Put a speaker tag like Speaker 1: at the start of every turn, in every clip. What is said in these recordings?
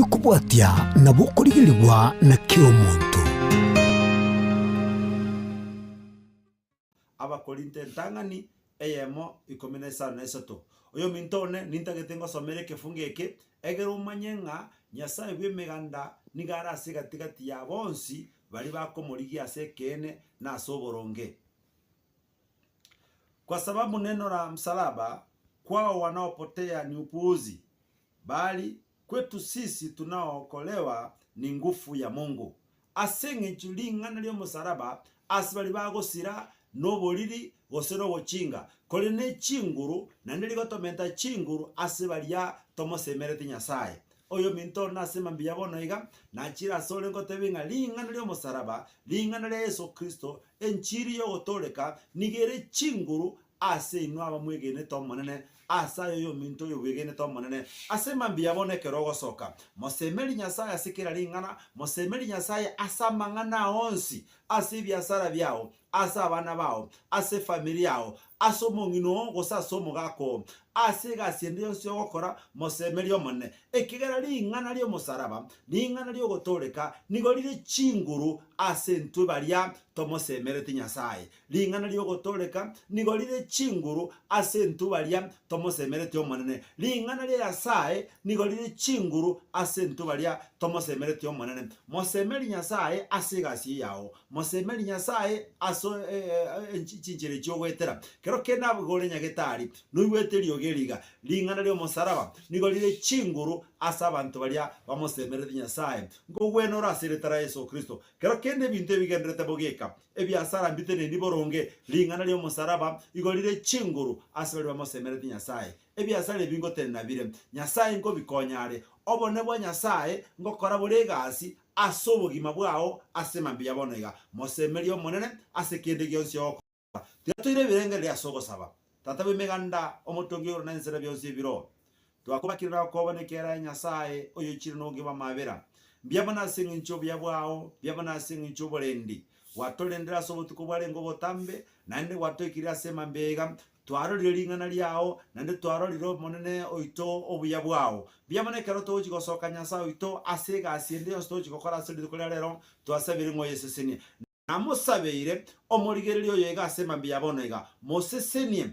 Speaker 1: kubwatia na bukurigirirwa na kio muntu.
Speaker 2: Abakorinte ntang'ani eyemo 13. Oyo mintone nintagete ngosomere kifungu eki egere umanye ng'a Nyasaye bw'emiganda nigara ase gatigati ya bonsi bali bakomorigia ase ekene na ase oboronge. Kwa sababu neno la msalaba kwao wanaopotea ni upuuzi, bali kwetu sisi tunaookolewa ni nguvu ya Mungu. Asenge julingana lyo msalaba asibali bagosira noboriri gosero bochinga kole ne chinguru nandeli gotomenta chinguru asibalia tomosemerete Nyasaye. Oyo minto nasema mbiyabona iga nachira sole ngotebinga lingana lyo msalaba lingana lya Yesu Kristo enchiri yo gotoleka nigere chinguru ase inwaba mwegene tomonene asa yo minto yo wegene tomonene asema mbiyabona kerogo soka mosemeli Nyasaye asikira lingana mosemeli Nyasaye asa mangana onsi ase biasara byao asa abana bao ase familia yao aso mongino gosa somo gako ase gasiende yonse gokora mosemeli omone ekigera lingana lyo mosaraba lingana lyo gotoleka nigorire chinguru ase ntubaria tomosemerete Nyasaye lingana lyo gotoleka nigorire chinguru ase ntubaria tomosemerete omonene lingana lya Nyasaye nigorire chinguru ase ntubaria tomosemerete omonene mosemeli Nyasaye ase gasi yao mosemeli Nyasaye aso chinchire cyo gwetera kero kena bugore nyagetari nuweteri ogeriga lingana lyo mosaraba nigorire chinguru asa abantu baria bamosemerete Nyasaye ngo gweno rasiretara Yesu Kristo kero kende binte bigendrete bogeka ebiasara mbitene ndiboronge lingana lyo mosaraba igorire chinguru asa bari bamosemerete Nyasaye ebiasara bingo tenabire Nyasaye ngo bikonyare obone bwa Nyasaye ngo kora buregasi asobogima bwao asema mbiyabonega mosemeli omonene asekende gyonse okora tuyatwire birenge lya sogo saba tata bimeganda omotongiro na nsera byonse biro twakubakirira kobonekera Nyasaye oyo chiri no giba mabera mbiyabona singa ncho byabwao byabona singa ncho bolendi watolendera sobotuko bwale ngo botambe nande watokira sema mbega twaro lingana lyao nande twaro liro monene oito obuya bwao byamanekero to chigosoka Nyasaye oito asega asiende osto chikokora asende kolero twasabire ngo yeseseni namusabeire omorigererio yega asema byabonega moseseni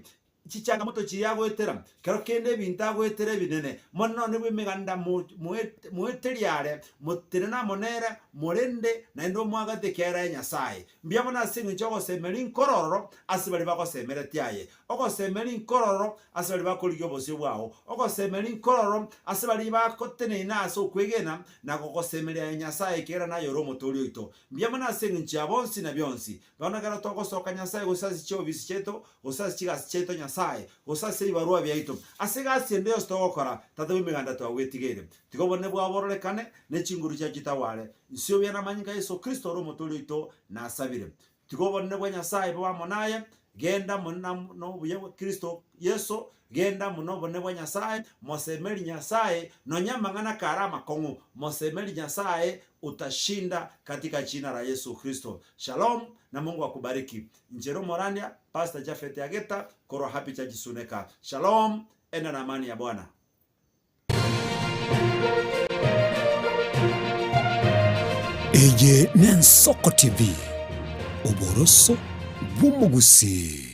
Speaker 2: chichanga moto chiyagwetera kero kende bintagwetere binene monno ne bwemeganda mueteriare muterena monere morende na ndo mwaga tekera Nyasaye mbiyabona singa nchogo semeli nkororo asibali bako semere tiaye oko semeli nkororo asibali bako ligyo bose bwao oko semeli nkororo asibali bako tene naso kwegena na koko semeli ya Nyasaye kera na yoro motoli oito mbiyabona singa nchiabonsi na byonsi bana gara toko soka Nyasaye gosazi chyo bisicheto gosazi chigas cheto Nyasaye osase ibarua byaito asega asiende ostokora tata bimeganda twagwetigere tikobone bwaborolekane ne chinguru cha kitawale nsio byana manyika Yesu Kristo ro motolito na asabire tikobone bwa Nyasaye bwa monaye genda monna no buye Kristo Yesu genda muno bone bwa Nyasaye mosemeli Nyasaye no nyamangana karama kongo mosemeli Nyasaye utashinda katika jina la Yesu Kristo. Shalom na Mungu akubariki. Njero Morandia, Pastor Jafet Ageta, Koro Happy Church Suneka. Shalom, enda na amani ya Bwana.
Speaker 1: Eye Nensoko TV. Oboroso bumugusi.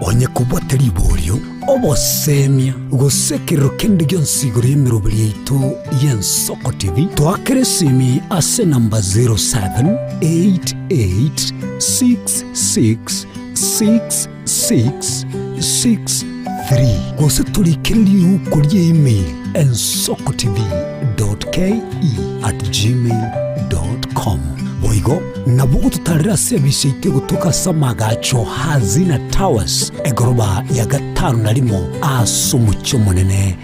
Speaker 1: Onye kubwateri bolyo obosemia gosekero kende gyonsigoro yemirobiri yaitu y'Ensoko TV twakeresimi ase namba 0788666663 gose tulikiriri ukuri email ensokotv.ke@gmail.com boigo nabugo tutarira sebishe itego tukasamaga Hazina Towers egoroba ya 5 asumucyo munene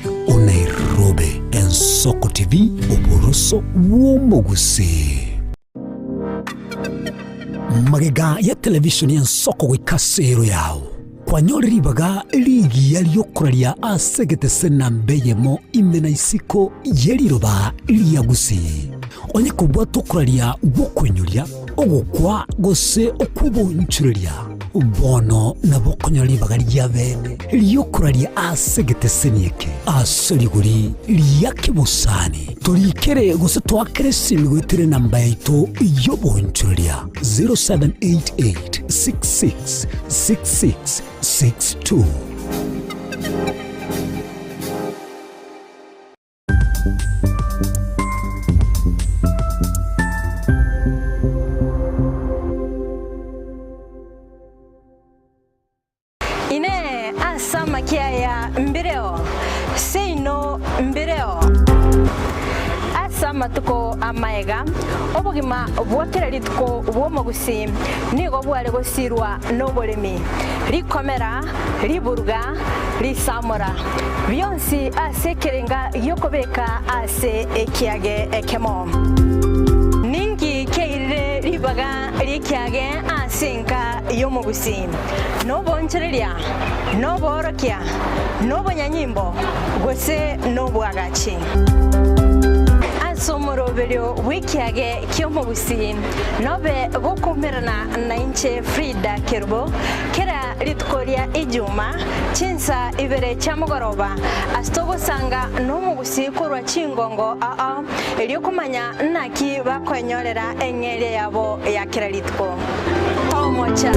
Speaker 1: Nairobi. Ensoko TV oboroso womugusi magega ya television y'Ensoko gwikasero yawo kwanyoriribaga ligi yaliyokoralia asegete senambeyemo imena isiko yeliroba liyagusi onye kubwa tukuralia ubukwenyuria ogukwa gose okubunchuria bono na bokonyori bagari ya bene liyokuraria asegete senieke asoriguri liyakibusani turikere gusa twakere simigwitire namba yaito yobonchuria 0788 66 66 62.
Speaker 3: Ine asama kiaya mbireo seino mbireo asama tuko amaega obugima bwakera tuko bwomogusi nigo bwale gosirwa nobolemi likomera liburuga lisamora byonsi asekerenga yokobeka ase ekiage ekemo ningi keire libaga likiage asenka yomogusi nobonchereria noborokia nobonyanyimbo gose nobwagachi somoroberio wikiage kyomogusi nobe bokumerana na inche Frida Kerbo kera litkoria ijuma chinsa ibere chamugoroba astogo sanga nomugusi korwa chingongo eliokumanya naki bakwenyorera enyere yabo ya kera litko tomocha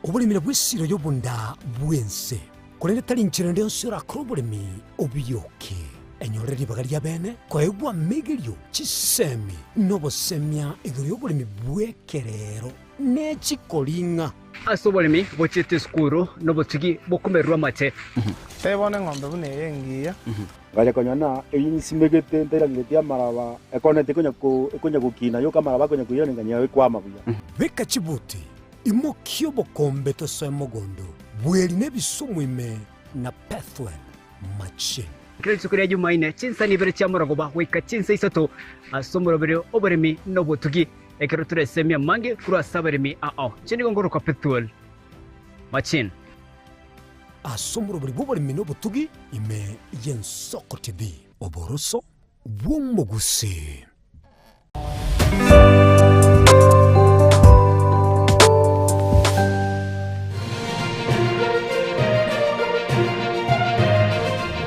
Speaker 1: obulimire bw'essiro y'obunda bwense kulende talinchire ndio sira krobolemi obiyoke enyorera libaga lya bene kwaegwa migirio chisemi nobosemia igirio obulimi bwekerero nechikolinga
Speaker 4: asobolemi bochete skuru nobotugi bokumerwa mate
Speaker 5: tebone ng'ombe bune yengiya
Speaker 6: gaja konyana eyinsimegete nteragirete maraba ekonete kunya gukina yo kamaraba kunya kuyona nganya kwama buya
Speaker 1: beka chibuti imokio bokombe tosemogondo bweli nebisumwime na Pathwell Machine
Speaker 4: kile sukuria jumaine chinsa ni bere chamuragoba weka chinsa isato asomorobere oberemi nobotugi ekero turesemia mange kura saberemi chini gongoro kwa Pathwell Machine
Speaker 1: asomorobere boberemi nobotugi ime Yensoko TV oboroso bwomogusi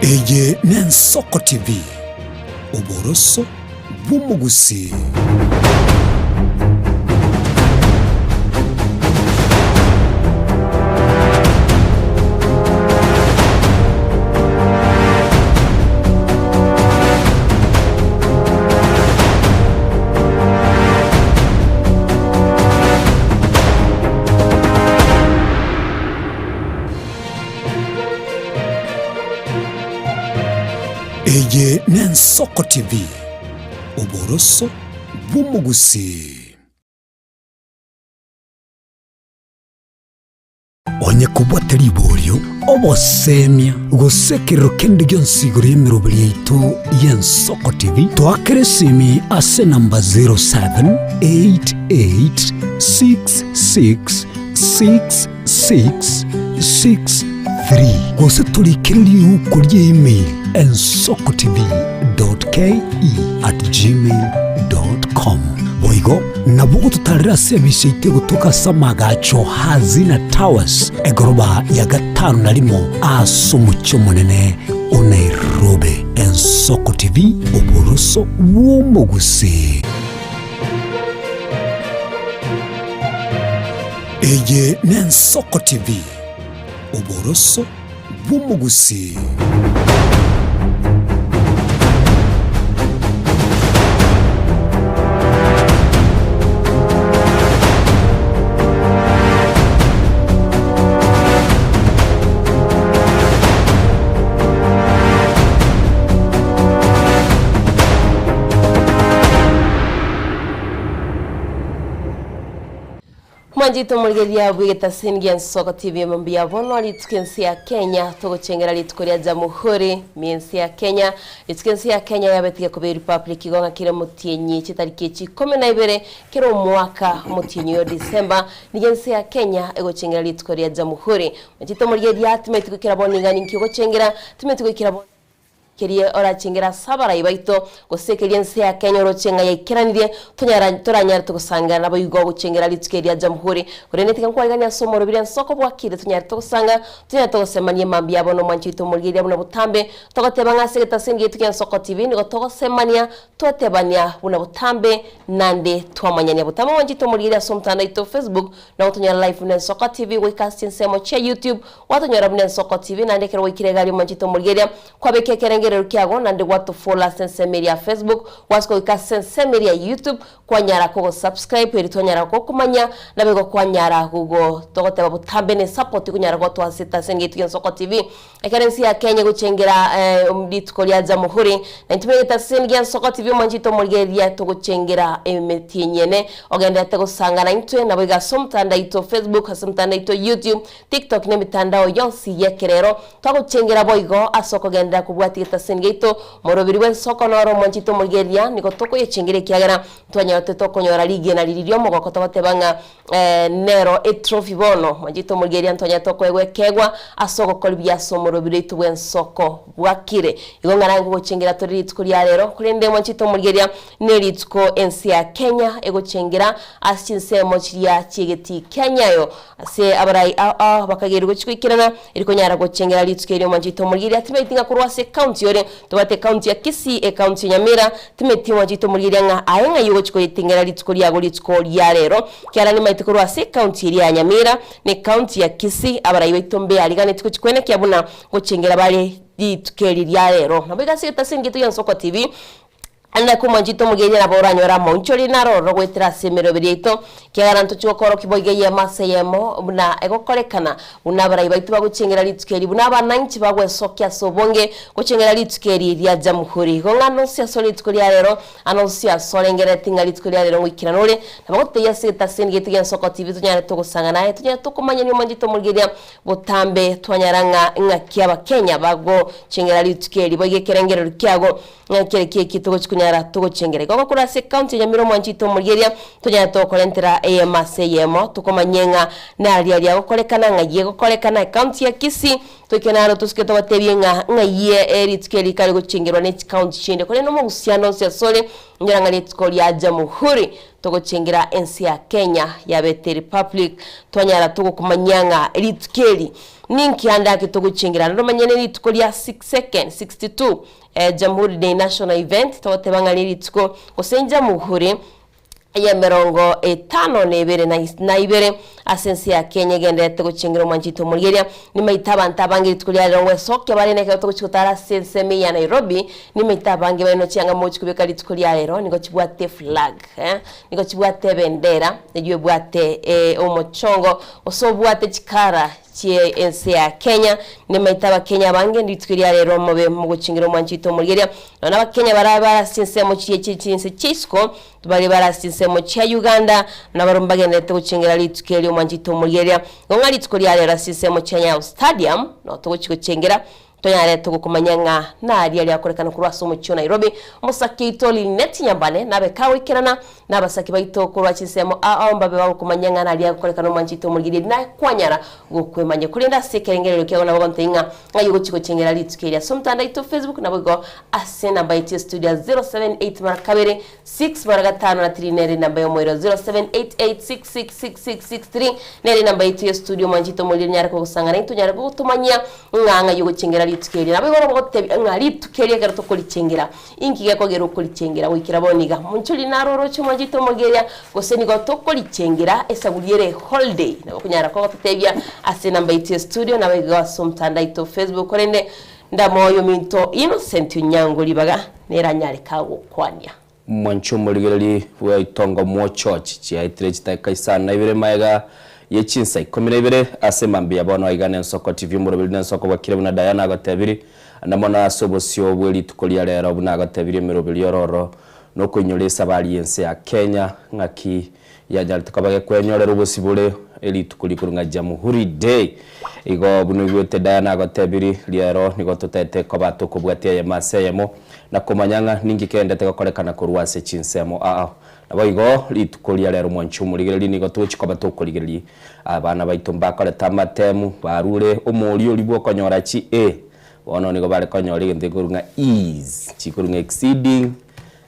Speaker 1: Eye Yensoko TV oboroso bwomogusi Eye Yensoko TV oboroso bwomogusi onye kubwata libolyo obosemia gusekero kende gyonsigoro yemirobiri yaitu Yensoko TV twakeresimi ase namba 0788666663 gose tulikiriri ukurye email ensokotv.ke@gmail.com boigo nabugo tutarira service itego tukasamaga Hazina Towers egoroba ya gatanu narimo asumucyo munene Nairobi. Ensoko TV oboroso bwomogusi eye Ensoko TV oboroso bwomogusi
Speaker 7: Manjito mulgeria bwigeta singi Ensoko TV mambia bono litkensi ya Kenya togochengera litkoria Jamhuri miensi ya Kenya litkensi ya Kenya yabetiga ko Republic igonga kire mutienyi chitariki 12 kiro mwaka mutienyi wa December nigensi ya Kenya egochengera litkoria Jamhuri manjito mulgeria tumetikukira boni ngani kigochengera tumetikukira boni kerie ora chingira sabara ibaito gosekerie nse ya Kenya rochenga yakiranire turanyara tugusanga nabo yugo guchengira litikeria jamhuri kurenetika kwagania somo robire soko bwakire tunyara tugusanga tunyara tugosemania mambi yabo no manchito murgiria buna butambe tugotebanga segeta singi tuken soko TV ni gotogosemania twatebania buna butambe nande twamanyania butambe manchito murgiria somtana ito Facebook na tunyara live na soko TV wikastin semo cha YouTube watunyara buna soko TV nande kero wikire gari manchito murgiria kwa bekekere rukiago nande watu follow sense media Facebook wasko ka sense media YouTube kwa nyara ko subscribe eri tonyara ko kumanya na bego kwa nyara hugo togote babutambe ne support kunyara ko twasita sengi tuken soko TV ekerensi ya Kenya gucengera ditkolia jamhuri na ntimegeta sengi soko TV manjito murgeria to gucengera emetinyene ogenda te gusanga na intwe na bega somtanda ito Facebook hasomtanda ito YouTube TikTok ne mitandao yonsi yekerero to gucengera boigo asoko genda kubwati sengeito morobiri wen soko noro manchito murgeria niko toko yechingire kiagara twanyote toko nyora ligi na lilirio mo gokotote banga nero trophy bono manchito murgeria ntwanya toko egwekegwa asoko kolbia somorobiri tu wen soko bwakire igongana ngo chingira tori tukuria rero kurende manchito murgeria neritko ensi ya Kenya ego chingira asinse mochiria chigeti Kenya yo se abarai bakagera guchikirana iriko nyara go chingira litskeri manchito murgeria timetinga kurwase county yore tubate county ya Kisii county Nyamira timetiwa jito murirenga ayenga yugo chiko itingera litskoria go litskoria rero kyara ni maitikuru se county ya Nyamira ne county ya Kisii abara yitombe aligane tiko chikwene kyabuna go chengera bale litkeria rero nabega se tasingitu ya soko TV anda kumanjito mugeje na bora nyora monchori naro rogwetira semero birito kiaranto chokoro kiboige ye maseyemo buna egokorekana unabara ibaitu bagucengera litukeri buna bananchi bagwe sokya sobonge gucengera litukeri lya jamhuri gongano sia solitukeri rero anosia solengere tinga litukeri rero wikiranore nabagote yasita sengi tigen soko TV tunyare tugusanga naye tunyare tukumanya ni manjito mugeje butambe twanyaranga ngakiaba Kenya bago cengera litukeri boige kerengero kyago ngakere kitugo nyara tugo chengere gogo kura se county ya Nyamira manchito murgeria tunya to kolentera AMACYemo tukomanyenga na alia gokolekana ngaye gokolekana county ya Kisii tukenaro tusiketo batebienga ngaye eritskeli kali go chengerwa ne county chinde kole no muhusiano sia sole nyaranga letskoli ya jamhuri tugo chengera ensi ya Kenya ya Bete Republic twanyara tugo kumanyanga eritskeli ninki anda kitugo chengera ndo manyene litkoli ya 6 second 62 Jamhuri Day National Event tote bangaliri tuko kusenja muhuri ya merongo 5 nebere na ibere asensi ya Kenya gende to guchingira manchito murgeria ni maitaba ntabangiri tukulia rongwe sokya bari neka to guchutara sensemi ya Nairobi ni maitabangi bano chianga mochi kubeka litukulia rero niko chibwate flag niko chibwate bendera niwe bwate omochongo osobwate chikara chie ensi ya Kenya ni maitaba Kenya bange nditukulia rero mobe mu guchingira manchito murgeria na bakenya baraba sensemo chie chinse chisco tubari barasinsemo cha Uganda na barumbagende to guchingira litukeli manchito murgeria ngongari tukulia rero sisemo cha Nyayo Stadium no to guchingira toyare to kumanyanga na ali akorekana kurwaso mu cyo Nairobi musakito lineti nyambane nabe kawikirana nabasaki baito kurwa chisemo aombabe ba kumanyanga na ali akorekana manchito murgeria na kwanyara gukwemanye kurinda sekerengero kyo na bontenga ngayo guchingira litukeli somtanda ito Facebook na bogo asena by studio 078 marakabere 6 maragatano na 3 nere namba yo moiro 0788666663 nere namba ito studio manchito murgeria nyara ko gusangana itunyara gutumanya nganga yo guchingira litukeli nabo boro bote ngari tukeli garo to kulichengira inki ko gero kulichengira wikira boniga munchuli naroro chumajito murgeria goseni go to kulichengira esabuliere holiday nabo kunyara ko tebya asena mbaite studio nawe go somtanda ito Facebook korende ndamoyo minto Innocent Nyango libaga neranyare kawo kwanya
Speaker 8: mwancho murgeria we itongo mo church chi aitrechita kaisana ibere maega yechinsa ikomire ibere asemambi abana igane nsoko TV murobiri nsoko bakire buna Diana agatebiri namona asobosyo bweli tukolia rero buna agatebiri mirobiri yororo no kunyolesa bali yense ya Kenya ngaki yajali tukabage kwenyorera ubusibule eli tukuli kurunga Jamhuri Day igo bunu gyote Diana agatebiri rero nigo tutete ko batuko bwatie maseyemo na komanyanga ningi kende tekokolekana kurwase chinsemo abayigo litukolia rero mwanchumurigeri nigo tuchiko batokoligereri abana baitumba kale tamatemu barure umuri oli bwo konyora chi bono nigo bare konyori gende kurunga ease chikurunga exceeding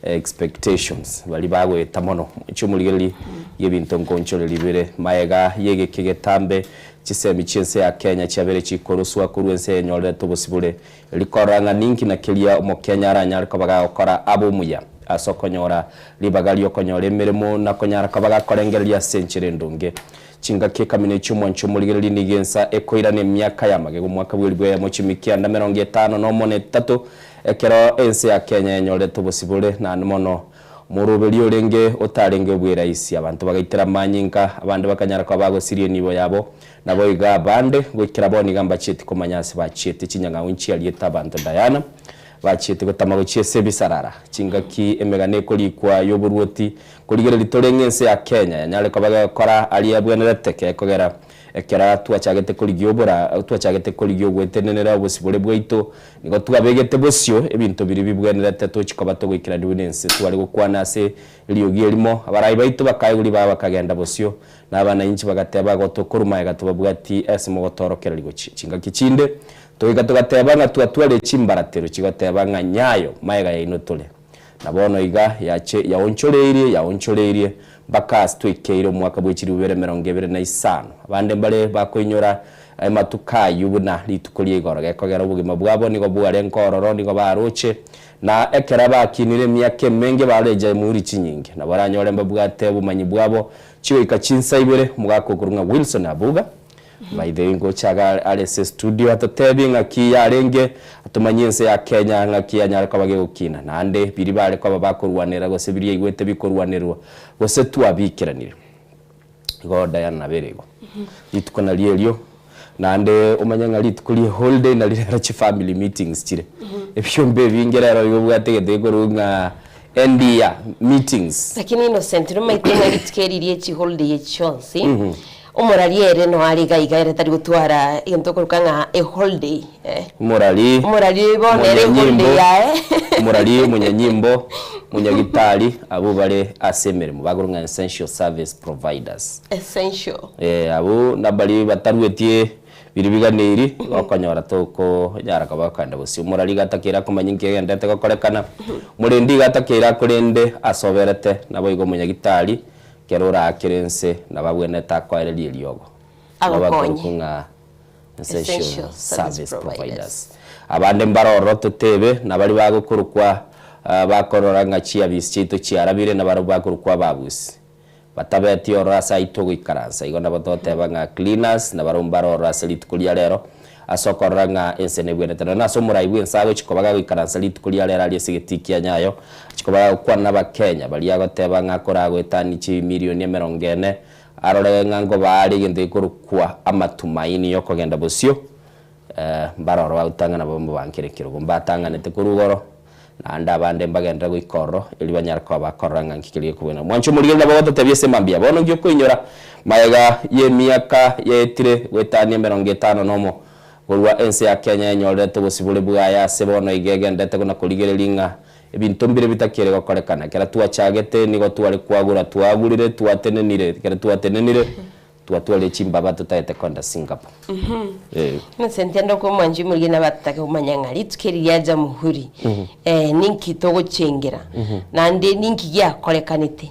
Speaker 8: expectations bali bagweta mono cy'umurigeri y'ebintu nkonchore libere maega yege kigetambe chisemi chense ya Kenya cyabere chikoroswa kuruense nyore tubusibure likoranga ninki na kilia mu Kenya aranyar kabaga okora abumuya asokonyora libagali okonyora emirimo nakonyara kabaga korengeria century ndunge chinga kekamine cy'umwa cy'umurigeri nigensa ekoirane myaka yamage mu mwaka bw'ibwe mu chimikia na 50 no mone 3 ekero ense ya Kenya nyore tubusibure na mono murubeli orenge otarenge bwira isi abantu bagaitira manyinka abandi bakanyara kwa bago sirie nibo yabo nabo iga bande gwikira boni gamba cheti komanyasi ba cheti chinyanga winchi alieta abantu Diana ba cheti gotamago chiese bisarara chingaki emegane koli kwa yoburuoti koligere litorengense ya Kenya nyale kwa baga kora aliyabwenete kegera ekera tuachagete koligiyobora tuachagete koligiyogwetenenera obusibore bwaito nigo tugabegete bosyo ebintu biri bibwenete tochikoba tugwikira divinense twari gukwana se liyogiye limo abarayi baito bakayuri baba kagenda bosyo nabana inchi bagateba gotokuruma gatubabwa ati esimo gotorokera ligo chinga kichinde toiga tugateba nga twatwale chimbaratero chigateba nga nyayo maega ya inotole nabono iga yaoncholeire bakas twikeiro mwaka bwechiri 2025 abande mbale bakoinyora matuka yubuna litukolie igoro gekogera ubugima bwabo nigo bware nkororo nigo baroche na ekera bakinire myake menge bareje muri chinyinge na baranyore mbabwate bumanyi bwabo chiwe ikachinsa ibere mugakokurunga Wilson Abuga by the ngo chaga RS studio atatebi ngaki yarenge atumanyense ya Kenya ngaki anyara kabage gukina nande biri bare kwa bakorwanira gose biri igwete bikorwanirwa gose tuabikiranire go Diana berego itukona lielyo nande umanyanga litukuli holiday na lira chi family meetings chire ebyombe bingerero yobwategede gorunga endia meetings
Speaker 7: lakini innocent no maitenga litukeririe chi holiday chonsi umuraliere no aliga igaire tari gutwara into kurukanga a holiday
Speaker 8: umurali
Speaker 7: bonere holiday
Speaker 8: umurali munyanyimbo munyagitari abo bare asemere mu bagurunga essential service providers abo nabali batarwetie biribiganiri okanyora toko yara kabakanda busi umurali gatakira kumanyinke yendete kokorekana murendi gatakira kurende asoberete nabo igo munyagitari kerora akirense nababwene takwaire lyogo abakunga essential service providers abande mbaroro tutebe nabali bagukurukwa bakorora ngachiya bisito cyarabire nabaro bakurukwa babusi batabeti orasa itogo ikaransa igo nabatote banga cleaners nabaro mbaroro aselitukulia lero asokoranga ensenebwene tena naso muraibwe nsago chikobaga ikaransa litukulia lero ali sigetikia nyayo chikobaga kwa naba Kenya bali yagoteba ngakora gwetani chi milioni 40 arore ngango bali gende kurukwa amatumaini yo kogenda bosyo mbaroro utanga nabo mubankerekero gombatanga nete kurugoro nanda abande mbagenda gwikoro ili banyara kwa bakoranga nkikiriye kubona mwancho murigenda nabo totebyese mambia bono ngyo kwinyora maega ye miaka yetire gwetani 50 nomo Golwa ense ya Kenya nyorete bosibule bwaya sebono igege ndete kuna kuligerelinga ebintu mbire bitakire gokorekana kera tuachagete nigo twari kwagura twagurire twatenenire kera twatenenire twatwale chimbaba tutaete konda Singapore
Speaker 7: na sentendo ko mwanji murigena batake umanyanga litukiriya Jamuhuri ninki togo chengera nande ninki ya korekanite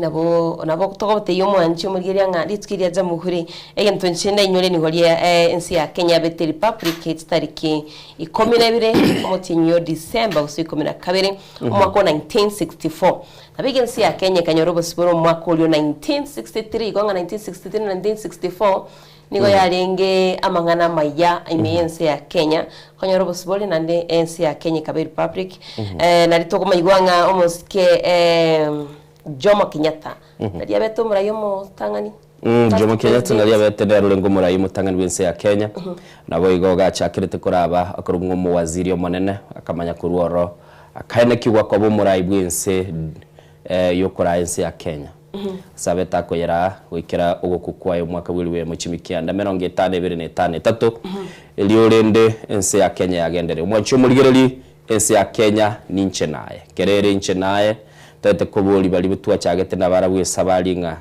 Speaker 7: nabo togote yo mwanji murigera nga litukiriya Jamuhuri egento nchenda inyore ni holia ensi ya Kenya Bete Republic tariki 12 omotinyo December usiku 12 umwaka 1964 abigensi ya Kenya kanyorobo siboro mwaka ulio 1963 gonga 1963 na 1964 nigo yarenge amangana maya imense ya Kenya kanyorobo siboro na ensi ya Kenya Kabe Republic na litoko mayigwanga omoske Jomo Kenyatta ndia beto murayo mo tangani
Speaker 8: Jomo Kenyatta ndia beto rulengo murayo mo tangani bense ya Kenya nabo igoga chakirete kuraba akorungo mu waziri omonene akamanya kuruoro akaene kigwa kwa murayi bwense yokora ensi ya Kenya sabeta ko yara wikira ugukukwa yo mwaka wiliwe mu chimikianda 52 eliorende ensi ya Kenya yagendere mwacho murigereri ensi ya Kenya ninche naye kerere inche naye tete koboli bali butwa chagete nabara bwe sabalinga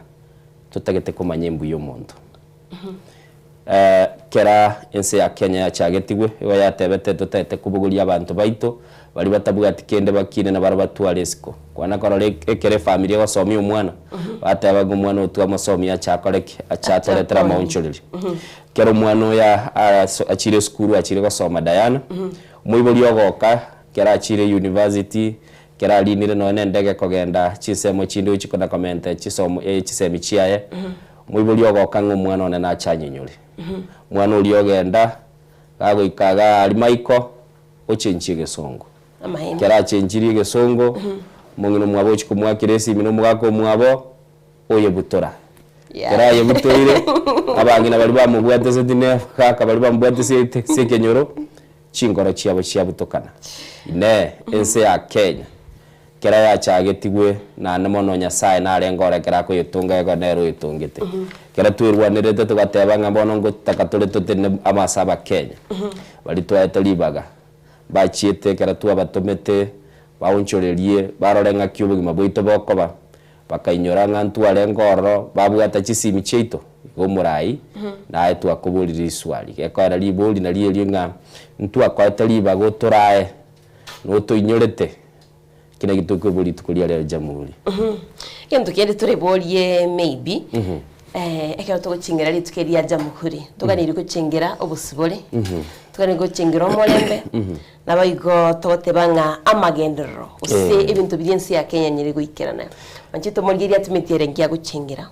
Speaker 8: tutagete kumanyembu yo muntu kera ense ya Kenya yachagetigwe iwa yatebete tutete kubuguria abantu baito bali batabwati kende bakine na barabatware siko kwana korole ekere family basomia umwana batabaga umwana otwa masomi achakoreke achatoretera maunchuriri kero umwana ya achire skuru achire gosoma Diana muibori ogoka kera achire university kera linire none ndege kogenda chisemo chindi uchikona comment chisomo chisemi chiaye muibori ogoka ng'umwana one na chanyinyuri mwana uri ogenda gago ikaga ari Michael ochenchie gesongo kera chenchiri gesongo mungino mwabo chikumwa kiresi mino mwako mwabo oye butora kera ye butoire abangina bali bamubwate sedine kaka bali bamubwate sekenyoro chingoro chiabo chiabutokana ine ense ya Kenya kera yachagetigwe na namono Nyasaye na rengore kera ko yitunga ego nero yitungite kera twirwanirete tugateba ngabono ngo takatole tutene amasaba Kenya bali twatalibaga bachiete kera tuabatomete baunchorerie barorenga kyubugima bwito bokoba bakainyora ngantu arengoro babwata chisimi cheito gomurai na etu akubulira iswali ekora libuli na liye nga ntu akwataliba gotorae no toinyorete kina gituko buli tukulia lero jamhuri
Speaker 7: kento kende turebolie maybe ekero tuguchingira litukeria jamhuri tuganiri guchingira obusibore tuganiri guchingira omolembe nabaigo totebanga amagendero use ibintu byensi ya Kenya nyiri guikirana manchito mulgiria tumitiere ngia guchingira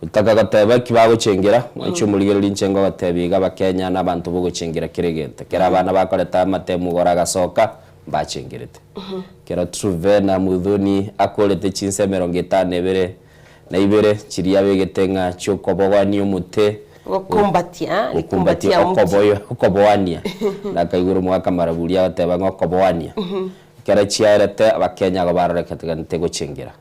Speaker 8: utaka gateba kibago cengera mancho mulgiro lincengo gatebiga bakenya nabantu bo guchingira kiregete kera abana bakoreta amatemu gora gasoka bachengerete kera Truvena Muthoni akorete chinse 52 na ibere chiriya begetenga chokobogwani umute
Speaker 7: kumbatia
Speaker 8: okobowania na kaiguru mwaka maraburia bateba ngokobowania kera chiarete abakenya go barorekete ntego chengera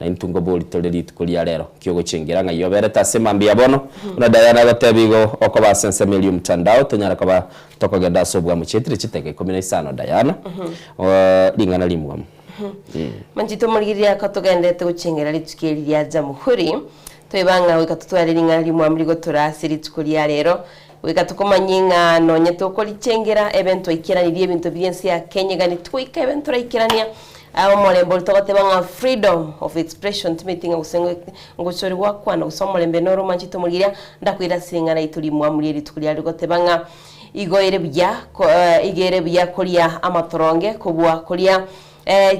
Speaker 8: na intungo boli toleri tukulia lero kyo guchingira nga yobereta semambia bono na Diana batebigo okoba sensemelium mtandao tonyara kaba tokogenda sobwa muchetire chiteke 15 Diana lingana limwa
Speaker 7: manjito mulgiria katogendete guchingira litukeria jamhuri twebanga wika tutware lingana limwa mligo turasiri tukulia lero wika tukomanyinga nonye tokolichengera evento ikiranirie ebintu byensi ya Kenya gani twika evento ikirania molembo tokotebanga freedom of expression tumetinga gusengo ngochori wakwana usomolembe noro manchito muliria ndakwira singana itulimwa muliri tukulia rigotebanga igoire bya kolia amatoronge kubwa kolia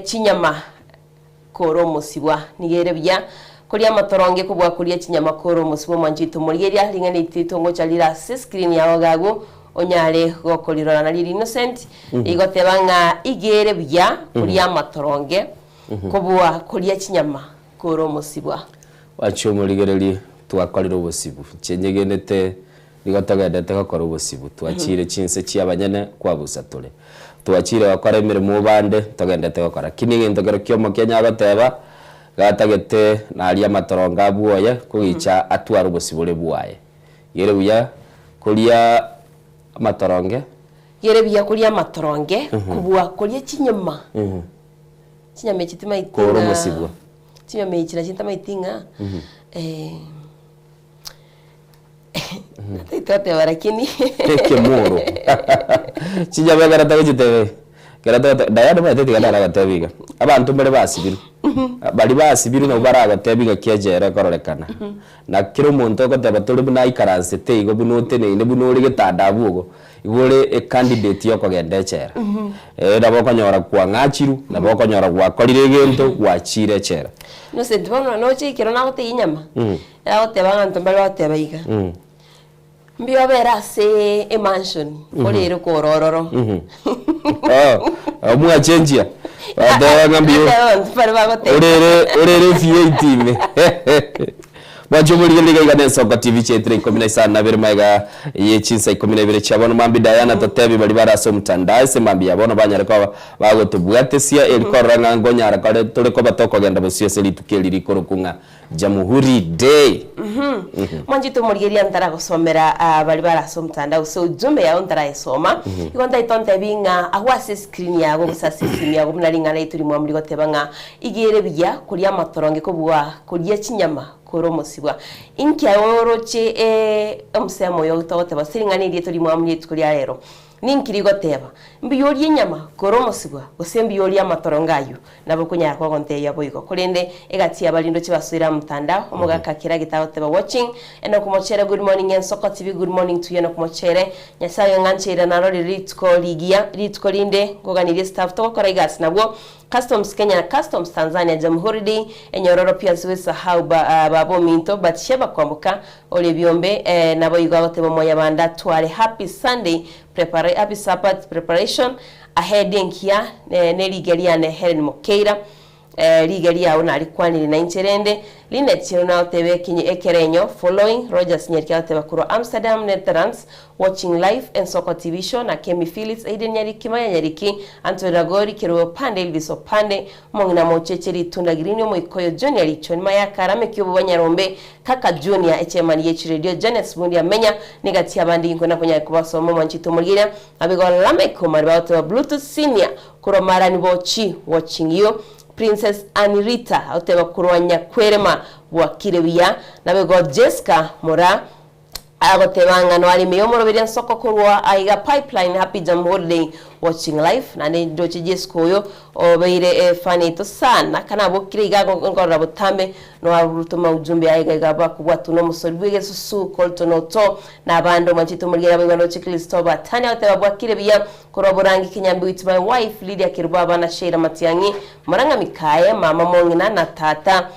Speaker 7: chinyama koro musibwa nigere bya kolia amatoronge kubwa kolia chinyama koro musibwa manchito muliria lingana ititongo chalira screen yawo gago onyare gokolirora na liri innocent igotebanga igere bya kuria matoronge kubwa kuria chinyama koro musibwa
Speaker 8: wacho muligereri twakorira ubosibu cyenyegenete ligotagadete gakora ubosibu twachire chinse chiabanyene kwabusa tole twachire bakora imirimo bande togendete gakora kinigento gero kyomo Kenya agateba gatagete na aria matoronga buoye kugicha atwara ubosibule buaye yere buya kuria matoronge
Speaker 7: yere bya kuria matoronge kubwa kuria chinyama chinyama chitima itinga
Speaker 8: koro musibwa
Speaker 7: chinyama ichira chintama itinga Tete barakini
Speaker 8: kemoro chinyama garata gitebe garata Diana batete gadara gatabiga abantu mbere basibiru bali basibiru no baraga tabiga kiajera kororekana na kiro muntu goteba tuli buna ikaranse te igo bunote ne bunori gitada bugo igore e candidate yoko gendechera nabo konyora kwa ngachiru nabo konyora kwa korire gento kwa chire chera
Speaker 7: no se dvono no chikiro na gote inyama ya gote banga ntombale gote baiga mbio bera se e mansion olero korororo
Speaker 8: mwa chenjia adawa ngambio orere fietime Wajo muri liga igane soka TV chetre 17 na bere maiga ye chinsa 12 chabona mambi Diana tatebi bali baraso mtandao se mambi yabona banyara kwa bago tubwate sia elikoranga ngonyara kare tole ko batoko genda bosio seli tukeli rikoro kunga Jamhuri Day.
Speaker 7: Mwanjito murigeria ntara gusomera bari baraso mtandao so ujumbe ya ntara isoma ikonda itonte binga ahwase screen yago gusasa screen yago munaringana ituri mu muri gotebanga igere biya kuri amatoronge ko bwa kuri kinyama koromosibwa inki ayoroche omsemo yo tote basiringana iri turi mu muri turi rero ninkiri goteba mbiyori nyama koromosibwa osembiyori amatorongayo nabo kunya kwa konte yabo iko kurende egati abalindo kibasura mtandao omugaka kira gitawoteba watching eno kumochere good morning and Soko TV good morning to you eno kumochere nyasayo nganchira naro ritko ligia ritko linde ngoganire staff to kora igas nabwo Customs Kenya Customs Tanzania Jamhuri Day enyororo pia siwesa hauba babo minto but sheba kwambuka ole biombe nabo igawoteba moya banda twale happy Sunday happy Sabbath preparation ahead here neligeria ne Helen Mokeira ligeria una alikwani na incherende linet na otebe kinyi ekerenyo following Rogers nyerika oteba kuro Amsterdam Netherlands watching live and Soko TV show na Kemi Phillips Aiden Nyariki Maya Nyariki Antonio Gori Kiro Pande Elviso Pande Mongina Mochecheri Tunda Girinyo Moikoyo Junior Lichon Maya Karame Kyobo Banyarombe Kaka Junior HMN Yechi Radio Janes Bundi Amenya negati abandi nkona kunya kubasomo mwanchito mugira abigo lameko marbato Bluetooth senior kuro marani bochi watching you Princess Anirita oteba kurwanya kwerema wakirebiya nabego Jessica Mora agotebanga no ali meyomoro biri Soko kurwa aiga pipeline happy Jamhuri Day watching live nane dochi Jessica yo obeire fanito sana kana bokire igago ngora butambe no arutuma ujumbe aiga igaba kubwatu no musolbwege susu kolto no to na bando machito murigera bwano checklist oba tanya oteba bwakire biya koroborangi kinyambi with my wife Lydia Kirubaba na Sheila Matiangi Moranga Mikaye mama Mongina na tata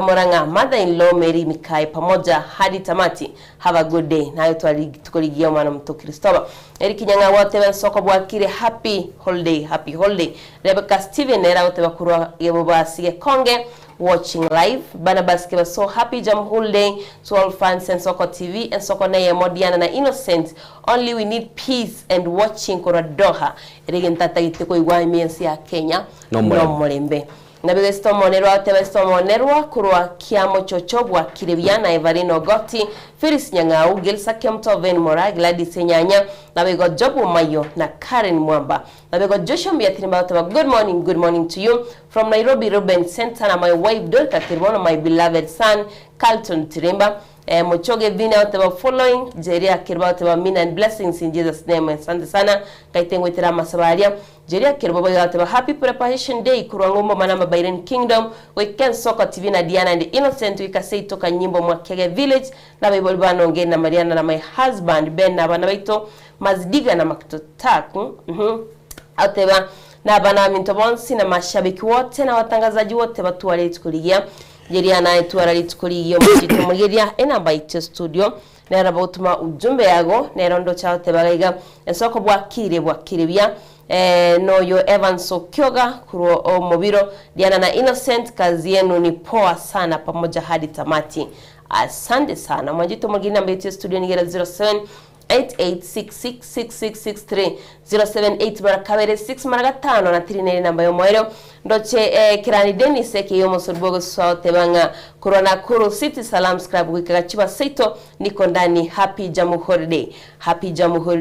Speaker 7: Moranga mother-in-law Mary Mikai pamoja hadi tamati. Have a good day. Nayo tukoligia mwana mto Kristoba. Eriki nyanga wote Soko bwakire happy holiday. Rebecca Steven nera wote bakurwa yeboba sige konge watching live. Bana baskeba so happy Jamhuri Day to all fans and Soko TV and Soko Neye Modiana na Innocent. Only we need peace and watching kora Doha. Erigi ntata iteko igwami ensi ya Kenya. No morembe. Nabigesto monerwa tebesto monerwa kurwa kiamo chochobwa kirebiana Evarino Goti Firis Nyangau Gilsa Kemto Ven Mora Gladys Nyanya nabego Jobu Mayo na Karen Mwamba nabego Joshua Mbiatinimba good morning to you from Nairobi Ruben Center na my wife Dorka Kirbono my beloved son Carlton Tirimba Mochoge Vina oteba following Jeria Kirba oteba mean and blessings in Jesus name asante sana kaitengo itira masabaria Jeria Kirba oteba happy preparation day kurwangombo manama Byron Kingdom weekend Soko TV na Diana and the Innocent wikasei toka nyimbo Mwakege Village na Bible bano ngeni na Mariana na my husband Ben na bana baito Mazdiga na Maktotaku oteba na bana mintobonsi na mashabiki wote na watangazaji wote watu wale tukuligia Jeria na etuara litukuli mchito mugeria enamba ite studio nera botuma ujumbe yago nera ndo chao tebagaiga Soko bwakire bya no yo Evans Okyoga kuro mobiro Diana na Innocent kazi yenu ni poa sana pamoja hadi tamati asante sana mwanjito mwingine namba ite studio nigera 07 88666663 078 barakabere 6 maragatano na 39 namba yo moero ndoche kirani Dennis eke yomo sorbogo sote banga corona kuru city salam scrub wikagachiba seito niko ndani happy Jamhuri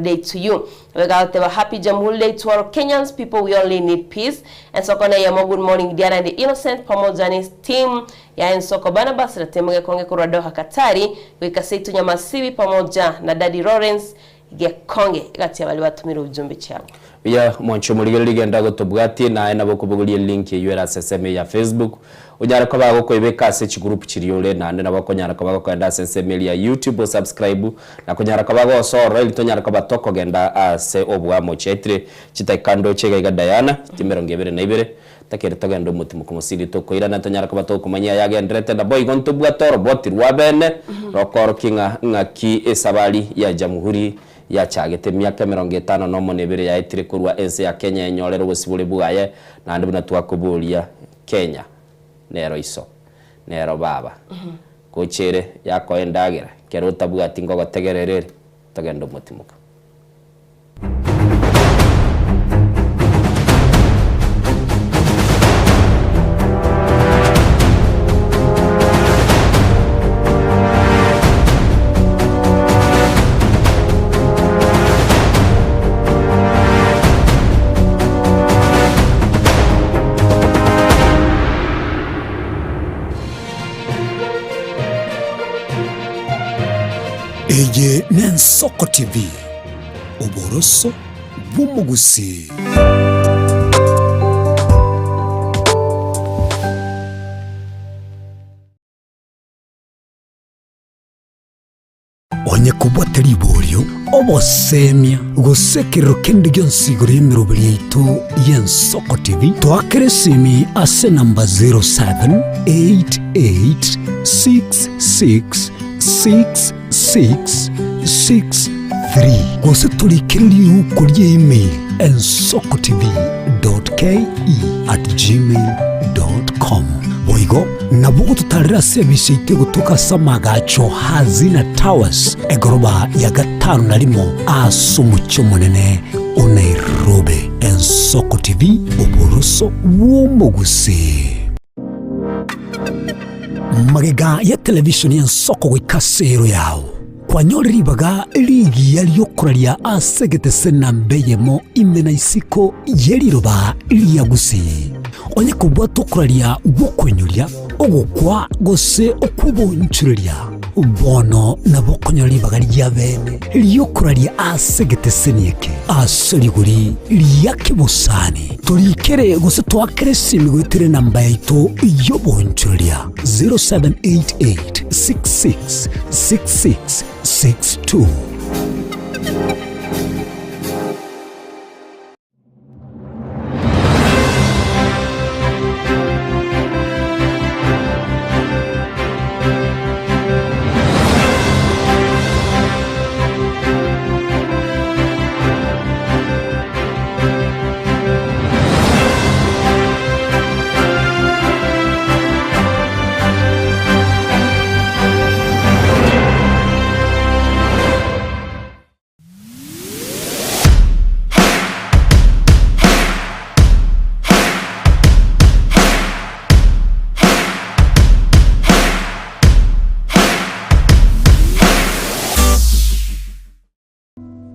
Speaker 7: Day to you we got the happy Jamhuri Day to our Kenyans people we only need peace and Soko na yamo good morning Diana and the Innocent pamoja ni team ya Soko Barnabas na temuge konge kura Doha Katari wikaseito nyamasibi pamoja na Daddy Lawrence Gekonge gati abali batumira ujumbe cyabo
Speaker 8: ya mwancho muri ligenda gotobwati na nabo kubuguliye link ya URSSM ya Facebook unyara ko bago ko ibeka se group kiriyole nande nabo ko nyara ko bago ko nda SSM ya YouTube subscribe na ko nyara ko bago so royal to nyara ko batoko genda se obwa mo chetre chitakando chega Diana timero ngebere na ibere takere tagendo mutima kumusiri to ko irana to nyara ko batoko manya yagendrete na boy gonto bwa boti rwabene rokoro kinga ngaki esabali ya Jamhuri ya chagete miaka 50 no monebere ya itire kurwa ense ya Kenya enyorero gusibule bwaye na ndi buna twakubulia Kenya nero iso nero baba kuchere yako endagira kero tabwati ngo gotegererere tagendo mutimuka
Speaker 1: Ege Nensoko TV Oboroso Bumugusi. Onye kubwata libolyo obosemia gusekero kende gyonsigoro y'emirobiri yaitu y'Ensoko TV twakeresimi ase namba 0788666663 gose tulikiriri uko email ensokotv.ke@gmail.com boigo nabugo tutarira service itego tukasamaga hazina towers egoroba ya 5 narimo asumucyo munene Nairobi. Ensoko TV oboroso w'omuguse. Magega ya television y'Ensoko gwikasero yawo kwanyoriribaga ligi yaliyokuralia asegete senambeyemo imena isiko yeliroba liyagusi onye kubwa tokuralia gukwenyulia ogukwa gose okubonchuria bono nabokonyoribaga lyabene liyokuralia asegete senieke asoliguri liyakibusani tulikere gose twakere simigwitire namba yaito yobonchuria 0788666662.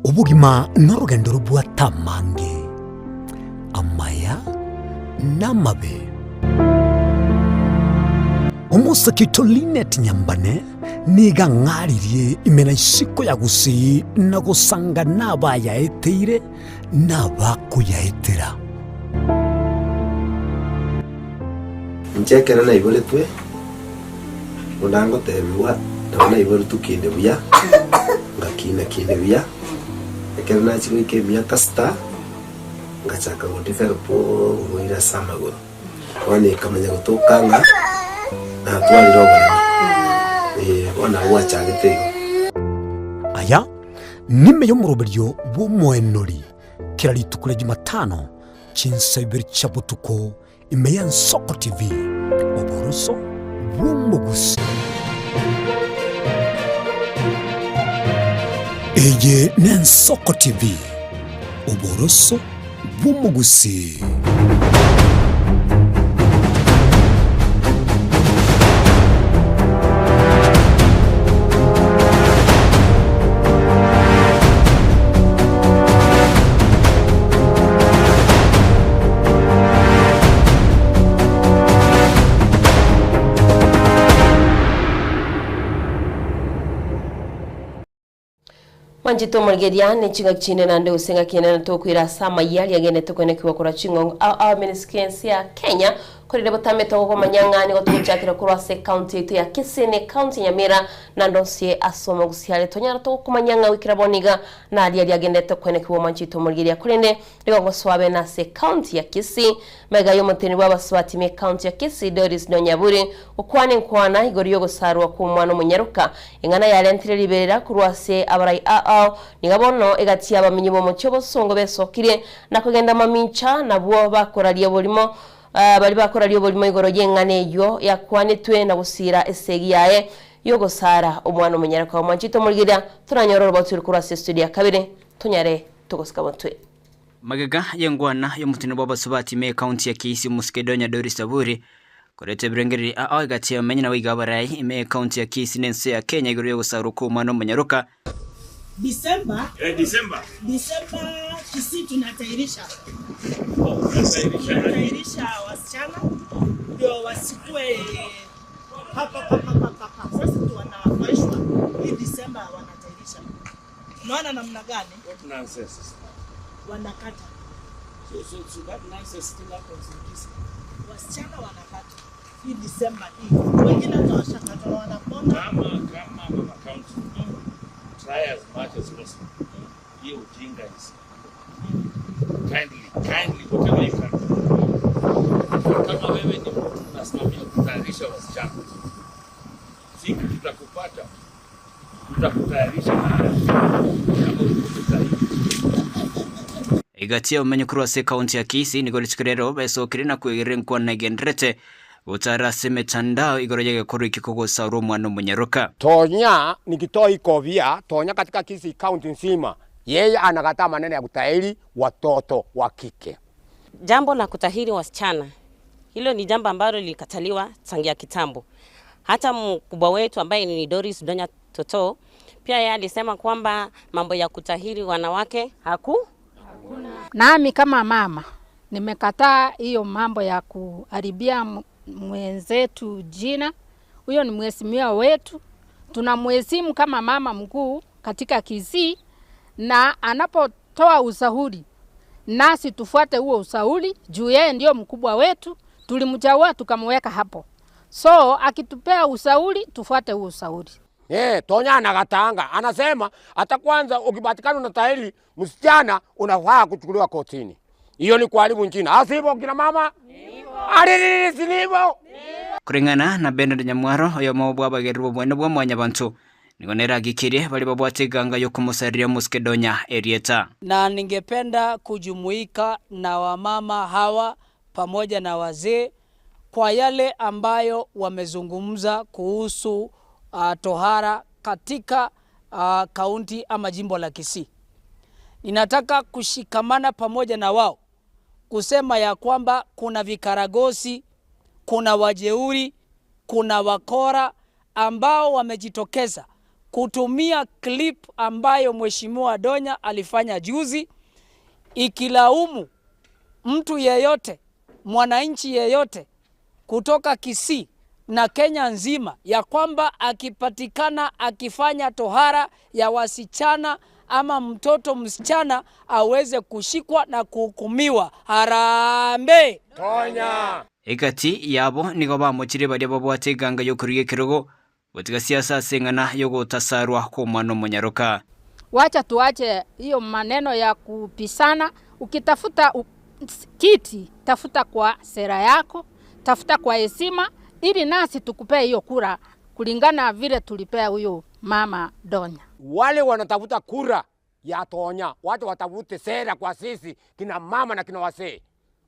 Speaker 1: Ubugima n'urugendo rubwatamange amaya n'amabe umusakito Linet Nyambane niga ngaririye imena isiko yagusi nagusanga nabayaeteire nabakuyaetera
Speaker 9: Nchekera na ibole twe undango tebiwa ndabona ibole tukinde buya ngakina kinde buya ekera chiko ikemia kasta ngachaka gotiferpo muira samago wani kamanya gutokanga na twaliroba wana wacha gitego
Speaker 1: aya nime yo muroberyo bumwenori kirali tukule Jumatano chinsa ibiri chabutuko imeya Ensoko TV oboroso bumugusi. Ege Nensoko TV oboroso bumugusi.
Speaker 7: Manjito Margeria nechinga chine nande usenga kiena tokwira sama yali agene tokone kwakora chingo a ministry ya Kenya korire botameto ko manyangani go tuchakira kurwase county to ya Kisene county Nyamira nandonsie asoma gusiale tonyara to kumanyanga wikiraboniga na ali agende tokone kwa Manjito Margeria kurende ligo swabe na se county ya Kisi mega yo muteni baba swati me county ya Kisi Doris Nonyaburi ukwane nkwana igoriyo gusarwa ku mwana munyaruka ingana yale ntire liberera kurwase abarai nigabono egati abamenyi bo mucyo bosongo besokire nakugenda mamincha nabwo bakoraliye bolimo bali bakoraliye bolimo igoro yengane yo yakwanitwe na gusira esegi yae yogosara omwana munyaraka wa Manjito Margeria turanyororo baturi kurwase studio ya kabiri tunyare tugosika botwe
Speaker 4: magega yengwana yo mutino baba subati me county ya Kisi Muskedonya Doris Aburi korete brengeri agati abamenyi na wiga barai me county ya Kisi nense ya Kenya igoro yogosara ku mwana munyaruka
Speaker 10: December Kisi tunatairisha wasichana ndio wasikue hapa sasa tunawafaishwa hii December wanatairisha Unaona namna gani?
Speaker 11: What nonsense?
Speaker 10: Wanakata.
Speaker 11: So that nonsense still happens in Kisii.
Speaker 10: Wasichana wanakata. Hii December hii. Wengine watawashakata wanapona.
Speaker 11: Kama mama county. Try as much as possible. Hiyo ujinga is kindly whatever you can. Kama wewe ni mtu unasimamia kutayarisha wasichana, siku tutakupata, tutakutayarisha kama utakutayarisha.
Speaker 4: Igatia umenyukuru wa kaunti ya Kisii ni golichikerero besokire na kuirenkwa na gendrete utara semetandao igoroje kuru ikikugo sauru mwana Munyaruka.
Speaker 12: Tonya nikitoi kovia Tonya katika Kisii kaunti nzima yeye anakataa maneno ya kutahiri watoto wa kike.
Speaker 13: Jambo la kutahiri wasichana hilo ni jambo ambalo lilikataliwa tangia kitambo. Hata mkubwa wetu ambaye ni Doris Donya Toto pia yeye alisema kwamba mambo ya kutahiri wanawake hakuna.
Speaker 14: Nami kama mama nimekataa hiyo mambo ya kuharibia mwenzetu jina. Huyo ni mheshimiwa wetu. Tunamheshimu kama mama mkuu katika Kisii, na anapotoa ushauri nasi tufuate huo ushauri juu yeye ndio mkubwa wetu. Tulimchagua tukamweka hapo. So akitupea ushauri tufuate huo ushauri.
Speaker 12: Tonya anakatanga. Anasema hata kwanza ukipatikana unatahiri msichana unafaa kuchukuliwa kotini. Hiyo ni kuharibu nchini. Asipo kina mama? Ndivyo. Sinivo.
Speaker 4: Kuringana na Bernard Nyamwaro oyo mobwa bagerubo bwene bwa mwanya bantu nigonera gikirie bali babwate ganga yo kumusaria Muskedonya Erieta.
Speaker 15: Na ningependa kujumuika na wamama hawa pamoja na wazee kwa yale ambayo wamezungumza kuhusu tohara katika kaunti ama jimbo la Kisii. Ninataka kushikamana pamoja na wao kusema ya kwamba kuna vikaragosi, kuna wajeuri, kuna wakora ambao wamejitokeza kutumia clip ambayo Mheshimiwa Donya alifanya juzi ikilaumu mtu yeyote, mwananchi yeyote kutoka Kisii na Kenya nzima ya kwamba akipatikana akifanya tohara ya wasichana ama mtoto msichana aweze kushikwa na kuhukumiwa. Harambe
Speaker 12: Tonya.
Speaker 4: Ikati yabo nigo bamukire bali babwate ganga yo kuriye kirogo utiga siasa sengana yo gutasarwa ko mwana Munyaruka.
Speaker 14: Wacha tuache hiyo maneno ya kupisana. Ukitafuta kiti, tafuta kwa sera yako, tafuta kwa heshima, ili nasi tukupee hiyo kura kulingana vile tulipea huyo mama Donya.
Speaker 12: Wale wanatafuta kura ya Tonya, watu watafute sera kwa sisi kina mama na kina wasee.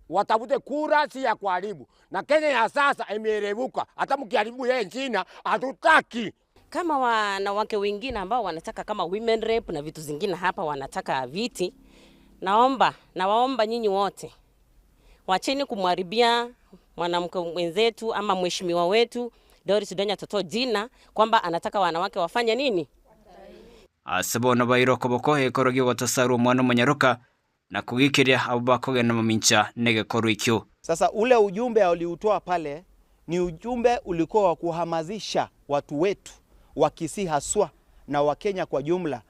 Speaker 12: Watafute kura si ya kuharibu. Na Kenya ya sasa imerevuka. Hata mkiharibu yeye nchini hatutaki.
Speaker 13: Kama wanawake wengine ambao wanataka kama women rep na vitu zingine hapa wanataka viti, nawaomba nyinyi wote wacheni kumharibia mwanamke mwenzetu ama mheshimiwa wetu Doris Donya Toto jina kwamba anataka wanawake wafanye nini?
Speaker 4: Asabona bayiro koboko ekorogi watasaru mwana Munyaruka na kugikiria abako na mamincha nege koruikyo.
Speaker 16: Sasa ule ujumbe aliutoa pale ni ujumbe ulikuwa wa kuhamasisha watu wetu wa Kisii haswa na wa Kenya kwa jumla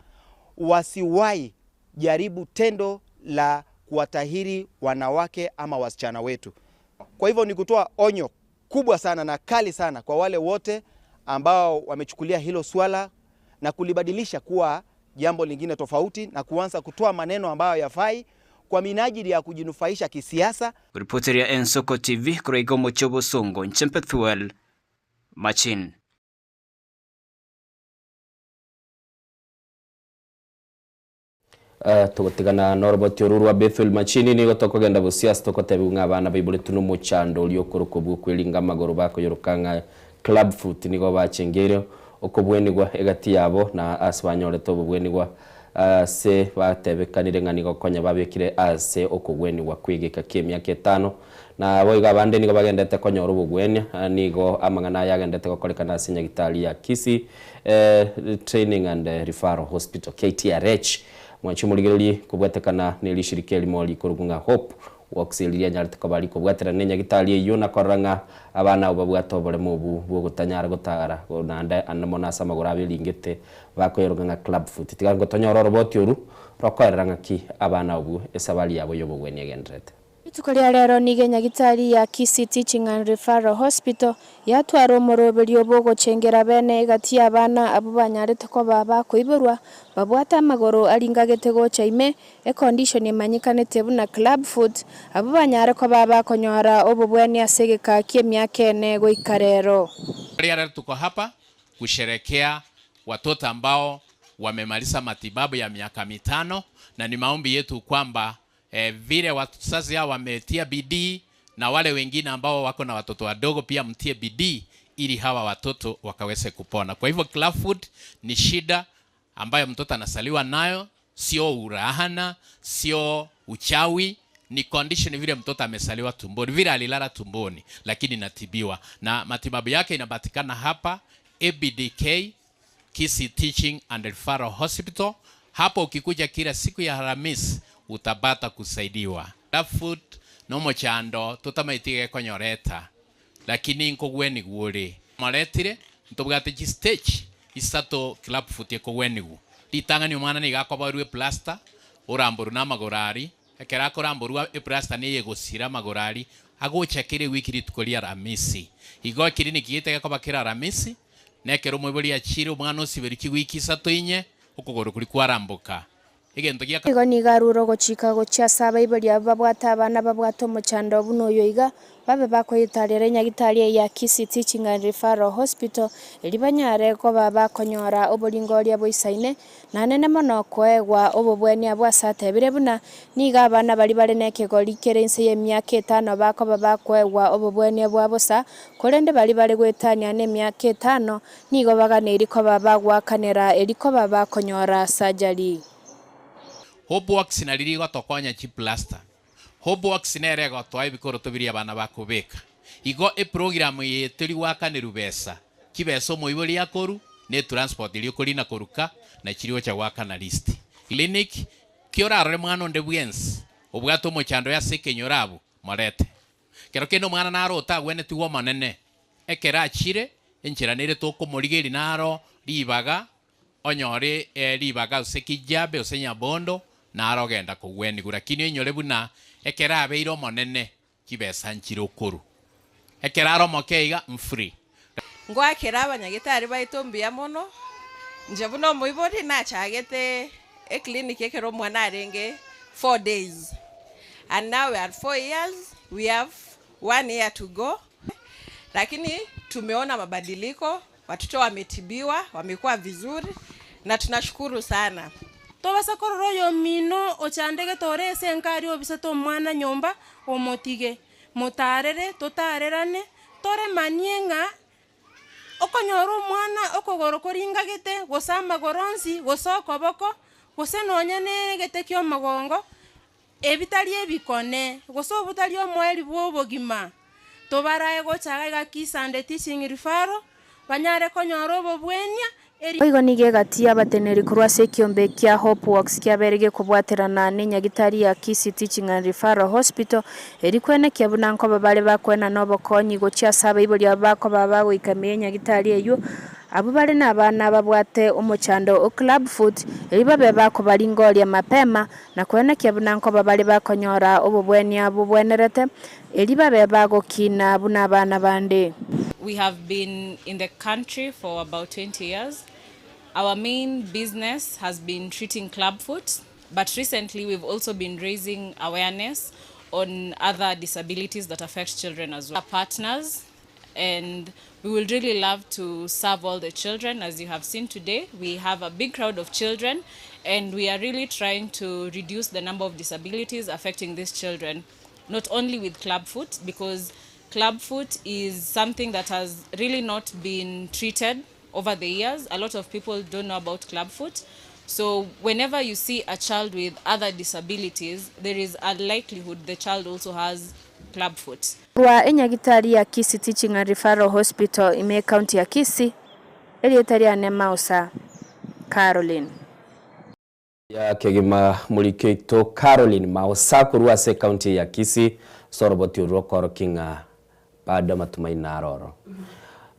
Speaker 16: wasiwahi jaribu tendo la kuwatahiri wanawake ama wasichana wetu. Kwa hivyo ni kutoa onyo kubwa sana na kali sana kwa wale wote ambao wamechukulia hilo swala na kulibadilisha kuwa jambo lingine tofauti na kuanza kutoa maneno ambayo yafai kwa minajili ya kujinufaisha kisiasa.
Speaker 4: Ripoti ya Ensoko TV kuraigo mochobo songo Nchempethuel Machin.
Speaker 8: Tugotigana noroboti orurwa Bethel Machini ni gotoko genda busias tokotebi ngabana baibule tuno muchando ulio kurukobu kwelinga magoro bako yorukanga club foot nigo bachengero okobwenigwa egati yabo na asbanyore tobo bwenigwa se batebekanire ngani gokonya babekire ase okogwenigwa kwigika kemyaka 5 na boiga bande nigo bagendete konyoro bugwenya nigo amangana yagendete gokorekana asinya gitali ya Kisii Training and Referral Hospital KTRH mwachumuligereri kubwetekana nilishirikia limoli kurugunga Hope woksiliria nyartiko bari kubwatira nenya gitali yuna koranga abana babwato bole mubu bugutanyara gutagara nande anamona sama gurabe lingete bakoyeronga club foot tigango tonyoro roboti oru rokoranga ki abana ubu esabali yabo yobogweni agendrete.
Speaker 17: Itukolia rero nige nyagitari ya Kisii Teaching and Referral Hospital yatwara umuroberi obogo chengera bene gati abana abo banyarete ko baba kuiburwa babwata amagoro aringagete go chaime condition imanyikanete buna club foot abo banyare ko baba konyora obobweni asegeka kiemyake ene go ikarero.
Speaker 18: Leo tuko hapa kusherekea watoto ambao wamemaliza matibabu ya miaka 5 na ni maombi yetu kwamba vile wazazi hao wametia bidii na wale wengine ambao wako na watoto wadogo pia mtie bidii ili hawa watoto wakaweze kupona. Kwa hivyo club foot ni shida ambayo mtoto anasaliwa nayo, sio urahana, sio uchawi, ni condition vile mtoto amesaliwa tumboni, vile alilala tumboni, lakini natibiwa na matibabu yake inapatikana hapa ABDK Kisii Teaching and Referral Hospital. Hapo ukikuja kila siku ya Alhamisi utapata kusaidiwa. Club foot no chando tutamaitike konyoreta lakini nkogweni gure maretire ntobwate stage isato club foot ekogwenigu litanga ni umwana ni gakobarwe plaster uramburu na magorari ekera koramburwa plaster ni yegosira magorari agochakire wiki tukolia Alhamisi igo kirini kiyete gakobakira Alhamisi nekero mwebori achire umwana osibiriki wiki isato inye ukogoro kuri kwarambuka.
Speaker 17: Igo ni garuro gochika gocha saba ibali ababwata abana babwato muchando buno yoiga babe bakoyitarire nyagitari ya Kisii Teaching and Referral Hospital elibanyare ko baba konyora obolingoria boisaine na nene mono kwegwa obobweni abwasate bire buna niga abana bali bale nekegori kerense yemyaka 5 bako baba kwegwa obobweni abwabosa kolende bali bale gwetania ne myaka 5 nigo bagane iriko baba gwakanera eriko baba konyora surgery.
Speaker 18: Hopeworks inaliri gotokonya chi plaster. Hopeworks nere gotwa ibikoro tobiri abana bakobeka. Igo program ye tuli wakane rubesa. Kibeso moiboli yakoru ne transport ili okolina koruka na chiriwo cha wakana list. Clinic kiora re mwana nde bwens. Obwato mochando ya sekenyorabu marete. Kero keno mwana naro tagwene tuwo manene. Ekera chire enchiranire toko morigeri naro libaga onyore libaga usekijabe usenya bondo na arogenda kugweni lakini enyore buna ekera abeiro monene kibesa nchiro kuru ekera aro mokeiga mfree
Speaker 19: ngwa kera abanyagitari baitombia mono nje buno muibori na chagete e clinic ekero mwana arenge 4 days and now we are 4 years, we have 1 year to go, lakini tumeona mabadiliko, watoto wametibiwa, wamekuwa vizuri na tunashukuru sana.
Speaker 20: Tobasa kororo yo mino ochandege tore senkari obisato mwana nyomba omotige motarere totarerane tore manienga okonyoro mwana okogoro koringa gete gosama goronsi gosoko boko gosenonya ne gete kyo magongo ebitali ebikone gosobutali omweli bwobogima tobaraye gochaga ga Kisii and Teaching Referral banyare konyoro bobwenya.
Speaker 17: Igo nige gati abateneri kurwa sekiombe kia Hopeworks kia berege kubwaterana ne nyagitari ya Kisii Teaching and Referral Hospital eri kwene kia bunanko babale bakwena nobo konyi gocha saba iboli abako baba goikamye nyagitari eyo abo bale nabana babwate umuchando o club foot eri babe bako balingolia mapema na kwene kia bunanko babale bakonyora obobweni abo bwenerete eri babe bagokina buna bana bande.
Speaker 21: We have been in the country for about 20 years. Our main business has been treating clubfoot, but recently we've also been raising awareness on other disabilities that affect children as well. Our partners, and we will really love to serve all the children. As you have seen today, we have a big crowd of children, and we are really trying to reduce the number of disabilities affecting these children, not only with clubfoot, because clubfoot is something that has really not been treated over the years. A lot of people don't know about clubfoot. So whenever you see a child with other disabilities, there is a likelihood the child also has clubfoot.
Speaker 17: Kwa enyagitari ya Kisii Teaching and Referral Hospital ime county ya Kisii, Elietaria Nemausa, Caroline.
Speaker 8: ya kegima mulikeito Caroline Maosakuru ase county ya Kisii soroboti urokoro kinga bada matumaina aroro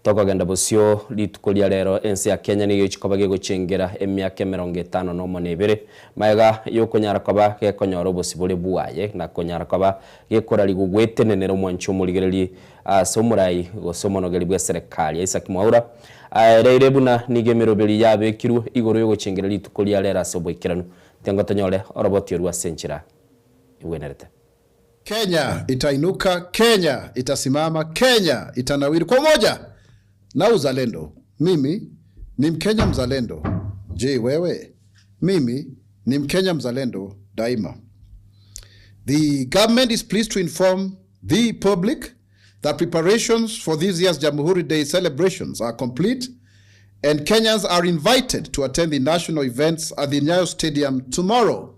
Speaker 8: toko genda bosio litukolia lero ensi ya Kenya ni gichikoba guchengera emyaka 50 no monebere maiga yokonyara koba ke konyoro bosibole buaye na konyara koba gekora ligugwetenenero mwancho muligereri somurai gosomonogeri bwa serikali Isaac Mwaura reire buna nigemero beli yabe kiru igoro yogochengera litukolia lera sobwikirano tengotonyole oroboti rwa senchira iwenerete.
Speaker 2: Kenya itainuka, Kenya itasimama, Kenya itanawiri kwa moja na uzalendo. Mimi ni Mkenya mzalendo. Je, wewe? Mimi ni Mkenya mzalendo daima. The government is pleased to inform the public that preparations for this year's Jamhuri Day celebrations are complete and Kenyans are invited to attend the national events at the Nyayo Stadium tomorrow,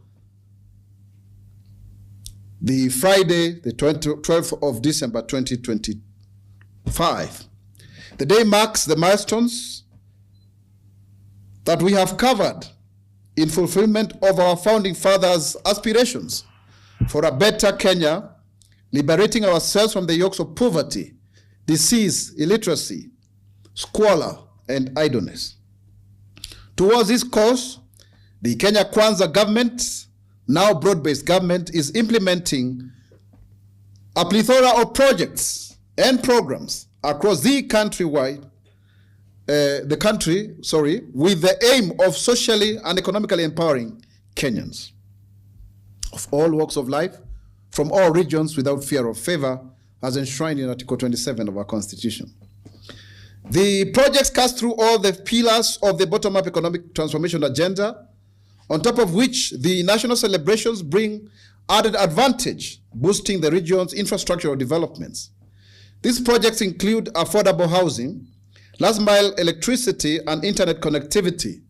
Speaker 2: the Friday, the 12th of December 2025. The day marks the milestones that we have covered in fulfillment of our founding fathers' aspirations for a better Kenya, liberating ourselves from the yokes of poverty, disease, illiteracy, squalor, and idleness. Towards this cause, the Kenya Kwanza government, now broad-based government, is implementing a plethora of projects and programs across the country, with the aim of socially and economically empowering Kenyans of all walks of life, from all regions without fear of favor, as enshrined in Article 27 of our Constitution. The projects cast through all the pillars of the bottom-up economic transformation agenda, on top of which the national celebrations bring added advantage, boosting the region's infrastructural developments. These projects include affordable housing, last-mile electricity and internet connectivity,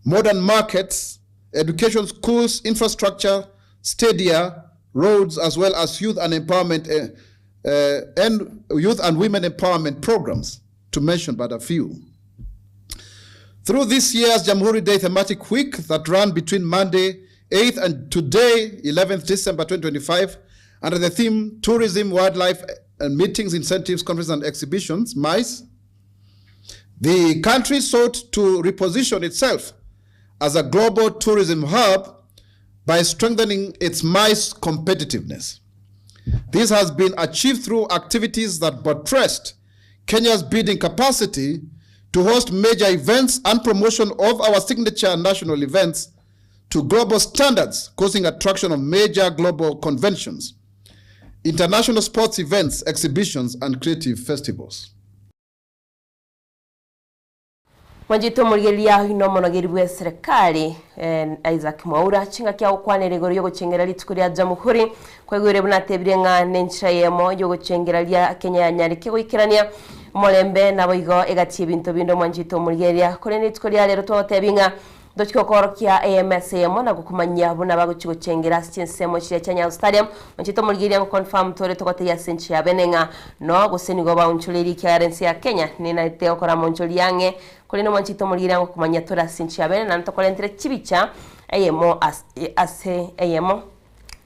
Speaker 2: modern markets, education, schools, infrastructure, stadia, roads, as well as youth and empowerment and youth and women empowerment programs, to mention but a few. Through this year's Jamhuri Day thematic week that ran between Monday 8th and today 11th December 2025 under the theme Tourism, Wildlife and Meetings, Incentives, Conferences and Exhibitions, MICE, the country sought to reposition itself as a global tourism hub by strengthening its MICE competitiveness. This has been achieved through activities that buttressed Kenya's bidding capacity to host major events and promotion of our signature national events to global standards, causing attraction of major global conventions, international sports events, exhibitions, and creative festivals.
Speaker 7: Mwanjito murigeria hino monogeri bwa serikali Isaac Mwaura chinga kya ukwanere goro yogo chengera litukuria Jamhuri kwa gwire bunatebire nga nenchira yemo yogo chengera lya Kenya nyarike gwikirania molembe nabo igo egatie bintu bindo mwanjito murigeria kore nitukuria lero twotebinga dochikokorokia AMSM na gukumanya buna baguchigo chengera chinsemo chya Nyayo Stadium mwanjito murigeria confirm tore tokote ya senchi ya benenga no guseni go baunchuliri kyarensi ya Kenya nina iteo kora monchuli yange kuri no mwanjito murigeria gukumanya tora senchi ya benenga ntokolentre chibicha ayemo ayemo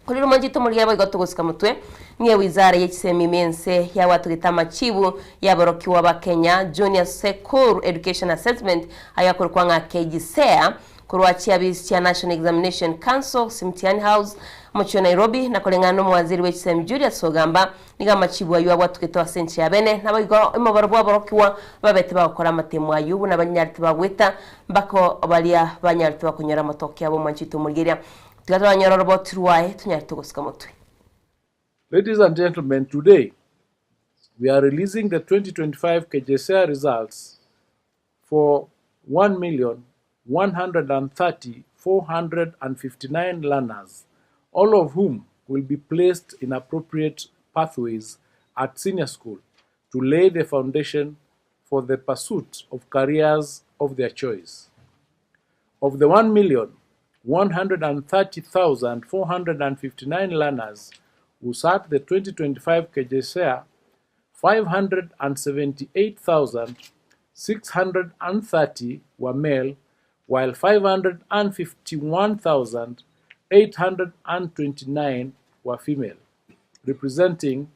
Speaker 7: kuri no mwanjito murigeria bagotugusika mutwe niye wizara y'ekisemi mense ya watu gitama chibu ya boroki wa Kenya Junior Secure Education Assessment ayakorwa nga KGSEA kurwachia bisi ya National Examination Council Simtiani House mucho Nairobi na kolengano mwaziri w'ekisemi Julius Ogamba niga machibu ayo watu gitoa senchi ya bene nabo igo imabarwa boroki wa babete bakora amatemu ayubu n'abanyariti bagweta bako balia banyariti bakunyora matoki abo mwanjito murigeria tugatwanyora robot ruwaye tunyariti gusika mutwe.
Speaker 22: Ladies and gentlemen, today we are releasing the 2025 KJSEA results for 1,130,459 learners, all of whom will be placed in appropriate pathways at senior school to lay the foundation for the pursuit of careers of their choice. Of the 1,130,459 learners who sat the 2025 KJSEA, 578,630 were male, while 551,829 were female, representing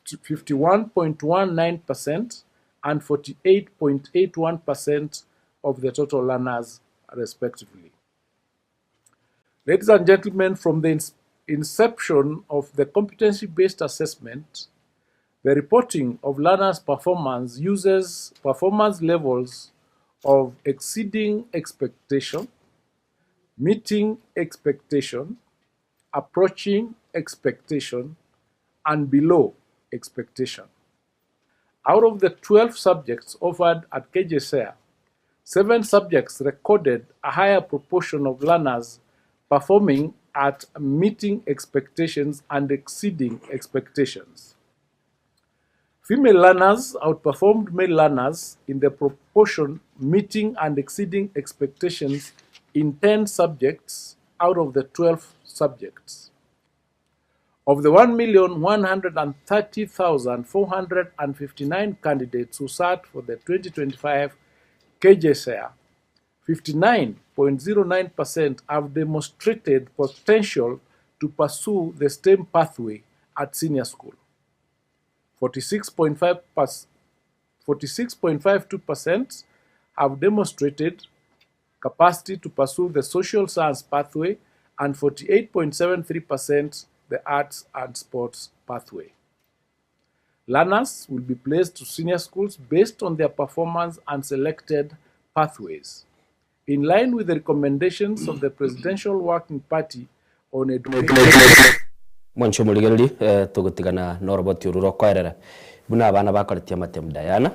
Speaker 22: 51.19% and 48.81% of the total learners, respectively. Ladies and gentlemen, from the inception of the competency-based assessment, the reporting of learners' performance uses performance levels of exceeding expectation, meeting expectation, approaching expectation, and below expectation. Out of the 12 subjects offered at KJSEA, 7 subjects recorded a higher proportion of learners performing at meeting expectations and exceeding expectations. Female learners outperformed male learners in the proportion meeting and exceeding expectations in 10 subjects out of the 12 subjects. Of the 1,130,459 candidates who sat for the 2025 KJSEA, 59.09% have demonstrated potential to pursue the STEM pathway at senior school. 46.52% have demonstrated capacity to pursue the social science pathway, and 48.73% the arts and sports pathway. Learners will be placed to senior schools based on their performance and selected pathways. In line with the recommendations of the Presidential Working Party on education.
Speaker 8: Mwancho muligereri tugutigana noroboti ururo kwaerera buna abana bakaritia matem Diana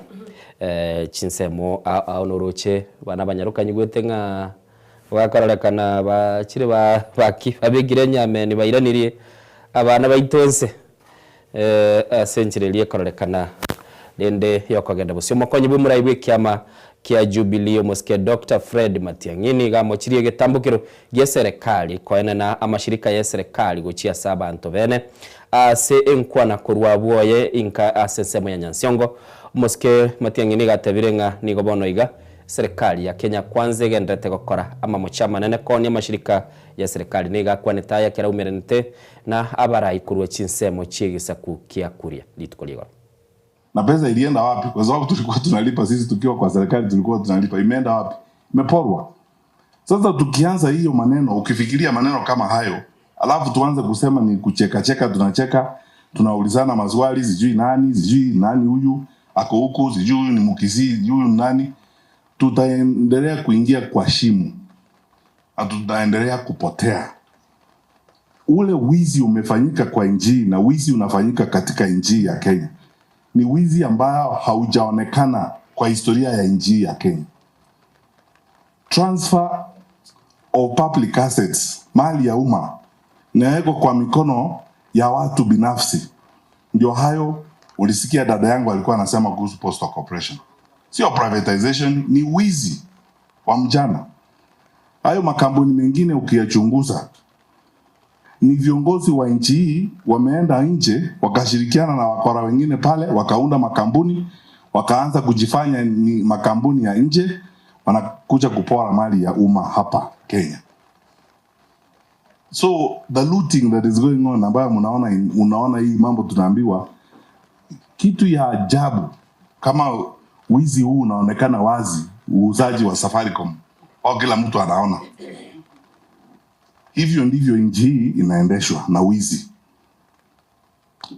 Speaker 8: chinsemo aonoruche bana banyarukanyi gwete nga wakarolekana bakire baki abegire nyame ni bairanirie abana baitonse senchirelie korolekana dende yokogenda busyo mokonyi bumuraibwe kiama kia Jubilee Mosque Dr. Fred Matiang'ini gamochirie getambukiro gya serikali koene na amashirika ya serikali gochia saba antovene ase enkwana kurwa buoye inka asensemo ya Nyansiongo. Mosque Matiang'ini gatebirenga nigobono iga serikali ya Kenya kwanza gendete gukora ama muchama nene koni amashirika ya serikali niga kwaneta ya kera umerenete na abarayi kurwa chinsemo chigisaku kia kuria litukoligwa.
Speaker 3: Na pesa ilienda wapi? Kwa sababu tulikuwa tunalipa sisi tukiwa kwa serikali, tulikuwa tunalipa, imeenda wapi? Imeporwa. Sasa tukianza hiyo maneno, ukifikiria maneno kama hayo, alafu tuanze kusema ni kucheka cheka, tunacheka, tunaulizana maswali, sijui nani huyu ako huko, sijui huyu ni Mukisi, sijui huyu nani, tutaendelea kuingia kwa shimo. Tutaendelea kupotea. Ule wizi umefanyika kwa nchi na wizi unafanyika katika nchi ya Kenya. Ni wizi ambao haujaonekana kwa historia ya nchi ya Kenya. Transfer of public assets, mali ya umma, inawekwa kwa mikono ya watu binafsi. Ndio hayo ulisikia dada yangu alikuwa anasema kuhusu Postal Corporation. Sio privatization, ni wizi wa mjana. Hayo makampuni mengine ukiyachunguza, ni viongozi wa nchi hii wameenda nje wakashirikiana na wakora wengine pale, wakaunda makampuni, wakaanza kujifanya ni makampuni ya nje, wanakuja kupora mali ya umma hapa Kenya. So the looting that is going on, ambayo unaona hii mambo tunaambiwa, kitu ya ajabu kama wizi huu unaonekana wazi, uuzaji wa Safaricom, au kila mtu anaona. Hivyo ndivyo nchi hii inaendeshwa na wizi.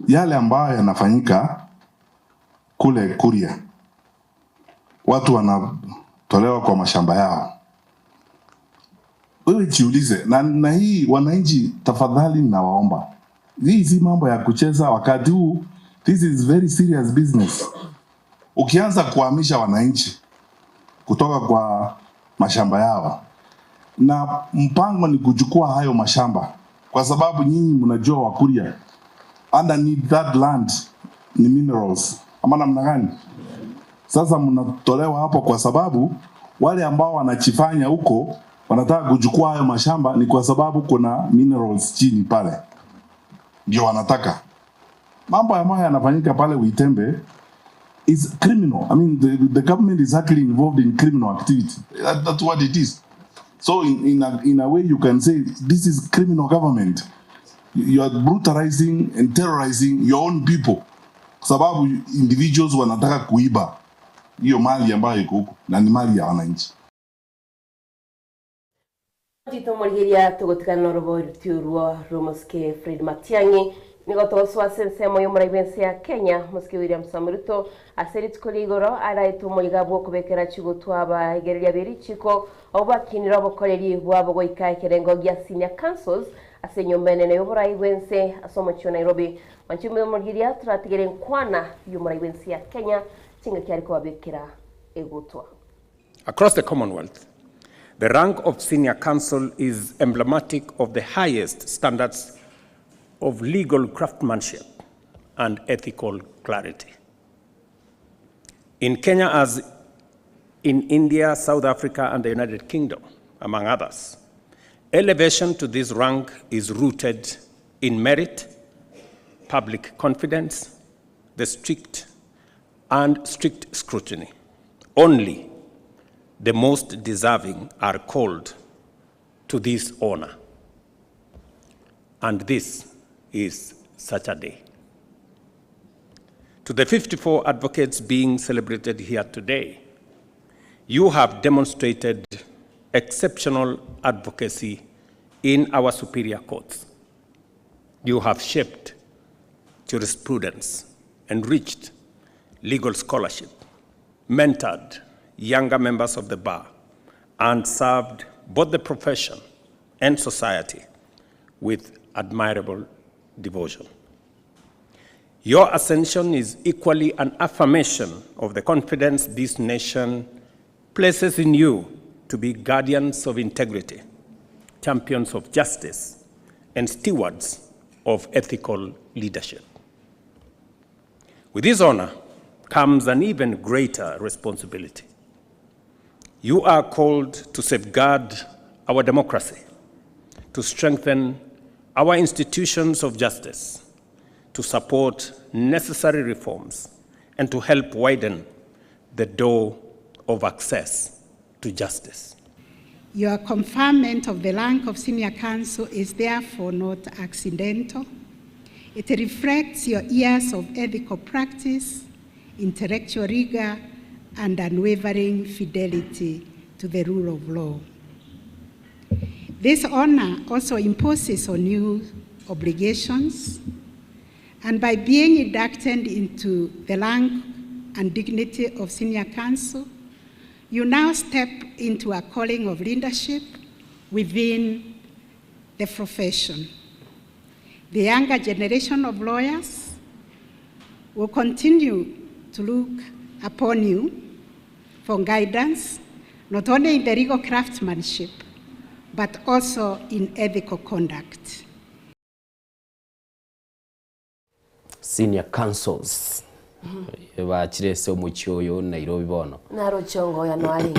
Speaker 3: Yale ambayo yanafanyika kule Kuria, watu wanatolewa kwa mashamba yao. Wewe jiulize, na hii wananchi, tafadhali nawaomba, hii si mambo ya kucheza wakati huu. This is very serious business. Ukianza kuhamisha wananchi kutoka kwa mashamba yao, na mpango ni kuchukua hayo mashamba, kwa sababu nyinyi mnajua Wakuria underneath that land ni minerals, ama namna gani? Sasa mnatolewa hapo kwa sababu wale ambao wanachifanya huko wanataka kuchukua hayo mashamba, ni kwa sababu kuna minerals chini pale, ndio wanataka. Mambo ambayo yanafanyika pale Uitembe is criminal. I mean, the government is actually involved in criminal activity. That's what it is. So in a way you can say this is criminal government. You are brutalizing and terrorizing your own people. Sababu individuals wanataka kuiba hiyo mali ambayo iko huko na ni mali ya wananchi.
Speaker 7: Tito Morgeria tugotikana norobo tiurwa Romoske Fred Matiang'i nigotoswa sensemo yo muraibense ya Kenya Muske William Samuruto aserit koligoro araito murigabo kubekera chigo twaba igereria beri chiko obakinira bokoreri bwabo goika kerengo gya senior councils asenyombene ne muraibense asomocho Nairobi manchimwe Morgeria turatigere nkwana yo muraibense ya Kenya tinga kyariko babekera egotwa.
Speaker 5: Across the Commonwealth, the rank of senior counsel is emblematic of the highest standards of legal craftsmanship and ethical clarity. In Kenya, as in India, South Africa, and the United Kingdom, among others, elevation to this rank is rooted in merit, public confidence, the strict scrutiny. Only the most deserving are called to this honor. And this is such a day. To the 54 advocates being celebrated here today, you have demonstrated exceptional advocacy in our superior courts. You have shaped jurisprudence, enriched legal scholarship, mentored younger members of the bar, and served both the profession and society with admirable devotion. Your ascension is equally an affirmation of the confidence this nation places in you to be guardians of integrity, champions of justice, and stewards of ethical leadership. With this honor comes an even greater responsibility. You are called to safeguard our democracy, to strengthen our institutions of justice, to support necessary reforms, and to help widen the door of access to justice.
Speaker 6: Your conferment of the rank of senior counsel is therefore not accidental. It reflects your years of ethical practice, intellectual rigor, and unwavering fidelity to the rule of law. This honor also imposes on you obligations, and by being inducted into the rank and dignity of senior counsel, you now step into a calling of leadership within the profession. The younger generation of lawyers will continue to look upon you for guidance, not only in the legal craftsmanship, but also in ethical conduct.
Speaker 8: Senior counsels. Bachire se omuchio yo Nairobi bono.
Speaker 7: Naro chongo ya noali.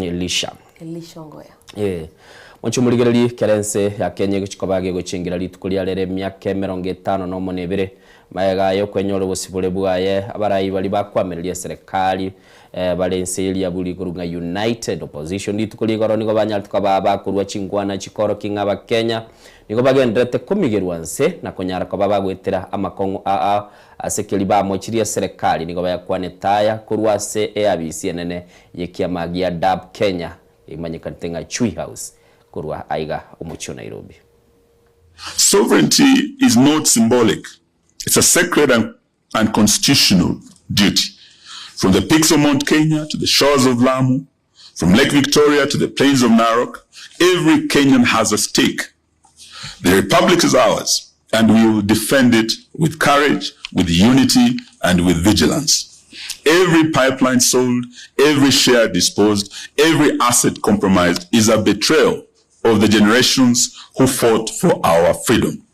Speaker 8: Elisha.
Speaker 7: Elisha ngoya.
Speaker 8: Mwancho muligereri kerense ya Kenya gichikobage guchingira litukulia rere myaka 50 no monebere maega yo kwenyoro busibule bwaye abarayi bali bakwamereria serikali balenselia buli kurunga United Opposition litukuligoro nigo banyal tukaba kurwa chingwana chikoro kingaba Kenya nigo bagendrete kumigerwanse na konyara ko babagwetera amakongo asekeli ba mochiria serikali nigo bayakwanetaya kurwase ABC nene yekiamagia DAB Kenya imanyikantenga Chui House kurwa aiga umucho Nairobi.
Speaker 23: Sovereignty is not symbolic. It's a sacred and constitutional duty. From the peaks of Mount Kenya to the shores of Lamu, from Lake Victoria to the plains of Narok, every Kenyan has a stake. The Republic is ours, and we will defend it with courage, with unity, and with vigilance. Every pipeline sold, every share disposed, every asset compromised is a betrayal of the generations who fought for our freedom.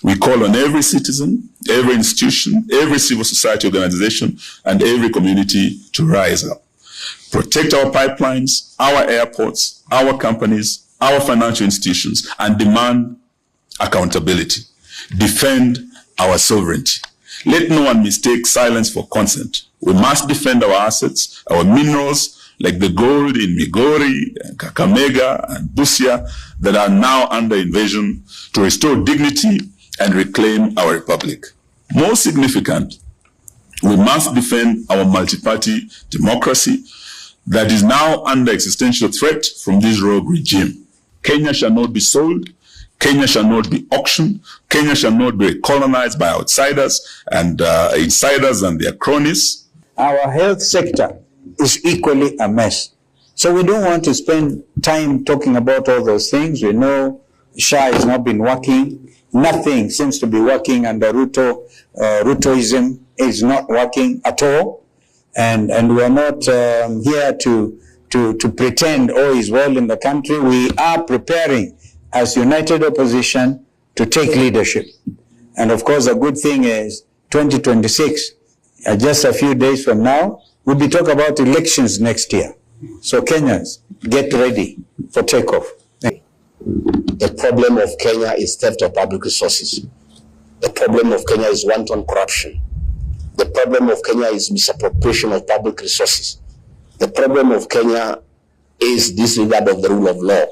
Speaker 23: We call on every citizen, every institution, every civil society organization, and every community to rise up. Protect our pipelines, our airports, our companies, our financial institutions, and demand accountability. Defend our sovereignty. Let no one mistake silence for consent. We must defend our assets, our minerals, like the gold in Migori, Kakamega, and Busia that are now under invasion, to restore dignity and reclaim our republic. More significant, we must defend our multi-party democracy that is now under existential threat from this rogue regime. Kenya shall not be sold. Kenya shall not be auctioned. Kenya shall not be colonized by outsiders and insiders and their cronies.
Speaker 1: Our health sector is equally a mess. So we don't want to spend time talking about all those things. We know SHA has not been working. Nothing seems to be working under Ruto. Rutoism is not working at all. And we are not here to pretend all is well in the country. We are preparing as united opposition to take leadership. And of course, the good thing is 2026, just a few days from now, we'll be talking about elections next year. So Kenyans, get ready for takeoff.
Speaker 9: The problem of Kenya is theft of public resources. The problem of Kenya is wanton corruption. The problem of Kenya is misappropriation of public resources. The problem of Kenya is disregard of the rule of law.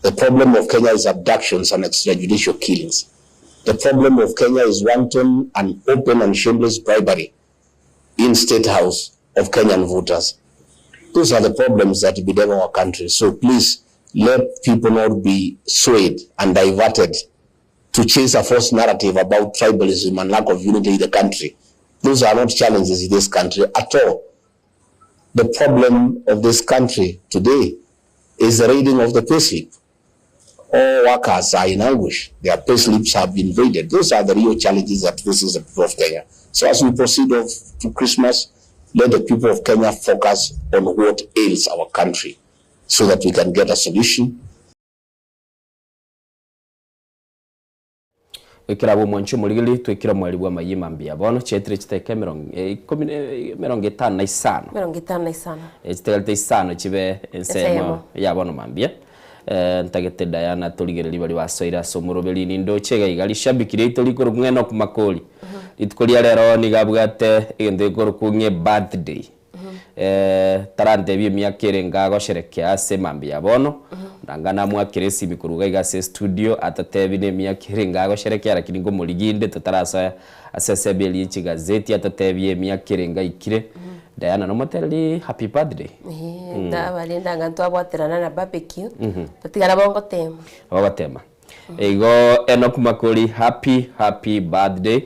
Speaker 9: The problem of Kenya is abductions and extrajudicial killings. The problem of Kenya is wanton and open and shameless bribery in State House of Kenyan voters. Those are the problems that bedevil our country. So please let people not be swayed and diverted to chase a false narrative about tribalism and lack of unity in the country. Those are not challenges in this country at all. The problem of this country today is the raiding of the payslip. All workers are in anguish. Their payslips have been raided. Those are the real challenges that faces the people of Kenya. So as we proceed to Christmas, let the people of Kenya focus on what ails our country so that we can get a solution.
Speaker 8: Wikirabo mwancho muligili twikira mwali bwa mayima mbia bono chetire chiteke mirongo itano isano chitete isano chibe ensemo ya bono mambia ntagete Diana tuligereri bali basoira somurobeli nindo chega igali shabikire itolikoro mweno kumakoli itkolia lero ni gabwate igende goro kunye birthday tarante bi myakere ngago sherekea semambia bono ndangana mwakire simikuruga igase studio atatebine myakere ngago sherekea lakini ngo muliginde tutarasa asesebeli chigazeti atatebie myakere ngaikire Diana no moteli happy birthday
Speaker 7: da balinda nganto abwaterana na barbecue tutigara bongo tema ego Enoch Makori happy birthday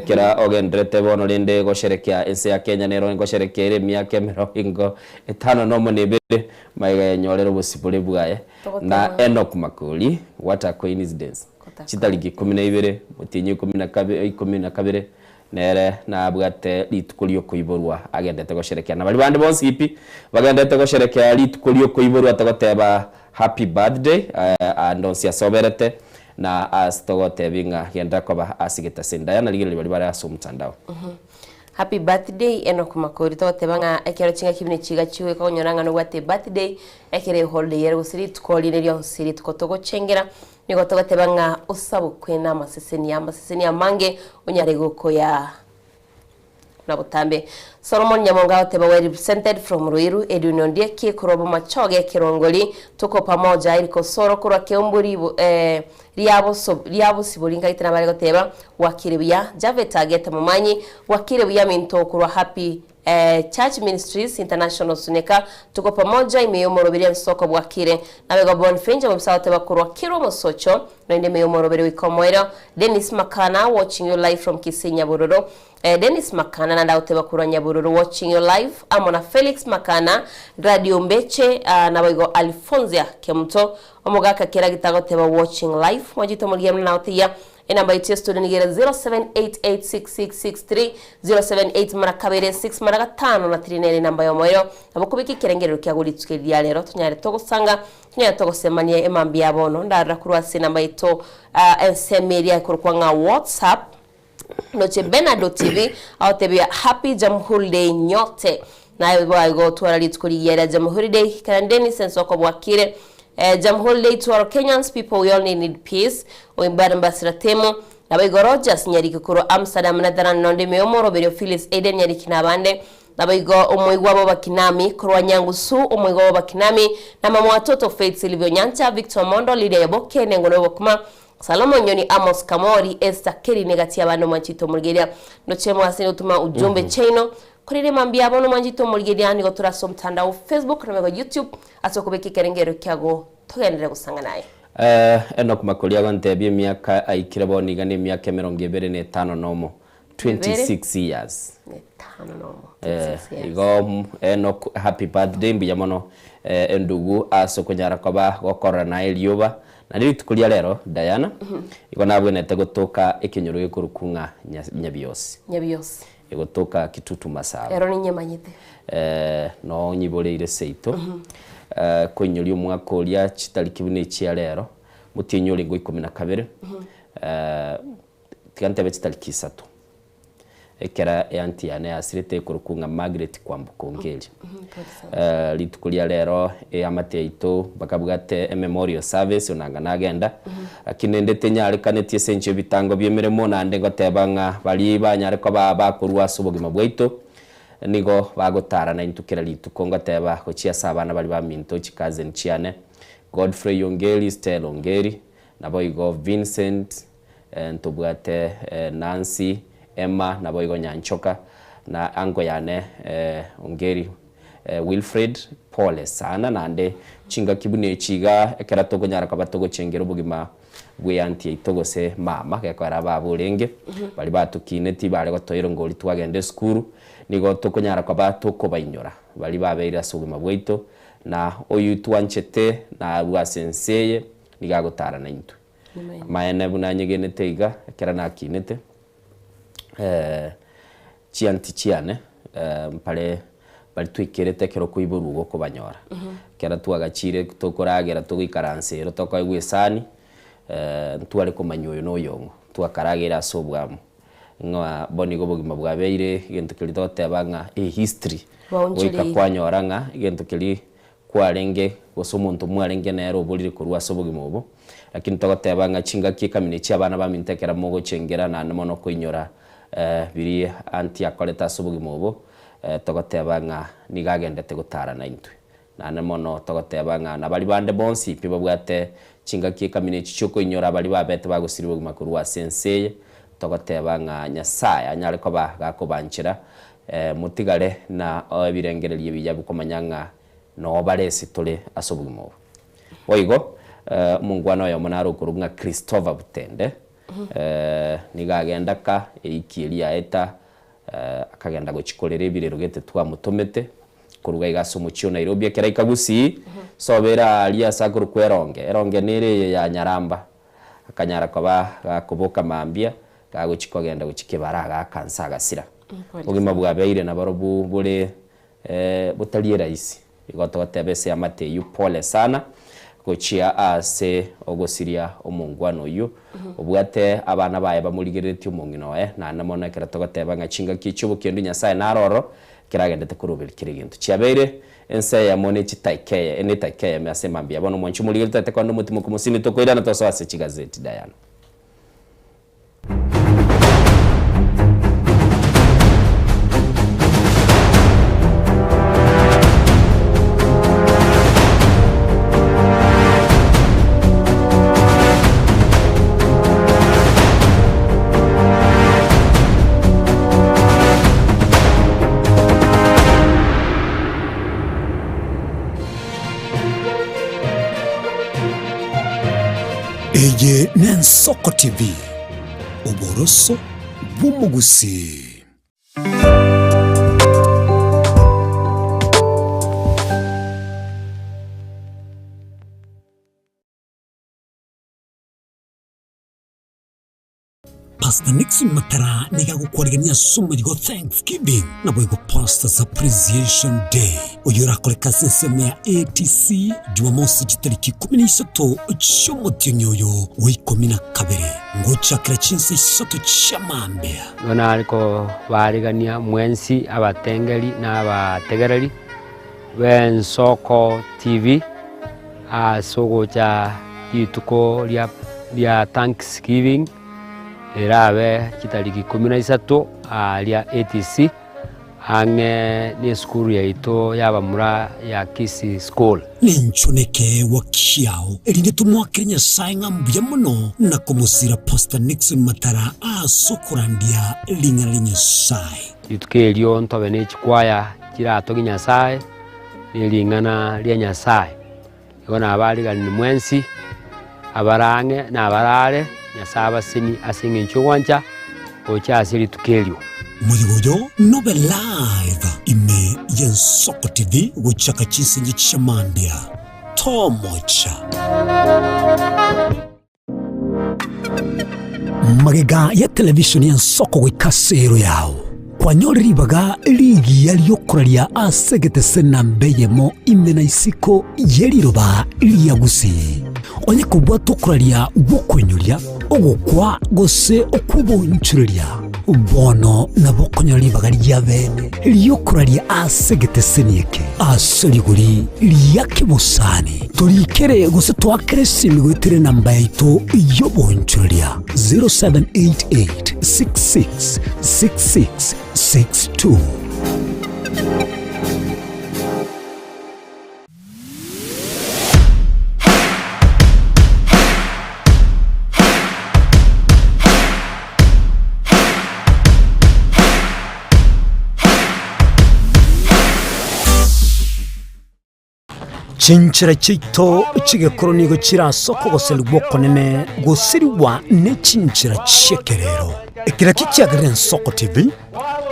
Speaker 7: kira ogendrete bono linde go sherekea ense ya Kenya nero ngo sherekere miaka 50 no monebere maiga nyorero busipule bwaye na Enoch Makori what a coincidence chitaligi 12 mutinyi 12 nere na bwate litukulio kuiborwa agendete go sherekea na bali bande bonsi ipi bagendete go sherekea litukulio kuiborwa tagoteba happy birthday andonsia soberete na astogote binga yenda koba asigeta sindaya na ligile bali bara asumtandao happy birthday Enoch Makori totebanga ekero chinga kibine chiga chiwe ko nyoranga no gwate birthday ekere holiday yero siri tukoli neryo siri tukotogo chengera nigo totebanga usabukwe na maseseni ya mange unyare goko ya na butambe Solomon Nyamonga oteba we represented from Ruiru Edwin Ondieki kurobo machoge kirongoli tuko pamoja iliko soro kurwa keumburi riabo sibulinga itana bari goteba wakirebya Javet Ageta mumanyi wakirebya minto kurwa happy Church Ministries International Suneka tuko pamoja imeyomorobere nsoko bwakire nabego Bonfinja mubisate bakurwa kiro musocho nende meyomorobere wikomwera Dennis Makana watching you live from Kisinya Bururo Dennis Makana na daute bakura Nyabururu watching you live amona Felix Makana Radio Mbeche nabego Alfonsia Kemto omugaka kera gitagoteba watching live mwajito muliam na otia inamba yetu studio ni 07886663 078 marakabere 6 maraka5 na 39 namba yo moyo abukubiki kirengerero kyagulitswe lya lero tunyare togusanga tunyare togosemania emambia bono ndara kurwa sinamba yetu ensemeria kurwa nga WhatsApp noche Benado TV au tebia happy Jamhuri Day nyote na yego twara tukuligira Jamhuri Day kandeni senso ko bwakire Jamhuri Day to our Kenyans people, we only need peace. Oimbara mbasira temo na bego Rogers nyari kukuru Amsterdam na dara nonde meomoro berio Phyllis Eden nyari kinabande Naboigo omwigwa baba Kinami Kurwa Nyangusu omwigwa baba Kinami na mama watoto Faith Silvio Nyancha Victor Mondo Lydia Yaboke nengono bokuma Salomon Nyoni Amos Kamori Esther Keri negatia bano manchito mulgeria no chemo asini utuma ujumbe cheno kurire mambia bano manchito mulgeria ni gotura so mtandao Facebook na mego YouTube asokobeki kerengero kyago tugendere gusanga naye
Speaker 8: Enoch Makolia gontebie miaka aikire bonigane miaka 25 nomo 26 years. Igo Enoch happy birthday mbiyamono endugu asokonyara koba gokora na elioba na riri tukulia lero Diana igo nabwenete gutuka ikinyuru gikurukunga nyabiyosi igotuka kitutu masaba
Speaker 7: ero ni nyemanyite
Speaker 8: no nyiboleire seito kwenyuri umwaka uria chitariki bune cia lero mutinyuri ngo 12 tigantebe chitariki 3 ekera yanti ane asirete kurukunga Margaret Kwambukongeli litukulia lero amate ito bakabwate memorial service onanga nagenda akinendete nyare kanetie senche bitango byemeremo nande gotebanga bali banyare ko bakurwa subogima bwaito nigo bagotara na intukira litukonga teba ko chia sabana bali ba minto chikaze nchiane Godfrey Yongeli Stella Ongeri nabo igo Vincent ntubwate Nancy Emma nabo igo Nyanchoka na ango yane Ongeri Wilfred Paul sana nande chinga kibune chiga ekera togo nyara kabatogo chengero bugima bweyanti itogose mama kekwara babulenge bali batukineti bale gotoyero ngoli twagende skuru nigo tokonyara kwabato ko bainyora bali babeira sugima bwaito na oyu twanchete na bwasenseye nigagotara na intu maene bunanyegene teiga kera nakinete chianti chiane mpale bali twikirete kero kuiburugo ko banyora kera twagachire tokoragera tugikaransero tokaigwesani ntwale ko manyoyo no yongo twakaragira sobwamo ngwa bonigo bugima bwabeire gento kilito tebanga history wika kwanyora nga gento kili kwarenge gosomuntu mwarenge nero bulire kurwa sobugima obo lakini togotebanga chinga kikamine cia bana bamintekera mogo chengera na mono kuinyora biri anti akoleta sobugima obo togotebanga nigagendete gutara na intwe na mono togotebanga na bali bande bonsi pibabwate chinga kikamine chichoko inyora bali babete bagusiriwe gumakurwa senseye togotebanga Nyasaye anyare ko gakobanchira mutigale na ebirengerelie biyabu komanyanga no balesi tole asobugimo oigo mungwana yo monaro kurunga Christopher Butende nigagenda ka eikiria eta akagenda gochikolera ebirero gete twamutomete kuruga igasomo chio Nairobi ekera ikagusi sobera alia sakuru kweronge eronge nere ya Nyaramba akanyara kwa gakuboka mambia gagochikogenda gochikebara gakansa gasira ogima bwabeire na barobu bule butaliye raisi igoto tebese amate yu pole sana gochia ase ogosiria omungwano yu obwate abana baye bamurigerete umungino na namona kera togotebanga chinga kichubo kindi Nyasaye naroro kiragendete kurubira kirigintu chiabeire ense ya mone chitaikeye ene taikeye mesema mbia bono mwanchu murigerete tekondo mutimo kumusini tokoira na toso ase chigazeti Diana
Speaker 10: Eye Nensoko TV Oboroso Bumugusi. Pastor Nixon Matara niga gukwarigania somo ryo Thanksgiving na boigo Pastors Appreciation Day oyura koleka seseme ya ATC Jumamosi jitariki 13 cy'umutinyoyo w'ikomina kabere ngochakira chinse isoto chamambea
Speaker 11: nona aliko barigania mwensi abatengeri na abategereri Nensoko TV asogo cha ituko lya Thanksgiving erabe kitariki 13 alia ATC Ange ni skuru ya ito yaba mura ya Kisii School.
Speaker 10: Ninchoneke wa kiao elinde tumwakirenya sainga mbuya muno na kumusira Pastor Nixon Matara asokurandia linga sai.
Speaker 11: Yutuke elio ntobe ne chikwaya kirato Nyasaye nilingana lya Nyasaye. Yona abali gali ni mwensi abarange na abarare Nyasaye sini asinge nchwanja ocha asiri tukelio.
Speaker 10: Muyoyo nobe live ime Yensoko TV guchaka chisingi chamandia tomocha magega ya television Yensoko wikasero yao kwa nyori baga ligi yaliyokuralia asegete sena mbeyemo imena isiko yeliroba liyagusi onye kubwa tokuralia gukwenyulia ogukwa gose okubonchuria bono nabokonyoli bagari yabene liyokuralia asegete senieke aseliguri liyakibusani tulikere gose twakresi migwitire namba yaito yobonchuria 0788666662. Chinchira chito chigekoro nigo chirasoko goseli gwokonene gosiriwa ne chinchira chekerero ekira kichagire Nsoko TV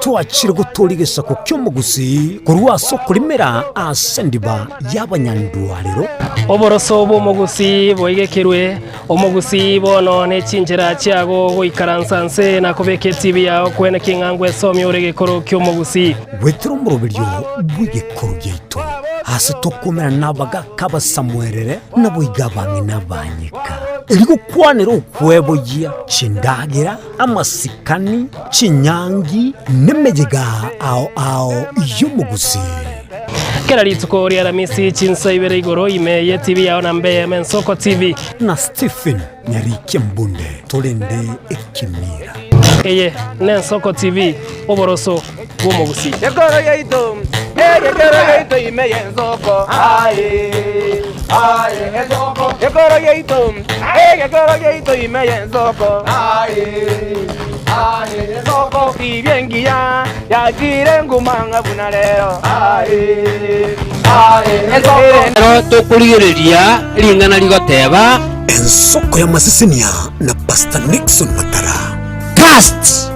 Speaker 10: twachire gutorigesa ko kyomugusi kurwa soko limera asendiba yabanyandwariro
Speaker 12: oboroso bomugusi boigekirwe omugusi bono ne chinchira chiago goikaransanse na kobeke TV yao kwene kingangwe somi oregekoro kyomugusi
Speaker 10: wetro murobiryo bwigekoro yeito asitokomera nabaga kaba Samuelere naboigabange nabanyika eligo kwanero ukwebogia chindagira amasikani chinyangi nemejega ao yomugusi
Speaker 12: kera lituko ria Ramisi chinsa ibere igoro ime TV yao na mbe Nsoko TV
Speaker 10: na Stephen Nyariki Mbunde tolende ekimira
Speaker 12: eye Nsoko TV oboroso bomugusi
Speaker 14: yekoro yeito ime Nsoko Nsoko yekoro yeito ime Nsoko Nsoko ibyengia yakire ngumanga bunalero
Speaker 11: Ero tokuligereria lingana ligoteba
Speaker 10: Nsoko ya Masisinia na Pastor Nixon Matara.
Speaker 11: Cast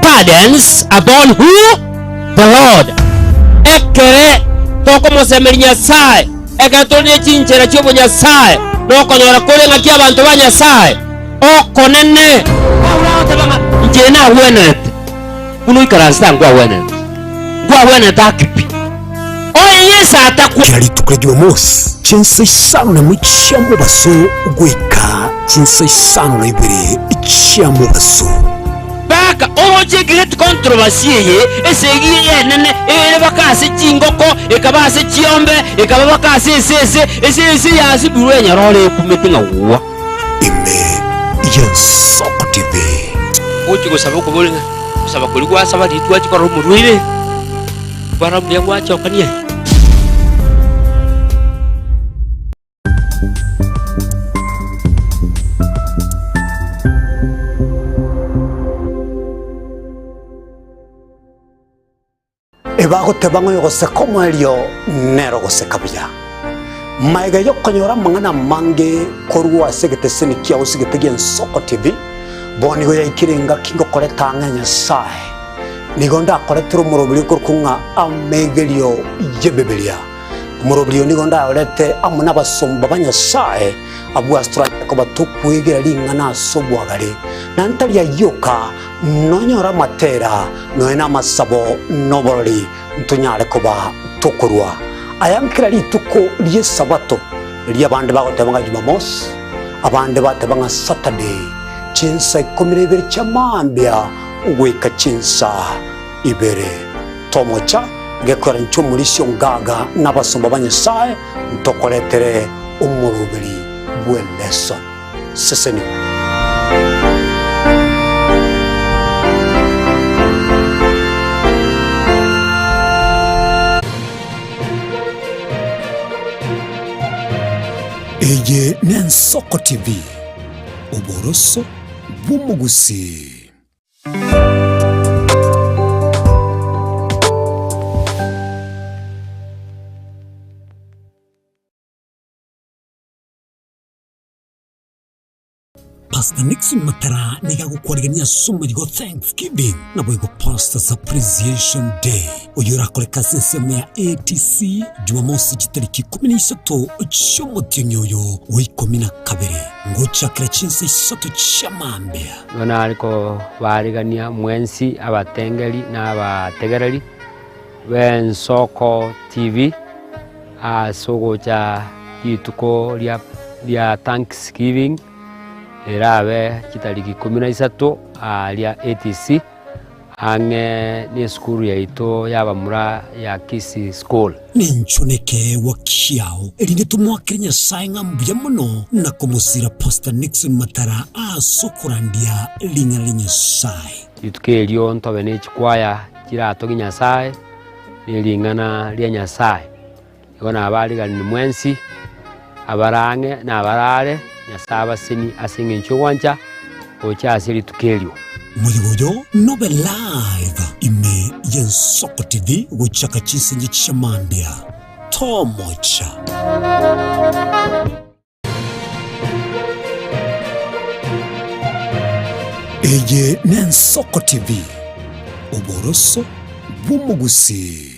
Speaker 11: pardons upon who? The Lord. Ekere toko mosemeri Nyasaye ekatone chinchera cyobo Nyasaye nokonyora kurenga kia abantu ba Nyasaye okonene njena wenet kuno ikaransa ngwa wenet akipi oyesa atakwa
Speaker 10: litukure Jumamosi chinsa isano na mwichamo baso gweka chinsa isano na ibere ichamo baso
Speaker 11: baka oje great controversy ye esegi yenene ere bakase chingoko ekabase chiombe ekaba bakase ese yasi burenya role kumetinga wa
Speaker 10: ime Nsoko TV
Speaker 11: uchi gusaba kubolinga gusaba kuligwa saba ditwa chikoro muruire bara mbyangwa chokanie
Speaker 10: ebagote bango yogose komo elio nero gose kabya maiga yokonyora mangana mange korwa segete seni kia usigete Nsoko TV boni go yakirenga kingo koleta nganya sai nigonda koletro murobili kurkunga amegelio yebebelia murobili nigonda olete amuna basomba banya sai abu astra ko batukwegera lingana sobwagale nantalia yoka nonyora matera noena masabo noboroli ntunyale koba tokurwa ayankira lituko liye sabato liya bande bagotabanga Jumamosi abande batabanga Saturday chinsa ikomire ibere chamambia ugweka chinsa ibere tomocha gekora nchumulisyo ngaga n'abasomba banyasaye ntokoletere umurubiri bweleso seseni Eye Nensoko TV Oboroso Bumugusi. Pastor Nixon Matara niga gukwarigania sumirigo Thanksgiving na boigo Pastors Appreciation Day oyura koleka seseme ya ATC Jumamosi jitariki 13 cy'umutinyoyo w'ikomina kabere ngocha krachinse isoto chamambia
Speaker 11: nona ariko barigania mwensi abatengeri na abategereri Bensoko TV asogocha ituko lya Thanksgiving erabe kitariki 13 lia ATC ange ni skuru ya ito yabamura ya Kisi School
Speaker 10: ninchoneke wakiao elinde tumwakirinya sainga mbuya muno na kumusira Pastor Nixon Matara asokurandia linga sai
Speaker 11: itukelio ntobe ne chikwaya kirato ginyasai nilingana lia nyasai yona abali galini mwensi abarange na abarare nyasaba sini asinge nchwanja ocha tukelio
Speaker 10: Muligoyo Nobe Live ime Yensoko TV guchaka chisenje chamambia Tomocha Eye Nensoko TV Oboroso Bumugusi.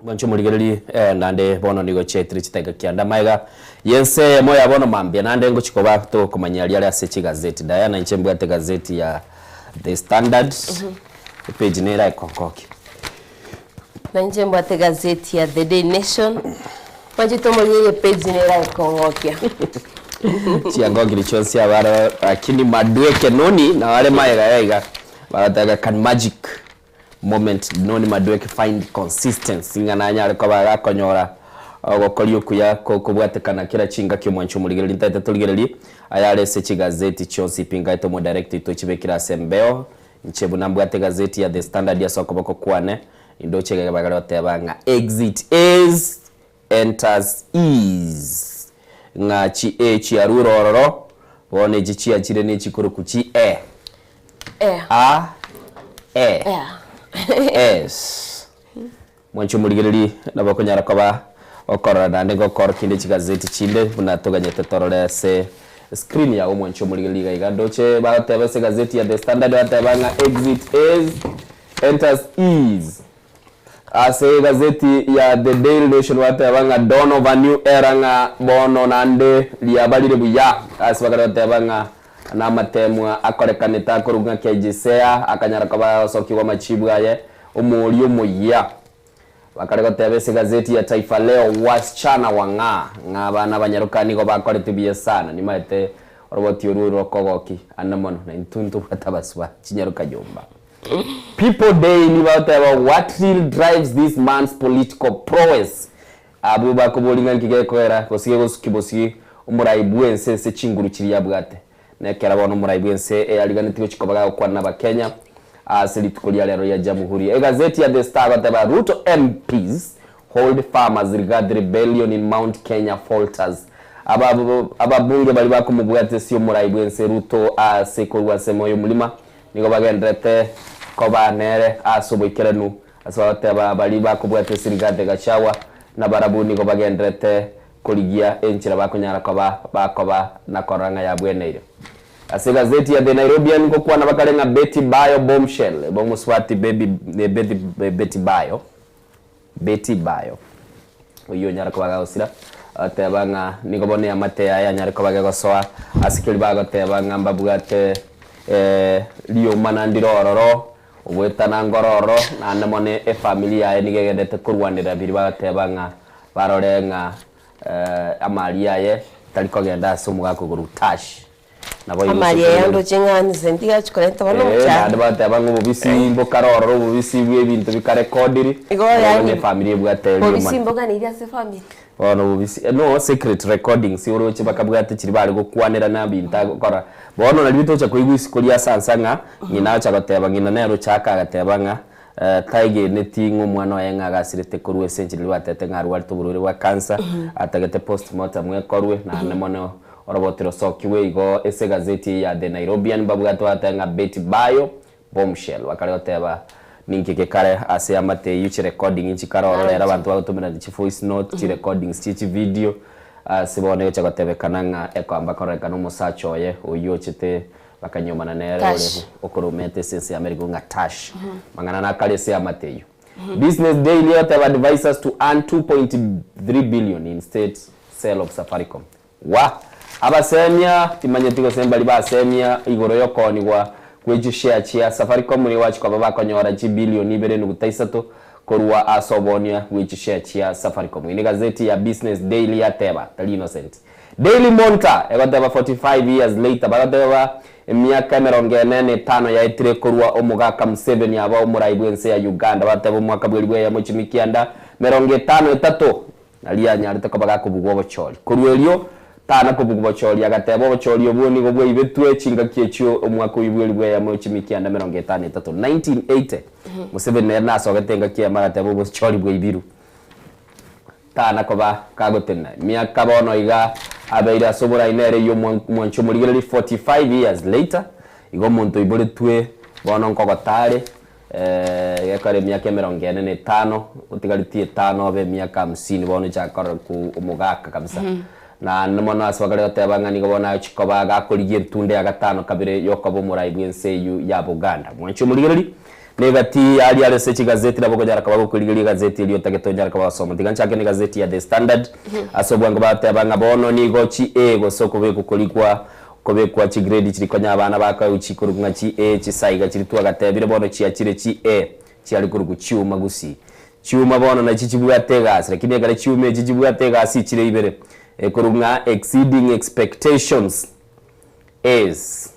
Speaker 8: Mwancho muligereri nande bono nigo chetri chitega kianda maiga yense moya bono mambia nande ngo chikoba to kumanyali ali asechi gazeti Diana nchembwa te gazeti ya The Standard page nera ikonkoki
Speaker 7: na nchembwa te gazeti ya The Day Nation Panjito mwenye page nera ikonkoki
Speaker 8: chia ngogi lichonsi abara akini madweke noni na wale maiga yaiga barataga kan magic moment noni madweke find consistency ngana ariko barakonyora gokoriyo kuya kubwatekana kira chinga kyo mwancho muligereri ntete tuligereri ayale sechi gazeti chonsi pinga ito mo direct to chibekira sembeo nchebu nambwate gazeti ya The Standard ya sokoboko kwane indoche bagalo tebanga exit is enters is ngachi echi arurororo bone jichi achire ne chikuru kuchi yes mwancho muligereri nabakonyara koba okora nande gokora kinde chigazeti chinde bunatoganyete torole se screen ya mwancho muligereri gaiga doche batebese gazeti ya The Standard batebanga exit is enters is ase gazeti ya The Daily Nation batebanga dawn of a new era nga bono nande liabalire buya ase batebanga na matemwa akorekaneta kurunga kejisea akanyara kaba sokiwa machibu aye umuri umuya bakarego tebese gazeti ya Taifa Leo wasichana wanga ngabana banyarukani ko bakore tubiye sana nimaete roboti ururo kogoki anamono na intuntu batabaswa kinyaruka jomba People Day ni bataba what really drives this man's political prowess abuba kubolinga kigekora kosige gosukibosi umurayibwense se chinguru kiriya bwate nekera bono murayibwense aliganitiko chikobaga kwa naba Kenya asili tukolia lero ya Jamhuri. Gazeti ya The Star bataba Ruto MPs hold farmers regard rebellion in Mount Kenya falters. Ababunge bali bakumugwate sio murayibwense Ruto asekorwa semoyo mulima niko bagendrete koba nere asobokerenu aswataba bali bakubwate sirigade gachawa na barabu niko bagendrete koligia enchira bakonyara bakoba na koranga ya bweneire. Ase gazeti ya The Nairobian niko kwa na bakalenga Betty Bayo bombshell bomu swati Betty Bayo uyo nyara kwa gausira atebanga niko bone ya mate ya nyara kwa gagosoa asikili bago tebanga mbabugate liyo manandirororo ubwetana ngororo na namone familia ye nigegendete kurwanira biri bagatebanga barorenga amalia ye taliko genda sumu gakuguru tash
Speaker 7: Amaria yando chingani sentiga chukoleta bano
Speaker 8: cha ndabate abangu bubisi mbokaroro bubisi bwebintu bikarekodiri
Speaker 7: yani
Speaker 8: family bwateli
Speaker 7: bubisi mboga ni ya se family
Speaker 8: ono bubisi no secret recording si uroche bakabwate kiri bari gukwanira na binta gukora bono na bito cha kuigusi kuri asansanga nyina cha gateba ngina nero chaka gatebanga taige netingo mwana wa yenga gasirete kurwe senchiri watete ngaru wali tubururi wa cancer atagete postmortem mwekorwe na nemono orobotiro sokiwe igo ese gazeti ya The Nairobian babwato atanga Betty Bayo bombshell wakale oteba ninkike kare ase amate yuchi recording inchi karoro era abantu bagutumira chi voice note chi recordings chi video sibone cha gatebe kananga ekwamba koreka no musacho ye oyochete bakanyomana nere ole okoromete sense America ngatash mangana na kale se amate Business Daily have advised us to earn 2.3 billion in state sale of Safaricom. Abasemia timanyetiko sembali basemia igoro yokoni gwa kwejishare chia Safaricom ni wachi kwa baba konyora chi bilioni 2.3 korwa asobonia kwejishare chia Safaricom. Ini gazeti ya Business Daily ateba tali innocent. Daily Monitor egateba 45 years later bagateba miaka 45 ya itire korwa omugaka Museveni aba omuraibwense ya Uganda bateba mwaka bwelibwe ya mochimikianda 53 aliya nyarite ko bagakubugwa bochori korwelyo tana kubugwa bochori agateba bochori obuni gobwe ibetwe chinga kiechyo omwaka uyibwelibwe ya mochimikianda 53 1980 Museveni naso gatenga kiya magateba bochori bwe ibiru tana koba kagotena miaka bono iga abeira sobora inere yo mwancho murigeri 45 years later igo muntu iboretwe bono nkogotare yakare miaka 45 utigalitie 5 abe miaka 50 bono chakora ku umugaka kabisa na nomono aswagale otebanga nigo bona chikoba gakorigie tunde ya gatano kabire yokobo muraibwense yu ya Buganda mwancho murigeri negati ali research gazeti nabo kujara kabako kuligiri gazeti iliyo tagetonjara kabako soma tiganchake ni gazeti ya The Standard asobwanga batebanga bono ni gochi go soko beku kulikwa kobekwa chi grade chiri konya abana baka uchikuru nga chi chisaiga chiri tuwa gatebire bono chi achire chi chi ali kuru kuchiuma gusi chiuma bono na chichibuya tegas lakini gale chiume chichibuya tegas chire ibere kurunga exceeding expectations is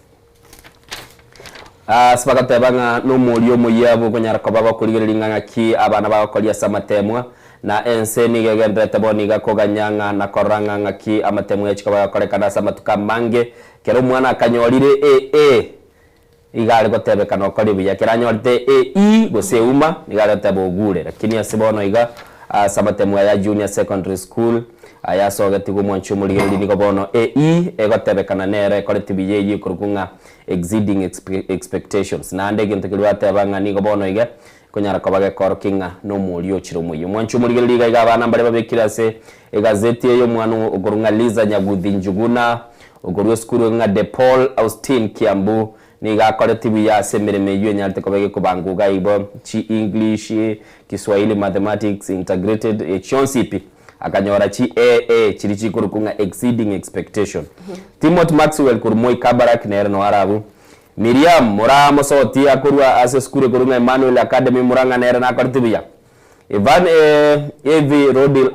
Speaker 8: sibagate banga no mulio muyabo konyara ko baba kuligelinga ki abana bakolia samatemwa na enseni gegendete boniga koganyanga na koranga ngaki amatemwa yachika bakolekana samatuka mange kero mwana akanyolire igale gotebe kana okoli buya kiranyolite goseuma igale tebo gure lakini asibono iga samatemwa ya junior secondary school aya sogati go mwancho muligeli niko bono egotebe kana nere kolektibi yeyi kurukunga exceeding expectations na ndege ntekilwate banga niko bono iga konyara kabage korokinga no mulio chiromuyo mwancho muligeli ga abana mbale babekira se gazeti yo mwana ogorunga Liza Nyaguthi Njuguna ogorwe skuru nga De Paul Austin Kiambu niga kolektibi ya semereme yo nyarte kabage kubanguga ibo chi English Kiswahili mathematics integrated chonsipi akanyora chi chiri chikuru kunga exceeding expectation Timothy Maxwell kurumoi Kabarak nere no arabu Miriam Muramo soti akurwa ase skure kurunga Emmanuel Academy Muranga nere na kartibia Ivan Evi Rodil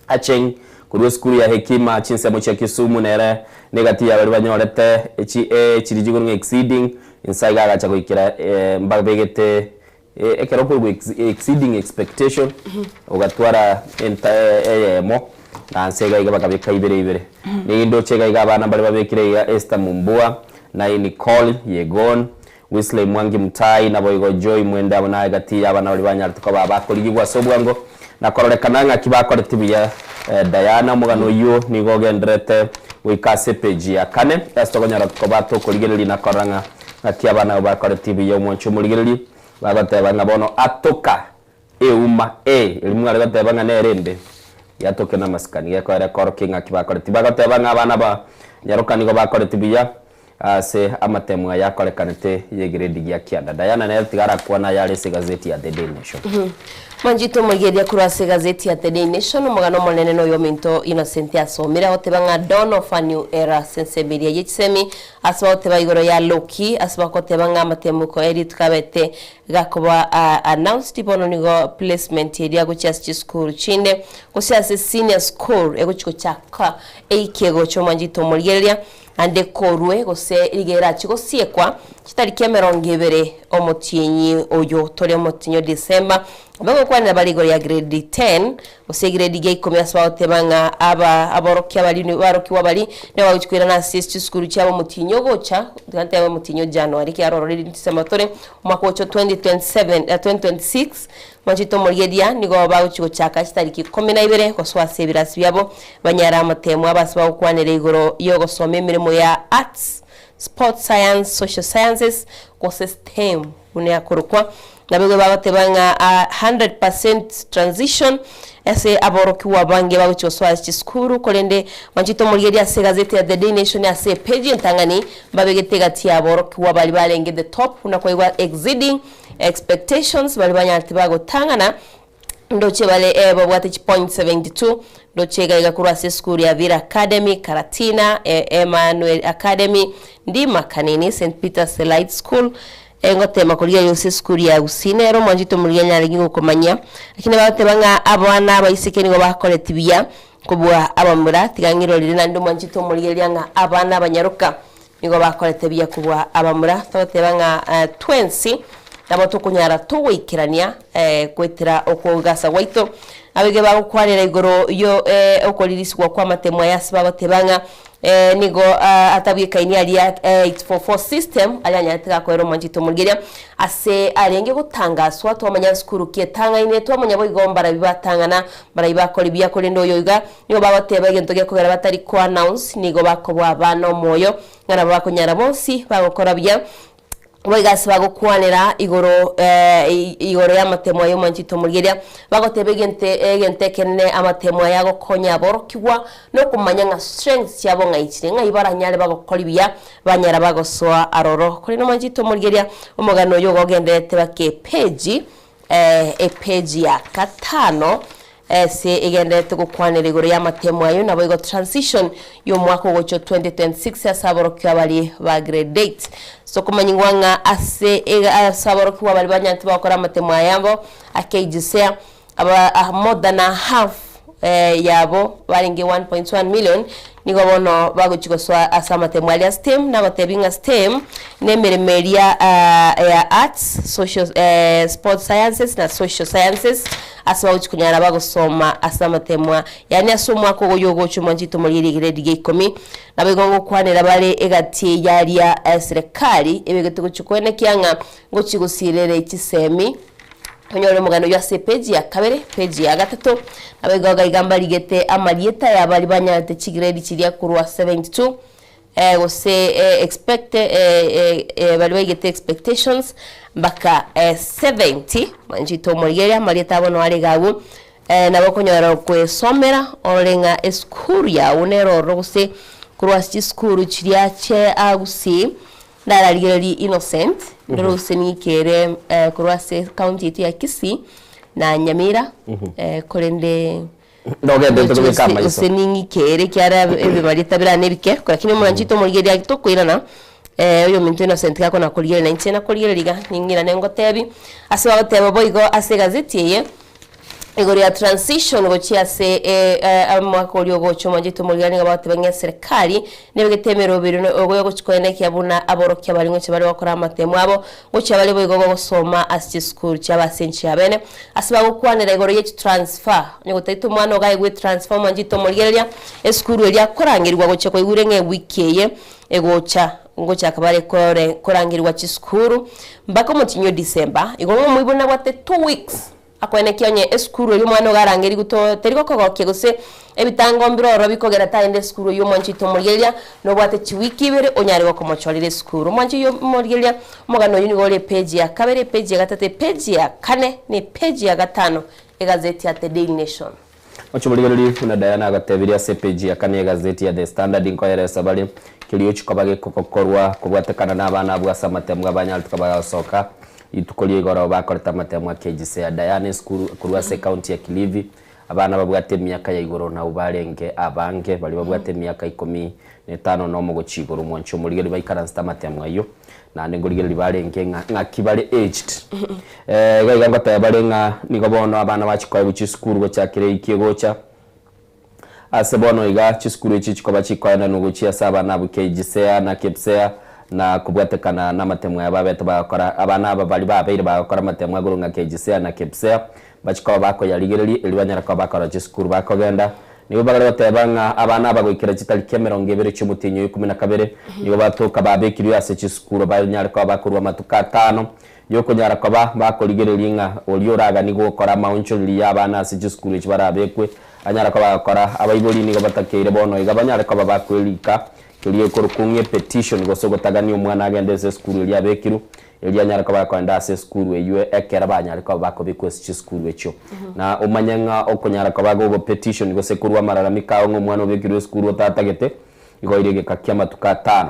Speaker 8: Acheng kurwa skuru ya hekima chinse mocha Kisumu nere negatia bari banyorete chi chiri chikuru exceeding insaiga gacha kuikira mbabegete ekeropo exceeding expectation ugatwara mo na nsega iga bakabika ibere ni ndo chega iga bana bali babekire ya Esther Mumbua na Nicole Yegon Wesley Mwangi Mutai na boigo Joy Mwenda na agati abana bali banyartuko baba koligwa sobwango na kororekananga kibakore tibia Diana mugano yo nigo gendrete wikase page ya kane estogonyara tukobato koligeli na koranga ati abana bakore tibia mwancho muligeli bagateba ngabono atoka euma elimu ali gateba nganerende yatoke na maskani yako era korokinga kibakore tibagateba ngabana ba nyarokani go bakore tibia se amatemwa yakore kanete yegredi ya kianda Diana na tigara kwa na yale gazeti ya The Daily Nation
Speaker 7: Manjito mugeria kurase gazeti ya The Daily Nation mugano monene no yominto Innocent asomira otebanga Dawn of a New Era sensibilia yitsemi asba oteba igoro ya Loki asba kotebanga matemuko edit kabete gakoba announced bono nigo placement area go chast school chinde go senior school ego chiko chaka eikego cho manjito mugeria ande korwe gose igera chigosiekwa kitariki 20 omotienyi oyo tore motinyo December bago kwanira bari igoro ya grade 10 gose grade ya 10 asabaote banga aborokia bali baroki wabali ne wagukwira na assist school cyabo mutinyo gocha gante aba mutinyo January ki arorori December tore mwaka wa 2027 2026 Mwanjito Murigedia nigo baguchigo chaka kitariki 12 goswase birasi byabo banyara amatemu abasaba kwanira igoro yo gosoma imirimo ya arts, sports science, social sciences ko system une akorokwa nabego babatebanga 100% transition ese aboroki wabange baguchigo swase skuru kolende Mwanjito Murigedia se gazeti ya The Day Nation ya se page ntangani babegete tia aboroki wabali balenge the top unakoigwa exceeding expectations bali banyatibago tangana ndoche bale babwate 0.72 ndoche gaiga kurase school ya Vira Academy Karatina Emmanuel Academy ndima kanini St Peter's Light School ngote makolia yose school ya Usinero Mwanjito Murigedia ngingo komanya akine bate banga abana bayisekeni ngo bakoletibia kubwa abamura tigangiro lina ndo Mwanjito Murigedia nga abana banyaruka ngo bakoletibia kubwa abamura tote banga 20 nabo tukunyara tuwikirania kwetira okugasa waito abege bago kwarera igoro yo okoliriswa kwa matemwa yasiba batebanga nigo atabika ini ali 844 system alanyatira ko Mwanjito Murigedia ase arenge gutangaswa to amanya skuru ketanga ine to amanya boigombara bibatangana barayibakora biyakore ndo yoiga nigo babateba gentoge kugera batari ko announce nigo bakobwa bano moyo ngana bakonyara bonsi bagokora bya Wegasi bago kwanira igoro ya matemwa yo Mwanjito Murigedia bagotebegente kenne amatemwa yago konya borokiwa no kumanya nga strengths yabo ngaitire nga ibara nyale bago kolibia banyara bago soa aroro kuri no Mwanjito Murigedia umugano yo gogendete bake page page ya katano se igendete gukwanira igoro ya matemwa yo nabo igo transition yo mwaka gocho 2026 asaborokiwa bali ba grade 8 so kumanyingwanga ase asaborokiwa bali banyanti bakora matemwa yabo akejisea aba more than a half yabo baringe 1.1 million nigo bono baguchikoswa asamatemwa ya STEM na batebinga STEM nemeremeria ya arts social sports sciences na social sciences asaba uchikunyara bagosoma asamatemwa yani asomwa ko yogo Mwanjito Murigedia grade 10 nabegongo kwanira bale egati yari ya serikali ebegete guchikwene kyanga ngo chigusirere ikisemi Onyore mugano ya page ya kabere page ya gatatu abegaga igamba ligete amalieta ya bali banyate chigrade chiria kurwa 72 gose expect bali bagete expectations mbaka 70 Mwanjito Murigedia malieta abono ale gawo nabokonyora kwesomera olenga eskuru ya unero rose kurwa skuru chiria che agusi Dararigeri Innocent rose ni kere kurwase county ya Kisii na Nyamira kolende
Speaker 8: ndogende tukikama iso
Speaker 7: useningi kere kyara ebibalita birane bike lakini Mwanjito Murigedia gitokwirana uyo muntu Innocent kako na koliyere na nchena koliyere liga ningira nengo tebi ase bagoteba boigo ase gazeti ye igoro ya transition gochia se mwaka ulio gocho Mwanjito Murigedia ngabate banya serikali nebegetemero biro ogoyo gochikoene kyabuna aborokia bali ngoche bali bakora amatemu abo gocha bali boigo gosoma asti school cyabasenchi abene asiba gukwanira igoro ye transfer nyogotaito mwana ogaye gwe transfer Mwanjito Murigedia school eli akorangirwa goche ko igure nge wikeye egocha ngocha akabare korangirwa chi school mbako mutinyo December igoro muibona gwate 2 weeks akwene kyonye eskuru yo mwana garangeri guto teriko kogoke gose ebitango mbiroro bikogera taende eskuru yo Mwanjito Murigedia no bwate chiwiki bere onyari go komochorire eskuru Mwanjito Murigedia mugano yuni gole page ya kabere page ya gatete page ya kane ni page ya gatano egazeti ya The Daily Nation
Speaker 8: Murigedia una Diana agatebiria se page ya kane egazeti ya The Standard inkoyere sabali kiliyo chikobage kokokorwa kubwatekana n'abana bwasa matemwa banyaltuka basoka itukolie igoro bakoreta matemwa kejise ya Diana school kurwase county ya Kilifi abana babwate myaka ya igoro na ubarenge abange bali babwate myaka 15 no mu gucigoro Mwanjito Murigedia baikaransta matemwa yo na ngorigeri barenge nga kibale aged gaiga ngata barenga nigobono abana bachikoye buchi school go cyakire ikigocha ase bono iga chiskuru ichi chikoba chikoenda nuguchia saba na bukegisea na kepsea na kubwatekana na matemwa yababete bakora abana abali babeire bakora matemwa gurunga kegisea na kepsea bachikoba bako yaligiriri ilibanyara kwa bakora chiskuru bakogenda nibo bagale batebanga abana bagwikira kitali kemeronge bere cyumutinyo 12 nibo batoka babekiriyo ase chiskuru banyara kwa bakurwa matuka 5 yoko nyara kwa bakoligereri nga olioraga nigo gukora maunchuri y'abana ase chiskuru ikibarabekwe anyara kwa bakora abayiboli nigo batakeire bono igabanyara kwa bakwelika kiriye korukunye petition gosogotagani umwana agende ase skuru ya bekiru eli anyara kwa bakwenda ase skuru eyo ekera banyara kwa bakobikwe ase skuru echo na umanyanga okonyara kwa bago petition gosekurwa mararamika ng'umwana obekiru skuru tatagete igoirege kakia matuka 5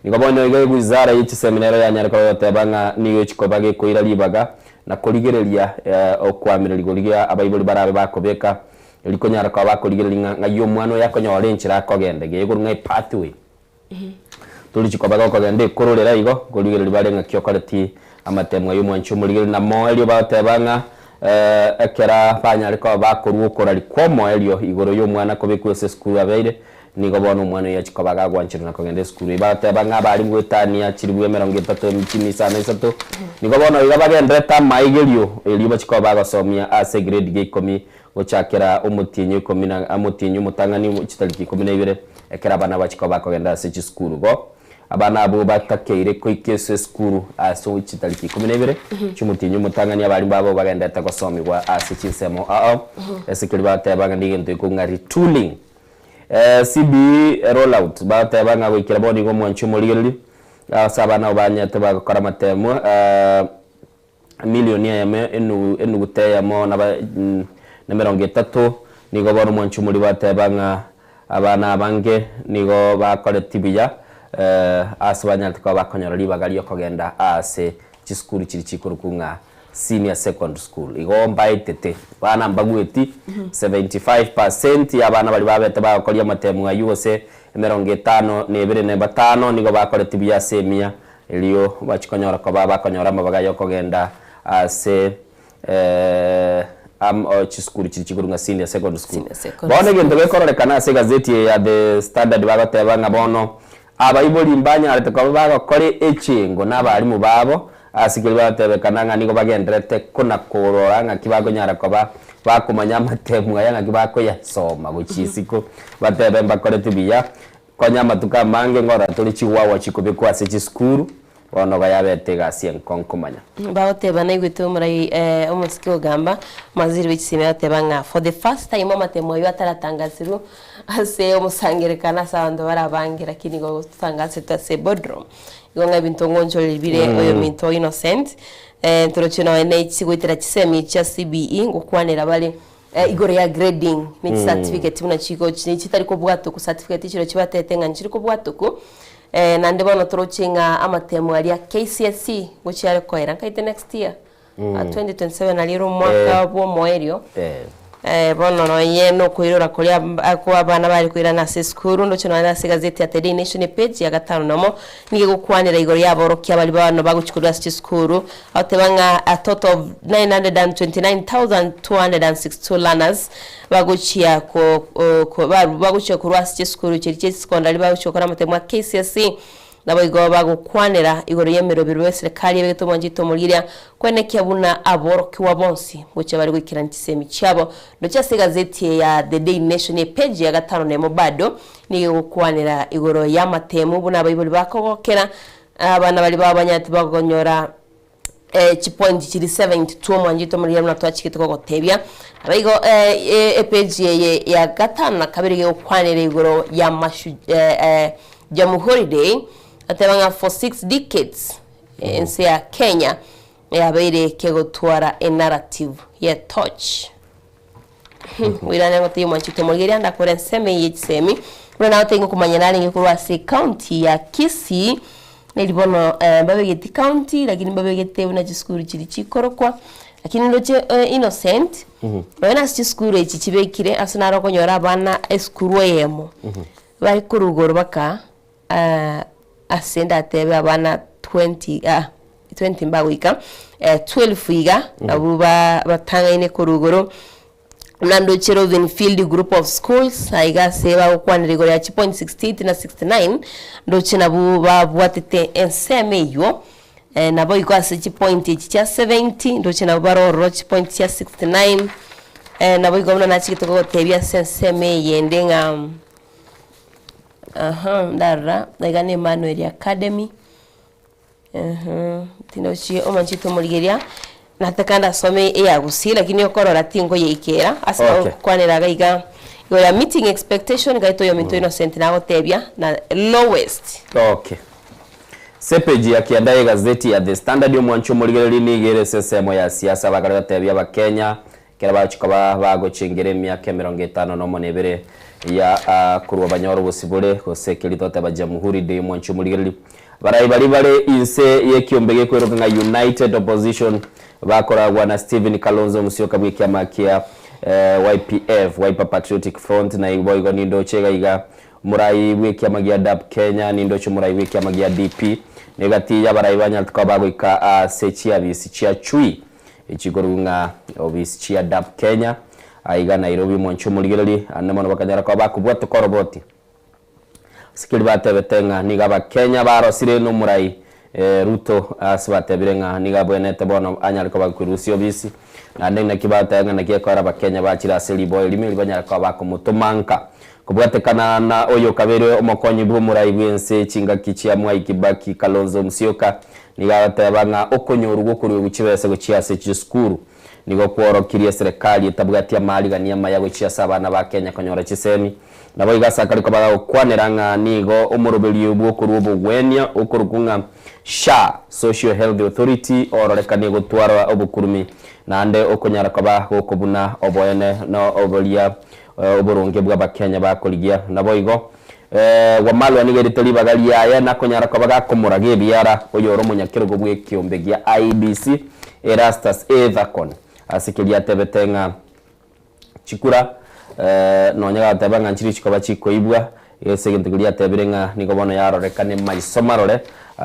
Speaker 8: nigabona igo wizara yichi seminaro yanyara kwa yotebanga niyo chikobage koira libaga na koligereria okwamira ligoligia abayiboli barabe bakobeka elikonyara kwa bakoligereria ngayo mwana yakonyora enchira kogende gego ngai pathway tulichikobaga kogende kororera igo koligereria barenga kyokoreti amatemwa y'umwancho muligere na moelio batebanga ekera banyari kwa bakoruo korari kwa moelio igoro y'umwana kobekwese skuru abeire nigo bona umwana yachikobaga gwanchira na kogende skuru batebanga bari ngwetania chiribwe 30 michini sana isato nigo bona iga bagendeta maigerio elio bachikobaga gosomia ase grade G10 gochakera umutinyo 10 na amutinyo mutangani chitaliki 12 ekera bana bachikoba kogenda ase chiskuru go abana abo batakeire koikese skuru aso chitaliki 12 chumutinyo mutangani abali babo bagenda tagosomirwa ase chisemo ese kiri batebanga ndigento ikungari tooling CBE rollout batebanga wikira boni go mwancho muligeri sabana obanyate bagakora matemo milioni ya enu guteya mo na 30 nigo bono mwancho muri batebanga abana abange nigo bakore tibiya asabanyate kwa bakonyora libagari okogenda ase chiskuru chiri chikuru kunga senior secondary school igo mbaitete bana mbagweti 75% y'abana bali babete bakoria matemu ayose 50 nebere nemba 5 nigo bakore tibiya semia elio bachikonyora kwa bakonyora mabaga yokogenda ase chiskuru chikuru senior secondary school bono gento gekorekana ase gazeti ya The Standard bagatebanga bono abayiboli mbanya arete kwa bagakore echingo n'abarimu babo asikiri batebekana nga nigo bagenderete kuna korora nga kibagonyara kwa bakumanya matemu aya nga kibako yasoma guchisiko batebe mbakore tibiya konya matuka mange ngora tuli chiwawa chikobekwa ase chiskuru ono bayabete gasi enkonkomanya
Speaker 7: baoteba naigwete umurai omusiki ogamba maziri w'ikisime batebanga for the first time amatemo yo ataratangaziru ase omusangerekana sando barabangira kinigo tutangase tase bodrom igonga bintu ngonjo libire oyo minto innocent turochino ene chigwitira chisemi cha CBE ngokwanera bale igore ya grading ni certificate una chiko chitari ko bwato ku certificate chiro chibatetenga nchiri ko bwato ku nande bono turochinga amatemu ali ya KCSE which are koira kaite next year 2027 aliro mwaka bo moerio bono no yeno kuirora kuria kwa abana bari kuira na skuru ndo chino na gazeti ya The Daily Nation page ya 5 namo nige gukwanira igoro yaborokia bali bano baguchikura skuru atebanga a total of 929,262 learners baguchia ko baguchia kurwa skuru chiri secondary baguchokora mutemwa KCSE nabo igo bagukwanira igoro yemero biro serikali yebeto mwanjito muliria kwenekia buna aboroki wa bonsi buche bari gukirana kisemi cyabo ndo cyase gazeti ya The Daily Nation page ya 5 nemo bado ni gukwanira igoro yamatemu buna abayiboli bakogokera abana bali babanyati bagonyora chipoint chiri 72 mwanjito muliria na twachikitoko gotebya abayigo page ya 5 na kabiri gukwanira igoro ya mashu Jamhuri Day atebanga for 6 decades ense ya Kenya yabeire kegotwara a narrative ya touch wirane ngote mwanchito muliria ndakore nseme yitsemi rona otengo kumanyana ngikuru si county ya Kisii nilibono babegeti county lakini babegete una chiskuru chiri chikorokwa lakini ndoche innocent wana chiskuru ichi chibekire asunaro konyora bana eskuru yemo bari kurugoro baka asenda tebe abana 20 mbawika 12 iga abuba batanga ine kurugoro Nando Chero Winfield Group of Schools aiga seba kwa nirigo ya 0.68 na 69 ndo china buba bwatete enseme yo na boy kwa 0.70 ndo china baro roch point ya 69 na boy gomna na chikito tebia senseme yendenga ndara aiga ne Emmanuel Academy tinochi omanchito muligeria natakanda some ya gusi lakini okorora tingo yeikera asa kwanera gaiga your meeting expectation gaito yo minto innocent na otebia na lowest.
Speaker 8: Okay. Sepeji ya kiandaye gazeti ya The Standard mwancho muligereri nigere sesemo ya siasa bagarira tebia ba Kenya kera bachikaba bagochengere myaka 50 no monebere ya kurwa banyoro bosibule kosekeli tote ba jamhuri de mwancho muligereri bari inse yekiombe kweroka United Opposition bakoragwa na Stephen Kalonzo Musyoka bw'ikiama kia YPF Wiper Patriotic Front na iboigo nindo chega iga murai bw'ikiama gia DAP Kenya nindo chumurai bw'ikiama gia DP negati ya barai banya tkabago ika sechia bisi chia chui ichigorunga obisi chia DAP Kenya aiga Nairobi mwancho muligereri anamano bakanyara kwa bakubwate koroboti sikili batebetenga niga ba Kenya barosire no murai Ruto asibate birenga niga bwenete bono anyariko bakurusio bisi na ndenge kibata ngana kiekora ba Kenya bachira seli boy limili banyariko bakomutumanka kubwatekana na oyo kabere omokonyi bu murai bwense chinga kichia mwai Kibaki Kalonzo Musyoka niga batebanga okonyoru gukuru guchibese guchiase chiskuru nigo kworokirie serikali etabwatia mali gania mayago chiasa abana ba Kenya konyora chisemi nabo igasaka liko baga kwaniranga nigo omurubeli ubukuru ubugwenya ukurukunga SHA Social Health Authority ororekane gutwara obukurumi nande okonyara kaba okobuna oboyene no obolia oburunge bwa Kenya bakoligia nabo igo wamalo anigeriteli bagali yaya nakonyara kaba komurage biara oyoro munyakirgo bwe kiombe gia IBC Erastus Evacon asikilia tebetenga chikura nonyaga tabanga nchiri chikoba chikoibwa yesegentegulia teberenga nigo bono yarorekane maisomarore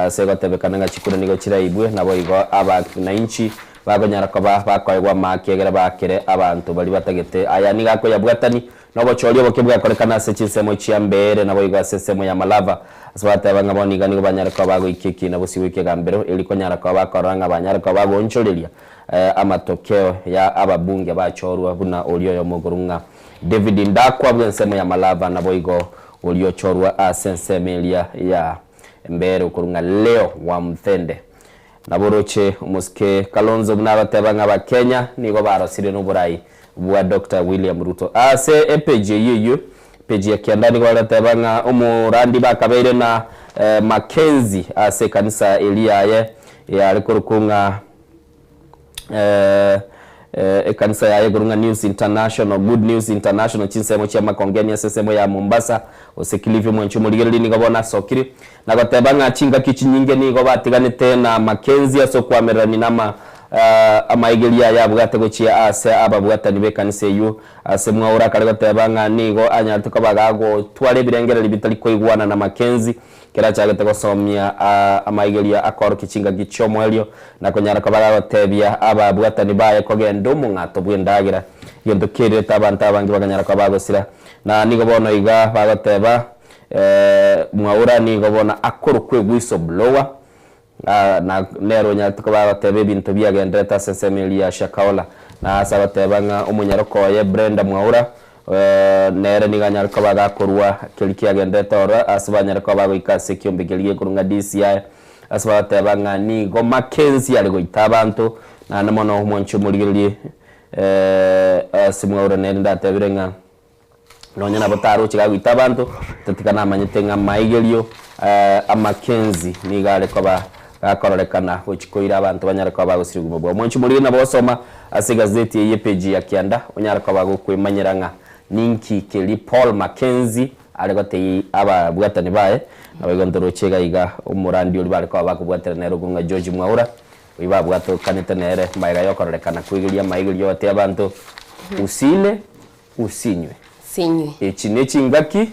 Speaker 8: sego tebekana chikura nigo chiraibwe nabo igo aba na inchi bagonyara koba bakoywa makegera bakere abantu bali batagete aya niga ko yabwatani nobo cholyo bokebwa korekana sechisemo chiambere nabo igo sesemo ya malava asbata banga boniga nigo banyara ko bago ikiki nabo siwike gambero eliko nyara ko bakoranga banyara ko bago ncholelia amatokeo ya ababunge bachorwa buna olio yo mogurunga David Ndakwa bwensemo ya malava nabo igo olio chorwa asensemelia ya mbere ukurunga leo wa mthende naboroche umuske Kalonzo bnabatebanga ba Kenya nigo barosire n'uburai bwa Dr. William Ruto ase epeje yiyo peje yakiandani kwa batebanga umurandi bakabere na Mackenzie ase kanisa Eliaye ya rikorukunga kanisa ya Gurunga News International Good News International chinsemo cha makongeni sesemo ya Mombasa osekilivi mwancho muligereri nigo bona sokiri nagatebanga chinga kichinyinge nigo batiganite na Mackenzie asokwamerani nama amaigelia ya bwate gochia ase ababwata nibe kanisa yu ase mwaura kare gatebanga nigo anyatuka bagago twale birengere libitali koigwana na Mackenzie kera chagete gosomia amaigelia akoro kichinga gichomo elio na konyara kabaga batebia ababwata nibaye kogendo mungato bwendagira yendo kireta abantu abangi baganyara kabago sira na nigo bono iga bagateba mwaura nigo bona akoro kwe whistleblower na nero nyatuka bagatebe bintu byagendeta sesemelia shakaola na sabatebanga umunyarokoye Brenda Mwaura nere niganyar kabaga korwa kilikia gendeta ora asbanyar kabago ikase kiombe kiliye kurunga DCI asbatebanga nigo Mackenzie aligo itabantu na namono mwancho muligili simwaura nenda tebirenga nonyana botaro chigago itabantu tatikana manyetenga maigelio Mackenzie nigale koba akororekana uchikoira abantu banyara kwa bago sirigumo bwa mwancho muligili na bosoma ase gazeti yepeji ya kianda onyara kwa bago kwemanyeranga ninki keli Paul Mackenzie aligote aba bwatani bae nabigondoro chega iga umurandi oli bali kwa bakubwatira nero gunga George Mwaura wiba bwato kanete nere maiga yokorekana kwigilia maigilio wate abantu usile usinywe
Speaker 7: sinywe
Speaker 8: echine chingaki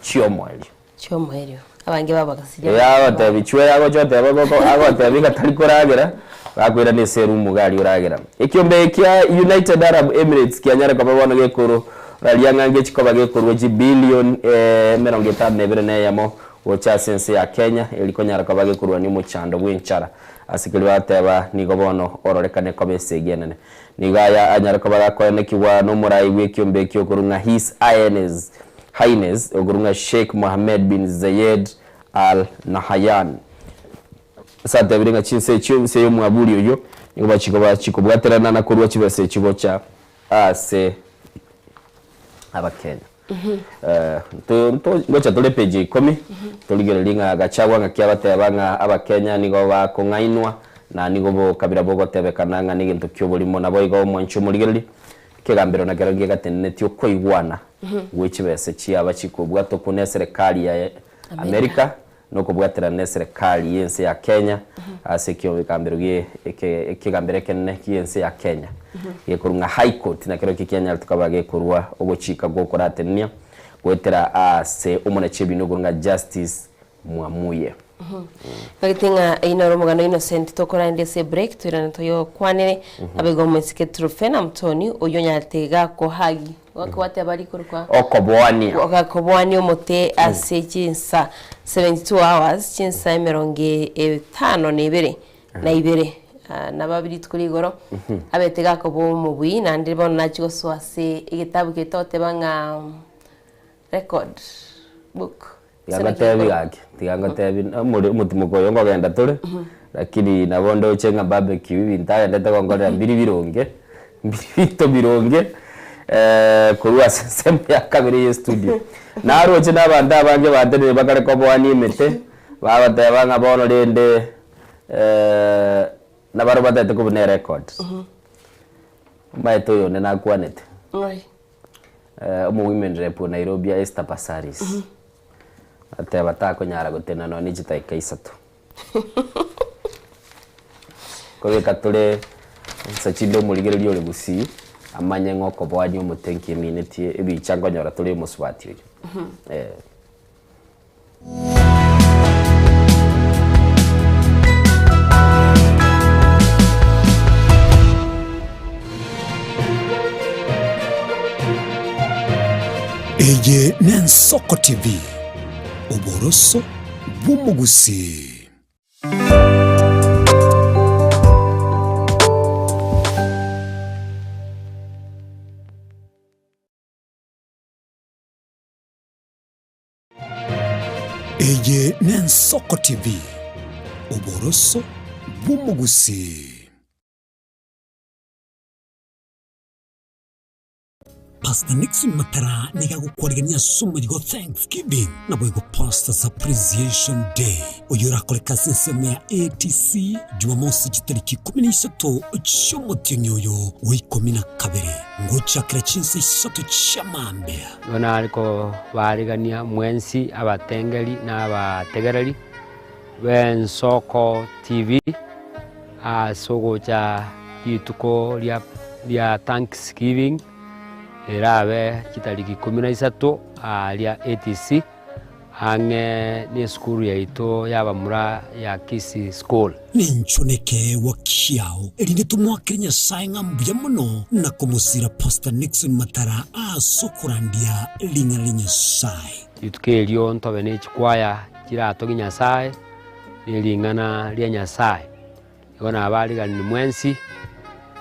Speaker 8: chiomwelio
Speaker 7: abange baba kasiria
Speaker 8: ya batabichwe yago chote bago ago tabiga talikoragera gakwira ni seru mugari uragira ikiombe kia United Arab Emirates kianyara kwa babona gekuru ralianga ngechikoba gekuru ji billion 52 ne yamo wocha sense ya Kenya ilikonyara kwa bagekuru ni muchando bwinchara asikiliwa ateba nigobono ororekane komesegenene nigaya anyara kwa bagakone kiwa no murai wekiombe kyokurunga His Highness ogurunga Sheikh Mohammed bin Zayed Al Nahyan sate biringa chinse cyumse yo mwabuli uyo ngo bachikobwaterana na kurwa kibase kibocha ase abakenya to ngocha tole page 10 toligerelinga gachagwa ngakiabatebanga abakenya nigo bakongainwa na nigo bo kabira bogo tebekananga nigintu kyobulimo nabo igo mwanchu muligereli kegambiro na gerage gatene tyo koigwana wechibese chiaba chikobwa to kune serikali ya Amerika no kubwatira ne serikali yense ya Kenya asekyo bikambiro ekigambire kenne kiyense ya Kenya yekurunga high court na kero kikenya tukabage kurwa obochika gokoratenia gwetera ase umone chebinugurunga Justice Mwamuye
Speaker 7: Kagitinga inoro mugano Innocent tokora ndese break twirana toyo kwanere abegomesike trofena mtoni oyonyatega ko hagi wakwate abari kurwa okobwani omote ase chinsa 72 hours chinsa 52 na ibere na babiri tukurigoro abetega ko bo mubwi na ndibona nacho swase igitabu kitote banga record book
Speaker 8: yagatebi gake tigangatebi mutumuko yongo genda tole lakini nabondo chenga barbecue bintaya ndete kongorera mbiri bironge kurwa sembe ya kabiri ye studio naroche nabanda bange batere bakare ko bwani mete babatebanga bono rende nabaro batete ko ne record maito yo na kwanete omu women rep Nairobi Esther Passaris ate batako nyara gutena no ni jitaika isatu ko katole sachindo muligereri ole gusi amanye ngoko bwanyu mutenki minute ebichangwa nyora tole muswati
Speaker 10: Eye Nensoko TV Oboroso Bumugusi Eye Nensoko TV Oboroso Bumugusi Pastor Nixon Matara niga gukorigania sumirigo Thanksgiving na boigo Pastors Appreciation Day oyura koleka seseme ya ATC Jumamosi tariki 13 cy'umutinyoyo w'ikomina kabere ngocha kirachinse isatu chamambea
Speaker 11: wana aliko barigania mwensi abatengeri na abategereri Nensoko TV asogo cha yituko lya Thanksgiving erabe kitariki 13 alia ATC ange ni skuru ya ito yabamura ya Kisi School
Speaker 10: ninchoneke wakiao elinde tumwakirinya sainga mbuya muno na kumusira Pastor Nixon Matara asokurandia linya sai
Speaker 11: yutukelio ntobe ne chikwaya kira toginya sai nilingana linya sai yona abali gani mwensi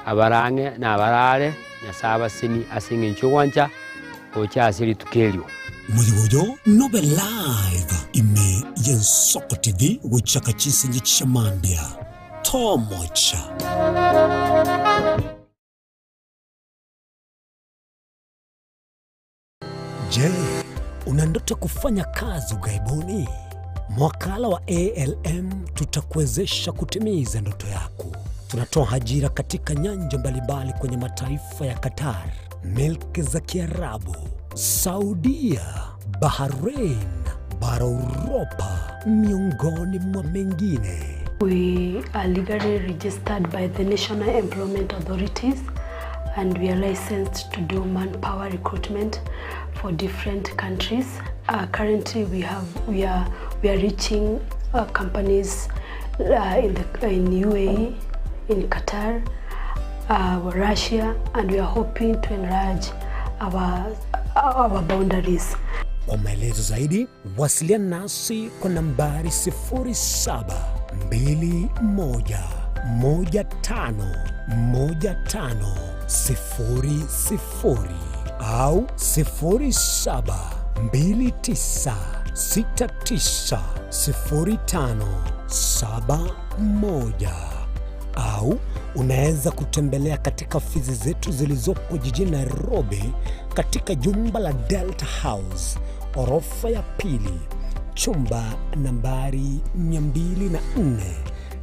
Speaker 11: abarange na abarale nyasaba sini asinge nchwanja ocha asiri tukelio
Speaker 10: Mudiwoyo nobe live ime Nensoko TV wichaka chisenje chamambia tomocha Je, una ndoto kufanya kazi ugaibuni? Mwakala wa ALM tutakuwezesha kutimiza ndoto yako. Tunatoa ajira katika nyanja mbalimbali kwenye mataifa ya Qatar, Milki za Kiarabu, Saudia, Bahrain, bara Europa, miongoni mwa mengine.
Speaker 13: We are legally registered by the National Employment Authorities and we are licensed to do manpower recruitment for different countries. Currently we are reaching companies in UAE, in Qatar, Russia, and we are hoping to enlarge our boundaries.
Speaker 10: Kwa maelezo zaidi, wasiliana nasi kwa nambari 0721151500 au 0729690571 au unaweza kutembelea katika ofisi zetu zilizopo jijini Nairobi katika jumba la Delta House, orofa ya pili, chumba nambari 204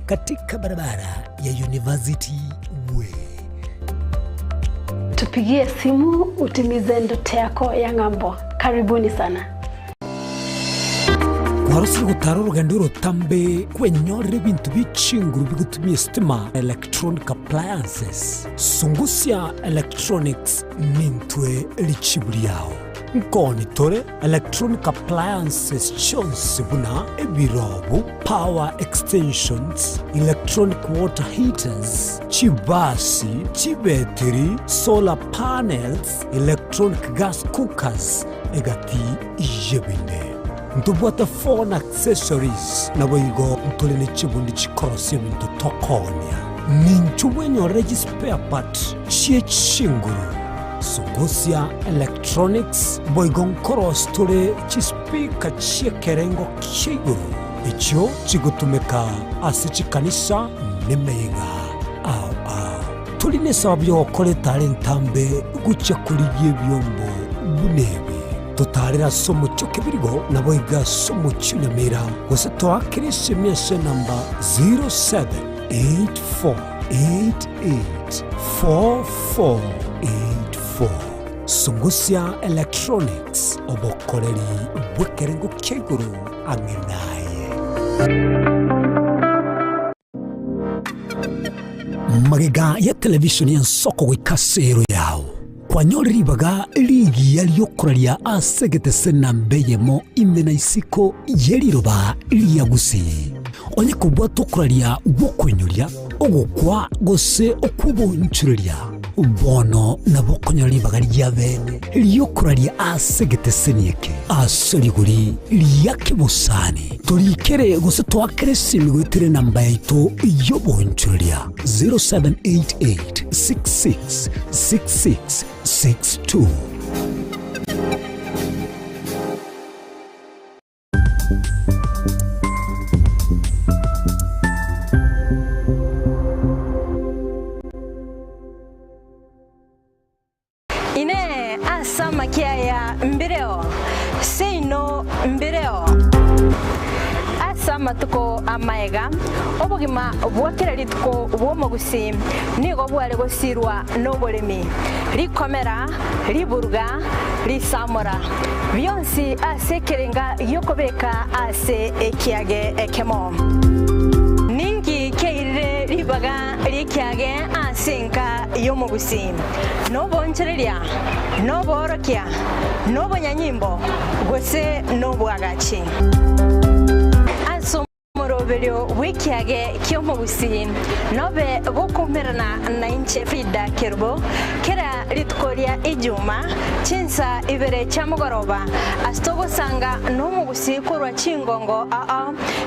Speaker 10: katika barabara ya University Way.
Speaker 13: Tupigie simu utimize ndoto yako ya ng'ambo. Karibuni sana.
Speaker 10: Warusiri gutara urugendo rutambe kwenyorera ibintu bicinguru bigutumye stima electronic appliances. Sungusia Electronics nintwe lichiburi yao. Nkoni tore electronic appliances chonse buna ebirobu, power extensions, electronic water heaters, chibasi, chibeteri, solar panels, electronic gas cookers, egati ijebinde. Ntubwata phone accessories na boigo ntulene chibundi chikorosi bintu tokonia. Ninchuwenyo regi spare part chie chinguru. Sungusia Electronics boigon koros tule chispika chie kerengo kiguru. Icho chigutumeka asichikanisa nemeinga au. Tuline sababu yokole talentambe gucha kuligie byombo bunebe. Tutarira somo chokebirigo na boiga somo chunyamira wase twakirisi mese namba 0784884484. Sungusia Electronics obokoreri bwekerengo keguru angenaye. Magega ya televisioni ya soko wikasero yao kwa nyori baga ligi yaliyokoralia asegete sena mbeyemo imena isiko yeliroba liyagusi onye kubwa tokoralia bokwenyoria ogokwa gose okubonchuria bono na bokonyori baga lyabene liyokoralia asegete senieke asoliguri liyake busani tolikere gose twakere simigwetire namba yaito yobonchuria 0788666662.
Speaker 4: Ine asama kia ya mbireo seino mbireo asama tuko amaega obugima bwakirari tuko bwomogusi nigo bware gosirwa nobolemi rikomera riburga risamora byonsi asekerenga yokobeka ase ekiage ekemo ningi keire ribaga rikiage asenka yomogusi nobonchereria noborokia nobonyanyimbo gose nobwagachi Morobelio wikiage kyomogusi nobe bokumerana na inche Frida Kerbo kera litkoria ijuma chinsa ibere chamugoroba astogo sanga nomugusi kurwa chingongo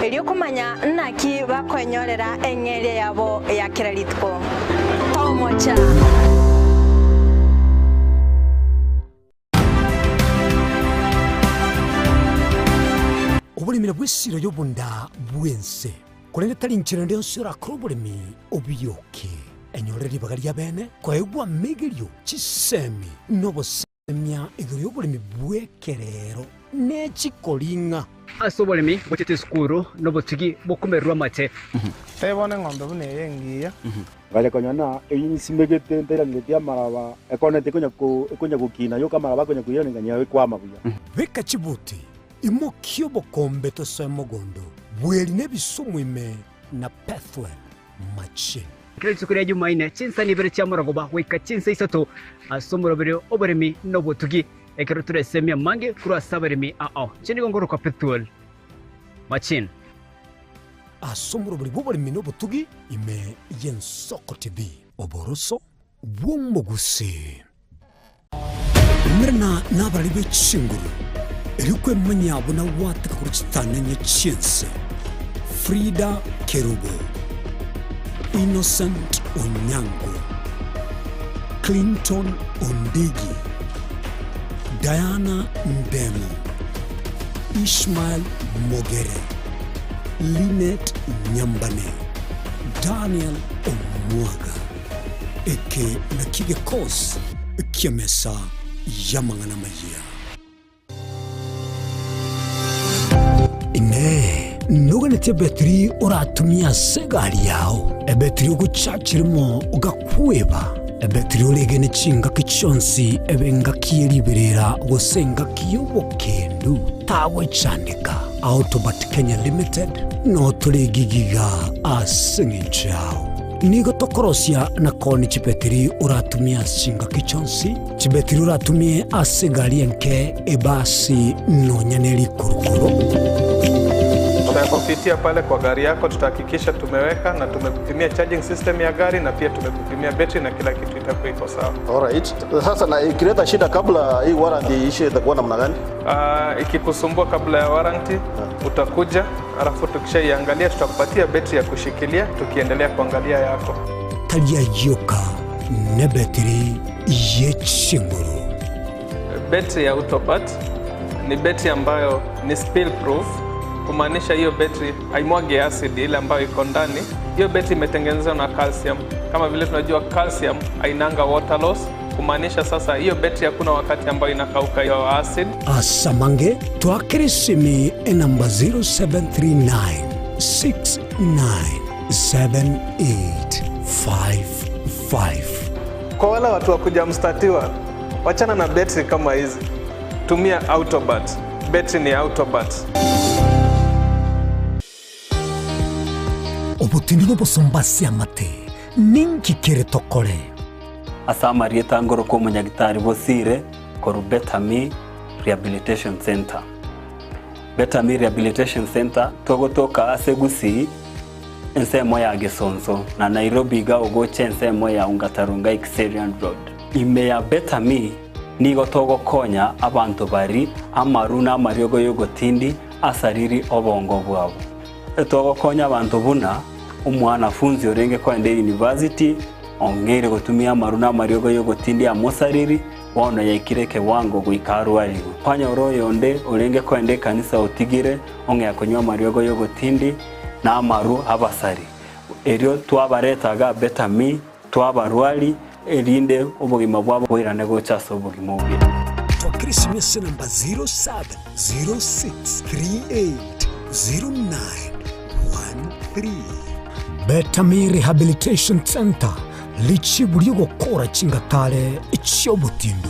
Speaker 4: eliokumanya naki bakonyorera engere yabo ya kera litko tomocha
Speaker 10: Obulimira bwesiro yobunda bwense kulenge talinchira ndio sura krobolemi obiyoke enyoreri bagalia bene kwa egwa megerio chisemi nobo semia egrio obolemi bwekerero nechikolinga
Speaker 15: asobolemi botete skuru nobo tigi bokumerwa mate
Speaker 14: tebone ng'ombe bune yengiya
Speaker 16: gale konyana eyisimegete ndera ngetia maraba ekonete konya kukina yo kamara bakonya kuyira nganya kwama buya
Speaker 10: beka chibuti imokio bokombe to semogondo bweli nebisumwime na pathway machine
Speaker 15: kile sukuri ya Jumaine chinsa ni bere chamuragoba wika chinsa isato asomurobere oberemi nobotugi ekeroture semia mange kura saberemi chini gongoro kwa pathway machine
Speaker 10: asomoro buri bubari minobo tugi ime Yensoko TV oboroso bw'umugusi mirna nabari b'ikinguru irikwe manyabo na wataka kuri kitananye cyense Frida Kerubo, Innocent Onyango, Clinton Ondigi, Diana Ndemo, Ishmael Mogere, Lynette Nyambane, Daniel Omwaga, Eke Nakige Kos, Kiamesa Yamangana Maya. Ine, nuganete betri uratumia segari yao. Ebetri uguchachirimo ugakweba. Ebetri ulegene chinga kichonsi ebenga kieriberera gusenga kiyobokendu. Tawe chandika. Autobat Kenya Limited no tulegigiga asingichao. Nigo tokorosia na koni chipetiri uratumia chinga kichonsi. Chipetiri uratumia asegari enke ebasi no nyaneli kurukuru.
Speaker 18: Kupitia pale kwa gari yako tutahakikisha tumeweka na tumekupimia charging system ya gari na pia tumekupimia battery na kila kitu itakuwa iko sawa.
Speaker 16: Alright. Sasa na ikileta shida kabla hii warranty ishe itakuwa namna gani?
Speaker 18: Ikikusumbua kabla ya warranty utakuja, alafu tukishaiangalia tutakupatia battery ya kushikilia tukiendelea kuangalia yako.
Speaker 10: Talia yoka ne battery yechinguru.
Speaker 18: Battery ya Autobat ni battery ambayo ni spill proof. Kumaanisha hiyo battery haimwagi acid ile ambayo iko ndani. Hiyo battery imetengenezwa na calcium. Kama vile tunajua calcium hainanga water loss. Kumaanisha sasa hiyo battery hakuna wakati ambayo inakauka hiyo acid.
Speaker 10: Asamange twakirisimi namba 0739697855.
Speaker 18: Kwa wale watu wa kuja mstatiwa, wachana na battery kama hizi. Tumia Autobat. Battery ni Autobat.
Speaker 10: Obutindiro bosombasi amate ninki kere tokore
Speaker 19: asama rieta ngoro ko munyagitari bosire koru Betami Rehabilitation Center. Betami Rehabilitation Center togotoka asegusi ensemo ya Gesonso na Nairobi ga ogoche ensemo ya Ungatarunga Xerian Road. Ime ya Betami nigo togokonya abantu bari amaruna amaryogo yogotindi asariri obongo bwabo. Togokonya abantu buna umwana funzi orenge kwende university ongere gutumia maruna maryogo yogotindi amosariri wona yakireke wango guikarwari panya oroyo onde orenge kwende kanisa utigire onge akonywa maryogo yogotindi na amaru abasari eryo twabaretaga Betami twabarwari erinde ubugima bwabo bwirane gochaso ubugima bwe
Speaker 10: twakirisime namba 0706380913. Betami Rehabilitation Center lichiburi gukora chingatare ichobutindu.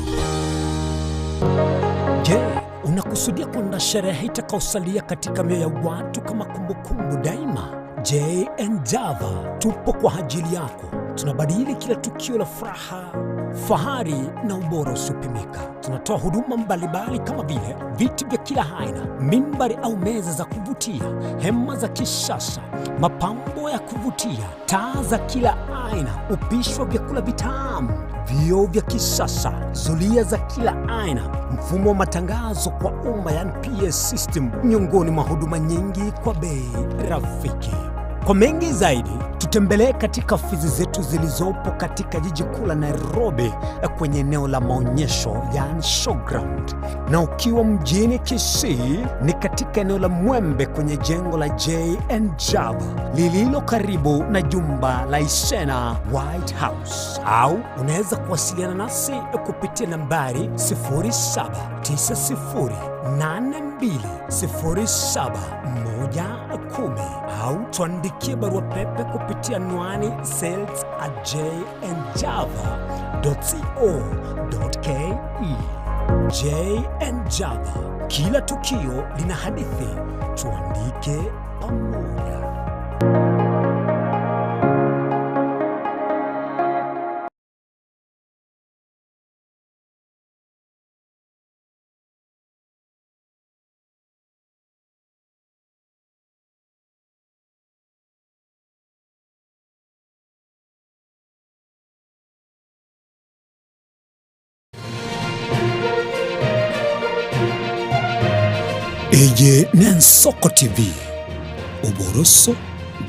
Speaker 10: Je, unakusudia kwenda sherehe itakaosalia katika mioyo ya watu kama kumbukumbu daima? J&J tupo kwa ajili yako. Tunabadili kila tukio la furaha, fahari na ubora usiopimika. Tunatoa huduma mbalimbali kama vile viti vya kila aina, mimbari au meza za kuvutia, hema za kisasa, mapambo ya kuvutia, taa za kila aina, upishi wa vyakula vitamu, vioo vya kisasa, zulia za kila aina, mfumo wa matangazo kwa umma yani PS system, miongoni mwa huduma nyingi kwa bei rafiki. Kwa mengi zaidi, tutembelee katika ofisi zetu zilizopo katika jiji kuu la Nairobi kwenye eneo la maonyesho yani showground. Na ukiwa mjini Kisii ni katika eneo la Mwembe kwenye jengo la J&J lililo karibu na jumba la Isena White House. Au unaweza kuwasiliana nasi kupitia nambari 0790820710 au tuandikie barua pepe kupitia anwani sales@jjava.co.ke. J&J, kila tukio lina hadithi, tuandike pamoja. Eye Nensoko TV Oboroso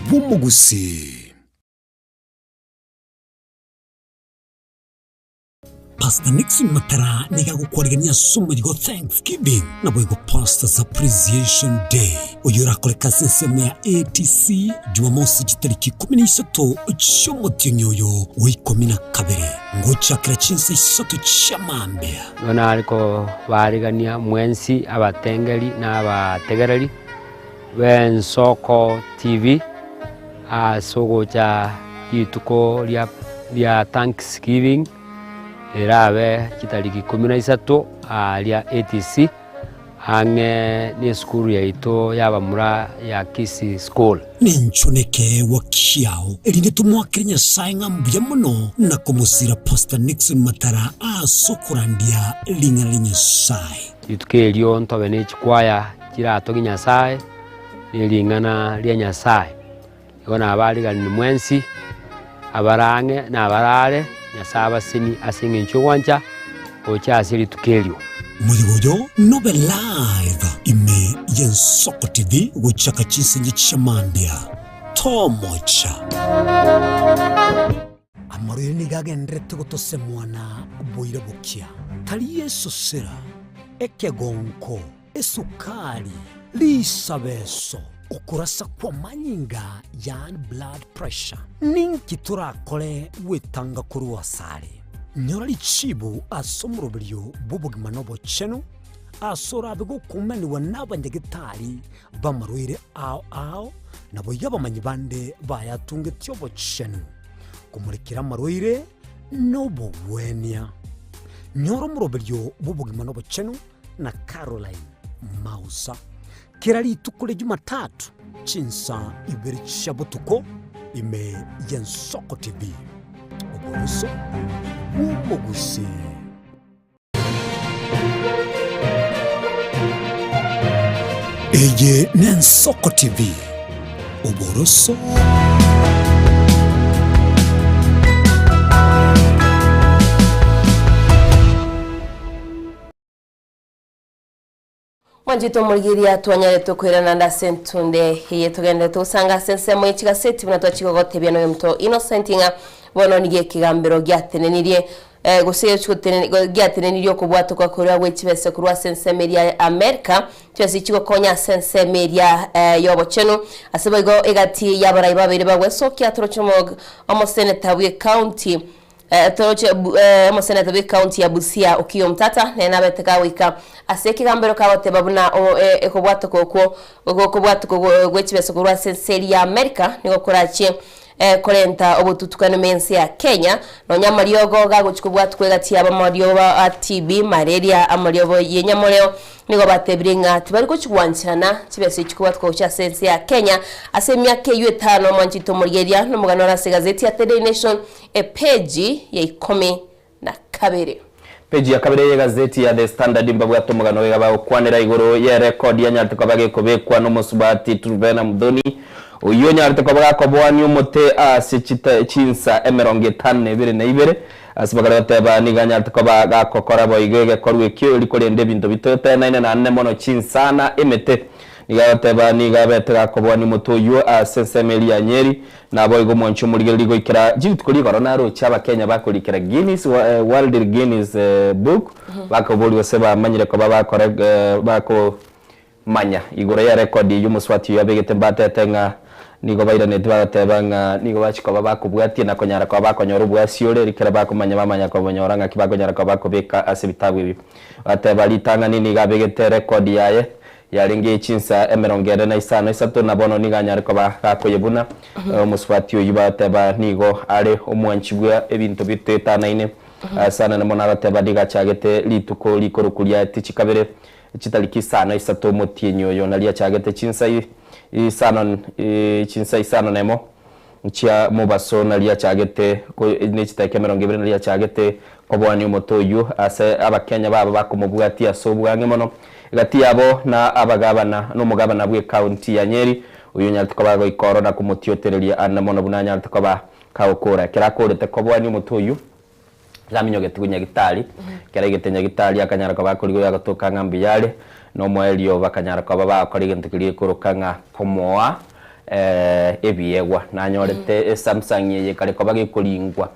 Speaker 10: Bumugusi. Pastor Nixon Matara niga gukwarigania sumirigo Thanksgiving na boigo Pastors Appreciation Day oyura koleka seseme ya ATC Jumamosi jitariki 13 cy'umutinyoyo wikomina kabere ngochakira chinse isoto chamambea
Speaker 11: nona ariko barigania mwensi abatengeri na abategereri Bensoko TV asogocha yituko lya Thanksgiving erabe kitariki 13 alia ATC hange ni skuru ya ito yabamura ya Kisi School
Speaker 10: ninchoneke wakiao erinde tumwakirenya sainga mbuya muno na kumusira Pastor Nixon Matara asokurandia linga sai
Speaker 11: itukelio ntobe ne chikwaya kirato ginyasai nilingana lya nyasai yona abali galini mwensi abarange na abarare nyasaba sini asinge nchwanja ocha asiri tukelio
Speaker 10: Muyoyo nobe live ime Yensoko TV guchaka chisenye chamambia tomocha amarire nigagendrete gutose mwana boire bukia tali Yesu sera ekegonko esukari lisabeso ukurasa kwa manyinga yan blood pressure ninki turakole wetanga kuri wasare nyorali chibu asomurubiryo bubugima nobo cheno asora bego kumani wanabanyegitari bamarwire ao nabo yabamanyi bande bayatunge tyobo cheno kumurikira marwire nobo wenia nyoro murubiryo bubugima nobo cheno na Caroline Mausa kirali tukule Jumatatu chinsa ibiri chabutuko ime Yensoko TV Oboroso Bumugusi. Eye Nensoko TV Oboroso
Speaker 7: Mwanjito mulgiria tuanyare tukwirana nda sentunde hiye tugende tusanga sense mu ikigaseti buna twachikogote bya no mto Innocentinga bono nigie kigambiro gyatenenirie gusiye chukutene gyatenenirio kubwato kwa korea wechibese kurwa sense media America twese chiko konya sense media yobo chenu asebego egati yabarai babiri bagwesokia torochomog omoseneta we county toroche omoseneta we county ya Busia ukiyo mtata nena beteka wika aseki gambero kawote babuna ekobwato kubwato wechibese kurwa sense ya America niko korachi korenta obututukano mensi ya Kenya no nyamariogo gaguchikubwa twegati abamariogo ba TB malaria amariogo yenyamoreo nigo batebringa tibari kuchwanchana kibese chikubwa twocha sensi ya Kenya asemya ke yetano mwanchito murigeria no mugano rase gazeti ya Today Nation page ya 12
Speaker 8: Peji ya kabiri ya gazeti ya The Standard mbabwa tomugano wega ba kwanira igoro ya record ya nyatiko bage kubekwa no musubati Truvena Mudoni uyo nyatiko baga kobwani umute asichita chinsa emeronge 5 asibagara teba ni ganyatiko baga kokora boigege korwe kyo likolende bintu bitote 9 mono chinsana emete nigateba nigabetega kobwani mutuyo asensemeli ya Nyeri na boigo moncho murigeli goikira jitukuri korona ro chaba Kenya bakurikira Guinness World Guinness book bakoboli waseba manyire ko babakora bako manya igoro ya record y'umuswati yabegete batetenga nigo baira netwa nga nigo bachiko babakubwatie na konyara kwa bakonyora ubwasiore rikira bakumanya bamanya ko bonyoranga kibagonyara ko bakobeka asibitagwe bibi bateba litanga nini gabegete record yaye yaringe chinsa emerongere na isano isato na bono niganyara ko bakakoyebuna umuswati yubateba nigo ale omwanchibwa ebintu biteta naine sana na mona bateba digachagete lituko likorukulia tichikabere chitaliki sana isato motienyo yona lia chagete chinsa isano nemo chia mubaso na lia chagete ko ne chitake merongebere na lia chagete kobwani umutoyu ase abakenya baba bakumubwati asobwange mono gati yabo na abagabana no mugabana bwe county ya Nyeri uyu nyatiko bago ikoro na kumutiotereria ana mono bunanya nyatiko ba kaokora kirakorete kobwani umutoyu zaminyo getugunya gitari kera gitenya gitari akanyara kwa bakurigo yagatoka ngambi yale no moelio bakanyara kwa baba akori gentukiri kurukanga pomoa ebiyegwa nanyorete Samsung ye kare kwa bagi kulingwa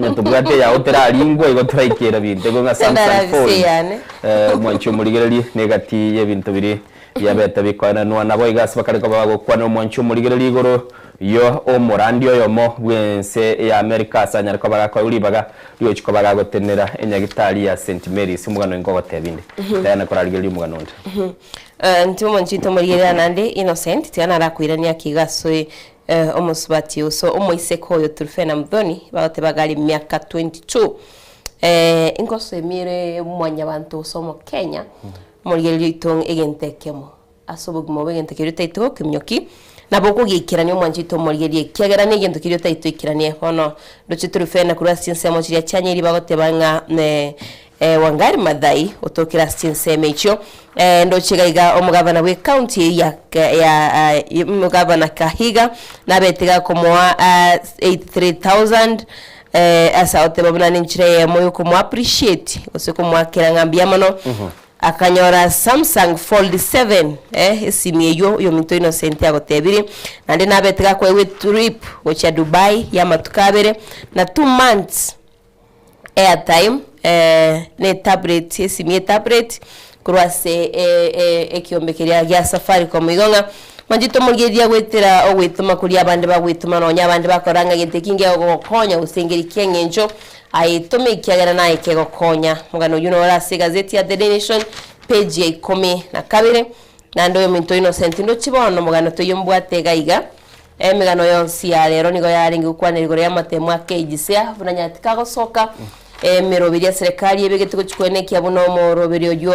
Speaker 8: nyatubwate ya otera lingwa igoturaikira bintego nga Samsung phone mwancho muligereri negati ye bintu biri yabeta bikwana no nabo igasi bakare kwa bago kwa no mwancho muligereri igoro yo omurandi oyo mo bwense ya America asanyara kwa baga ulibaga yo chiko baga gotenera enyagitari ya St Mary's mugano ingogote binde dana korarigeri mugano nda
Speaker 7: ntimo nchito murigerera nande Innocent tiana rakwirania kigaswe omusubati uso omoiseko yo Turfena Mdhoni bagote bagali miaka 22 ingoso emire mwanya bantu somo Kenya murigerera itong egentekemo asobugmo begentekero taito kimyoki naboko gikirania mwanjito murigerie kiagerane gento kirio taito ikiranie hono doche Turfena kura sinse mochiria chanyeri bagote banga Wangari Maathai otokera sinseme icho ndo chigaiga omugabana we county ya mugabana Kahiga nabetega komoa 83,000 asa otebabuna ninchire moyo komo appreciate oseko mwakera ngambia mano akanyora Samsung Fold 7 esimi yo minto Innocent agotebiri nande nabetega kwewe trip gocha Dubai ya matukabere na 2 months airtime ne tablet esimi tablet kurwase ekiombekeria gya Safaricom igonga manjito mugeria gwetera ogwituma kuri abande bagwituma no nyabande bakoranga gitekinge ogokonya usengeri kengenjo aitume kiagera na ekegokonya mugano yuno rase gazeti ya The Nation page ya 12 na ndo minto Innocent ndo chibono mugano to yombwate gaiga emigano yonsi ya lero nigo yaringi ukwanirigoro ya matemwa KGCA bunanyatika gosoka mirobiri ya serikali yebegete kuchikone kiabuno morobiri ojo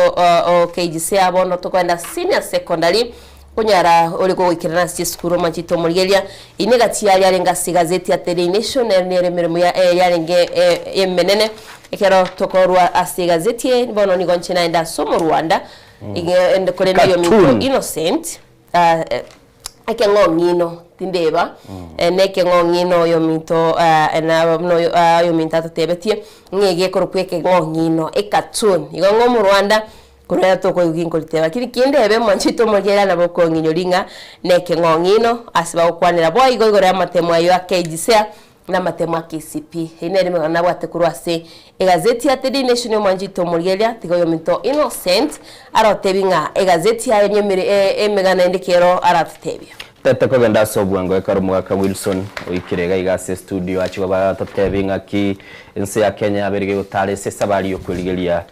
Speaker 7: KGCA bono tokwenda senior secondary kunyara oliko wikirana sikuru machito murigeria inegati yali alenga gazeti ya The Nation nere mirimo ya yarenge emenene ekero tokorwa gazeti bono ni gonchina enda somo Rwanda ende kolenda yo minto Innocent ake ngongino tindeba neke ngongino yo minto na no yo mintato tebetie ngege korukweke ngongino cartoon igongo mu Rwanda kurera to ko ginko liteba kiri kindebe mwanchito mogera na boko nginyolinga neke ngongino asiba okwanira boy igogora amatemwa yo KGCA na matemwa KCP inere mwana bwate kurwase gazeti ya The Nation mwanchito mogera tigo yo minto Innocent arotebinga gazeti ya nyemire emegana endekero aratutebia
Speaker 8: tete ko genda sobwango ekaro mwaka Wilson oikirega igase studio achigo batatebinga ki ense ya Kenya aberige utale sesabali yo kwiligeria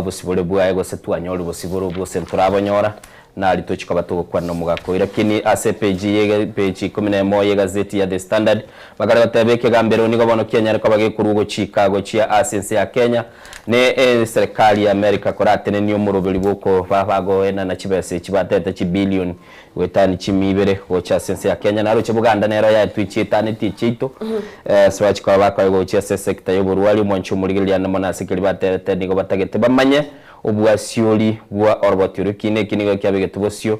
Speaker 8: busibole bwa ego setwanyoro busiboro bwose turabonyora na alitochika batugo kwa no mugako irakini ACPG ye page 11 ye gazeti ya The Standard bagara batebeke gambero nigo bono Kenya ariko bagekurugo Chicago chia asense ya Kenya ne serikali ya America koratene niyo murobeli boko babago na chibese chibatete chi billion wetani chimibere gocha asense ya Kenya naro chibuganda nero ya twichitane tichito swatch kwa bako go chia sector yo burwali mwancho murigilia na mona sikili batete nigo batagete bamanye obwasioli bwa orbotiro kinigo kyabege tubosio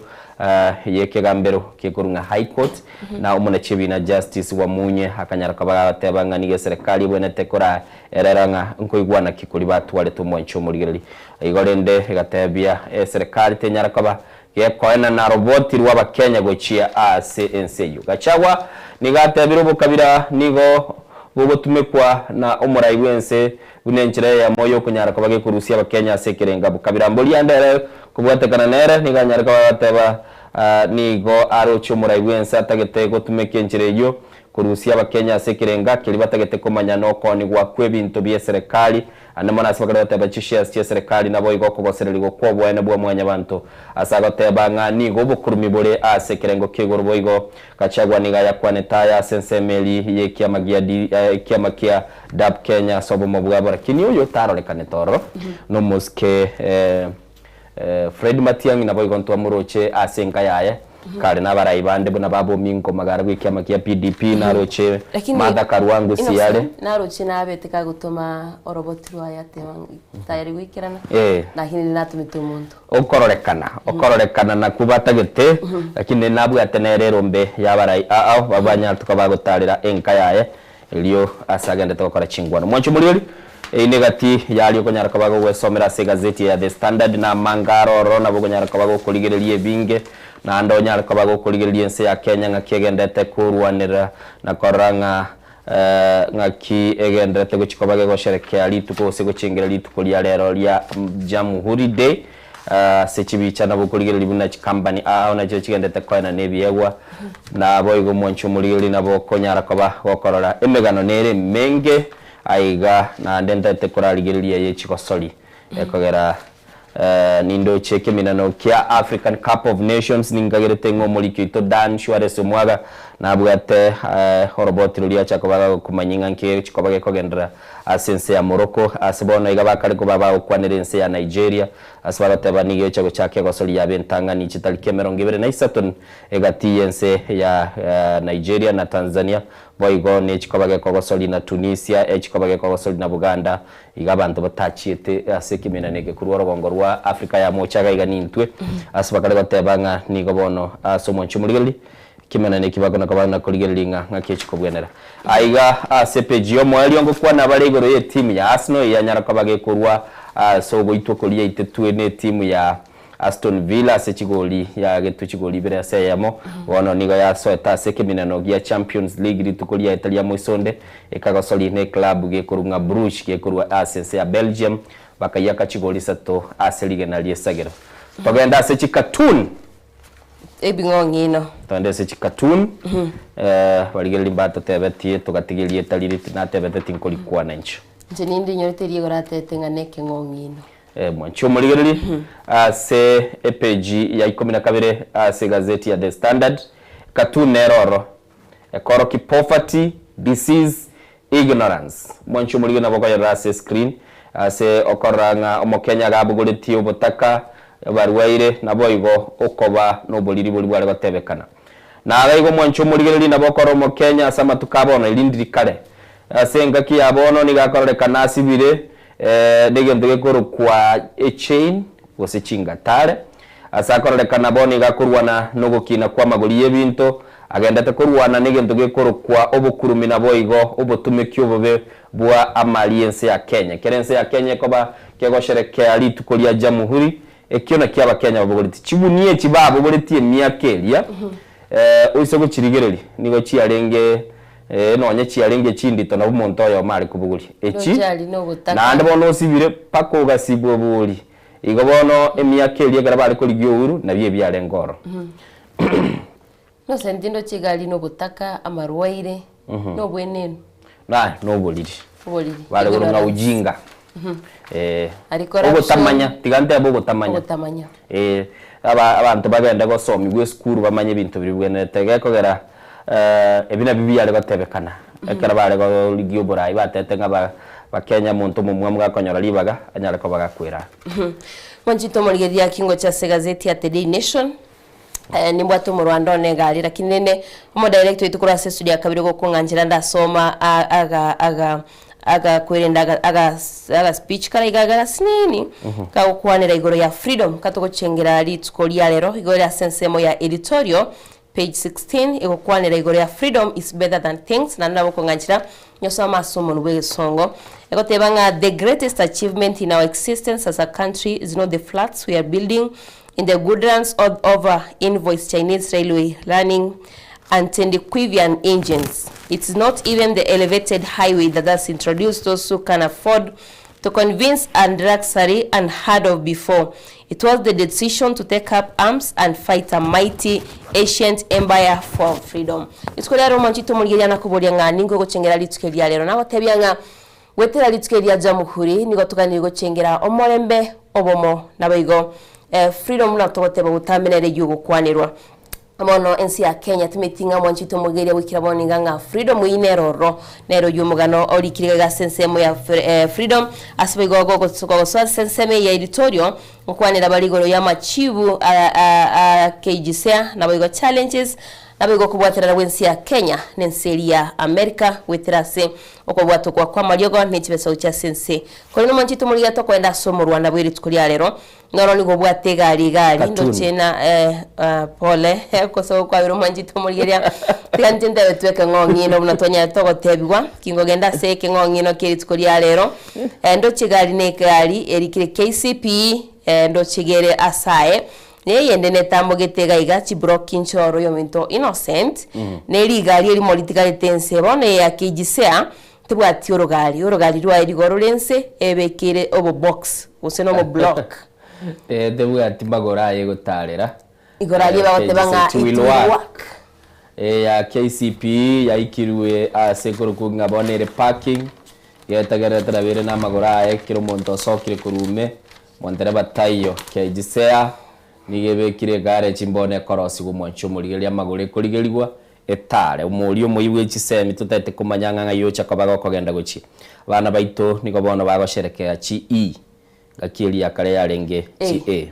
Speaker 8: yeke gambero kekurunga high court na omona chibina justice wa munye akanyara kabatebanga nige serikali bwene tekora ereranga nkoigwana kikuri batwale tumwancho murigeri igorende gatebia serikali tenyara kaba yekoena na roboti rwa Kenya gochia ACNCU gachagwa nigatebira bukabira nigo bugotumekwa na omurai wense bunenchire ya moyo kunyara kabage kurusia Kenya sekerenga bukabira mboli andere kubwatekana nere niganyara kabateba nigo arocho murai wense atagete gotumeke nchire yo kurusia Kenya sekerenga kilibatagete komanya noko ni gwa kwebinto bya serikali anamana asibakara tabachishia sia serikali nabo igoko gosereri gokobwa ene bwa mwanya bantu asagoteba ngani go bukurumi bole asekerengo kigoro igo kachagwa niga yakwanetaya sensemeli ye kiamagia dab Kenya sobo mabugabara kinyo yo tarolekane toro no moske Fred Matiang'i nabo igo ntwa muroche asenga yaye kare nabarai bande buna babo mingo magara gwikiamagia PDP naroche Martha Karwangu siyale
Speaker 7: naroche nabeteka gutuma oroboti rwa yatewangi tayari gwikirana lakini natumite umuntu okororekana na kubatagete lakini nabwo atenerero mbe yabarai babanya tukabagotarira enka yaye
Speaker 8: elio asagende tokora chingwana mwancho muri ine gati yali okonyara kabago gwesomera se gazeti ya The Standard na mangaro na bogonyara kabago kuligerelie binge na ndonyara kabago kuligerelie nse ya Kenya ngakigendete kurwanira na koranga ngaki egendete guchikobage gosherekea lituko se guchingera lituko lya lero lya Jamhuri Day sechibicha na bukuligera libuna chikambani ona cyo kigendete koina nebyegwa na boygo mwancho muri nabo konyara koba gokorora emegano nere menge aiga na ndendete koraligeria ye chikosoli ekogera nindo cheke minano kia African Cup of Nations ningagerete ngomuli kito Dan Suarez mwaga na bwate horoboti rulia chakobaga kumanyinga nke chikobage kogendera asense ya Morocco asibona igaba kale kubaba okwanerense ya Nigeria asibara tabanige chago chake gosoli ya bentanga ni chitali Cameroon gibere na isaton egati yense ya Nigeria na Tanzania boygo ne chikobage kogosoli na Tunisia chikobage kogosoli na Buganda igabantu batachiete asekimena nege kurworo bongorwa Afrika ya mochaga iganintwe asibakale batebanga nigobono asomonchumuligeli kimena ne kibagona kabana kuligelinga ngakechikobwenera aiga CPGO mwali ongo kwa na balegoro ye timu ya Arsenal ya nyara kabage kurwa so goito kolia itetwe ne timu ya Aston Villa sechigoli ya getu chigoli bere aseyamo wono niga ya so eta sekimena no ya Champions League litukolia Italia moisonde ekagosoli ne club ge kurunga Bruges ge kurwa Asense ya Belgium bakayaka chigoli sato aselige na liesagera togenda sechikatun
Speaker 7: ebingongino
Speaker 8: tande sechikatun waligeli bato tebetie tugatigilie taliriti na tebete tinkoli kwa nancho
Speaker 7: jenindi nyoriterie gorate tenganeke ngongino
Speaker 8: mwancho muligeli se EPG ya 12 se gazeti ya The Standard katun neroro ekoroki poverty disease ignorance mwancho muligeli naboko ya rase screen se okoranga omokenya gabuguliti obutaka barwaire naboigo okoba no boliri boli bwale batebekana na abaigo mwancho muligeli nabokoro mo Kenya sama tukabona ilindiri kale asenga ki abono ni gakoreka asibire negende gekoro kwa chain gose chinga tare asakoreka naboni gakurwana no gukina kwa magoli yebinto agendete kurwana negende gekoro kwa obukurumi naboigo obutumiki obobe bwa amaliense ya Kenya kerense ya Kenya koba kegosherekea litukolia Jamhuri ekiona kiaba Kenya babogoliti chibunie chibabo boletie miakelia uiso guchirigereri nigo chiarenge nonye chiarenge chindito na bumonto yo mari kubuguri echi na ande bono sibire pako gasibwo buri igo bono emiakelia gara bari ko ligyouru na bye byale ngoro
Speaker 7: no sentindo chigali no butaka amarwaire no bwenenu
Speaker 8: no boliri bale gorunga ujinga obutamanya tigante obutamanya abantu bagenda gosomi gwe school bamanye ibintu biribwene tegekogera ebina bibiyale batebekana ekera bale go ligyo borai batete ngaba bakenya muntu mumwe mugakonyora libaga anyala ko bagakwira
Speaker 7: mwanjito muligeria kingo cha gazeti ya The Daily Nation nimbwato mu Rwanda negalira kinene umo director itukura studio ya kabiri go kunganjira ndasoma aga kwirenda aga speech kala igagara sinini ka ukwanira igoro ya freedom katoko chengera litsko lya lero igoro ya sensemo ya editorial page 16 igokwanira igoro ya freedom is better than things na nabo konganjira nyosoma somo nwe songo egotebanga the greatest achievement in our existence as a country is not the flats we are building in the Goodlands or over invoice Chinese railway running antiquarian engines. It's not even the elevated highway that has introduced those who can afford to convince and luxury unheard of before. It was the decision to take up arms and fight a mighty ancient empire for freedom. Iskola ro manchito muligeria na kubolia ngani ngo gochengera litukelia lero na gotebyanga wetera litukelia Jamhuri nigo tukanira gochengera omorembe obomo nabayigo freedom na toteba utamenere yugo kwanirwa amono ensi ya Kenya timitinga mwanchito mugeria wikira boninga nga freedom ineroro nero yumugano orikiriga gasensemo ya freedom asibigo gogo tsoko so senseme ya editorial mukwanira baligoro ya machibu KGC na bigo challenges nabo kubwaterera wensi ya Kenya nenseri ya Amerika witirase okobwato kwa mariogo nitibesa ucha sense kuri no manchito muri gato kwenda somo Rwanda bwiri tukuri rero ngaro ni gobwate gari ndochena pole koso kwa biro manchito muri geria tiganjende betweke ngongino bunatonya togotebwa kingogenda seke ngongino kiri tukuri rero ndoche gari ne gari erikire KCP ndochigere asae neyende netambo getega igachi blocking choro yominto innocent neri gari eri political tense bone ya kijisea tubwati orogari rwa erigoro lense ebekire obo box useno mo block
Speaker 8: tebwati magora yegotarera
Speaker 7: igorari bagotebanga itwork
Speaker 8: ya KCP yaikirwe asekoro kungabonere parking yetagara trabere na magora ekiro monto sokire kurume montere batayo kijisea nigebekire gare chimbone korosi gumwancho murigeria magore kurigerigwa etare umurio muyiwe chisemi tutete kumanyanga ngayo chakabaga kogenda guchi bana baito niko bono bagosherekea chi gakiri yakare yarenge chi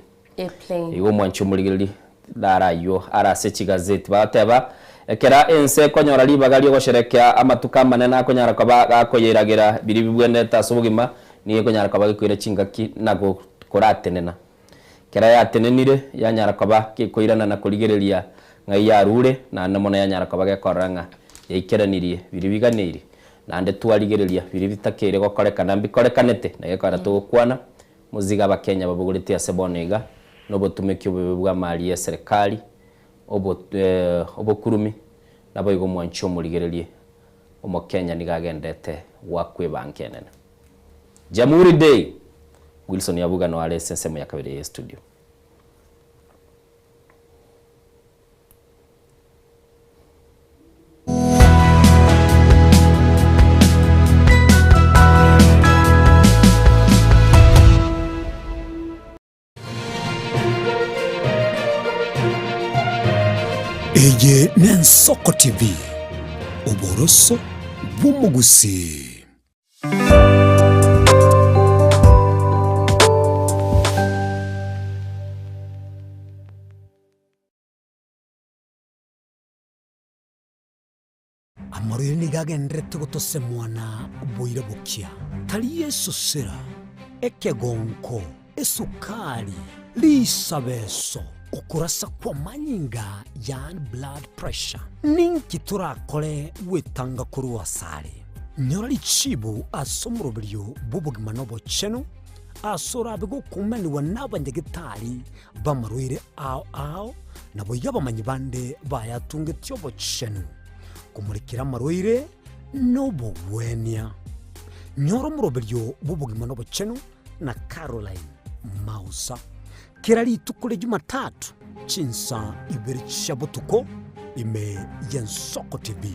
Speaker 8: igo mwancho murigeri darayo arase chigazeti bateba ekera ense konyora libagali gosherekea amatuka manene akonyara kabaga koyeragira biri bibwene tasubugima niye konyara kabaga kwire chingaki nago koratenena kera yatenenire yanyara kaba kikoirana na kurigereria ngai yarure na namona yanyara kaba gekoranga yaikeraniriye biri biganire na nde twarigereria biri bitakere gokorekana mbikorekanete na gekora tugukwana muziga abakenya babugurite asebonega no botumekyo bwa mali ya serikali obokurumi nabo igo mwancho murigererie omokenya nigagendete wakwe bankenene Jamhuri Day Wilson Yabuga no ale sensemo ya kabiri ya studio.
Speaker 10: Eye Nensoko TV Oboroso Bumugusi. Amarire nigagendrete gotose mwana boire bukia tali yesu sera ekegonko esukari lisabeso okurasa kwa manyinga yan blood pressure ninki turakore wetanga kuri wasare nyorali chibu asomrobilyo bubugima nobo cheno asora bego kumeni wanabandegitari bamarwire ao nabo yabamanyi bande bayatunge tyobo cheno kumurikira marwire nobo wenia nyoro murobelyo bubugima nobo cheno na Caroline Mausa kirali tukule Jumatatu chinsa ibiri shabutuko ime Yensoko TV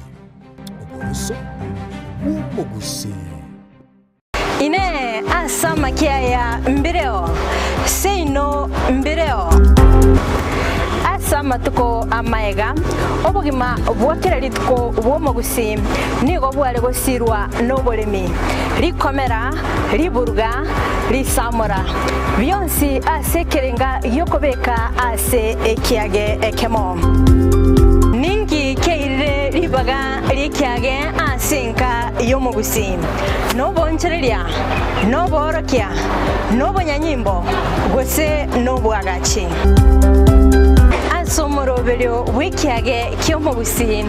Speaker 10: oboroso umugusi
Speaker 4: ine asama kia ya mbireo seino mbireo asama tuko amaega obugima bwakirali tuko bwomugusi nigo bwale gosirwa nobolemi likomera liburga lisamura byonsi asekerenga yokobeka ase ekiage ekemo ningi keire libaga likiage asinka yomugusi nobonchereria noborokia nobonyanyimbo gose nobwagachi somorobelyo wikiage kyomugusi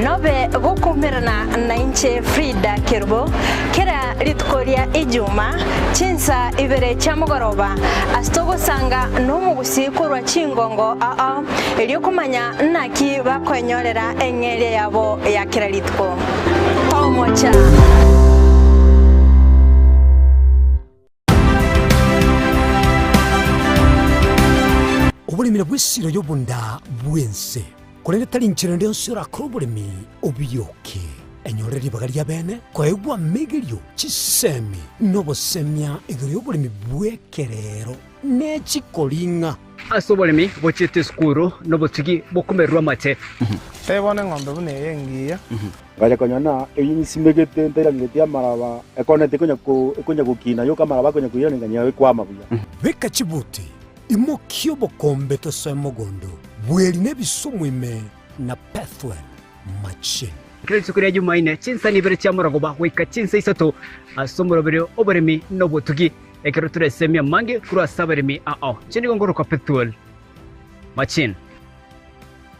Speaker 4: nobe bokumerana na inche Frida Kerbo kera litkoria ijuma chinsa ibere chamugoroba astogo sanga no mugusi kurwa chingongo elyokumanya naki bakwenyorera engere yabo ya kera litko omocha
Speaker 10: obulimira bwesiro yobunda bwense kolere talinchira ndio sura krobulimi obiyoke enyorera libagali abene koegwa megelyo chisemi nobosemya igyo bulimi bwekerero nechikolinga
Speaker 15: asobolemi bochete skuru nobotigi bokumerwa mate
Speaker 14: tebone ngombe bune yengiya
Speaker 16: ngaja konyana eyinsimegete nterangetia maraba ekonete konya kukina yo kamaraba konya kuyira nganya kwa mabuya
Speaker 10: beka chibuti imokyo bokombe to semogondo bweli nebisumwime na Pethuel Machin.
Speaker 15: Kile tukuria Jumaine chinsa ni bere cha muragoba wika chinsa isato asomuro bere oberemi nobotugi ekero turesemia mange kura saberemi chini gongoro kwa Pethuel Machin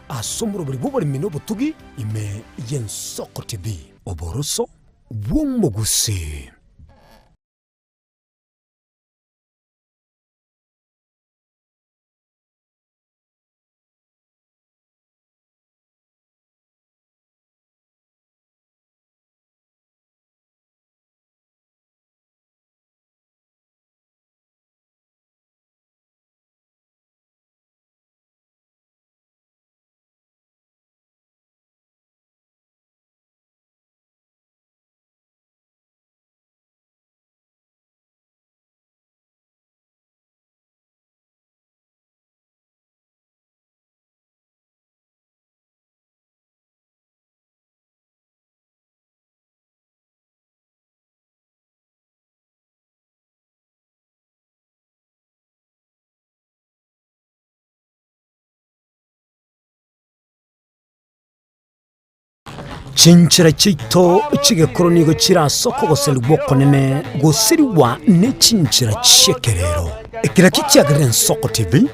Speaker 10: asomuro bere oberemi nobotugi ime Yensoko TV oboroso Womogusi. Chinchira chito chigekoro nigo chirasoko goseri gwokonene gosiriwa ne chinchira chekerero ekira kichagire Nsoko TV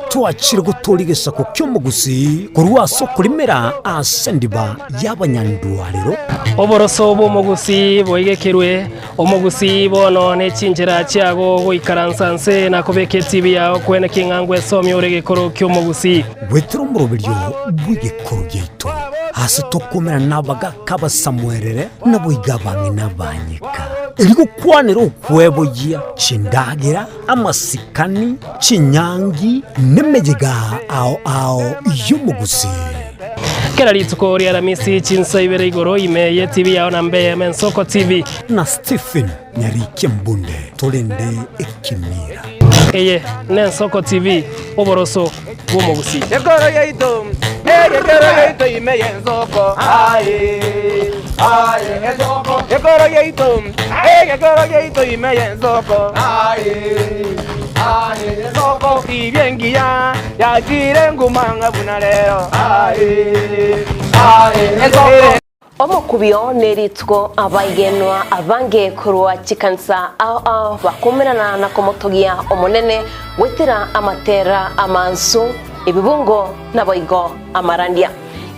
Speaker 10: twachire gutorigesa ko Kyomogusi kurwa soko limera asendiba y'abanyandwariro
Speaker 12: oboroso bw'omogusi bwoigekerwe omogusi bono ne chinchira chiago goikaransanse na kobeketi bya kwene kingangwe esomya oregekoro Kyomogusi
Speaker 10: wetero murobiryo bwigekoro gyeito hasi tokomera nabaga kaba Samuelere naboigabange nabanyika eriko kwanero kweboya chindagira amasikani chinyangi nemejega ao y'Omogusi
Speaker 12: kera lituko ria Ramisi chinsa ibere igoro ime TV yao na Mbeya Nsoko TV
Speaker 10: na Stephen Nyarike Mbunde tolende ekimira
Speaker 12: eye Nsoko TV oboroso bw'Omogusi
Speaker 17: ekoro yeito ime Nsoko Nsoko ekoro yeito ime Nsoko Nsoko ibyengiya yagire ngumanga bunarero
Speaker 7: omukubyo neritwo abayigenwa abange kurwa chikansa bakumirana na komotogia omonene wetira amatera amansu ibibungo naboigo amarandia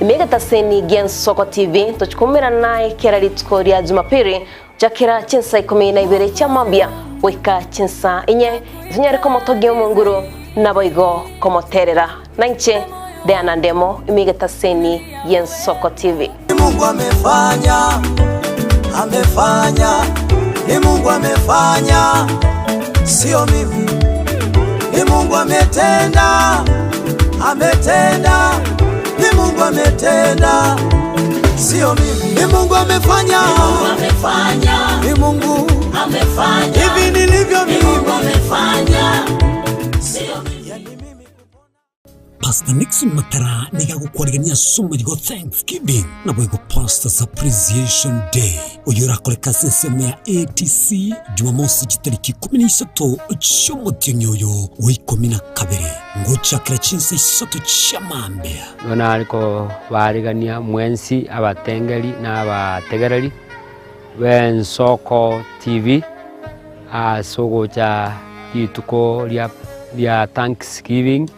Speaker 7: imegata seni Nsoko TV tochikumirana kera litko ria Jumapili jakira chinsa 12 cha mambia weka chinsa inye zinyari komotogia munguru naboigo komoterera nanche Diana Ndemo imegata seni Nsoko TV.
Speaker 20: Mungu amefanya, ni Mungu amefanya, sio mimi. Ni Mungu ametenda, ni Mungu ametenda, sio mimi. Ni Mungu amefanya, ni Mungu amefanya, hivi nilivyo mimi. Ni Mungu amefanya, sio mimi.
Speaker 10: Pastor Nixon Matara niga gukwarigania sumirigo Thanksgiving na bwego Pastors Appreciation Day uyura koleka seseme ya ATC Jumamosi tariki 13 cy'umutinyoyo w'12 ngochakira chinse isoto chamambea
Speaker 11: nona aliko barigania mwensi abatengeri na abategereri Nsoko TV asogo cha yituko lia Thanksgiving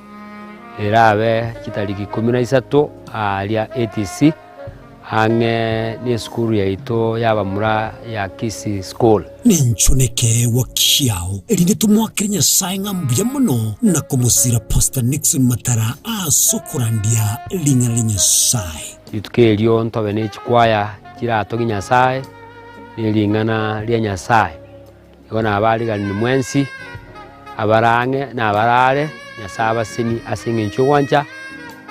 Speaker 11: erabe kitariki 13 lia ATC hange ni skuru ya ito yaba mura ya Kisi School
Speaker 10: ninchoneke wakiao erinde tumwakirinya sainga mbuya muno na komusira Pastor Nixon Matara asokurandia linya sai
Speaker 11: ituke lyo ntobe ne chikwaya kira toginya sai nilingana lia Nyasaye yona abali gali mwensi abarange na abarare Nyasaba sini asinge nchwanja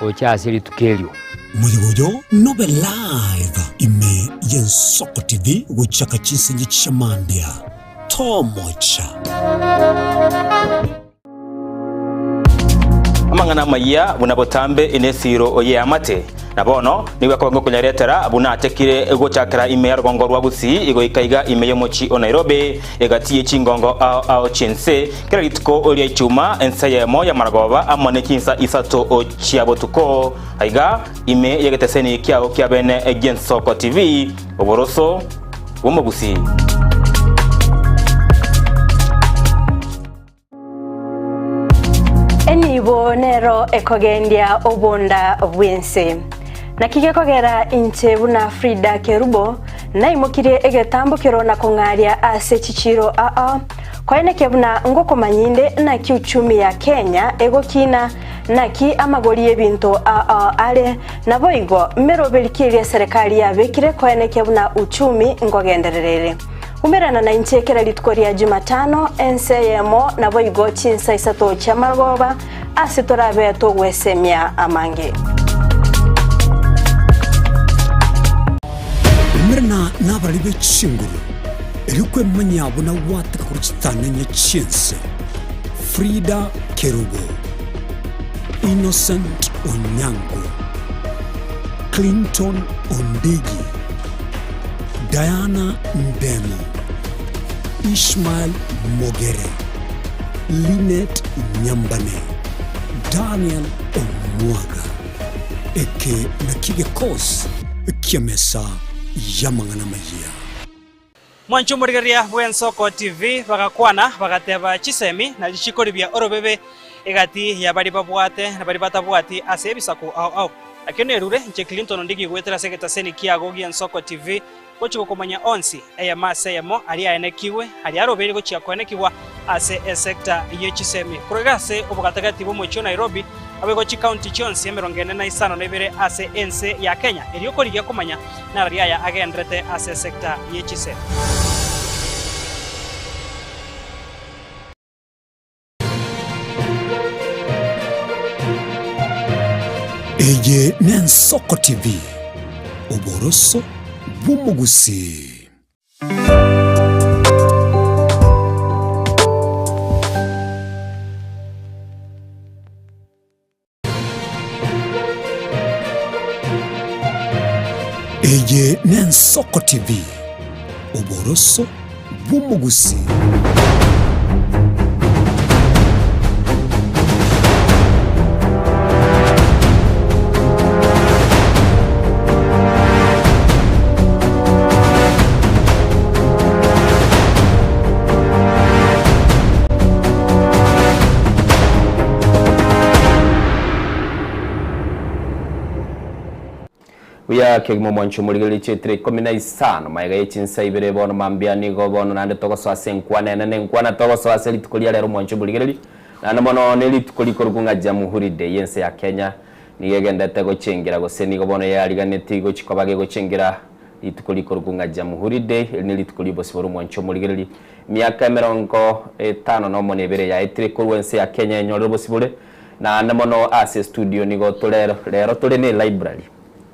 Speaker 11: ocha asili tukelio
Speaker 10: Muligoyo nobe live ime Nsoko TV guchaka chisenje chamambia tomocha
Speaker 21: amangana maya bunabotambe inesiro oye amate
Speaker 2: na bono niwe akobango kunyaretera abuna atekire gochakira ime ya rugongo rwa Gusii igo ikaiga ime yo mochi o Nairobi egatiye chingongo ao chense kera litiko olia ichuma ensayemo ya maragoba amone kinsa isato o chiabotuko aiga ime yegeteseni kiao kiabene Ensoko TV oboroso wo Gusii.
Speaker 4: Enibo nero ekogendia obonda bwense nakige kogera inche buna Frida Kerubo na imokire egetambo kirona kongaria ase chichiro koene kebuna ngoko manyinde na kiuchumi ya Kenya egokina naki amagori ebinto ale naboigo merobelikiria serikali yabekire koene kebuna uchumi ngogendererere umerana na inchekera litkoria Jumatano enseyemo naboigo chinsa isato cha margoba asitorabe to gwesemia amange
Speaker 10: umerana nabaribe chinguru erikwe manyabona wataka kuchitana nyechense Frida Kerubo, Innocent Onyango, Clinton Ondigi, Diana Ndemo, Ishmael Mogere, Linet Nyambane, Daniel Omwaga, eke nakige kos kiamesa yamangana mahia.
Speaker 21: Mwanchu murigeria Ensoko TV bagakwana bagateba chisemi na lichikoribia orobebe egati ya bari babwate na bari batabwati ase ebisako au akene rure nche Clinton Ondigi gwetera segeta seni kiago Ensoko TV gochiko komanya onsi eya maseyemo ali aenekiwe ali arobere gochia koenekiwa ase sector yechisemi kurigase obugatagati bo mocho Nairobi abegochi county chonsi emerongene na isano nebere ase ense ya Kenya eriokorigia komanya na riaya agendrete ase sector yechisemi.
Speaker 10: Eye Ensoko TV oboroso wo Gusii. Eye Ensoko TV oboroso wo Gusii.
Speaker 8: Uya kegmo mwanchu muligeli chetre komina isano maiga yechinsa ibere bono mambia nigo bono nande toko so asenkwana nene nkwana toko so aseli tukolia lero mwanchu muligeli na mono neli tukoli korugunga Jamhuri Day yense ya Kenya nigegenda tego chengira go senigo bono yaliganeti go chikobage go chengira itukoli korugunga Jamhuri Day neli tukoli bosiboro mwanchu muligeli miaka 50 no mone ibere ya etre korwense ya Kenya nyoro bosibore na mono ase studio nigo tolero lero tole ne library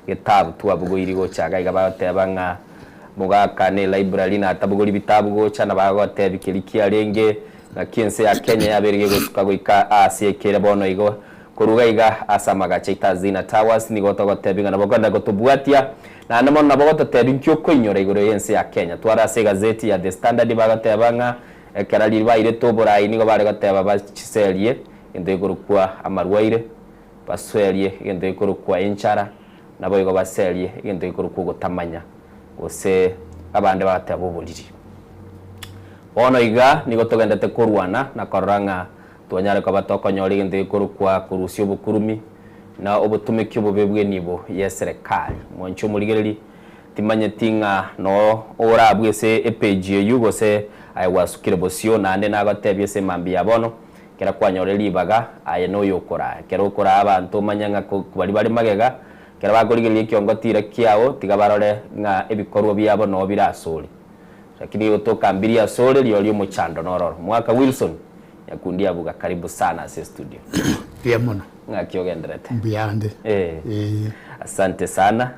Speaker 8: gitabu tuabugo irigo chaga igabatebanga mugaka ne library na tabugo bitabu go chana bagote bikirikia renge na kinse ya Kenya yaberege gusuka goika asiekere bono igo kuruga iga asamaga cheita zina towers ni gotogotebinga nabogonda gotubwatia na namo nabogotebi nkyoko inyore igoro yense ya Kenya twara se gazeti ya The Standard bagatebanga ekerali baire toborai nigo bare goteba bachiserie ende igoro kwa amarwaire baswerie ende igoro kwa enchara nabo igo baserie ende igoro kwa gotamanya ose abande batebo buliri ono iga nigo togendete kurwana na koranga twanyare kwa batoko nyori ende igoro kwa kurusio bukurumi na obutumiki obubebwe nibo yeserikali mwancho muligereri timanye tinga no ora bwese epage yugo se aiwasukire bosio nande nagatebye se mambi yabono kera kwanyoreri baga aye no yokora kera ukora abantu manyanga kubali bali magega kera bagorigerie kyongotire kiawo tigabarore nga ebikorwa byabo no birasuri lakini utokambiria sore liyo muchando nororo mwaka Wilson yakundia buga karibu sana se studio
Speaker 22: pia mona
Speaker 8: ngakiogenderete
Speaker 22: mbiande
Speaker 8: asante sana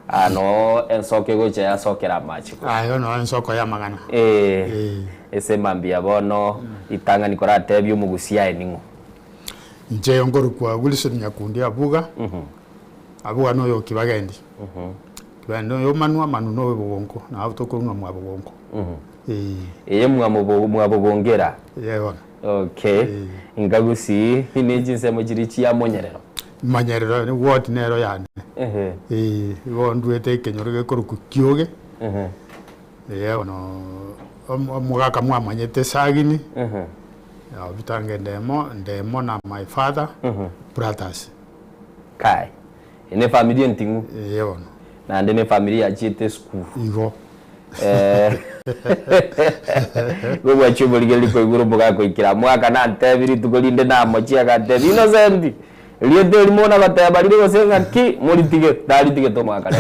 Speaker 8: ano ensoke goche yasokera machi
Speaker 22: ayo no ensoko ya magana
Speaker 8: ese mambia bono itanga nikora tebyo mugusia eningo
Speaker 22: nje ngoro kwa Wilson nyakundia buga Abu ano yo kibagendi. Bano yo manwa manu no bobonko na autokunga mwa bobonko.
Speaker 8: Eye mwa bobongera.
Speaker 22: Yego.
Speaker 8: Okay. Ingagusi hinejinse mujirichi ya monyerero.
Speaker 22: Manyerero ni ward nero yani. Wonduete kenyorege koruku kyoge. Yego no omugaka mwa manyete sagini. Ya bitange ndemo na my father brothers.
Speaker 8: Kai. Ine familia ntingu.
Speaker 22: Yego.
Speaker 8: Na ndene familia achite school.
Speaker 22: Igo.
Speaker 8: Wewe chubo ligeli ko iguru muga ko ikira mwaka na ntebiri tugolinde na mochia ga tebi innocent. Liende limona bataba lile gosenga ki muri ticket dali ticket to mwaka.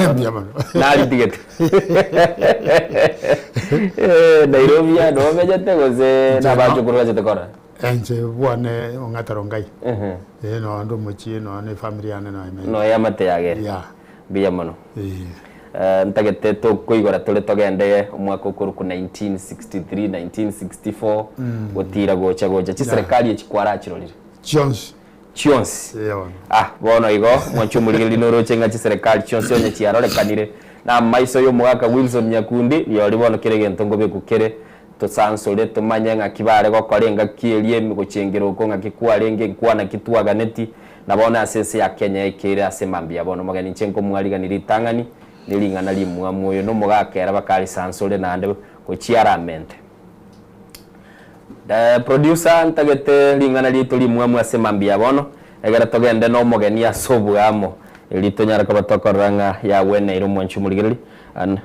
Speaker 8: Dali ticket. Nairobi ya no mejete goze na bacho kurwa jete kora.
Speaker 22: Enje bwane ongatarongai. No ndo mochie no ne familia ne no ime.
Speaker 8: No ya mate yagere.
Speaker 22: Ya.
Speaker 8: Biya mono. Ntagete to kuigora tole togende umwaka ukuru ku 1963 1964 gotira gocha ci serikali ekikwara kirolire Chionsi bono igo mwanchumulire linoro chenga ci serikali Chionsi onye kiarolekanire na maiso yo mwaka Wilson Nyakundi yori bono kirege ntongobe kukere to sansole to manyanga kibare go korenga kielie mi gochengero ko ngakikwarenge kwana kitwaga neti na bona sense ya Kenya ikire asemambia bono magani chenko mwaliga nilitangani nilingana limwa moyo no mugakera bakari sansole nande ko chiaramente da producer ntagete lingana lito limwa mwasemambia bono egera togende no mogeni asobwamo elito nyara ka batokoranga ya wene iro mwanchumuligiri an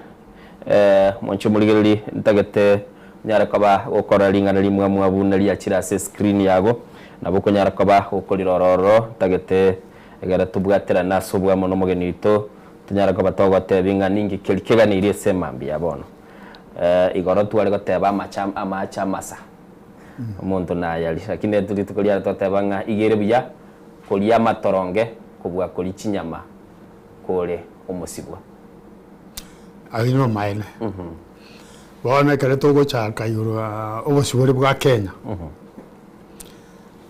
Speaker 8: mwanchumuligiri ntagete nyara ka ba okora lingana limwa mwabuna lya chirase screen yago naboko nyara ka ba okorirororo ntagete egera tubwatera nasobwamo no mogeni ito tunyara ko batogo tebinga ningi kelikega ni ire semambia bono igoro twale ko teba amacha masa umuntu na yali lakini tuli tukolia totebanga igere buya kolia matoronge kubwa koli chinyama kole omusibwa
Speaker 22: ayino maine bona kale togo cha kayuro obusibore bwa Kenya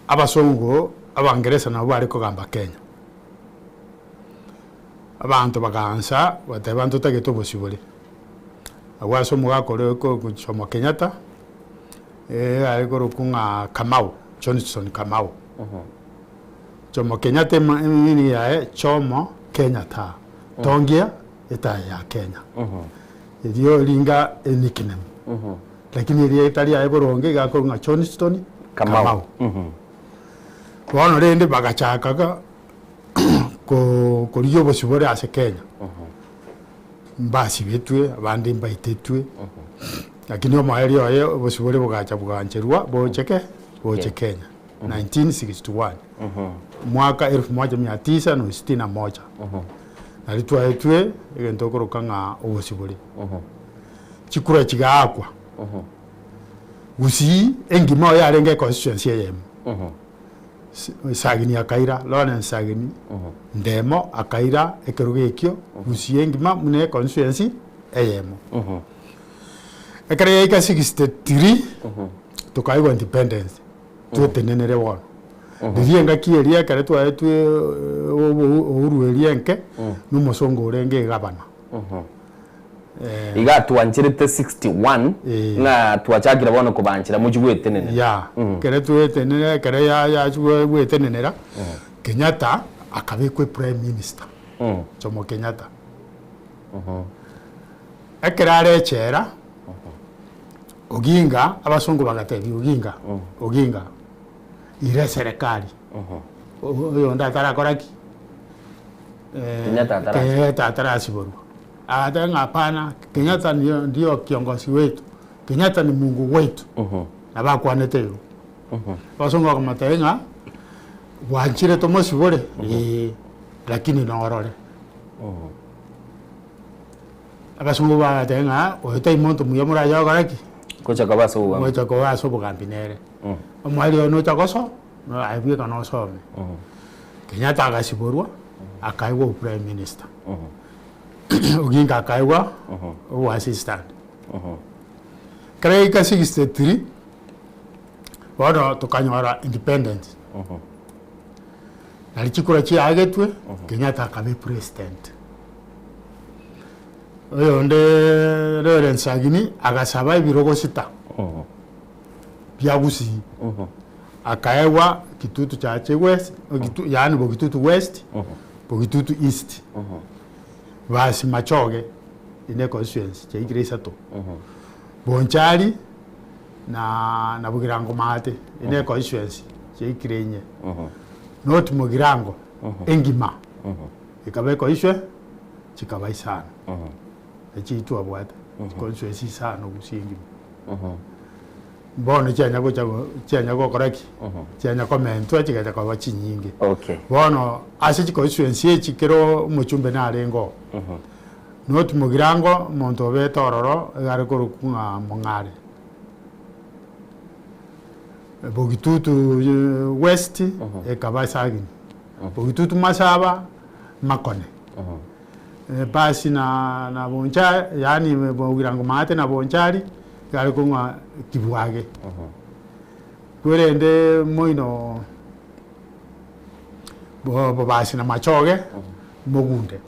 Speaker 22: abasongo abangereza nabo bari ko gamba Kenya abantu bagansa batebantu tageto bosibole awaso mugakore ko Jomo Kenyatta ariko rukunga Kamau Johnson Kamau Jomo Kenyatta mini ya Jomo Kenyatta tongia eta ya Kenya idio linga nickname lakini ile Italia ya boronge gakorunga Johnson Kamau bona rende bagachaka ko liyo bosibore ase Kenya mbasi betwe abandi mbaitetwe lakini omaeri oye bosibore bugacha bugancherwa boche Kenya 1961 mwaka 1961 nalitwa etwe egento korokanga obosibore chikura chigakwa usi engima yarenge constituency yemo Sagini akaira Lawrence Sagini ndemo akaira ekerugekyo gusiengima mune constituency eyemo ekare ika 63 tukaiwa independence tutenenere wona ndiyenga kielia kare twa etwe ouru elienke numusongo urenge gabana
Speaker 8: iga tuanchirite 61 na tuachakira bono kubanchira mujugwete nene
Speaker 22: ya kere tuwete nene kere ya jugwete nenera Kenyatta akabekwe prime minister Jomo Kenyatta ekera chera Oginga abasongo bagatebi Oginga ire serikali oyo ndatara koraki
Speaker 8: Kenyatta
Speaker 22: atara siboru atenga hapana Kenyatta ndio kiongozi wetu Kenyatta ni Mungu wetu na bakwanete yo basongo kama tenga wanchire tomosibore lakini norore abasongo batenga oita imonto muyamura yago garaki
Speaker 8: kocha kabaso uwa
Speaker 22: kocha kabaso bugambinere omwali ono chakoso no aibika no some Kenyatta agasiborwa akaiwa prime minister Oginga akaiwa o assistant kare ka 63 wado tukanyora independence nari chikura chiagetwe Kenyatta akabe president oyo nde Lawrence Agini agasaba ibirogo sita bya Gusii akaewa Kitutu chache west yani Bogitutu west Bogitutu east basi Machoge ine constituency chaikire isato Bonchari na Bugirango Mate ine constituency chaikire enye not Mugirango Engima ikabeko iswe chikaba isana echitu abwata constituency isana Gusii bono chanya go koraki chanya komento chikata kwa chinyingi bono ase constituency echikero muchumbe na arengo not Mugirango monto betororo gare korukunga mongare Bogitutu west ekaba sagini Bogitutu masaba makone basi na Bonchari yani Bugirango Mate na Bonchari gare kunga Kibwage kurende moino bo basi na Machoge Mugunde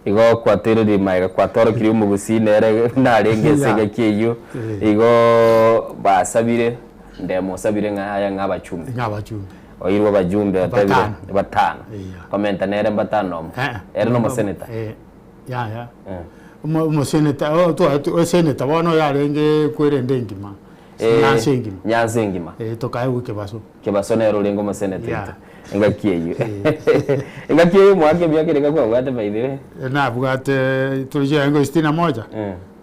Speaker 8: igo kwatereri maiga kwatoro kiri mu Gusii nere narengese kiyo igo basabire ndemo sabire ngaya ngabachumbe oirwa bajumbe atabire batano komenta nere batano era no seneta
Speaker 22: ya mo seneta to seneta bono yarenge kwerende ngima Nyansengima tokaye
Speaker 8: kebaso nero lengo mo seneta ngakiyo ngakiyo mwake byakireka kwa wate baidwe
Speaker 22: na bwate tulije yango 61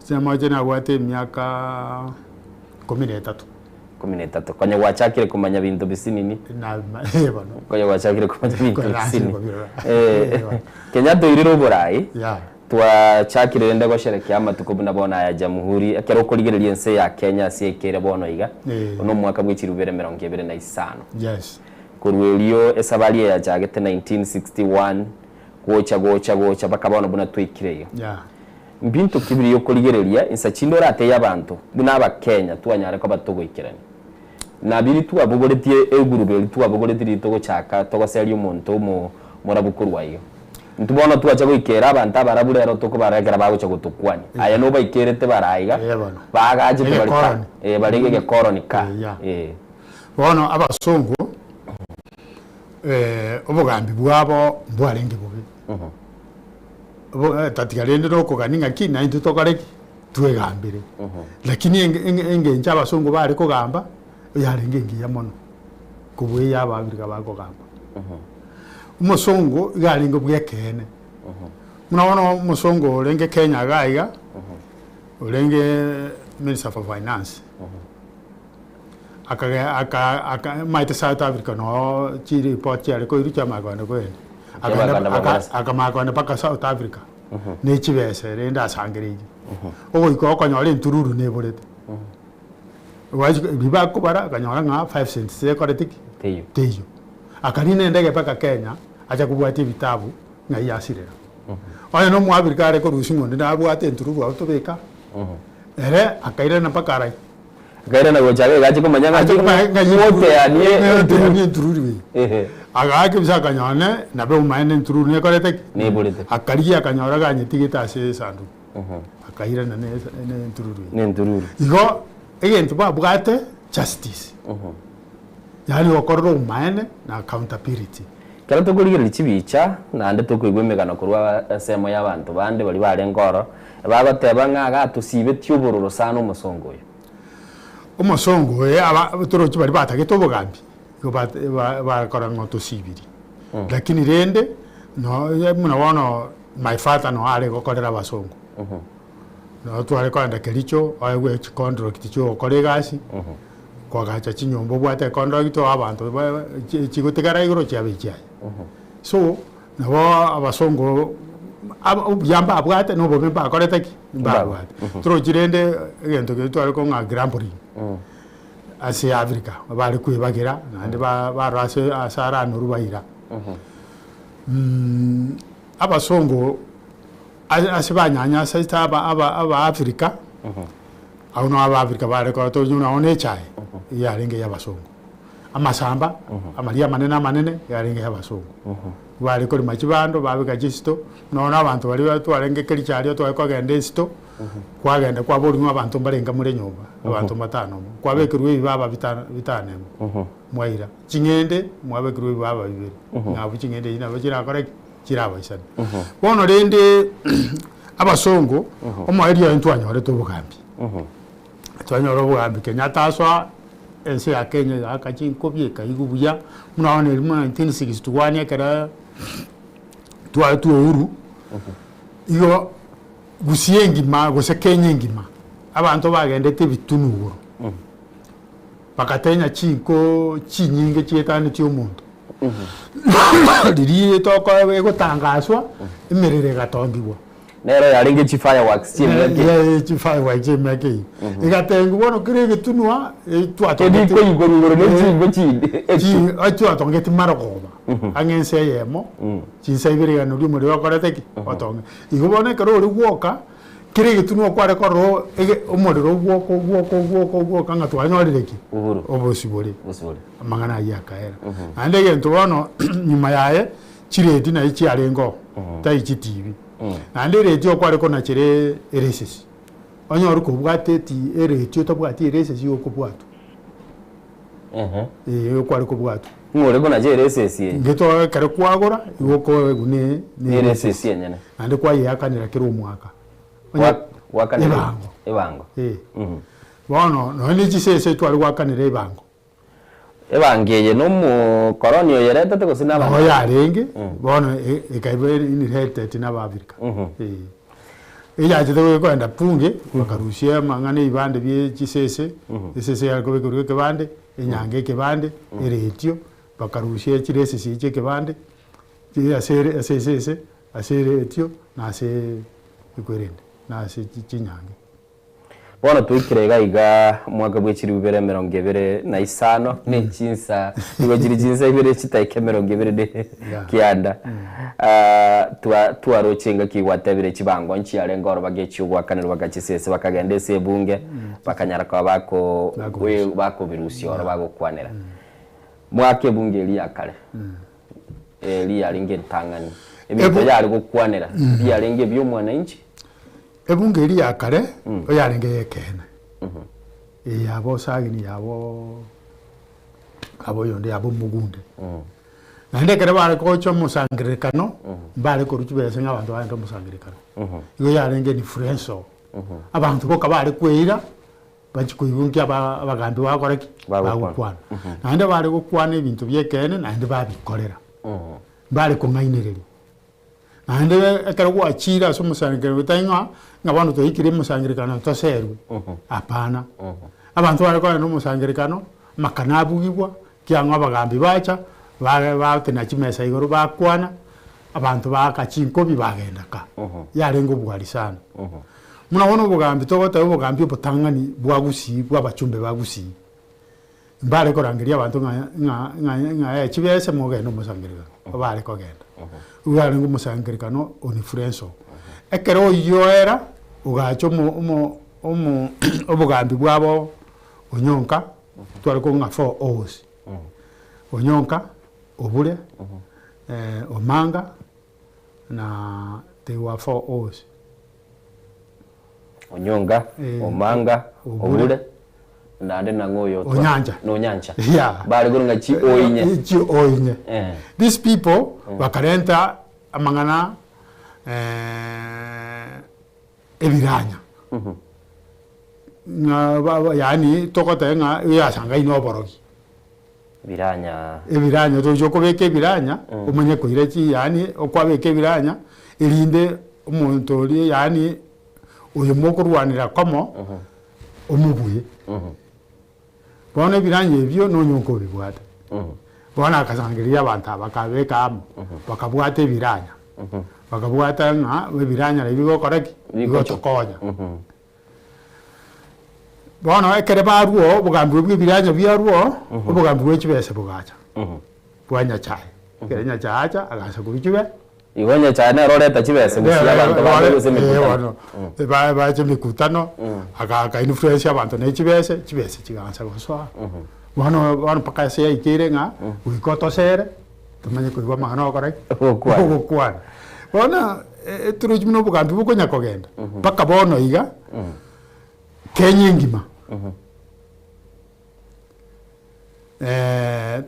Speaker 22: 61 na bwate miaka 13
Speaker 8: kwenye wachakire kumanya bintu bisinini
Speaker 22: na bano
Speaker 8: kwenye wachakire kumanya bintu bisinini Kenyatta iriro Burai twachakire ndego sherekea amatuko bunabona ya jamhuri akero kurigereria nse ya Kenya siekere bono iga no mwaka bw'ikirubere 2025
Speaker 22: yes
Speaker 8: kurwelio esabali ya jagete 1961 gocha bakabona buna twikire mbintu kibiri yo kurigereria insachindora ate yabantu buna aba Kenya twanyare ko batogoikirani nabiri tuabogoretie egurube tuabogoretie togo chaka togo seri umuntu mu murabukurwa iyo ntubona tuacha goikera abantu abarabulero toko baregera bagucha gutukwani aya no baikerete baraiga bagaje bari barige koronika
Speaker 22: bono abasongo obugambi bwabo mbwarenge bubi tatigarende roko ganinga kina into tokareki twegambire lakini engenja abasongo bari kugamba yarenge ngiya mono kubwe yababirika bakogamba umusongo garingo bwekene munaona umusongo olenge Kenya gaiga olenge Minister for Finance aka maite South Africa no chiri report yale ko irucha magana ko aka magana paka South Africa ne chibese renda sangereji ogo iko konyole ntururu ne borete waji biba ko bara kanyora nga 5 cents se koretiki teyo akarine ndege paka Kenya acha kubwati vitabu nga yasirera oyo no mu Africa are ko rusingo nda abwate ntururu autobeka ere akaira na pakarai
Speaker 8: gaira na gochaga gachi ko manyanga mote
Speaker 22: ani ntururu aga bisa kanyone na be umaene ntururu ne korete
Speaker 8: ne burete
Speaker 22: akariya akanyora ganyitigita se sandu akaira na ne ntururu igo egenti bwate justice yani okorro umaene na accountability
Speaker 8: kera tokurigira lichibicha nande tokwigwemegana kurwa semo y'abantu bande bari barengoro babateba ngaga tusibe tyubururo sana umusongoyo
Speaker 22: aba torochi bari batagete obugambi go bakora ngoto sibiri lakini rende no muna wono my father no ale gokorera basongo no twale kwanda kericho ayewe contract cyo koregasi kwa gacha chinyombo bwate contract abantu chigotegara igoro cyabicha so nabo abasongo yamba abwate no bobe bakoreta ki babwate turogirende egento ke twale ko nga Grand Prix asi Africa bari kwibagira nande barase asara nurubayira abasongo asibanyanya saita aba Africa auno aba Africa bari ko to nyuna one chai yarenge yabasongo amasamba amalia manene yarenge abasungu bali kuri machibando babika jisto nona abantu bali batwarenge keri cyari twakagenda isto kwagenda kwa buri abantu barenga muri nyumba abantu batano kwabekirwe baba bitane mwaira chingende mwabekirwe baba bibiri ngabo chingende ina bakira kore kiraba isana bono rende abasongo omwari ya ntwanya hore to bugambi twanya ro bugambi Kenya taswa ense ya Kenya akachinkobye kayigubuya munaone 1961 yakara tu uhuru iyo gusiengima gose Kenya ngima abantu bagendete bitunuro bakatenya chinko chinyinge chietani cy'umuntu riri toko egotangazwa imerere gatongibwa
Speaker 8: nero yaringe chi fireworks chimeke
Speaker 22: chi fireworks chimeke igatengu bono kirege tunwa
Speaker 8: twatodi ko igorugoro n'ichingo chindi
Speaker 22: acho atongeti marogoba angense yemo chinsabire no muri wakoreteki otonge igobone karo uri woka kirege tunwa kware koro ege omorero woko ngatwanyorireki
Speaker 8: uhuru
Speaker 22: obosibore amangana yakaera ande gento bono nyuma yaye chiredi na ichi arengo taichi TV ande radio kware kona chire ereses onyoru ko bwate ti radio to bwate ereses yo ko bwatu kware ko bwatu
Speaker 8: ngore kona je ereses ye
Speaker 22: ngeto kare kwagora yoko gune
Speaker 8: ni ereses ye nyene
Speaker 22: ande kwa yakanira kiro umwaka
Speaker 8: wakanira ebango
Speaker 22: bono no ni chisese twari wakanira ebango
Speaker 8: ebangeye no mu kolonio yereta te kosina
Speaker 22: ba no yarenge bono ekaibe ni hete tina ba Afrika ija jete ko enda punge bakarushia mangane ibande bye chisese isese yako bekuruke kebande enyange kebande eretio bakarushia chirese siche kebande ya sere sese asere etio na se ikwerende na se chinyange
Speaker 8: bono twikirega iga mwaka bw'ikiri 2025 ne chinsa ibagiri jinsa ibere chitaike 20 kianda twarocenga kiwatabire kibango nchi yarengoro bagecugwa kaniro bagachisese bakagenda se bunge bakanyara kwa bako virusioro bagokwanira mwake bunge eri yakare eri yaringe ntangani ebito yari gukwanira yarenge by'umwana inchi
Speaker 22: ebunge eri yakare oyarenge yekene yabo sagini yabo abo yonde yabo mugunde nande kare bare ko cho musangirikano bare ko rukibese nk'abantu bandi musangirikano iyo yarenge ni frenso abantu ko kabare kwira bakikuyungi abagambi bakoreki bagukwana nande bare gukwana ibintu byekene nande babikorera bare ko ngainereri nande ekara ko achira so musangirikano bitanga ngabantu toyikire musangirikano toserwe apana abantu bare ko no musangirikano makanabugibwa kyangwa abagambi bacha batena chimesa igoro bakwana abantu bakachinko bibagenda ka yarengo bwali sana munabona ubugambi togota ubugambi butangani bwagusi bwabachumbe bagusi mbare ko rangiria abantu nga chibese mogendo musangirika bare ko genda uyarengo musangirikano onifrenso ekero yoera ugacho ubugambi bwabo onyonka twari ko nga 4 hours onyonka obule omanga na tewa 4 hours
Speaker 8: onyonga omanga obule nande nangoyo
Speaker 22: onyanja
Speaker 8: no nyanja
Speaker 22: yeah
Speaker 8: bali gurunga chi oinye
Speaker 22: these people bakarenta amangana ebiranya nga yani tokota nga yasanga inoborogi ebiranya to joko beke ebiranya umenye ko ireki yani okwabeke ebiranya irinde umuntu uri yani uyu mukurwanira komo umubuye bona ebiranya ebyo nonyonko bibwata bona akasangiriya abantu bakabeka bakabwata ebiranya bakabwata nga ebiranya bigo koreki bigo chokonya bona ekere baruo bugambi bw'ebiranya byaruo ubugambi bw'ekibese bugacha bwanya chai kerenya chacha agasa kubichibe
Speaker 8: igonya cyane roreta kibese gusiya abantu bagose mikutano
Speaker 22: ba mikutano aka influence abantu ne kibese kiganza guswa Wano paka se ikire nga uikoto sere tumanye kuigwa magana okora ogokwana bona turuji muno bugambi bukonya kogenda paka bono iga Kenya ngima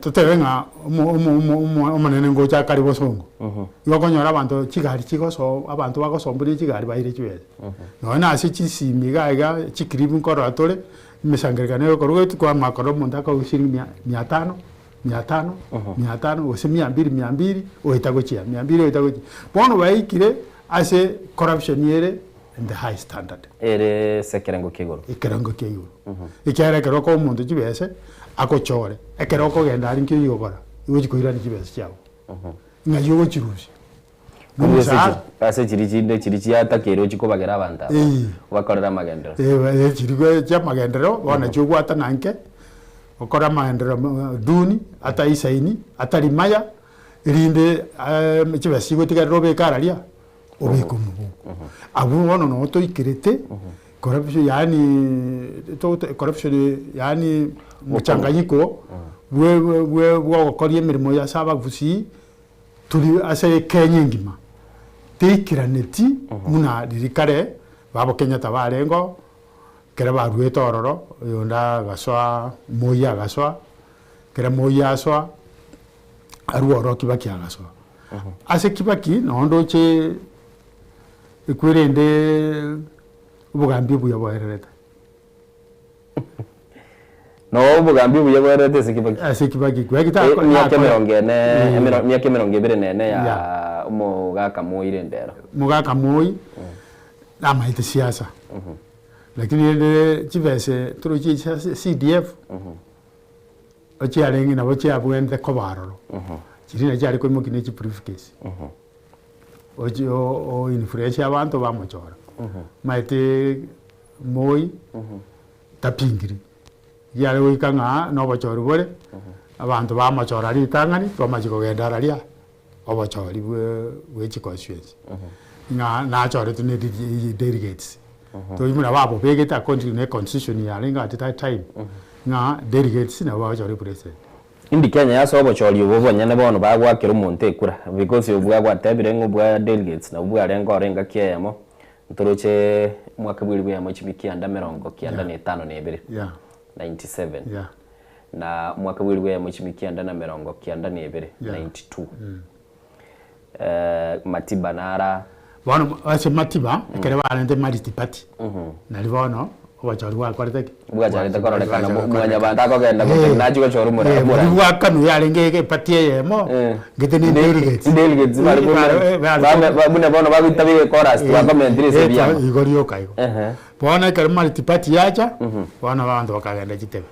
Speaker 22: tutebe nga umunene ngocha kari bosongo igokonyora abantu chigari chigoso abantu bagosomburi chigari baire chweze nona ase chisimiga iga chikiribu nkoro atore mesangirikana yo korugo tukwa makoro monda ka ushiringi 500 ose 200 ohita gochia 200 ohita gochia bono baikire ase corruption yere in the high standard
Speaker 8: ere sekerengo kigoro
Speaker 22: ikere kero ko muntu chibese akochore ekero ko genda ari nkyo yogora iwe chikoira ni chibese chao ngayo gochirusi
Speaker 8: ase chirichi yata kero chikobagera abanta bakorera magendero
Speaker 22: chirigo cha magendero bona chugwata nanke okora magendero duni ata isaini ata limaya irinde chibese gotiga robe kararia obiko mubu abu wono no to ikirete corruption yani mchanganyiko we gukora emirimo ya saba gusi turi ase Kenya ngima tikiraneti muna dirikare babo Kenya tabarengo kera baruye tororo yonda gaswa moya gaswa kera moya aswa aruoro kibaki agaswa ase kibaki nondo che ikwirende ubugambi buya bwerereta
Speaker 8: no ubugambi buya bwerereta
Speaker 22: sikibaki kwegita
Speaker 8: myaka 20 ya umugaka moire ndero
Speaker 22: mugaka moi na maite siasa lakini ile chivese turuchi CDF ochi arengi na bochi abwende kobaroro chirina cyari ko mukine chi briefcase ochi o influence abantu bamuchora maite moi tapingiri yale wikanga no bachori bore abantu bamachora ritangani twamachiko gendara ria obachori we chikoswezi na chore tune delegates to imuna babo begeta continue constitution ya linga at that time na delegates na bachori president
Speaker 8: indi Kenya yaso obachori obo nyane bono bagwakira umuntu ekura because obwa tebire ngobwa delegates na obwa rengo renga kiemo ntoroche mwaka bwiri bwa machibiki anda 95
Speaker 22: yeah
Speaker 8: 97
Speaker 22: yeah
Speaker 8: na mwaka bwiri bwa machibiki anda na 92 Matiba nara
Speaker 22: bono ase Matiba kere balende Mariti Party na libono obachori wa kwarete
Speaker 8: bwajari takorole kana mwanya banda ko genda ko naji ko choru mura
Speaker 22: bora bwa kanu yarenge party yemo giteni delegates
Speaker 8: bali bune bono bagitabiye chorus wa comment rise bya
Speaker 22: igoriyo kayo bona kere Mariti Party yacha bona bantu bakagenda kitebe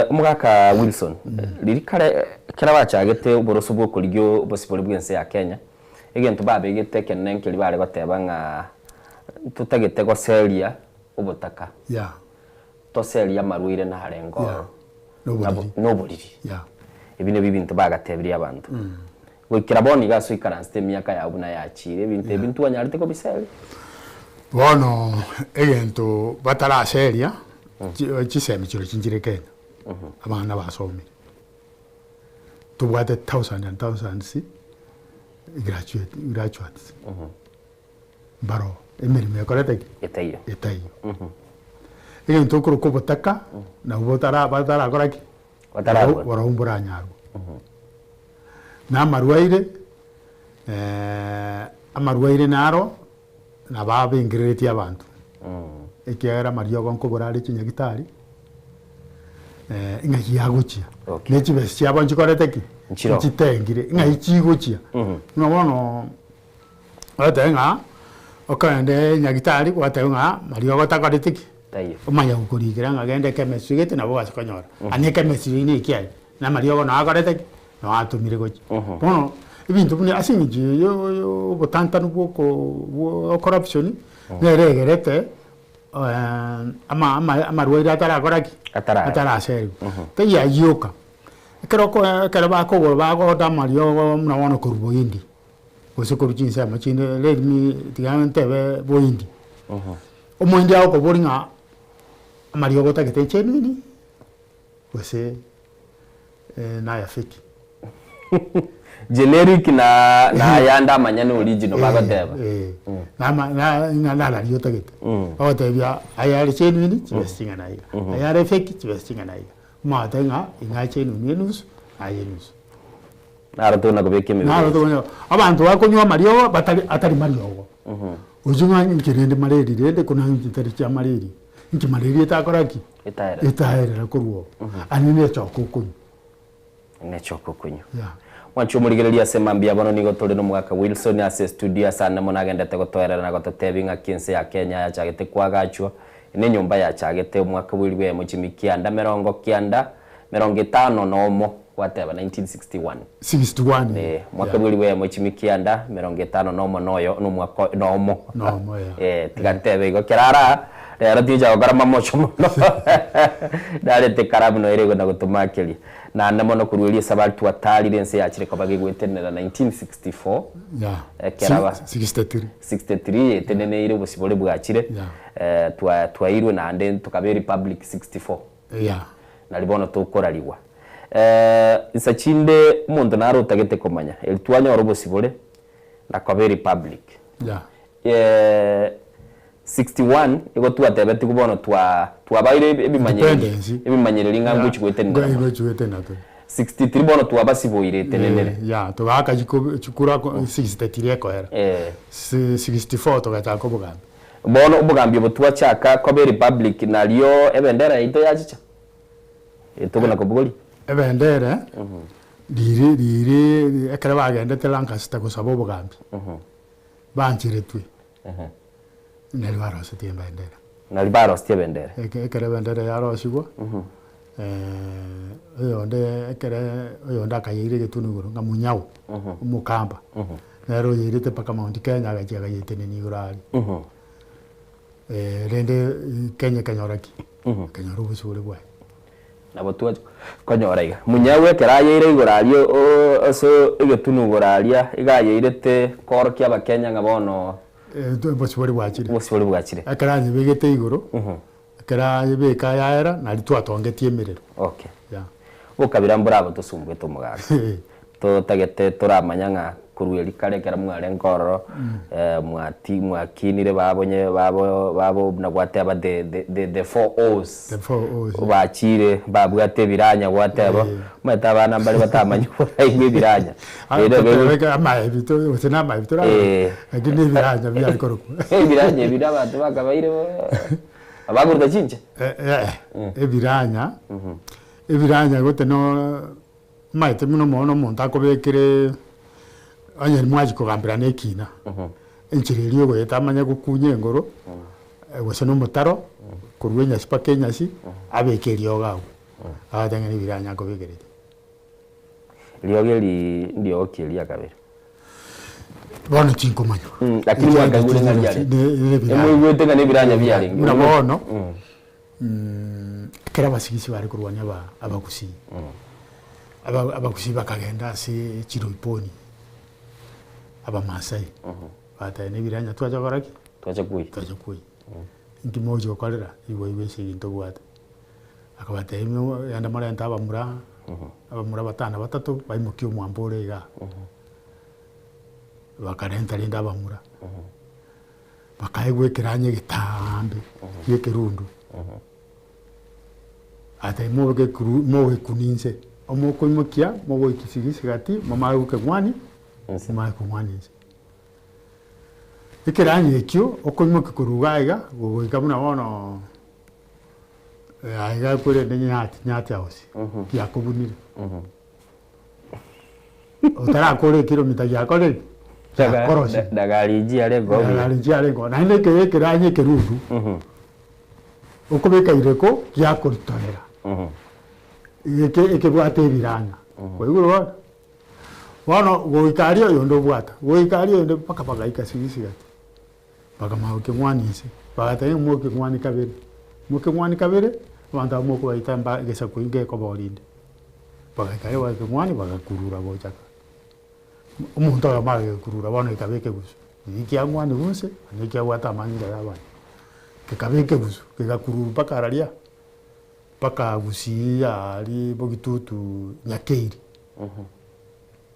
Speaker 8: umugaka Wilson lirikare kera bacagete uboroso bwo kuryo bosipoli bwense ya Kenya egento babegete kenenke libare bateba nga tutagete ko seria ubutaka to seria marwire na harengo nobody ibine bibintu bagatebiri abantu wikira boni gaso ikaranste myaka ya buna yachire bintu wanyarite ko biseli
Speaker 22: bono egento batala seria chisemi chiro chinjire Kenya abana basomire tubwate thousands graduates baro emirimo yakorete
Speaker 8: etayo
Speaker 22: egento okoro kubutaka na ubotara batara koraki warahumbura nyarwo na amarwaire naro na babingiriti abantu ekiara mariogo nkoborari chinyagitari ingaki yaguchia nechi besi abo nchikorete ki chitengire ingai chiguchia no bono otenga okande nyagitari kwatenga mariogo takorete ki umanya ukurigira ngagende chemistry gete nabo gasokonyora ani chemistry ni kiai na mariogo na akorete ki no atumire gochi bono ibintu bune asingi yo botantanu bwo corruption neregerete ama ruwaira atarakoraki ataraseri teya yoka kero bako da mario na wana kurbo indi kose kurujinsa machine let me tigante be bo indi omo indi ako boringa mario gota kete chenini kose na ya fake
Speaker 8: generic na yanda manyana original bagoteba
Speaker 22: na la yotagete otebya ayari chenu ni chibestinga na iga ayari fake chibestinga na iga matenga inga chenu ni nus ayenus
Speaker 8: narato na kubeke me
Speaker 22: narato abantu bakonywa mario atari mario ujunga nkirende mareri rende kuna nkitari cha mareri nki mareri etakoraki etaera kuruo anine choko kunyu
Speaker 8: ne choko kunyu mwancho murigereria sema mbia bono nigo tole no mwaka Wilson ase studio sana munagendete gotwerera na gototebinga kinse ya Kenya ya chagete kwagachwa ne nyumba ya chagete mwaka wiliwe muchimikianda 50 nomo whatever 1961 mwaka wiliwe muchimikianda 50 nomo noyo no mwaka nomo tigantebe igo kerara rero tija ogarama mocho muno dale te karabu no irego na gutumakeria na namono kurweria sabatu atali rense yachire ko bagigwetenera 1964 keraba 63 tenene ire busibole bwachire twairwe na ande tukabe republic 64 na libono tukoraliwa isachinde umuntu narutagete komanya elitwanya orobosibole na kabe republic 61 iko tuatebeti kubono twabaire ebimanyereri ngangu chigwetenera 63 bono twabasiboire tenenere
Speaker 22: tugaka chikura 63 ekoera 64 tugachako bugambi
Speaker 8: bono ubugambi butwa chaka kobe republic nalio ebendera ito yachicha etugona kobugoli
Speaker 22: ebendera diri ekara bagendete Lancaster kusaba ubugambi banchiretwe Nalibaros tie bendera.
Speaker 8: Nalibaros tie bendera.
Speaker 22: Ekere bendera ya rosigwa. Oyonde akayire getunuguru ngamunyao. Umukamba. Nero yirite paka Mount Kenya agachiga yitene ni urali. Rende Kenya kanyoraki. Kanyoru busubule bwa.
Speaker 8: Nabo tuwa konyoraiga. Munyao ekera yire igurario so igetunuguraria igayirite korkia abakenya ngabono
Speaker 22: bosibori bwachire akaranye bigete iguru akaranye beka yaera nari twatongetie emerero
Speaker 8: ukabira mburabo tusumbwe tumugaga totagete turamanyanga kurweri karekera mware nkororo mwakinire babonye babo nagwate aba the 4 O's bachire babwate biranya gwateba mata bana mbali batamanya imwe biranya
Speaker 22: rero amaye bito usenama bito agine biranya byari koruko
Speaker 8: biranya birabantu bakabaire abagurda cinje
Speaker 22: ebiranya gote no maite muno mono monta kobekere anya mwaji kugambira nekina enchirerio gwetamanya gukunye ngoro gose no mutaro kurwenya sipa Kenya si abekerio gawo abatanga ni biranya kobekerete
Speaker 8: liogeli ndio okilia kabere
Speaker 22: bono tinkomanyo
Speaker 8: lakini mwagangure ngaliale emwe ni biranya byali
Speaker 22: na bono kera basigisi bari kurwanya abakusi abakusi bakagenda si Chiroiponi Abamasai bata ne biranya twaje baraki
Speaker 8: twaje
Speaker 22: kuyi ndimojo kolera iwe siginto gwata akabata imwe yanda mara ntaba abamura batana batatu baimukio mwambore iga bakarenta linda abamura bakaigwe kiranye gitambe yekerundu ata mowe kuninse omoko imukia mowe kisigisi gati mama uke gwani sima kumwani ikiranye ekyo okoimuke kurugaiga goikamuna bono aiga kure nyati house yakubunire otara kore kilomita yakore
Speaker 8: dagali
Speaker 22: jiarego na ine kiranye kirundu okobeka ireko yakoritorera ike bwate biranya koiguro wano goikario yondo bwata goikario yondo paka ikasigisiga paka mauke mwanise paka tayi muke mwani kabere wanda muko baitamba gesa kuinge ko bolinde paka kare wa ke mwani paka kurura gochaka umuntu amage kurura wano ikabeke gusu iki angwani gunse niki agwata manyira yaba ke kabeke gusu ke gakururu paka aralia paka Gusii ari Bogitutu Nyakeiri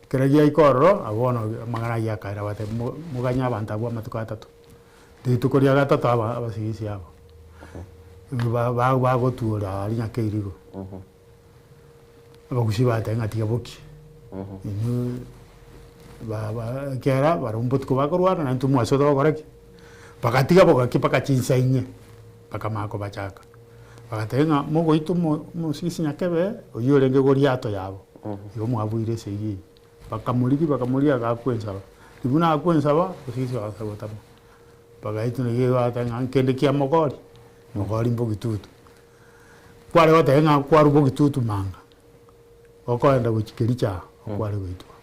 Speaker 22: keragia ikororo abono magana ya kaira bate muganya abantu abo amatuko atatu nditukoria gatatu abasigisi abo ba gotura ari Nyakeiri go Abagusi bate ngatiga boki inu ba kera barumbutu ko bakorwana na ntumu asodo goraki pakatiga bogaki pakachinsa inye pakamako bachaka bagatenga mogo itu mo sisi Nyakebe oyolenge goriato yabo igo mwabuire segi bakamulia gakwensaba libuna akwensaba sisi wasabota pagaitu nege watanga nkende kia mogori Bogitutu kwale watenga kwaru Bogitutu manga okoenda guchikiricha kwale goitwa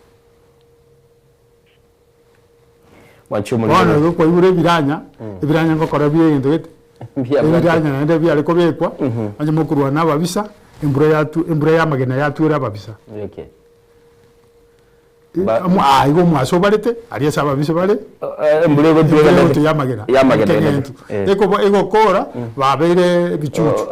Speaker 8: Wanchumuliro
Speaker 22: go kwa ibure biranya ngokora biye ndete biranya nande byari ko bekwa anje mukurwa nababisa embure ya magena yatura babisa
Speaker 8: okay
Speaker 22: igo mwaso balete ariya sababisa bale
Speaker 8: embure go tuwe
Speaker 22: ya magena ego kora babere bichuchu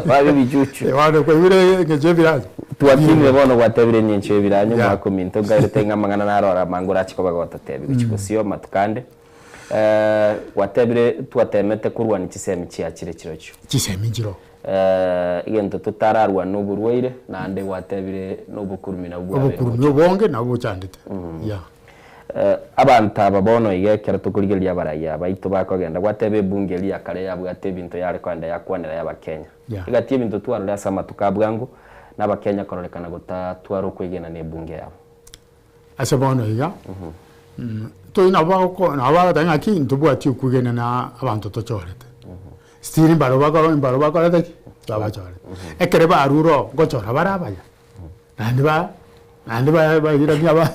Speaker 8: babe bichuchu
Speaker 22: wano kwa ibure ngeje biranya
Speaker 8: tuwatimwe bono gwatebire nyinche biranyo mwakominto gairete ngamangana narora mangura chikoba gotatebi bichikusiyo matukande watebire tuwatemete kurwa ni chisemi chiachire chirocho
Speaker 22: chisemi njiro
Speaker 8: igento tutararwa n'uburwaire nande watebire n'ubukurumi na bwa
Speaker 22: ubukurumi obonge na bucandite ya
Speaker 8: abantu ababono igekera tukurigeria baraya baitu bakogenda gwatebe bungeli yakare yabwate bintu yare kwanda yakwanira y'abakenya igati bintu twarura sama tukabwangu n'abakenya kororekana gutatwara ukwigena ne bunge yabo
Speaker 22: asabono iga to ina bako na baba tanga kintu bwati ukugena na abantu tochorete stiri mbaro bako lete babachore ekere baruro gochora barabaya nandi ba ira nyaba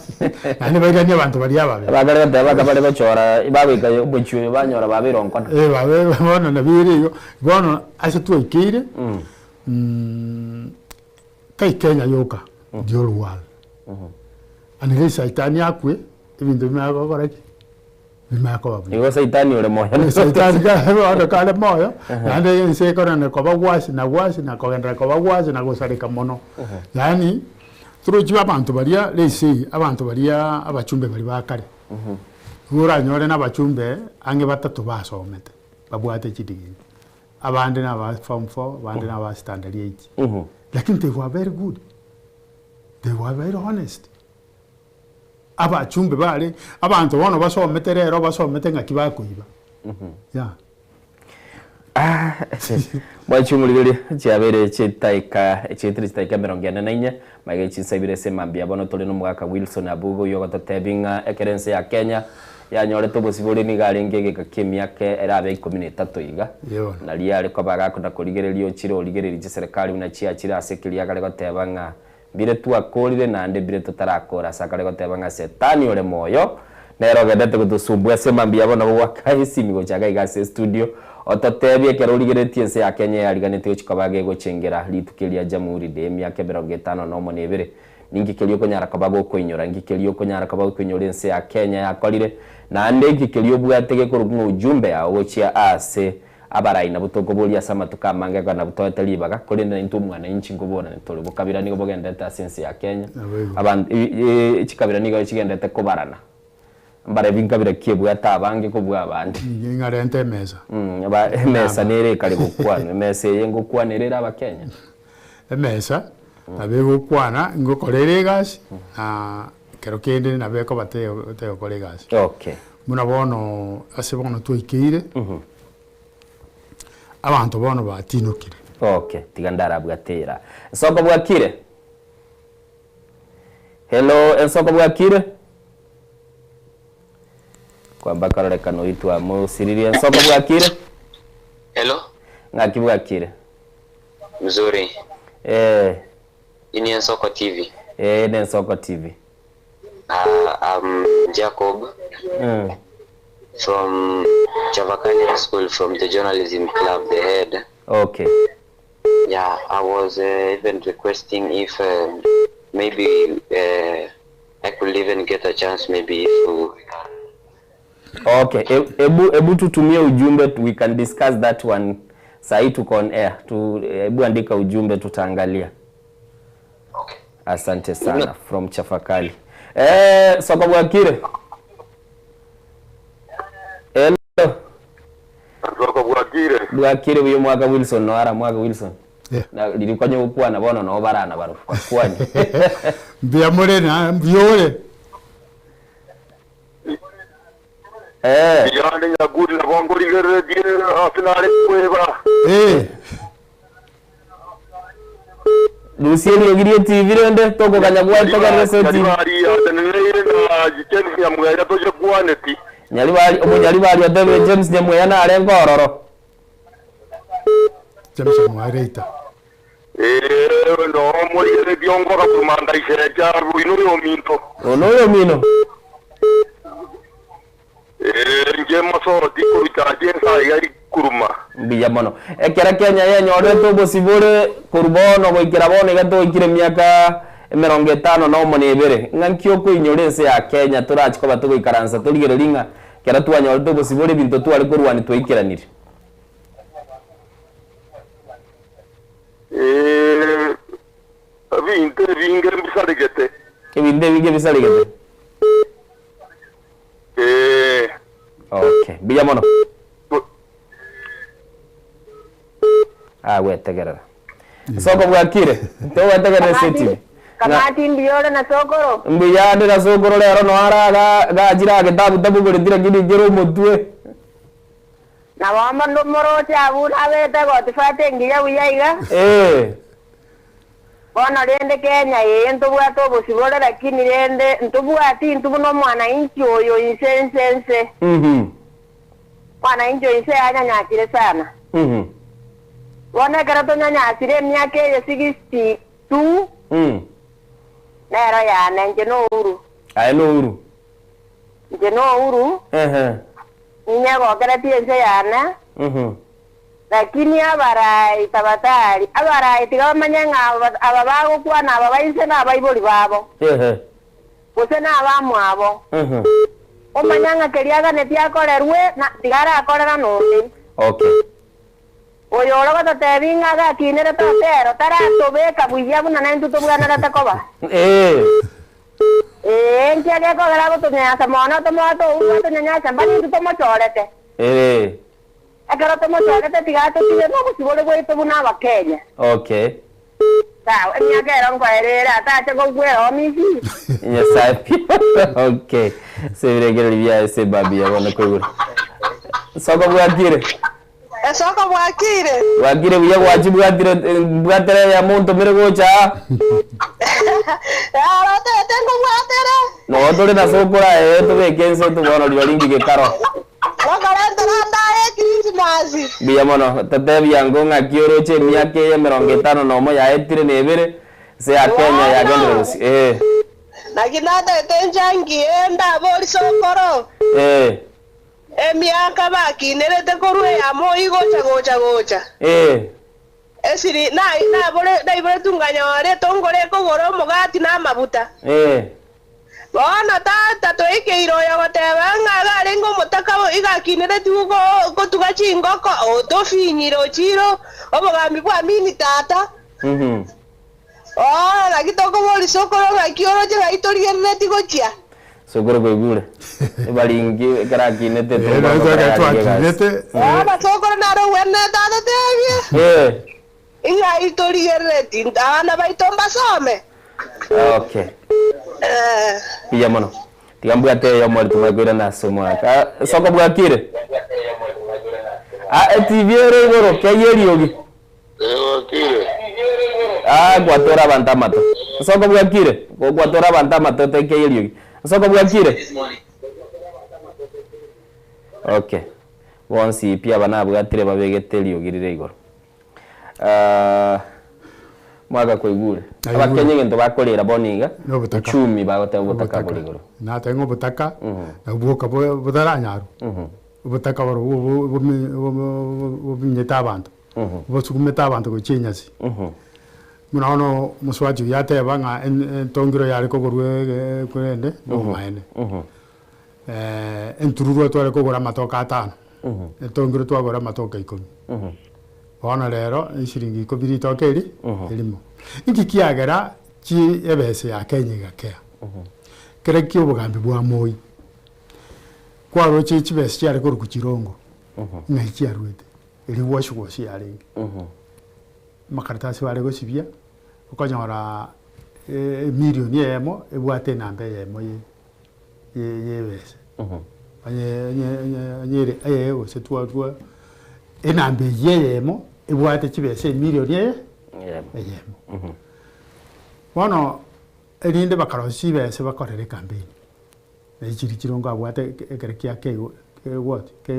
Speaker 22: nandi ba ira abantu bari ababe
Speaker 8: bagare baga bari bachora ibabika buchu banyora babironkona
Speaker 22: babe bono na biriyo bono ase tuikire kai Kenya yoka diolwal anile saitani akwe ibintu bimako koreki bimako babu
Speaker 8: igo saitani ule moyo
Speaker 22: saitani ga kale moyo nande yense korane ko bagwasi na kogenda ko bagwasi na gusarika mono yani turuji abantu baria lesi abantu baria abachumbe bari bakare gura nyore na bachumbe ange batatu basomete babwate chidigi abandi na ba form 4 abandi na ba standard 8 lakini they were very good, they were very honest. Abachumbe bale abantu bono basomete rero basomete ngakibakuiba ya
Speaker 8: mwachumulire cyabere cyitaika cyitrisitaika 44 mage cyisabire semambia bono tole no mwaka Wilson Abugo yo gotatebinga ekerense ya Kenya yanyore to bosibore ni garenge gakemiake erabe 13 iga na liare ko bagakunda kurigererio chiro ligereri serikali una chia chira sekilia kale gotebanga bire tu akorire nande bire tutarakora sakale gotebanga setani ole moyo nero gedete kutusumbua semambia bono gwakahisi migo chaga igase studio otatebye kero ligeretie se ya Kenya yariganete chikabage gochengera litukilia jamhuri de miaka 50 no monebere ningikelio konyara kabago koinyora ngikelio konyara kabago koinyora nse ya Kenya yakolire na ande ngikelio bwatege kurugwa ujumbe ya wochia ase abaraina butoko bolia sama tukamanga kana butote libaga kolenda into mwana inchi ngobona ntole bukabira nigo bogendeta sense ya Kenya abantu chikabira nigo chigendete kobarana mbare binkabira kiebwa atabange kubwa abandi
Speaker 22: ngarente meza
Speaker 8: aba mesa nere kali bukwana mesa yengo kwanerera abakenya
Speaker 22: mesa abego kwana ngokorere gasi na kero kende na beko bateo kore gasi
Speaker 8: okay
Speaker 22: muna bono ase bono tuikire abantu bono batinukire
Speaker 8: okay tigandara bwatera soko bwakire hello ensoko bwakire kwamba karorekano itwa musiriri ensoko bwakire
Speaker 3: hello
Speaker 8: ngaki bwakire
Speaker 3: mzuri ini Ensoko TV.
Speaker 8: Ni Ensoko TV.
Speaker 3: I'm Jacob from Chavakali School from the Journalism Club, the head.
Speaker 8: Okay.
Speaker 3: Yeah, I was even requesting if maybe I could even get a chance maybe if
Speaker 8: okay, ebu tutumie ujumbe, we can discuss that one Sahi tuko on air. Hebu andika ujumbe tutaangalia.
Speaker 5: Okay.
Speaker 8: Asante sana from Chafakali. Soko Bwakire. Hello.
Speaker 5: Soko Bwakire.
Speaker 8: Bwakire uyu mwaka Wilson no ara mwaka Wilson. Na nilikuwa nyokuwa na bono no barana baro. Kwani.
Speaker 22: Mbia morena mbiore.
Speaker 5: Yande nyaguri na bongori gere dire afinale kweba.
Speaker 8: Lucieni yogirie TV rende toko kanyagwa toka research.
Speaker 5: Bari atenere na jikeni ya mwaya toje kwaneti.
Speaker 8: Nyali bari adebe James nyamwe na arengo ororo.
Speaker 22: James mwareita.
Speaker 5: No morire biongo ka kumanda isheja ruino yo minto.
Speaker 8: Ono yo mino.
Speaker 5: Nje masoro diko bitajensa yari kuruma.
Speaker 8: Mbiya mono. Ekera Kenya ye nyore to bosibore kurbono goikira bone gato ikire myaka 50 no mone ibere. Ngankyo ko inyorense ya Kenya turachiko batugo ikaransa turigero ringa kera twanyore to bosibore binto twari kurwani twikiranire.
Speaker 5: Vinge bisaligete.
Speaker 8: Vinge bisaligete. Okay, biya mono. Wetegerera. Soko Bwakire. To wetegerera seti.
Speaker 6: Kamati mbiyore na sokoro.
Speaker 8: Mbiyande na sokoro lero no ara gajira gitabu tabu gure ndira gidi gero mutwe.
Speaker 6: Na wamba ndo morocha abuna abete go tifate ngiya wiyiga. Bona rende Kenya yento bwato bosibore lakini rende ntubwati ntubuno mwana inchi oyo insense. Mwana inchi ise anyanyakire sana. Bona karato nyanyakire myaka ya 62. Nero ya nje no uru.
Speaker 8: No uru.
Speaker 6: Nje no uru. Nyego karati ense yana. Lakini abarai tabatari abarai tigamanyanga ababago kwana ababaise na abaiboli babo kuse na abamu abo omanyanga keriaga netiakorerwe na tigara akorera nundi.
Speaker 8: Okay.
Speaker 6: Oyo orogo tatebinga ga kinere totero taratobeka buya buna na ntuto bwana takoba ntiage kogera gutunyasa mono tomoto utunyasa mbani ntuto mochorete Akara tomo chorete tigato tiye no busibole gweto buna bakenya.
Speaker 8: Okay.
Speaker 6: Sawa, nyagera ngwerera atache go gwero misi.
Speaker 8: Yes, okay. Seviregera bya ese babi yabona kwegura. Soko Bwakire.
Speaker 6: Soko Bwakire.
Speaker 8: Bwakire buya wajibu bwatere ya muntu mere gocha.
Speaker 6: Ara tengo bwatere.
Speaker 8: No tole na sokora to bekense to bono lyolingi ke karo. Biya mono tatebi yango ngakioroche myake ya 50 no mo ya etire nebere se ya Kenya ya gendero
Speaker 6: Naginata tenjangi enda boli sokoro. Myaka bakinerete korwe ya mo igocha. Esiri na bole tunganya wale tongore kogoro mogati na mabuta. Bona tata to ikeiro ya goteba ngaga rengo mutaka igakinere tugo gotugachi ngoko otofinyiro chiro obogambi bwa mini tata. La kitoko boli sokoro ngakioro je gaitorigerere tigochia.
Speaker 8: Sokoro kwegure. Balingi karakinete to.
Speaker 6: Sokoro naro wenne tata tebie. Igaitorigerere tindana baitomba some.
Speaker 8: Okay. Iya mono. Tigambu ate yo mori tumagira na somaka. Soko Bwakire. TV ero igoro kayeri yogi.
Speaker 5: Bwakire.
Speaker 8: Gwatora bantamato. Soko Bwakire. Gwatora bantamato te kayeri yogi. Soko Bwakire. Okay. Wonsi pia bana Bwatire babegeteli yogirire igoro. Mwaga kwegure abakenye ngento bakorera boniga uchumi bagota ubutaka burigoro
Speaker 22: na tengo butaka na buka budaranyaru ubutaka baro bubinyeta abantu bosukumeta abantu ko chinyasi munaono muswaji yate banga entongiro yari ko gorwe kurende no maene entururu twale ko gora matoka 5 entongiro twagora matoka 10 bono rero ishiringi ko biri tokeri elimo iki kiagera ki ebese ya Kenya gakea kere ki obugambi bwa moi kwa roche chibese cyari ko kukirongo ngai cyarwete eri washwo cyari makaratasi wale go sibia ukanyora milioni yemo ebwate nambe yemo yebese anyere ayewo setwa enambe yemo ebwate chibese milioni yemo bono erinde bakarosi bese bakorere campaign ekiri kirongo abwate ekerekia ke what ke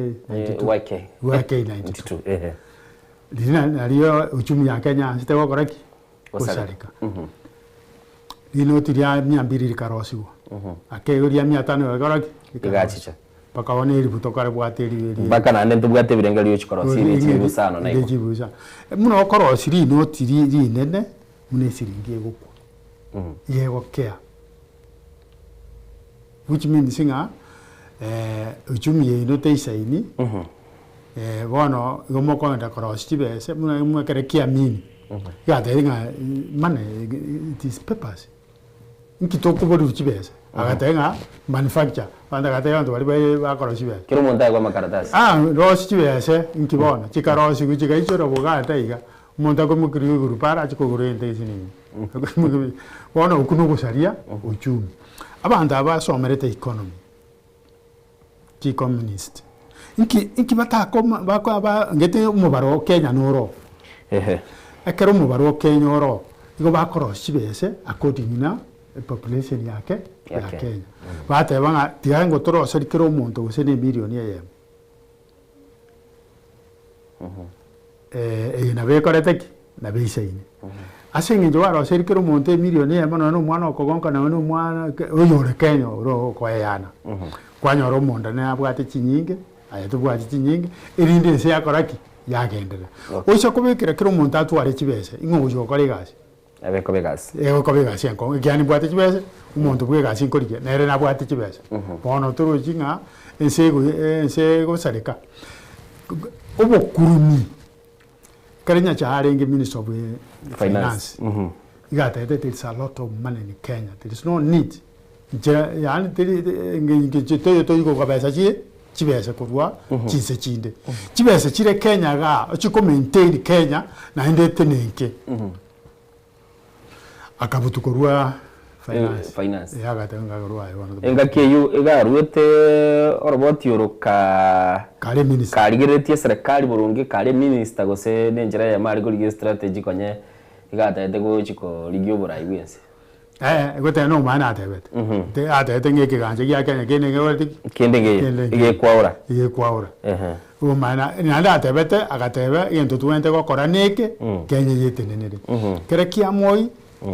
Speaker 22: YK 92 Lina naliyo uchumi ya Kenya sitewa koraki osarika lino tiria 200 likarosi ake uria 500 koraki
Speaker 8: igachicha
Speaker 22: paka one ilipotokare bwateri
Speaker 8: mpaka nande tubwate birengeri yo chikorosi ni sana na
Speaker 22: iko muno okorosi lino tiri rinene mune siringi gukwa yego kea which means singa uchumi yino teisaini bono gomoko nda cross tibese muna kere kia mini ya denga mane it is papers nkitoko bodu tibese agatenga manufacture banda gatenga ndo bali ba cross tibese
Speaker 8: kiro monta kwa makaratasi
Speaker 22: ross tibese nkibona chikarosi kuchika ichoro bugata iga monta ko mukiri guru para chiko guru ente sini bono ukuno kusaria uchumi abanda abasomerete economy ti communist Inki batako bakwa ngete umubaro Kenya noro akero umubaro Kenya oro igo bakoro sibese according na population yake ya Kenya bate banga tiango toro serikero umuntu usene milioni yeye na bekorete na beisaine asengi jwaro serikero umuntu milioni yeye no mwana okogonka na no mwana oyore Kenya ro kwayana kwanyoro umuntu na abwate chinyinge ayatubwati nyingi irinde se yakoraki yagendera oisha kubikira kiro umuntu atware kibese ingojo kore gasi
Speaker 8: abeko begasi
Speaker 22: ko begasi enko gyani bwate kibese umuntu bwegasi nkorike nere na bwate kibese bono turu jinga ensego sareka obokurumi karenya charenge minister of finance igata there is a lot of money in Kenya there is no need yani ngi to yuko kabesa chie chibese kurwa chise chinde chibese chire Kenya ga chiko maintain Kenya na ndete nenke akabutukorwa
Speaker 8: finance
Speaker 22: yagatanga kurwa
Speaker 8: engakeyu egarwete oroboti yoruka
Speaker 22: kale minister
Speaker 8: kaligeretie serikali burungi kale minister gose nenjera ya mari goli strategy konye igatete go chiko ligyo burai wense
Speaker 22: gote no mana atebet te atete ngeke ganje ya Kenya kene ngewati
Speaker 8: kende nge kwaura
Speaker 22: o mana nanda atebete agatebe yento tuente go koraneke Kenya yetenenere kere kia moi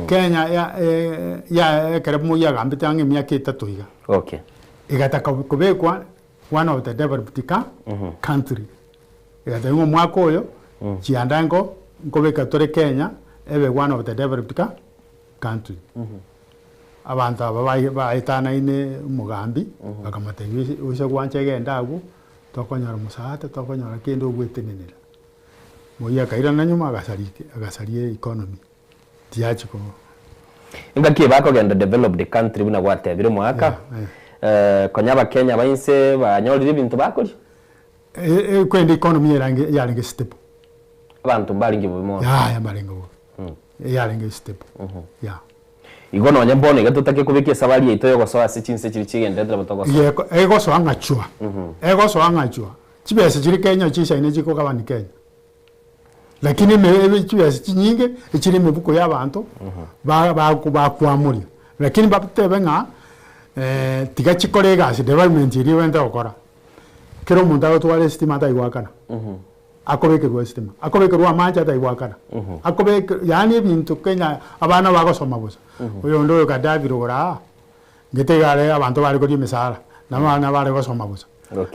Speaker 22: Kenya ya kere moi ya gambite ange miaka 3 iga igataka kubekwa one of the developed country igata ngo mwako oyo chiandango ngobeka tore Kenya ebe one of the developed country abantu baitana ine mugambi bakamata wisha gwanchege ndagu tokonyora musahata tokonyora kendo gwetenenera moya kaira na nyuma agasarie economy tiachiko
Speaker 8: ingaki bako genda develop the country buna gwate bire mwaka konyaba Kenya bainse banyorire bintu bakuri
Speaker 22: kwende economy yarange step
Speaker 8: abantu baringi bimo
Speaker 22: ya baringo yaringe step
Speaker 8: igono nyambone gatutake kubikia sabari yaito yo gosoa sechinse chiri chigendera batogo
Speaker 22: yego ego so angachua chibese chiri Kenya chisha ine chiko kabani Kenya lakini me chibese chinyinge chiri mebuko y'abantu ba kwamuri lakini batebenga tiga chikore gasi development iri wenda okora kero munda twale estimata iwakana akobekerwa estima akobekerwa manja taiwakana yani ebintu Kenya abana bagosoma busa uyo ndo kadaviro ora ngetegare abantu bari kuri misara nabana bari gosoma busa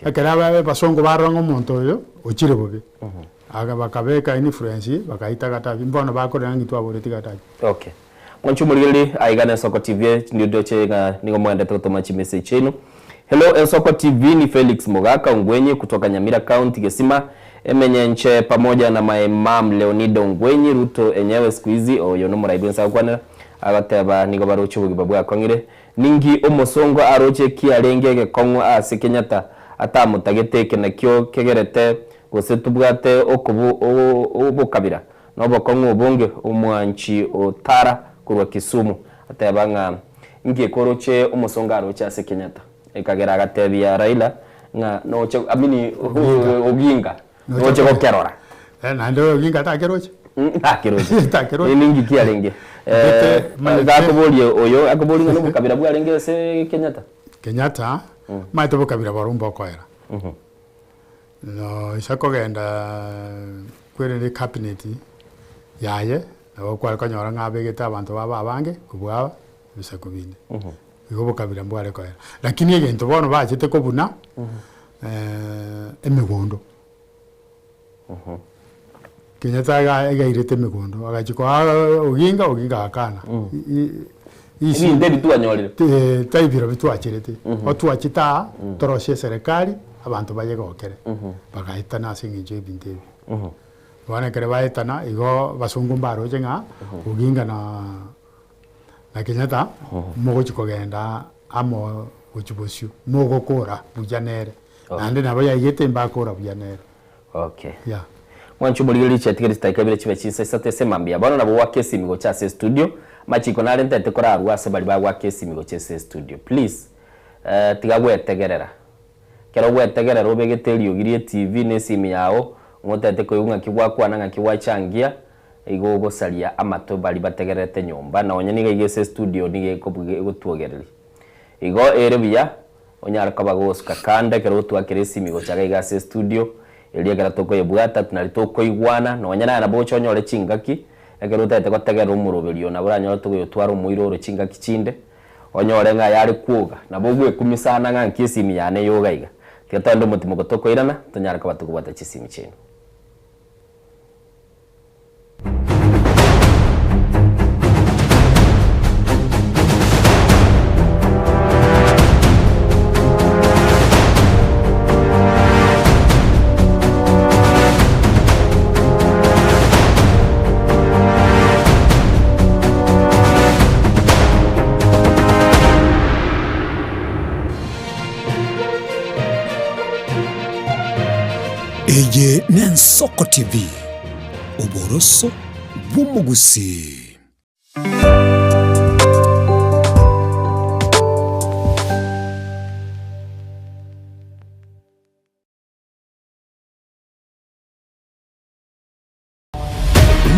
Speaker 22: akera basongo barongo muntu uyo ukire bobe aga bakabeka influence bakaita katabi mbona bakorera ngitwa boreti katabi
Speaker 8: mwanchumurigeli aigana Soko TV ndio dochega ningo mwende totoma message chenu. Hello Soko TV ni Felix Mogaka Ungwenye kutoka Nyamira County Gesima emenyenche pamoja na maimam Leonido Ngwenyi Ruto enyewe siku hizi oyo no muraibu nsa kwana agateba nigo barocho bugibabwa kwangire ningi omosongo aroche kiarenge gekongo ase Kenyatta atamutageteke nakyo kegerete gosetubwate okubukabira nobo kongo bonge omwanchi otara kurwa Kisumu atebanga ngi koroche omosongo aroche ase Kenyatta ekagera agatebia Raila nga noche amini Oginga noche gokerora
Speaker 22: na ndo Oginga takeroche
Speaker 8: takeroche ningi kiarenge gakoboli oyo akoboli no bukabira bwarenge ase Kenyatta maito bukabira barumba kwera no isakogenda kwere cabinet yaye abo kwa kanyora ngabegeta abantu baba abange kubwa bisakubine igo bukabira mbware kwera lakini egento bono bachete kobuna emigondo Kenyatta agairete emigondo agachiko Oginga akana isi ndedi tu anyolire
Speaker 22: taibira bitu achirete otu achita toroshe serikali abantu baye gokere bagaitana singinje bintebi bana kare baitana igo basungu mbaro jenga Oginga na Kenyatta mogo chikogenda amo uchibosio mogo kora bujanere nande nabo yayete mbakora bujanere
Speaker 8: okay
Speaker 22: yeah
Speaker 8: mwanchu muligeli chatikere staikabire chibe chisa sate semambia bana nabo wakesi migo cha studio machiko na rente tekora arwase bali ba wakesi migo cha studio please tigagwetegerera kero gwetegerera obegeteri ogirie TV nesimi yao ngotete koyunga kigwakwa nanga kiwachangia igo gosalia amato bali bategerete nyomba na onye niga igese studio nige gotwogereri igo erebia onyara kabagoska kanda kero twakiresi migo chaga igase studio eliagara toko yebwata tunalitoko igwana no onye na bocho nyore chingaki ekero tete kotegera umuroberio na buranya toko yotwara umuiroro chingaki chinde onyore nga yari kuoga na bogwe kumisana nga nkisimi yane yogaiga tiatando mutimo gotoko irana tonyara kabatuko bata chisimi chino
Speaker 10: Eye Nensoko TV Oboroso Bumugusi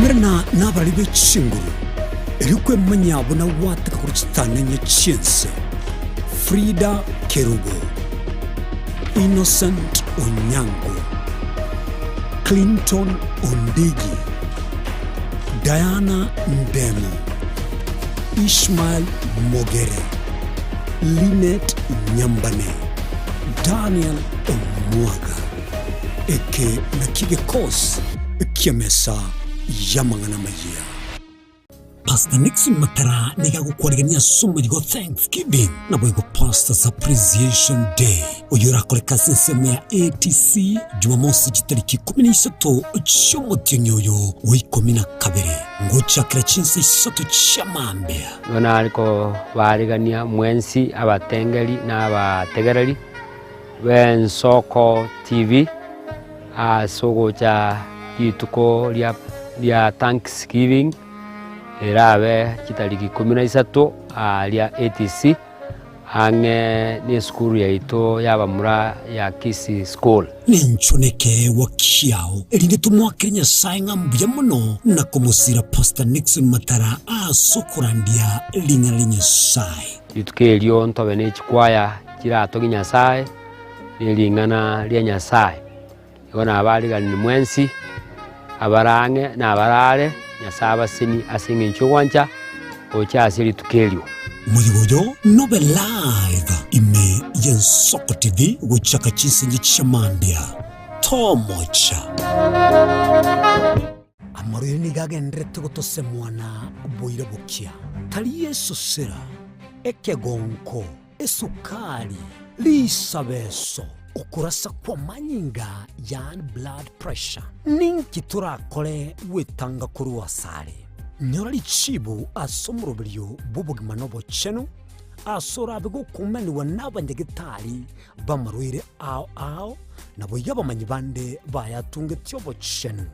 Speaker 10: Mrena nabali bechinguru Erikwe manyabo na wataka kuruchitana nye chiense Frida Kerubo Innocent Onyango Clinton Ondigi, Diana Ndemo, Ishmael Mogere, Linet Nyambane, Daniel Omwaga, Eke Nakige Kos, Kiamesa Yamangana Maya. Pastor Nixon Matara nega gukorigania sumo digo Thanksgiving na boygo Pastors Appreciation Day oyura koleka seseme ya ATC Jumamosi tariki 13 cy'umutinyoyo w'ikomina kabere ngochakira chinse isoto chamambea
Speaker 11: ngona aliko barigania mwensi abatengeri na abategereri Bensoko TV asogo cha yituko lya Thanksgiving erabe kitariki 13 alia ATC ange ni skuru ya ito yabamura ya Kisi School
Speaker 10: ninchoneke wakiao elinde tumwakirinya sainga mbuya muno na kumusira Pastor Nixon Matara asokurandia linya sai
Speaker 11: yitukelio ntobe ne chikwaya kirato ginyasai lingana lya nyasai yona abali gali mwensi abarange na abarare nyasaba sini asinga nchogwancha okyasiri tukelio
Speaker 10: muyiboyo nobe live ime Yensoko TV guchaka chinsingi chamambia tomocha amoryo ni gagendrete gutose mwana boire bukia tali Yesu sera ekegonko esukali lisabeso ukurasa kwa manyinga yani blood pressure ninki turakore wetanga kuri wasare nyorali chibu asomurobelyo bubugima nobo chenu asora bigo kumaniwa n'abanyagitari bamarwire ao nabo yabamanyi bande bayatunga tyobo chenu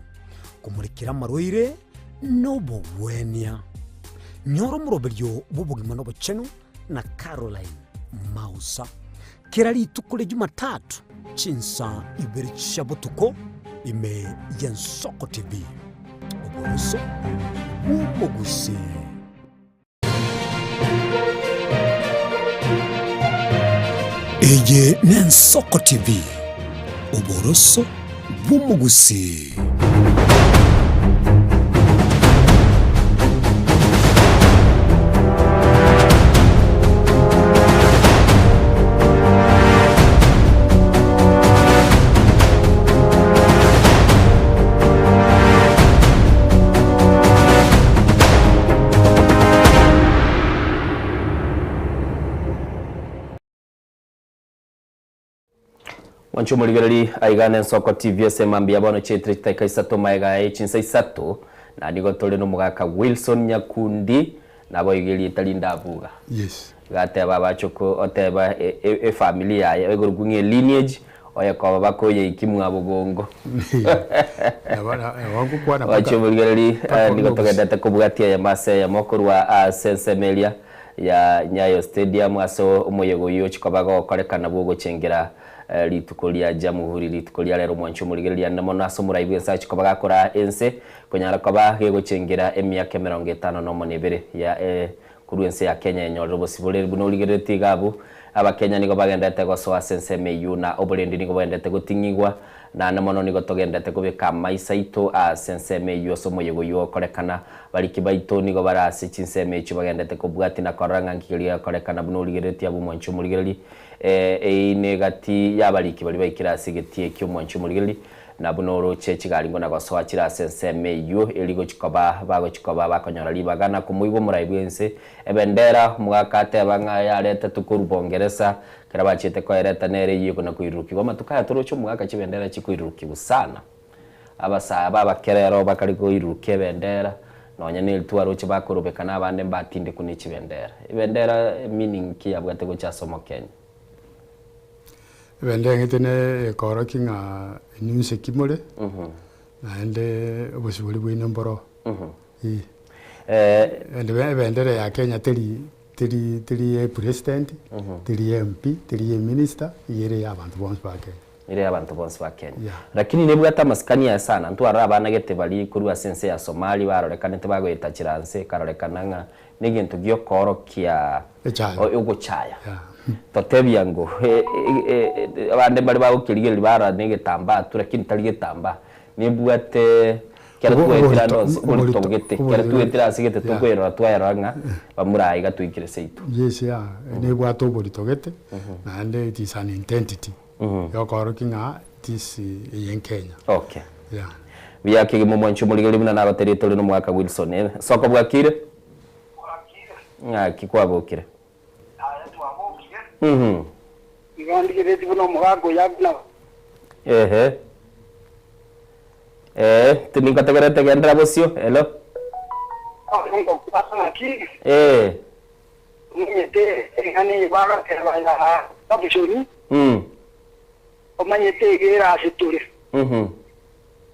Speaker 10: kumurikira marwire nobo wenia nyoro murobelyo bubugima nobo chenu na Caroline Mausa kirali tukule Jumatatu chinsa iberi chabutuko ime Yensoko TV uboroso umugusi Eye Yensoko TV uboroso bumugusi
Speaker 8: Wanchu muligerali aigana Yensoko TV semambia bono chetri taika isato maiga echinsa isato na nigotole no mugaka Wilson Nyakundi nabo igeli talinda avuga.
Speaker 22: Yes.
Speaker 8: Gate baba choko oteba familia ya egorgunye lineage oya kwa baba ko ye ikimwa bugongo.
Speaker 22: Wangu kwa na
Speaker 8: Wanchu muligerali nigotoka data kubugatia ya mase ya mokorwa Sensemelia ya Nyayo Stadium aso umuyego yo chikobaga okorekana bugo chengera litukolia jamuhuri litukolia lero mwancho muligelia namona somuraibwe sa chikobaga kora ense konyara koba gego chengera emyaka 50 no monebere ya kuruense ya Kenya nyorobo sibole buno ligereti gabu abakenya niko bagendete go so Sensemeyu na obolendi niko bagendete gutingigwa na namono niko togendete kubeka maisaito Sensemeyu somoyego yo korekana baliki baito niko barasi Chinsemeyu bagendete kubwati na koranga nkilia korekana buno ligereti abu mwancho muligereli negati yabaliki bali bayikirasi getie kyo mwancho muligereli na buno roche chigalingo na gosoa chira Sensemeyu eligo chikoba bago chikoba bakonyora libagana kumuibo muraibwense ebendera mwakate banga yareta tukuru bongereza karabachete ko yareta nere yiyo na kuiruki bama tukaya turocho mwaka chibendera chikuiruki busana abasa baba kerero bakari ko iruke bendera nonya ne twaroche bakorobekana abande mbatinde kunichi bendera ibendera meaning ki abwate go chasomo Kenya
Speaker 22: Bendera ngitene koroki nga nyuse kimole naende obusibuli bwine mboro bendera ya Kenya teri president teri MP teri minister yere abantu bonse ba Kenya
Speaker 8: ire abantu bonse ba Kenya lakini nebwa tamaskania sana ntu arabana gete bali kuri sense ya Somali barorekana tebago itachiranse karorekana nga nigintu gyo korokia ugo chaya totebia ngo abande bali bawo kirigeli bara negetamba turakini taligetamba nibwate kera tuwetira nose uri togete kera tuwetira sigete tukwera twayaranga bamurayi gatwikire seito
Speaker 22: yes ya nibwato buri togete and it is an identity yokorokinga this in Kenya
Speaker 8: okay
Speaker 22: yeah
Speaker 8: biyakige mu mwancho muligeli buna nabateretole no mwaka Wilson soko bwakire kikwabokire
Speaker 1: Igandikire tibuno mugago yabna.
Speaker 8: Tinikategerete gendra bosio. Hello.
Speaker 1: Ngo pasana ki. Mnyete ngani baga terwaya tabishoni. Omanyete gira asiture.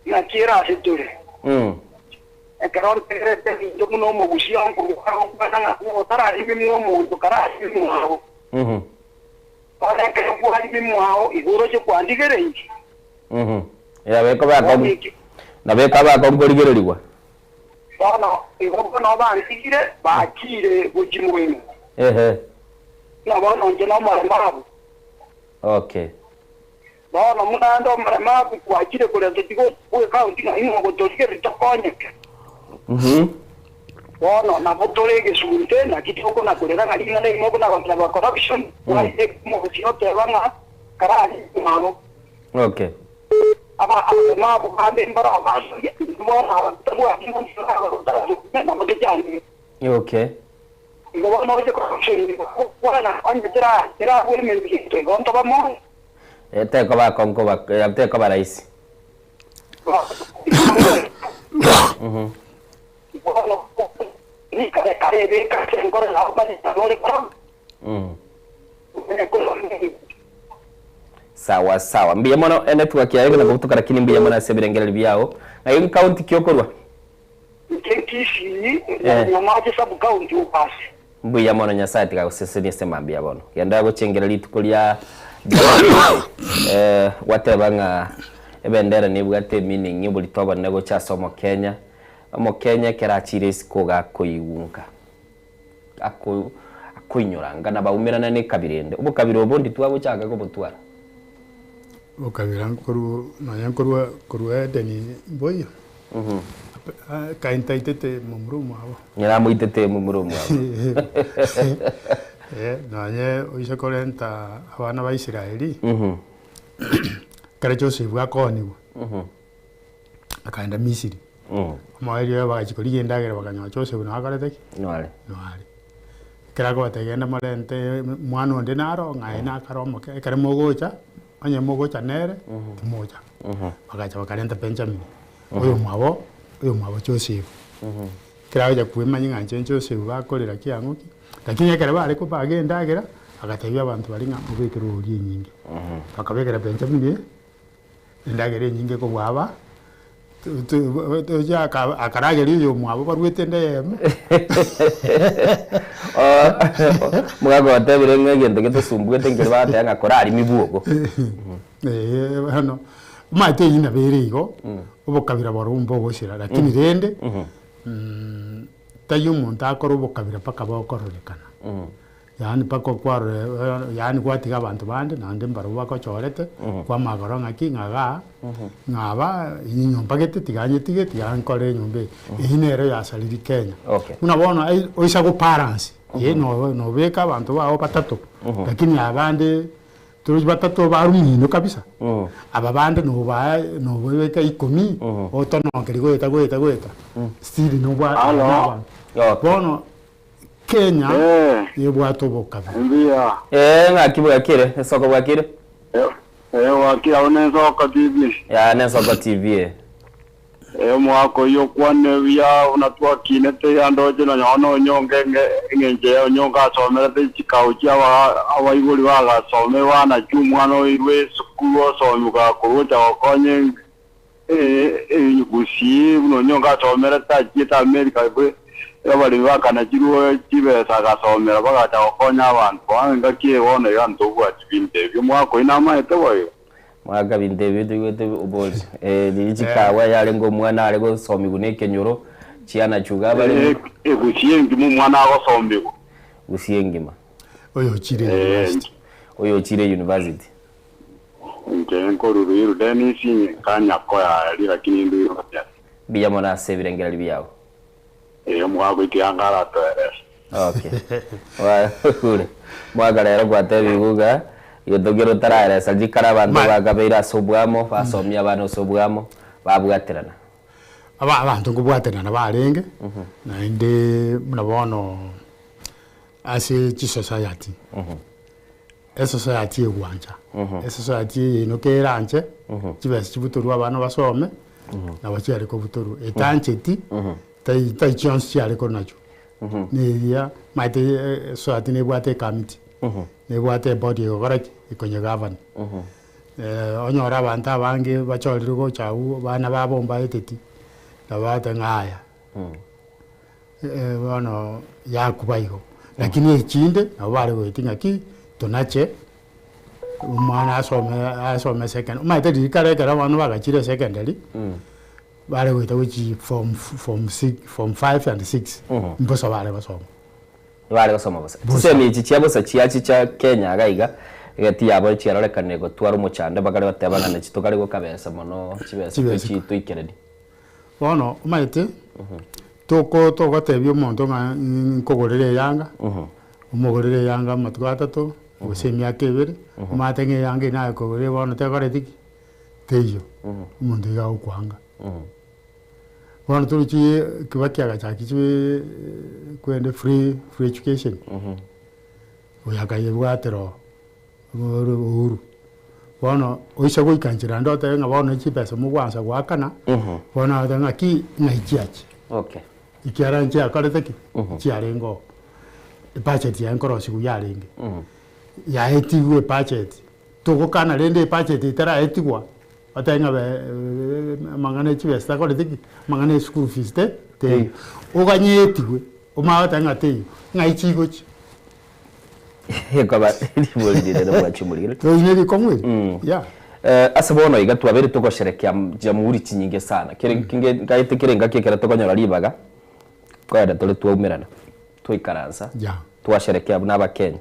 Speaker 1: Na kira asiture. Ekaron tegerete tibuno mugusia ngo pasana ngo tara ibi mu kara ibi mu. Para que no pueda ir mismo iguro yo cuando digere.
Speaker 8: Ya ve cómo va na ve cómo va con gorigero ligua.
Speaker 1: No, iguro no va a digere, va kire bujimwe. Na va no je no marabu.
Speaker 8: Okay.
Speaker 1: No, no munda marabu kwa kire kule tigo kwa kaunti na ino go tosigere tokonye. Bueno, na botolege sunte na kitoko na kulera ngalina le mo na kontra corruption wa mo sio te banga karali mano
Speaker 8: okay
Speaker 1: aba ma bu hande mbara ba mo na tabu a mo na na mo de jani
Speaker 8: okay
Speaker 1: ngo no je corruption wa na on tira wel men bi to gon to ba mo
Speaker 8: Teko ba konko ba teko ba rais.
Speaker 1: Ni kare beka sengor la ba ni talole kwa.
Speaker 8: Sawa. Mbiya mono network yawe na kutoka lakini mbiya mono asebirengera byao. Na iyo county kyokorwa.
Speaker 1: Kentisi nyamaje sabu county upasi.
Speaker 8: Mbuya mono nyasati ka useseni sema mbiya bono. Yanda gucengera litukulia watebanga ebendera nibwate meaning nyibuli toba nego cha somo Kenya. Omo Kenya kerachire isikoga koiwunga. Akuinyuranga na baumirana ne kabirende. Ubo kabiro bondi twabo chaka ko butwara.
Speaker 22: Ukabira koru nyankorwa korwa deni boya. Kainta itete mumurumu abo.
Speaker 8: Nyara mu itete mumurumu abo.
Speaker 22: Nanye oishakorenta abana ba Israeli. Kare Joseph gakoniwa. Akaenda Misiri. Amairi bagachikori gendagera bakanywa Joseph na akarete.
Speaker 8: Nwale.
Speaker 22: Kera ko tegenda malente mwana onde naro ngai na karomo kare mogocha anye mogocha nere moja. Bagacha bakarenta Benjamin. Uyu mwabo Joseph. Kera ja kuima nyinga Joseph bakorera kianguki. Lakini kare bari ko bagendagera agatebya abantu bari ngamubikira uri nyingi. Bakabekera Benjamin ndagere nyingi ko bwaba ya akaragera iyo mwabo barwete ndeme.
Speaker 8: Mugago atebire ngegendo gitusumbwete ngere bate ngakora ari mibugo.
Speaker 22: Hano mate yina berigo ubukabira barumbo boshira lakini rende tayo umuntu akora ubukabira paka bakorolekana. Yani pako kwaro yani kwatiga abantu bande nande mbaruba ko chorete kwa magoro ngaki ngaga ngaba inyomba gete tiganye tigeti yankore nyombe ihinero ya saliri Kenya. Unabona oisa ko parents ye no beka abantu bao batatu lakini abande turi batatu barumino kabisa aba bande no beka 10 otono kerigo eta stili no bwa bono Kenya yebwato bokaba
Speaker 5: Mbia
Speaker 22: ngakibwa
Speaker 8: kire soko bwakire
Speaker 5: wakira unesoko TV
Speaker 8: ya nesoko TV
Speaker 5: mwako yokwane bya unatwa kinete yandoje na nyono nyongenge ngenje nyonga somera te chikauchi abaiguri baga some wana chumwana irwe sukuo somuka kuruta okonye gusi uno nyonga somera ta chita America bwe abali bakana kiruwe kibesa gasomera bagata okonya abantu anga kiebona yanto bwa kibinde byo mwako inama etobayo
Speaker 8: mwaga binde bidwete ubozi nijikawa yale ngo mwana ale go somi guneke nyoro chiana chuga bali
Speaker 5: gusiyengi mu mwana agosombigo
Speaker 8: gusiyengima
Speaker 22: oyo
Speaker 8: chire university
Speaker 5: ngenko ruru denisi kanya koya lakini ndio
Speaker 8: biya mona sebirengera biyawo
Speaker 5: mwago ikiangara toeres.
Speaker 8: Kule. Mwaga rero gwate bibuga yodogero tarara sajikara bantu bagabeira sobwamo basomya bano sobwamo babwaterana.
Speaker 22: Abantu ngubwaterana barenge. Na inde mnabono ase society. Society egwanja. Society ino keranje. Kibese kibutoru abantu basome. Na bacyari ko butoru etancheti. Tai chance yale konacho ne ya mate so atine bwate committee ne bwate body ogaraki ikonye govern onyora banta bange bachoriro go chau bana babomba eteti tabata ngaya bano yakubayo lakini ekinde abale go itinga ki tonache umwana asome second mate dikare kara bano bagachire secondary bale wita which form 5 and 6 mboso bale
Speaker 8: basoma bose sisemi iki cyabose cyaci cha Kenya gaiga gati yabo cyarolekane go twara umucande bagale batebana ne kitokari go kabesa mono kibesa kitu ikeredi
Speaker 22: bono umaite toko tebyo monto nkogorere yanga umugorere yanga matwatatu usemi akebere matenge yanga na kogorere bono tekoretiki teyo umuntu yawo kwanga One to Kivakia Chaki kwende free education. We are going to water uru. bono oise goikanchira ndote nga bono chipesa mugwansa gwakana bono nga ki ngaichiachi
Speaker 8: okay
Speaker 22: ikiara nchi akorete ki chiarengo budget ya nkorosi kuyaringe ya etiwe budget tugukana rende budget itara etigwa atenga be mangane chipesa korete ki mangane school fees te uganyetiwe umaatanga te ngaichigochi
Speaker 8: Hekaba ndibulire ndo bwachumulire.
Speaker 22: Ndio komwe. Yeah.
Speaker 8: Asabono igatwa bere tugosherekea jamhuri kinyinge sana. Kinge ngaite kirenga kekera tugonyora libaga. Kwada tole tuumirana. Tuikaranza.
Speaker 22: Yeah.
Speaker 8: Twasherekea n'aba Kenya.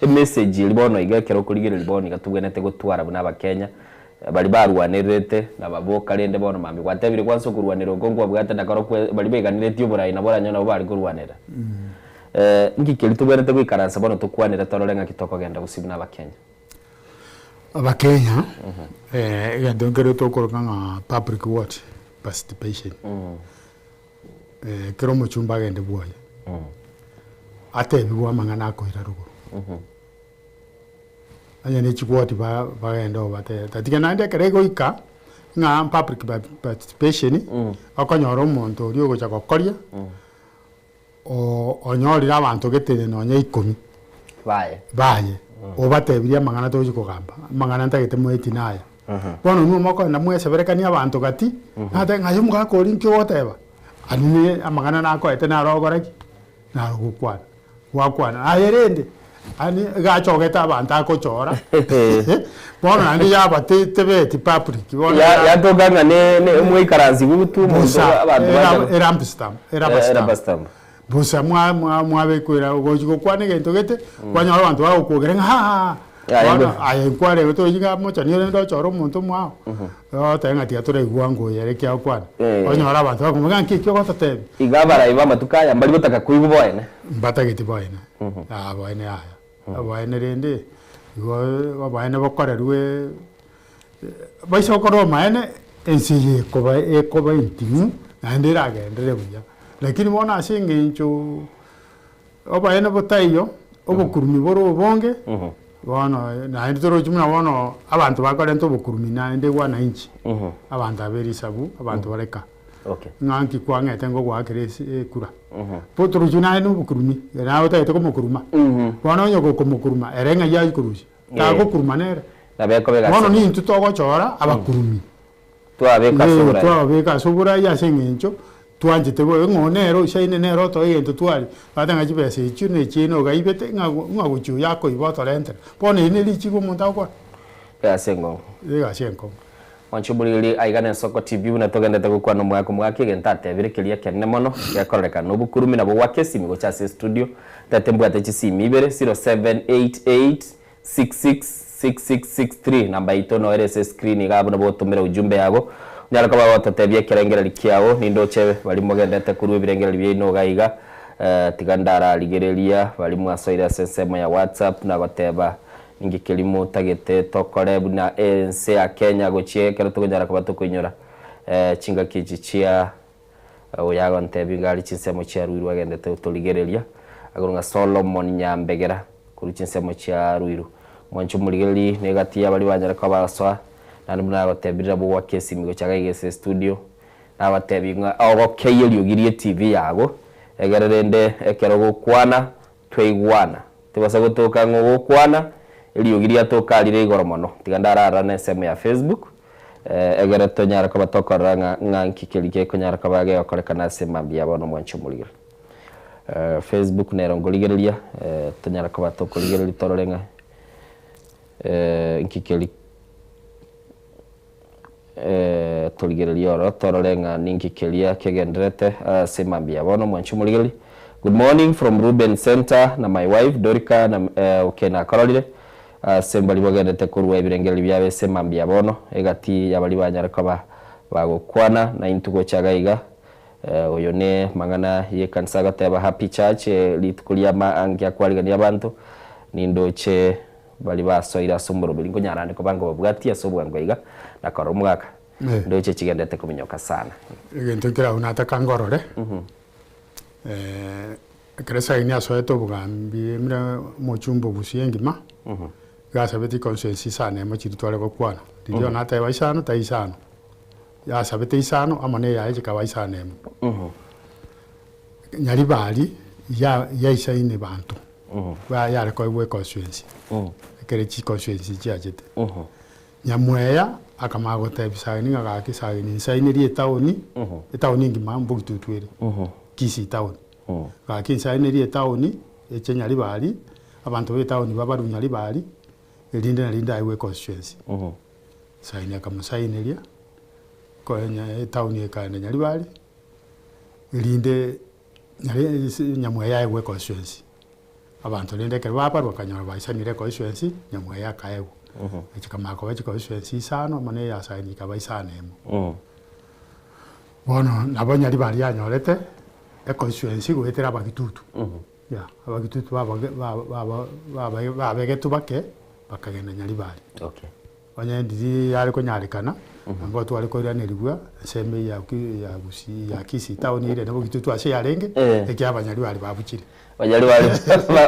Speaker 8: Message libono igakero kurigire libono igatubwenete gutwara n'aba Kenya. Bali barwanirete nababoka rende bono mambi gwatebire kwanso kurwanira ngongwa bwate nakaro bali beganirete uburayi nabora nyona bari kurwanira. Ngikeli tubwerete gwikaransa bono tukwanira tororenga kitoko genda gusibu n'abakenya
Speaker 22: abakenya yadongere tokoranga public watch participation kero muchumba gende bwoya ate biwa mangana ko irarugo anya ne chikwati ba genda obate tatika nande kerego ika nga public participation akanyoro omonto ori ogocha gokoria onyorira abantu getene no nya 10 baye obatebiria mangana toji kugamba mangana ntagete mweti naya bono nu moko na mwese berekania abantu gati ate ngayo mga ko linki woteba anini amangana nako ete na rogoreki na rugukwana wakwana ayerende ani gachogeta abantu akochora bono andi yaba tebeti public bono
Speaker 8: ya toganga ne mwikaranzi butu
Speaker 22: abantu erambistam busa mwabe kwera ugochiko kwane gento gete kwanyara abantu bawo kugeranga ha aye kware beto yiga mocha niyo ndo choro muntu mwao tenga tia tore gwango yerekya kwana kwanyara abantu bakumanga nkikyo gotatebe
Speaker 8: igabara iba matukaya mbali gotaka kuibu boyene
Speaker 22: batagiti boyene boyene aya boyene rende igo boyene bokorerwe baisho koro maene ensiye koba intimu andira gendere buya lakini bona asinge incho obayene botayo obukurumi boro bonge bona na ndoro chumuna bona abantu bakore nto bukurumi na inde wana inchi abantu aberi sabu abantu bareka
Speaker 8: okay
Speaker 22: nganki kwangete ngo gwakeresi kura potro juna ino bukurumi na otayo ko mukuruma bona onyo ko mukuruma erenga ya kuruji ta ko kurumanera
Speaker 8: na beko bega
Speaker 22: bona ni ntuto go chora abakurumi twabeka sobura ya singe incho tuanje tebo ngonero shaine nero to yento twali batanga chipese chune chino gaibete ngaguchu yako iboto lente pone ine lichigo munta kwa
Speaker 8: ya sengo wanchubulili aigane soko TV unatogendete gukwa no mwako mwake gentate birekelia kene mono yakoreka no bukurumi nabo wakesi migo cha studio tatembwa tachisi mibere 0788666663 namba itono RSS screen gabo nabo tumira ujumbe yago nyara kaba watatebye kerengera likiawo nindo chebe bali mogendete kuru birengera libino gaiga tigandara ligerelia bali mwasoira sensemo ya WhatsApp na bateba ningi kelimo tagete tokore buna ense ya Kenya gochie kero tugonyara kaba tukunyora chinga kichichia oyago ntebi ngali chinsemo cha ruiru agendete utoligerelia agurunga Solomon Nyambegera kuru chinsemo cha ruiru mwanchu muligeli negatia bali banyara kaba swa nani muna batebira bo wakesi migo chagaigese studio abatebinga agokeyo lyogirie TV yago egererende ekero gukwana tweigwana tibasa gutuka ngo gukwana lyogiria tokalire igoro mono tigandara na SM ya Facebook egere tonyara ko batokoranga ngankikirike konyara ko bage okorekana sema bya bono mwancho muligiro Facebook nero ngoligereria tonyara ko batokoligereria tororenga nkikeli toligereria oro tororenga ninkikelia kegendrete sema bya bono mwancho muligiro. Good morning from Ruben Center na my wife Dorika na okena Karolire sembali bogendete kurwa ibirengeri byabe sema bya bono egati yabali banyara ko bagokwana na intugo chagaiga oyone mangana ye kanisa gateba Happy Church litukulia angya kwaligania abantu nindoche bali basoira somboro bilingo nyarane ko bango babwati asobwango iga nakoro mwaka ndoche chigendete kuminyoka sana
Speaker 22: egento kira unataka ngorore kresa inia soeto bugambi mira mochumbo busiengima gasabete consensus sana emo chiri twale gokwana ndio na ta waisano ta isano ya sabete isano amane ya eje kawaisano emo nyari bali ya isaine bantu ba ya ko we consensus kere chi consensus jajete nyamweya akamago tebisa ni ngaka kisagi ni isaine ri tauni tauni ngima mbugi tutwere kisi tauni ka kinsaine ri tauni echenya libali abantu be tauni babarunya libali linda iwe constituency saini kama saini lia ko nya tauni ekane nyalibali linde nyamweya iwe constituency abantu linde ke bapa bakanyora baisanire constituency nyamweya kaewo ekikama ko constituency sano mane ya saini ka baisanemo bono nabanyalibali yanyorete constituency gwetera bagitutu ya abagitutu baba begetu bake bakagenda nyalibali
Speaker 8: okay
Speaker 22: onye ndiri yari ko nyarikana ngo twari ko irane rigwa sembe ya gusi ya kisi tauni ile nabo gitutu ase yarenge eke abanyalibali babukire
Speaker 8: abanyalibali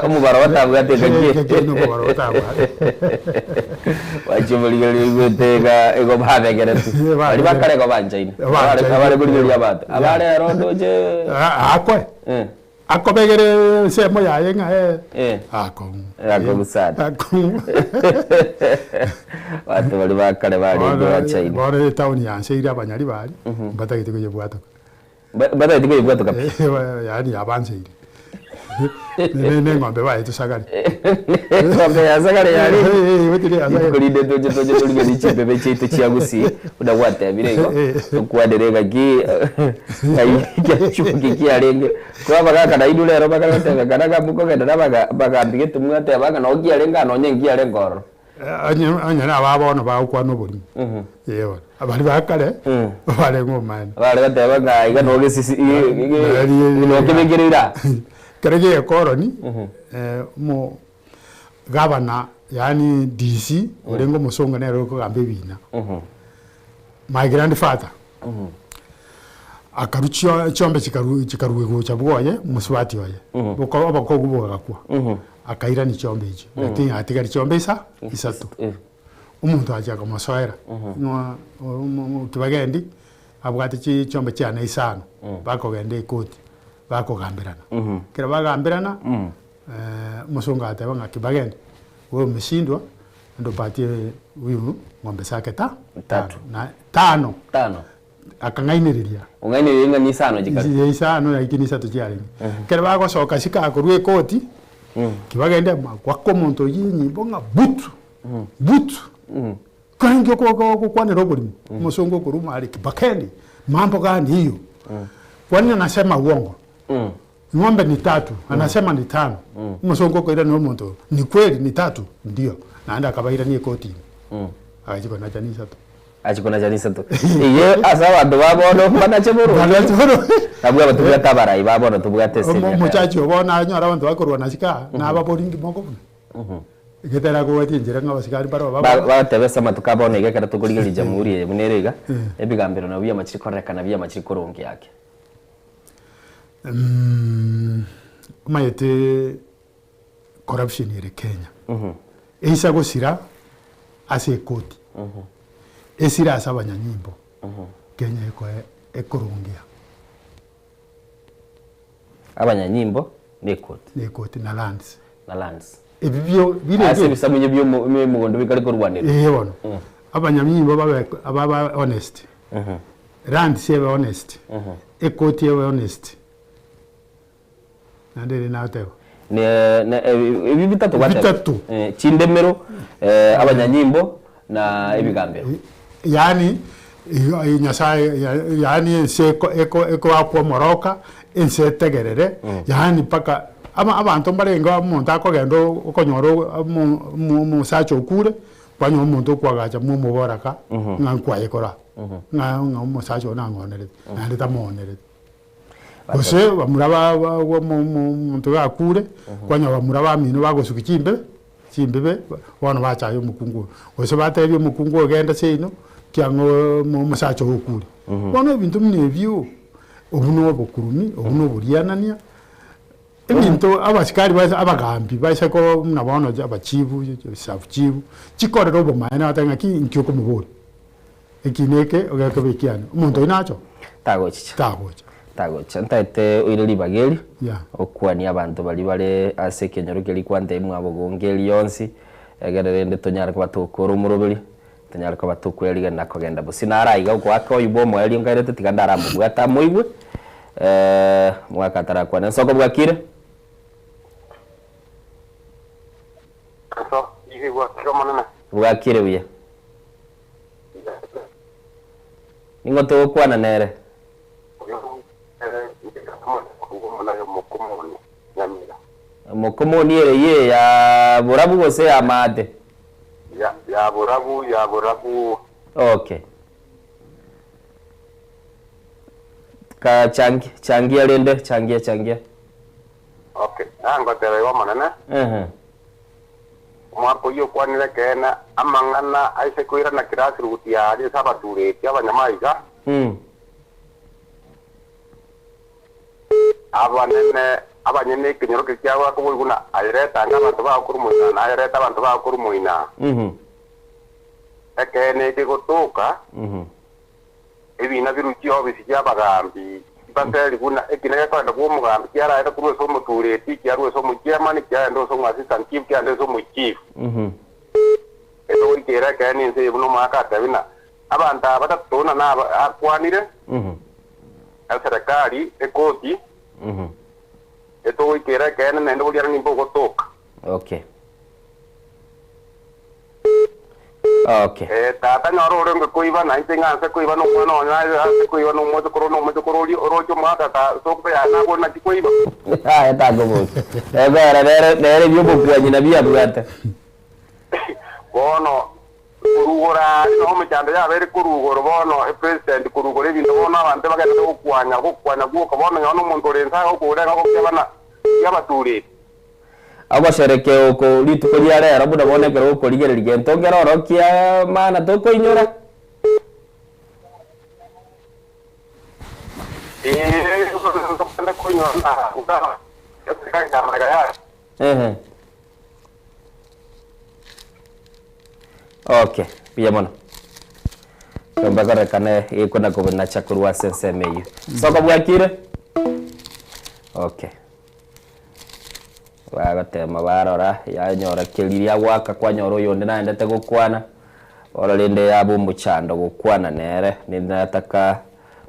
Speaker 8: umubara watabwa tegagiye
Speaker 22: no umubara watabwa
Speaker 8: wajumuli gutega ego babegeratu bari bakare go banjaine abare gurigiri abata abare rondoje
Speaker 22: akwe akobegere semo yayenga ako
Speaker 8: gusada watu bali bakare bari bachaine
Speaker 22: bari tauni yanse ira abanyalibali batagite ko yebwato yani abanse ne ngombe baye tusagale
Speaker 8: ngombe yasagale yari kurinde doje turige nichipe becheito chiagusi udawate birego ukwaderega gi ayi chuki kiarenge kwa bagaka na idule ro bagaka ganaga muko genda baga mbige tumwate baga no giarenga no nyengi arengoro
Speaker 22: anya na babona ba kwa no buri yewe abali bakale bale ngomani
Speaker 8: bale gateba ga iga no gesisi no kebegirira
Speaker 22: kerege koroni mo gavana yani DC orengo musonga nero ko gambe bina my grandfather akaruchio chombe chikaruwe chabwoye muswati waye boko abako guboga kwa akaira ni chombe ichi ati atika chombe isatu umuntu aja ko masoera no kibagendi abwati chi chombe cyane isano bako gende ikoti bako gambirana kira bagambirana musonga ataba ngakibagende wewe umeshindwa ndo patie huyu ngombe zake tano akangainiriria
Speaker 8: ungainiriria ni isano jikari
Speaker 22: isano ya ikini isatu cyari kira bago soka shika ko ruwe koti kibagende kwako muntu yinyi bonga butu kange ko kwane robori musongo ko rumari kibakende mambo gani hiyo kwani anasema uongo ng'ombe ni 3 anasema ni 5 musongo ko ira no muntu ni kweli ni 3 ndio naenda kabaira ni koti ajiko na janisa to
Speaker 8: ajiko na janisa to iye asa bantu babono banachemuru nabwo batubya tabarai babono tubya tese
Speaker 22: muchachi obona anyora abantu bakorwa nasika na boringi moko getera ko watinjira ngabasikari baro
Speaker 8: batebesa matukabona igekera tukurigiri jamhuri muneriga ebigambiro na biya machiri koreka na biya machiri korongi yake
Speaker 22: mayete corruption ire Kenya isa gusira ase koti esira asabanya nyimbo Kenya iko ekorungia
Speaker 8: abanyanyimbo ne koti
Speaker 22: na lands
Speaker 8: ebibyo birege bisamunye byo mugondo bikariko rwanira
Speaker 22: bono abanyanyimbo baba honest land sebe honest ekoti ebe honest nandere nateho
Speaker 8: ibi bitatu chindemero abanyanyimbo na ebigambero
Speaker 22: yani nyasaye yani seko eko akwa moroka ensetegerere yani paka abantu mbarenga umuntu akogendo ukonyoro mu sacho ukure kwanyo umuntu kwagacha mu muboraka ngankwaye kora mu sacho nangonere nandita monere Ose bamuraba muntu gakure kwanya bamuraba mino bagosuka chimbebe wana bachayo mukungu ose batebye mukungu genda sino kyango mu sacho ukure wana bintu mne byo obuno bokurumi obuno burianania umuntu abasikari abagambi baseko mnabono abachivu safuchivu chikore robo maana atanga ki nkyoko muburi ekineke ogakabekiana umuntu inacho
Speaker 8: tagocha ntaite uireri bageri okwani abantu bali bare ase kenyarukeri kwante imwe abogongeri yonsi egererende tonyara kwa tukuru murubiri tonyara kwa tukweriga nakogenda busina araiga uko akoyibo mweli ngairete tigandara mbugata moigwe mwaka tarakwa nsoko bwakire
Speaker 9: so ivi
Speaker 8: bwakire uye ningo to kwana nere mokomoni ye ya burabu gose ya mate
Speaker 9: ya burabu
Speaker 8: okay ka changia lende changia
Speaker 9: okay nango tere wa manene mwako yo kwanire kena amangana aise kuira na kirasi ruti ya ali sabature abanyamaiga abanyene kinyoroke kyawa ko buguna ayireta ngabantu bakuru muina na ayireta abantu bakuru muina ekene kigutuka ebina biruki obisi byabagambi baseli kuna ekinege kwenda ku mugambi kyara era ku so mutureti kyarwe so mukiyamani kyando so assistant chief kyando so mu chief eto ikera kani nse buno makata bina abantu abatatona na akwanire serikali ekoti eto ikera kani nende kulyara nimbo gotoka
Speaker 8: okay
Speaker 9: tata nyoro orengo kuiva na intenga kuiva no mwana na kuiva no moto koro orocho maka ta sope ana bona kuiva
Speaker 8: tago boss era byobo kwanye na bya bwata
Speaker 9: bono kurugora no mchanda ya bere kurugoro bono president kurugore bintu bono abantu bagenda kukwanya guko bono nyono muntu renza ko kurenga ko kyabana yabaturi
Speaker 8: agoshereke uko lituko lyarera buda bonekera uko ligererige ntongera orokia mana toko inyora okay pia mona kambagara kane ikona ko na chakurwa sensemeyo soko bwakire okay wagatema barora yanyora keliria gwaka kwa nyoro yonde naendete gukwana ororinde yabo muchando gukwana nere ninataka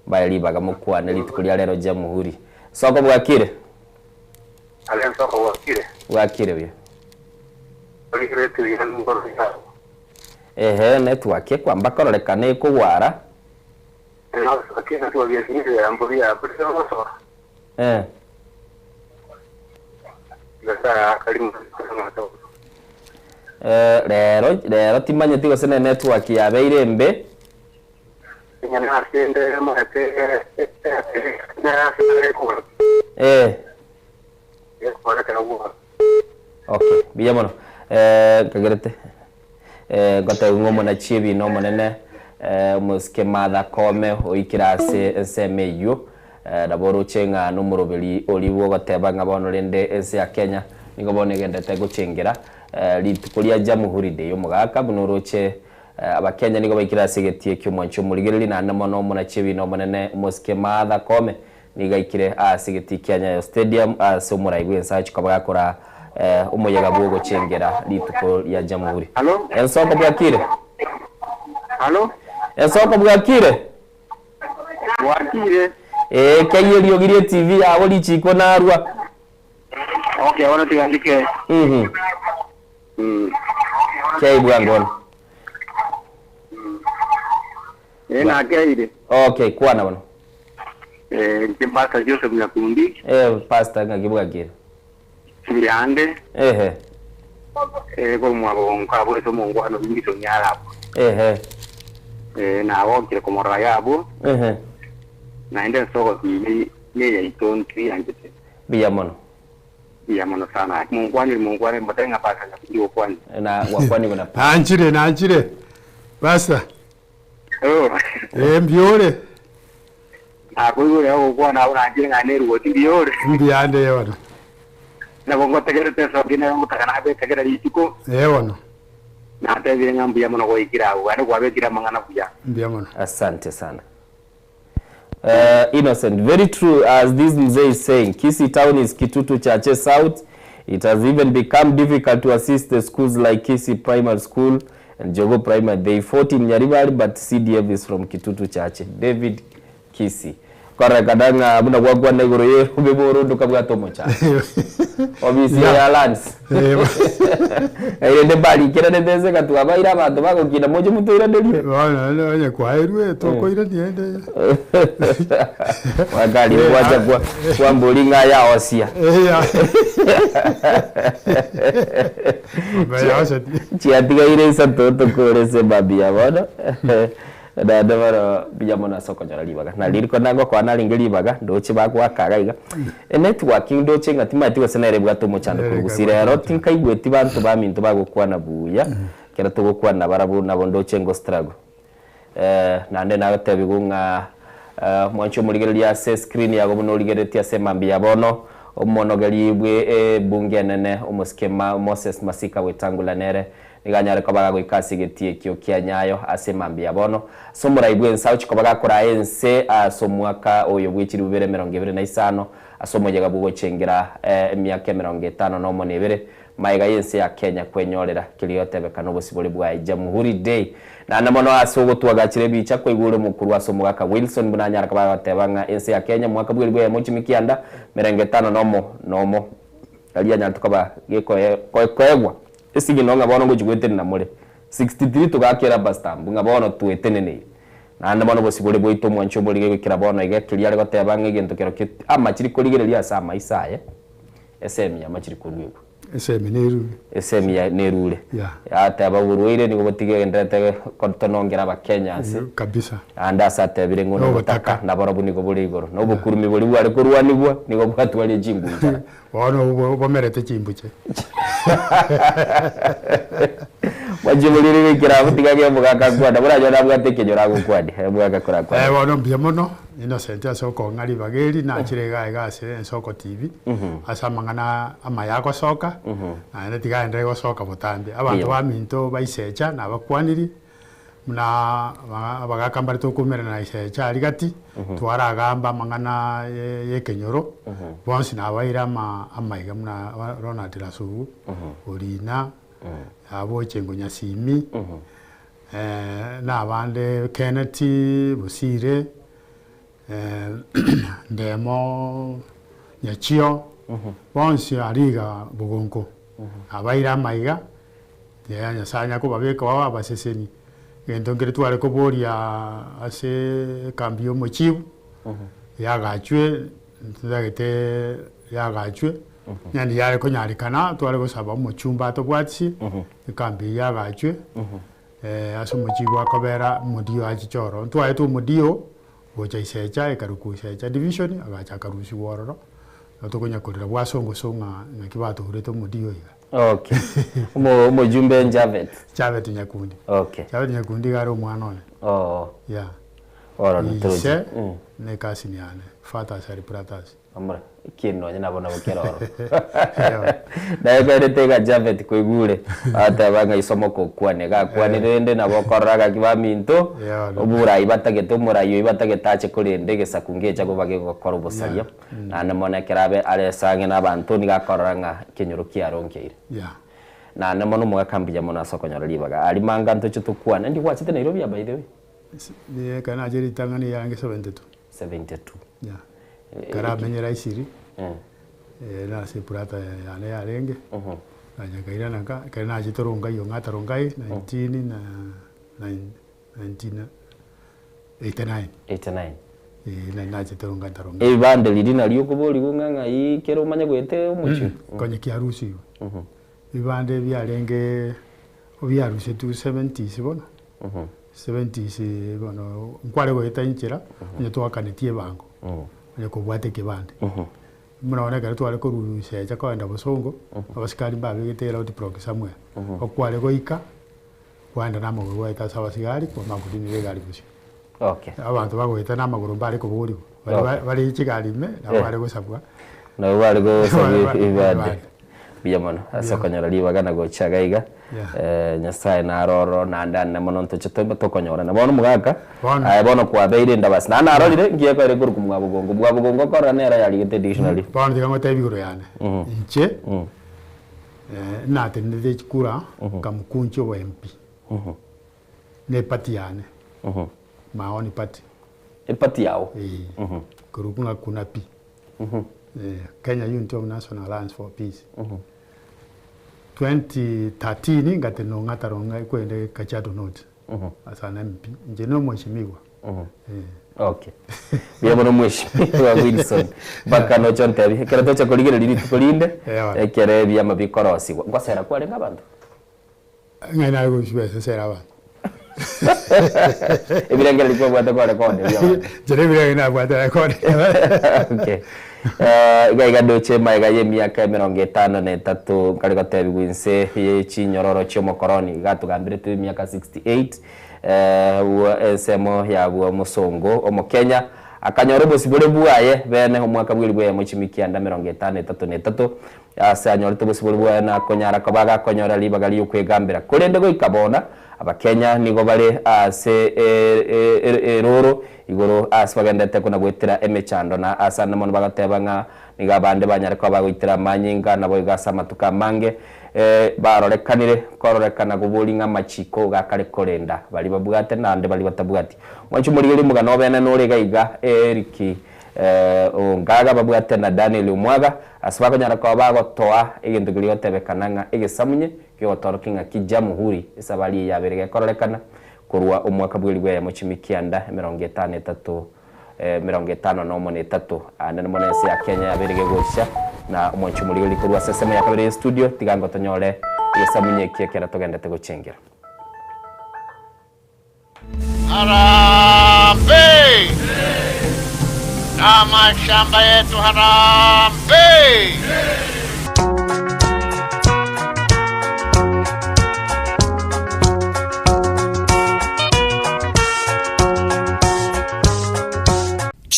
Speaker 8: bayali baga mukwana litukulia lero jamuhuri soko bwakire
Speaker 9: alen soko
Speaker 8: bwakire byo
Speaker 9: oliretu yango
Speaker 8: network kwamba kororekane kugwara
Speaker 9: akina tu abiyasinire yamburia abuso rero timanye tigo sene network ya beirembe okay biyamono kagerete gota ngomo na chibi no monene muske madha kome oikirase semeyo daboro chenga numurobeli oliwo goteba ngabono rende ense ya Kenya ningo bone gendete gucengera litukulia jamuhuri de yomugaka bunoroche abakenya ningo baikira segetie kyomwancho murigereri na namono mona chibi no monene muske madha kome nigaikire segeti Kenya stadium somuraigwe ensacho kabagakora umuyaga bwo gucengera litukulia jamuhuri ensoko bwakire ensoko bwakire kayo lyogirie TV abo lichiko narwa okay ona tigandike
Speaker 8: kai bwangon
Speaker 9: na kaide
Speaker 8: okay kwana bano
Speaker 9: pastor Joseph Nyakundi
Speaker 8: pastor ngagibwagire
Speaker 9: Siriande
Speaker 8: kwa
Speaker 9: mwabongo abo so mongwano bingiso nyarabo na wokire komora yabo naende soko ni itonti angete biyamono sana mungwani mbatenga paka ndio kwani
Speaker 8: na wakwani kuna
Speaker 22: nanchire basta mbiore
Speaker 9: akuyo yao kwa na unanjire ngane ruoti mbiore
Speaker 22: mbiande yona
Speaker 1: na gongo tegerete so kina mutakana be tegera itiko
Speaker 22: wono
Speaker 1: na tebire ngambu ya mono goikira ugane kwa bekira mangana kuja
Speaker 22: mbiamono.
Speaker 9: Asante sana. Innocent, very true as this mzee is saying. Kisii town is Kitutu Chache South. It has even become difficult to assist the schools like Kisii Primary School and Jogo Primary. They fought in Nyaribari, but CDF is from Kitutu Chache. David Kisii. Kora kadanga abuna kwa na igoro ye ubeboro ndo kabwa tomocha. Obviously ya lands. Ile de bali kira de deze katu abaira abantu bagokina moje muto ira ndeli.
Speaker 22: Wana kwa irwe toko ira niende.
Speaker 9: Wagali wacha kwa mbolinga ya osia. Chiatiga ile isa toto korese babia bono. Da mara bijamona soko nyara libaga na liriko nango kwa na lingeli baga ndoche bakwa kagaiga networking ndoche ngatima tiwa senere bwato muchando kurugusira ro tinkaigwe tibantu bamintu bagokwa na buya kera tugokwa na barabu nabo ndoche ngo struggle nande na tebigunga mwancho muligeli ya screen yago muno ligeli ya semambi yabono omonogeli bwe bunge nene umuskema Moses Masika wetangula nere niganyare ko bagago ikasi getie kyo kyanyayo asemambi yabono somura ibwe nsauchi ko bagakora ense asomwaka oyo bwikiri bubere 25 asomoje gabugo chengera emyaka 50 no monebere maiga yense ya Kenya kwenyorera kiliyotebeka no bosibole bwa Jamhuri Day na namono asogo twagakire bicha ko igure mukuru asomugaka Wilson bunanyara ko bagatebanga ense ya Kenya mwaka bwiri bwa mochimikianda 50 nomo aliya nyantuka ba geko koegwa esigi no ngabono ngo jigwete na mure 63 tugakira bastambu ngabono tuetenene na ndabono bosibole bwito mwancho muri gwe kirabono ige kiriya rego tebanga igento kero amachiri koligereria sama isaye esemi amachiri kurwego esemi ya nerure ata baburwire ni gobotige ndete kontonongera abakenyasi
Speaker 22: kabisa
Speaker 9: anda sate bire ngono botaka na borobu ni gobuli igoro no bukurumi boli bware kurwanibwa ni gobwatu wali jimbu
Speaker 22: wono bomerete chimbuche
Speaker 9: Wajibuliri kira butigage mugaka kwada burajo nabwate kenyora gukwadi bwaga kora kwa
Speaker 22: wono mbiamono Innocent asoko ngari bageri na kirega igase soko TV asamangana amayako soka na ndetiga ndego soka botambi abantu baminto baisecha na bakwaniri muna abagakambara to kumera na isecha arigati twaragamba mangana yekenyoro bonsi na baira amaiga muna Ronald Rasugu urina abo chengo nyasimi na abande Kennedy Busire ndemo nyachio bonsi ariga bugonko abaira amaiga ya nyasanya ko babeka baba baseseni ngere tware ko boria ase cambio mochibu yagachwe ndagete yagachwe nyandi yare ko nyari kana tware ko saba mochumba to bwatsi kambi yagachwe aso mochibu akobera mudio achichoro tware to mudio bocha isecha ekaruku isecha division agacha karusi wororo tokonya korera bwasongo songa ngakibato hureto mudio iga.
Speaker 9: Okay. Mo jumbe Javet
Speaker 22: Nyakundi.
Speaker 9: Okay.
Speaker 22: Javet Nyakundi garo mwana one.
Speaker 9: Oh.
Speaker 22: Yeah.
Speaker 9: Ora ntroje.
Speaker 22: Ne kasi ni ane. Fata sari pratas.
Speaker 9: Amra. Kino nyina bona bokero. Dayo tega Javet ko igure. Ata banga isomoko kwane ga kwane rende na bokoraga kibaminto. Obura ibatage to murayo ibatage tache kuri ndege sakunge cyago bage gukora ubusayo. Na mona kerabe ale sange na bantu ni gakoranga kenyoro kiaronkeire.
Speaker 22: Yeah.
Speaker 9: Na namono mugakambija mona soko nyaralibaga. Ali manga ntocho tukwana ndi kwachite Nairobi by the way.
Speaker 22: Ni kana jeri tangani yange 72.
Speaker 9: 72.
Speaker 22: Yeah. Kara menyera isiri. Na se purata yale arenge. Anya kaira naka kana ajitoronga yo ngata rongai
Speaker 9: 89.
Speaker 22: Na ajitoronga taronga.
Speaker 9: Bande lidina liyo kuboli gunganga ikero manya gwete umuchi.
Speaker 22: Konye kiarusi. Ibande byarenge obyaruse 270 bona. 70 bona nkware gweta inchira nyeto akanetie bango. Nyako bwate kibande. Muna gara twale ko ruse cha kwanda bosongo abasikari babe getera uti proke Samuel okwale go ika kwanda namaguru waita sabasigari ko magudini legali bushi.
Speaker 9: Okay.
Speaker 22: Abantu bagweta namaguru mbali ko buri bali ikigali me na bali go sabwa
Speaker 9: na bali go sabi ibade biyamono asokonyora libagana gochagaiga nyasaye na roro na ndana mono ntocheto tokonyora na bono mugaka bono kwa beire ndabas na narorire ngiye ko rekuru kumwabugongo kora nera yali gete dictionary
Speaker 22: bono diga ngote bigoro yane inche na tenede chikura kamukuncho wa MP ne pati yane maoni pati
Speaker 9: pati yao
Speaker 22: kurukunga kuna pi Kenya Unity of National Alliance for Peace 2013 ngate no ngataronga kwende Kajiado North asana MP nje no mheshimiwa
Speaker 9: okay biyamono mheshimiwa Wilson bakano chontebi kera tocha koligere lili tukolinde ekere byama bikorosi ngwasera kwale ngabantu
Speaker 22: ngana go shwe sera ba
Speaker 9: ebirengera liko bwata kwa record
Speaker 22: jere birengera bwata record
Speaker 9: okay gaiga doche maiga ye miaka 53 kali gotebi winse ye chinyororo chomo koroni gatugambire tu miaka 68 semo ya bwa musongo omo Kenya akanyoro bosibore buaye bene omwaka bwirwe ya mochimikia nda 53 asa nyorite bosibore buaye na konyara kabaga konyora libagali yokwegambira kurende go ikabona abakenya nigo bale ase eroro igoro aswagendete kuna gwetera emechando na asa namono bagatebanga niga bande banyare ko bagwitira manyinga nabo igasama tukamange barorekanire kororekana guburinga machiko gakare korenda bali babugate nande bali batabugati mwanchu muri iri mugano bene nore gaiga eriki ongaga babugate na Daniel Umwaga asbako nyara ko bagotoa igintu giliyo tebekananga igisamunye kigotorokinga kijamuhuri isabali yaberege kororekana kurwa umwaka bwirwe ya mochimikianda 53 53 ane monesi ya Kenya yaberege gosha na mwanchu muri iri kurwa sesemo ya kabiri studio tigango tonyole igisamunye kiekera togendete gochengera
Speaker 13: Harambee na mashamba yetu harambee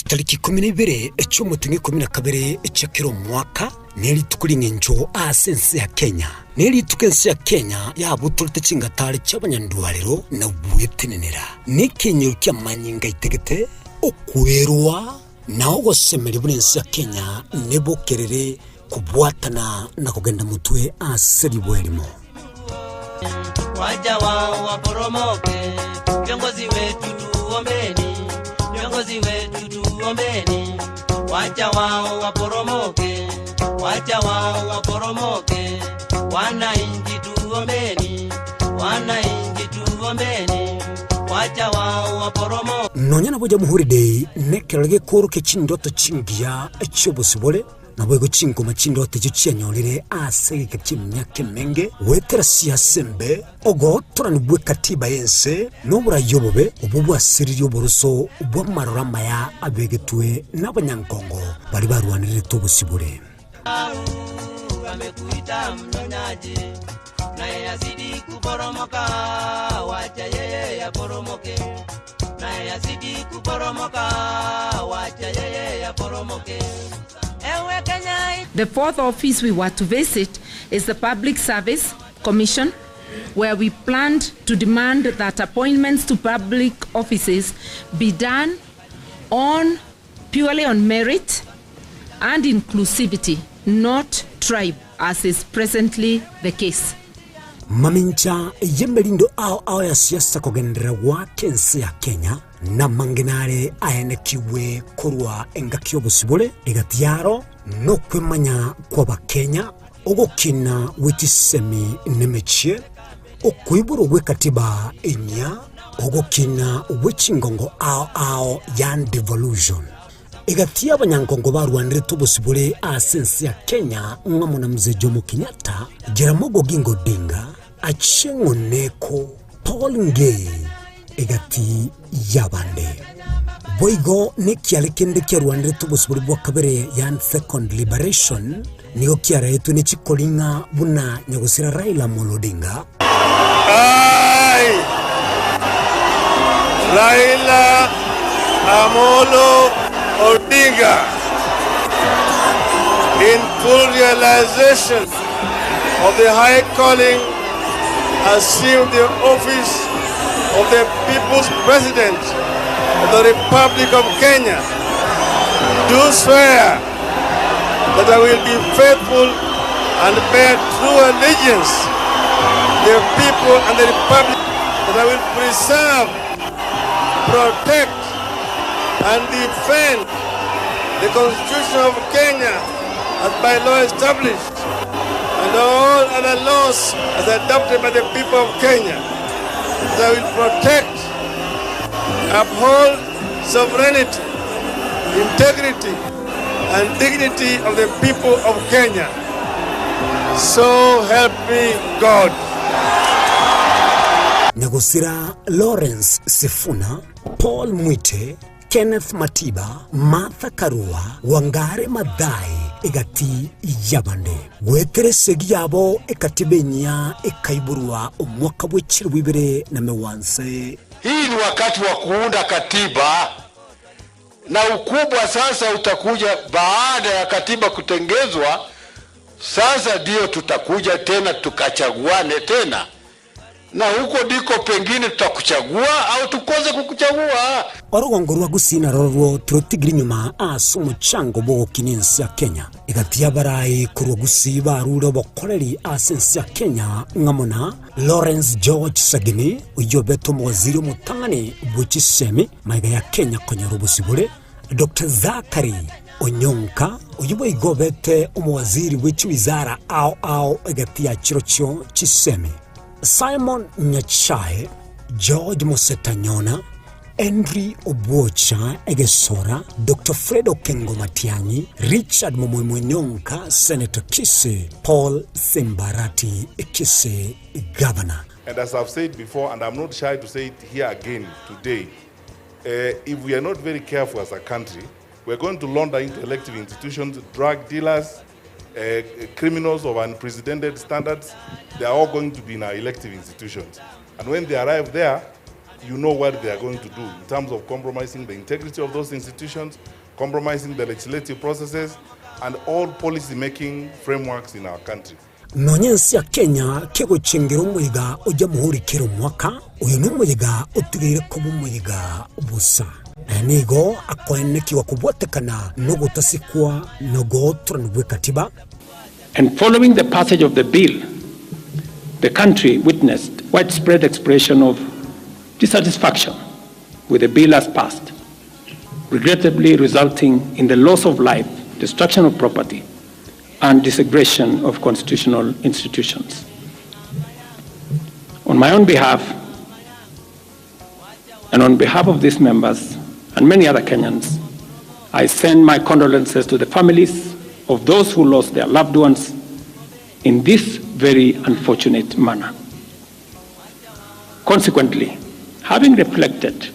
Speaker 10: Tariki 12 cy'umutingi 12 cyakiro mwaka neri tukuringe njo asense ya Kenya neri tukense ya Kenya ya buturute cingatari cy'abanyandwariro na buyetenenera ni Kenya kya manyinga itegete okwerwa naho gosemera burense ya Kenya nebokerere kubwatana na kugenda mutwe aseri bwerimo
Speaker 18: waja wao waporomoke viongozi wetu tuombeni viongozi wetu tuombeni waja wao waporomoke waja wao waporomoke wananchi tuombeni wananchi tuombeni waja wao waporomoke
Speaker 10: nonyana boja muhuri day nekelege koro ke chindoto chingia echobosibole nabo ego chingo machindoto cyanyolire ase kachimyake menge wetera siasembe ogo turani bwe katiba yense nobura yobobe ububwa siriri oburuso ubwa marorama ya abegetwe n'abanyankongo bari barwanirire tobosibole
Speaker 18: amekuita mnyonyaji naye yazidi kuporomoka wacha yeye yaporomoke naye yazidi kuporomoka wacha yeye yaporomoke.
Speaker 23: The fourth office we were to visit is the Public Service Commission, where we planned to demand that appointments to public offices be done purely on merit and inclusivity, not tribe, as is presently the case.
Speaker 10: Mamincha yemelindo ao ya siasa kugendera wa kensi ya Kenya na mangenare aenekiwe kurwa engakio busibole igatiaro no kwemanya kwa bakenya ogokina witisemi nemechie okwiburu wekatiba inya ogokina wechingongo ao yan devolution igatia abanyangongo barwanire tubusibule asensi ya Kenya ngamona mzee Jomo Kenyatta Jaramogi Oginga Odinga Achengo Neko Paul Ngei igati yabande boigo nekiale kende kyarwanire tubusibule bwa kabere yan second liberation nigo kyara yetu ne chikolinga buna nyagusira Raila Amolo Odinga
Speaker 13: Raila Amolo Odinga in full realization of the high calling, assume the office of the People's President of the Republic of Kenya, do swear that I will be faithful and bear true allegiance to the people and the Republic, that I will preserve, protect, and defend the Constitution of Kenya as by law established, and all other laws as adopted by the people of Kenya. That I will protect, uphold sovereignty, integrity, and dignity of the people of Kenya. So help me God.
Speaker 10: Negosira Lawrence Sifuna, Paul Mwite, Kenneth Matiba, Martha Karua, Wangare Madai, Egati Yabande. Wetere Segiabo, Ekatibenya, Ekaiburua, Umwaka Wichir Wibere na Mewanse.
Speaker 14: Hii ni wakati wa kuunda katiba, na ukubwa sasa utakuja baada ya katiba kutengezwa. Sasa ndio tutakuja tena tukachaguane tena, na huko ndiko pengine tutakuchagua au tukoze kukuchagua.
Speaker 10: Orugongo rwa gusina rorwo turutigiri nyuma asumu chango bogo kinensi ya Kenya igatia barai kurwa gusiba ruro bokoreri asensi ya Kenya ngamona Lawrence George Sagini uyobeto mwaziri mutangani bwichisemi maiga ya Kenya kwenye rubusibure. Dr. Zakari Onyonka uyubo igobete umwaziri wichi wizara au igatia chirocho chisemi. Simon Nyachae, George Mosetanyona, Henry Obuocha Egesora, Dr. Fredo Kengo Matiangi, Richard Momonyonka, Senator Kise, Paul Simbarati Kise, Governor.
Speaker 16: And as I've said before, and I'm not shy to say it here again today, if we are not very careful as a country, we're going to launder into elective institutions, drug dealers, criminals of unprecedented standards. They are all going to be in our elective institutions. And when they arrive there, you know what they are going to do in terms of compromising the integrity of those institutions, compromising the legislative processes, and all policy-making frameworks in our country.
Speaker 10: Nonyensi ya Kenya kego chengero mwiga uja muhuri kero mwaka uyunu mwiga utigire kubu mwiga ubusa enigo akweneki wakubotekana nogo tasikwa nogo turanwe katiba.
Speaker 19: And following the passage of the bill, the country witnessed widespread expression of dissatisfaction with the bill as passed, regrettably resulting in the loss of life, destruction of property, and desecration of constitutional institutions. On my own behalf, and on behalf of these members and many other Kenyans, I send my condolences to the families of those who lost their loved ones in this very unfortunate manner. Consequently, having reflected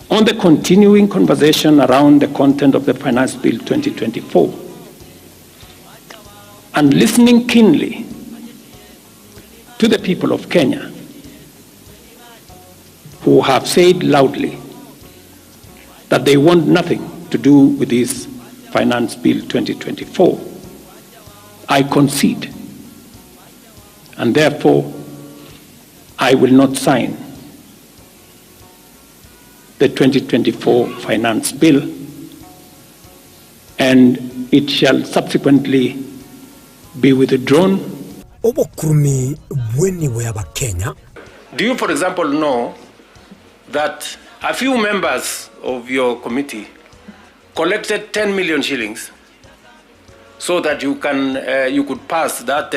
Speaker 19: on the continuing conversation around the content of the Finance Bill 2024, and listening keenly to the people of Kenya who have said loudly that they want nothing to do with this Finance Bill 2024, I concede, and therefore I will not sign the 2024 Finance Bill, and it shall subsequently be withdrawn.
Speaker 10: Do
Speaker 19: you, for example, know that a few members of your committee collected 10 million shillings so that you could pass that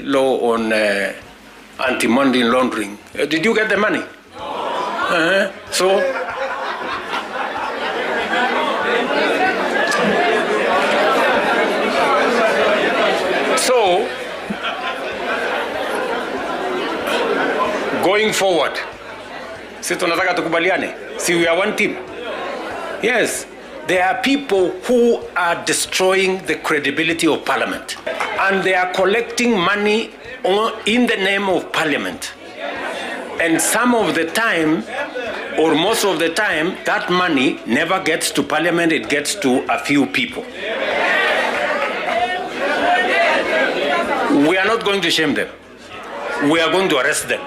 Speaker 19: law on anti-money laundering? Did you get the money? No. So, going forward, si tunataka tukubaliane, si we are one team. Yes, there are people who are destroying the credibility of Parliament, and they are collecting money in the name of Parliament. And some of the time, or most of the time, that money never gets to Parliament, it gets to a few people. We are not going to shame them. We are going to arrest them.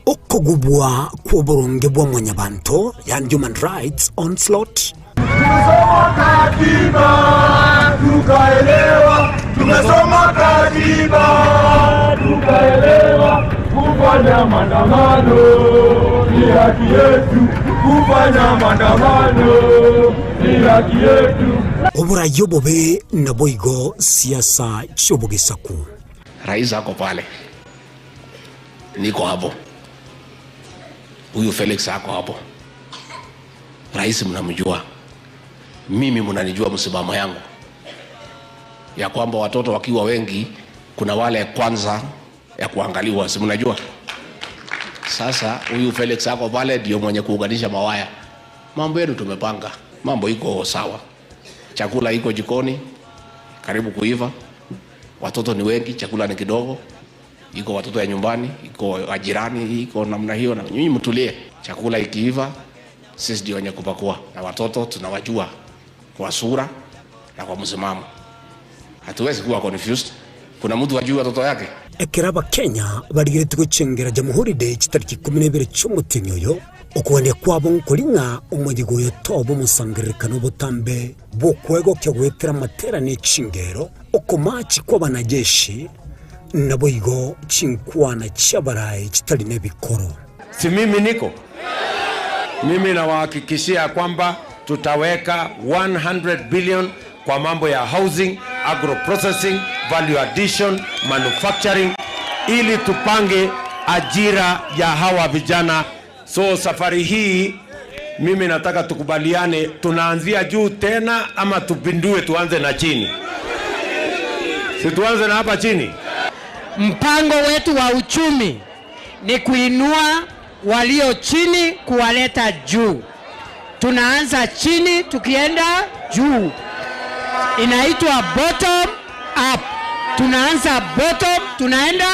Speaker 10: Okogubwa kwa burunge bwa mwanyabanto ya human rights onslaught.
Speaker 12: Tumesoma katiba tukaelewa, tumesoma katiba tukaelewa, kufanya maandamano ni haki yetu, kufanya maandamano ni haki yetu.
Speaker 10: Oburayo bobe na boigo siasa chobogesaku.
Speaker 19: Rais ako pale, niko hapo, huyu Felix ako hapo. Rais mnamjua, mimi mnanijua msimamo yangu ya kwamba watoto wakiwa wengi kuna wale kwanza ya kuangaliwa, si mnajua. Sasa huyu Felix ako pale ndio mwenye kuunganisha mawaya. Mambo yetu tumepanga, mambo iko sawa, chakula iko jikoni karibu kuiva, watoto ni wengi, chakula ni kidogo, iko watoto ya nyumbani, iko ajirani, iko namna hiyo, na nyinyi mtulie. Chakula ikiiva sisi ndio wenye kupakua, na watoto tunawajua kwa sura na kwa msimamo. Hatuwezi kuwa confused. Kuna mtu wajua watoto yake.
Speaker 10: Ekiraba Kenya barigirite gucengera Jamhuri Day kitariki 12 cy'umutinyoyo okubania kwabo nkulinga umudigo yotobo musangirikano butambe bokwego kyo gwetera matera ne chingero okomachi kwa banajeshi nabo igo chinkwana chabaraye kitali ne bikoro.
Speaker 15: Si mimi niko, mimi nawahakikishia kwamba tutaweka 100 billion kwa mambo ya housing, agro processing, value addition, manufacturing, ili tupange ajira ya hawa vijana. So safari hii mimi nataka tukubaliane, tunaanzia juu tena ama tupindue tuanze na chini? Si tuanze na hapa chini.
Speaker 17: Mpango wetu wa uchumi ni kuinua walio chini kuwaleta juu. Tunaanza chini tukienda juu. Inaitwa bottom up. Tunaanza bottom, tunaenda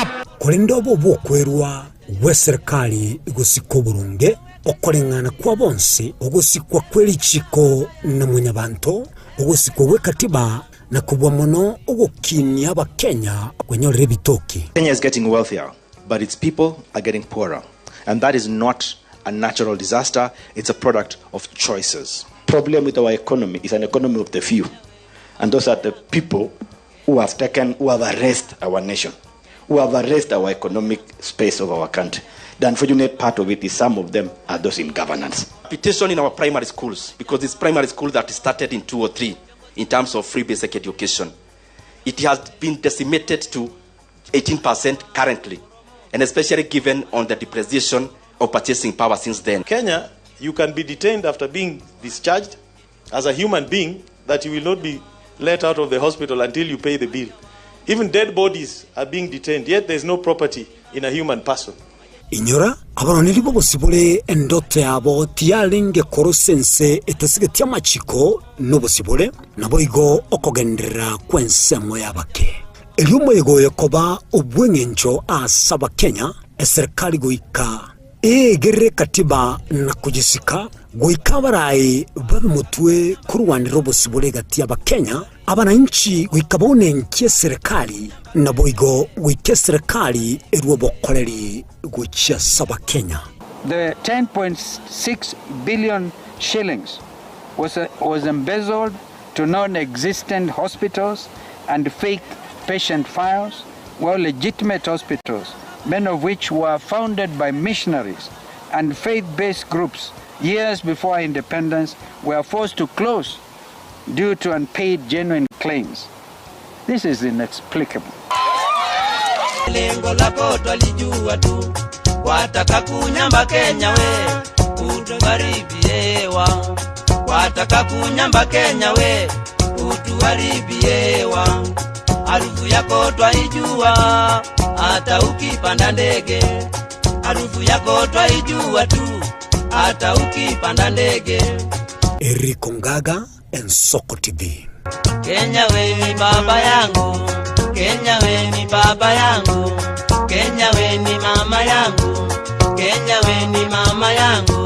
Speaker 17: up.
Speaker 10: Kulindobo bwokwerwa we serikali igusiko burunge okolengana kwa bonse ogusikwa kweli chiko na munyabanto ogusikwa we katiba na kubwa mono ogukini aba Kenya kwenyore bitoki.
Speaker 24: Kenya is getting wealthier, but its people are getting poorer, and that is not a natural disaster. It's a product of choices. Problem with our economy is an economy of the few, and those are the people who have erased our nation, who have erased our economic space of our country. The unfortunate part of it is some of them are those in governance. Petition in our primary schools, because it's primary school that started in 2003 in terms of free basic education. It has been decimated to 18% currently, and especially given on the depreciation of purchasing power since then.
Speaker 25: Kenya, you can be detained after being discharged as a human being, that you will not be let out of the hospital until you pay the bill. Even dead bodies are being detained, yet there is no property in a human person.
Speaker 10: Inyora abaroniri bo bosibole endote abo tialenge korosense etasigetia machiko no bosibole nabo igo okogendera kwensemo yabake eliumo igo yakoba obwengencho asaba Kenya eserikali goika egere katiba na kujisika goika barai babimutwe kuruwani robo sibole gati aba Kenya abananchi goika bonenkie serikali nabo igo goike serikali eruobo koleri gocha saba Kenya.
Speaker 26: The 10.6 billion shillings was embezzled to non-existent hospitals and fake patient files, while legitimate hospitals, many of which were founded by missionaries and faith-based groups years before independence, were forced to close due to unpaid genuine claims. This is inexplicable.
Speaker 18: Lengo lako twalijua tu, wataka kunyamba Kenya we, utuharibiewa. Wataka kunyamba Kenya we, utuharibiewa. Harufu yako twaijua, hata ukipanda ndege. Harufu yako twaijua tu, hata ukipanda ndege.
Speaker 10: Eriko Ngaga, Ensoko TV.
Speaker 18: Kenya we ni baba yangu, Kenya we ni baba yangu, Kenya we ni mama yangu, Kenya we ni mama yangu.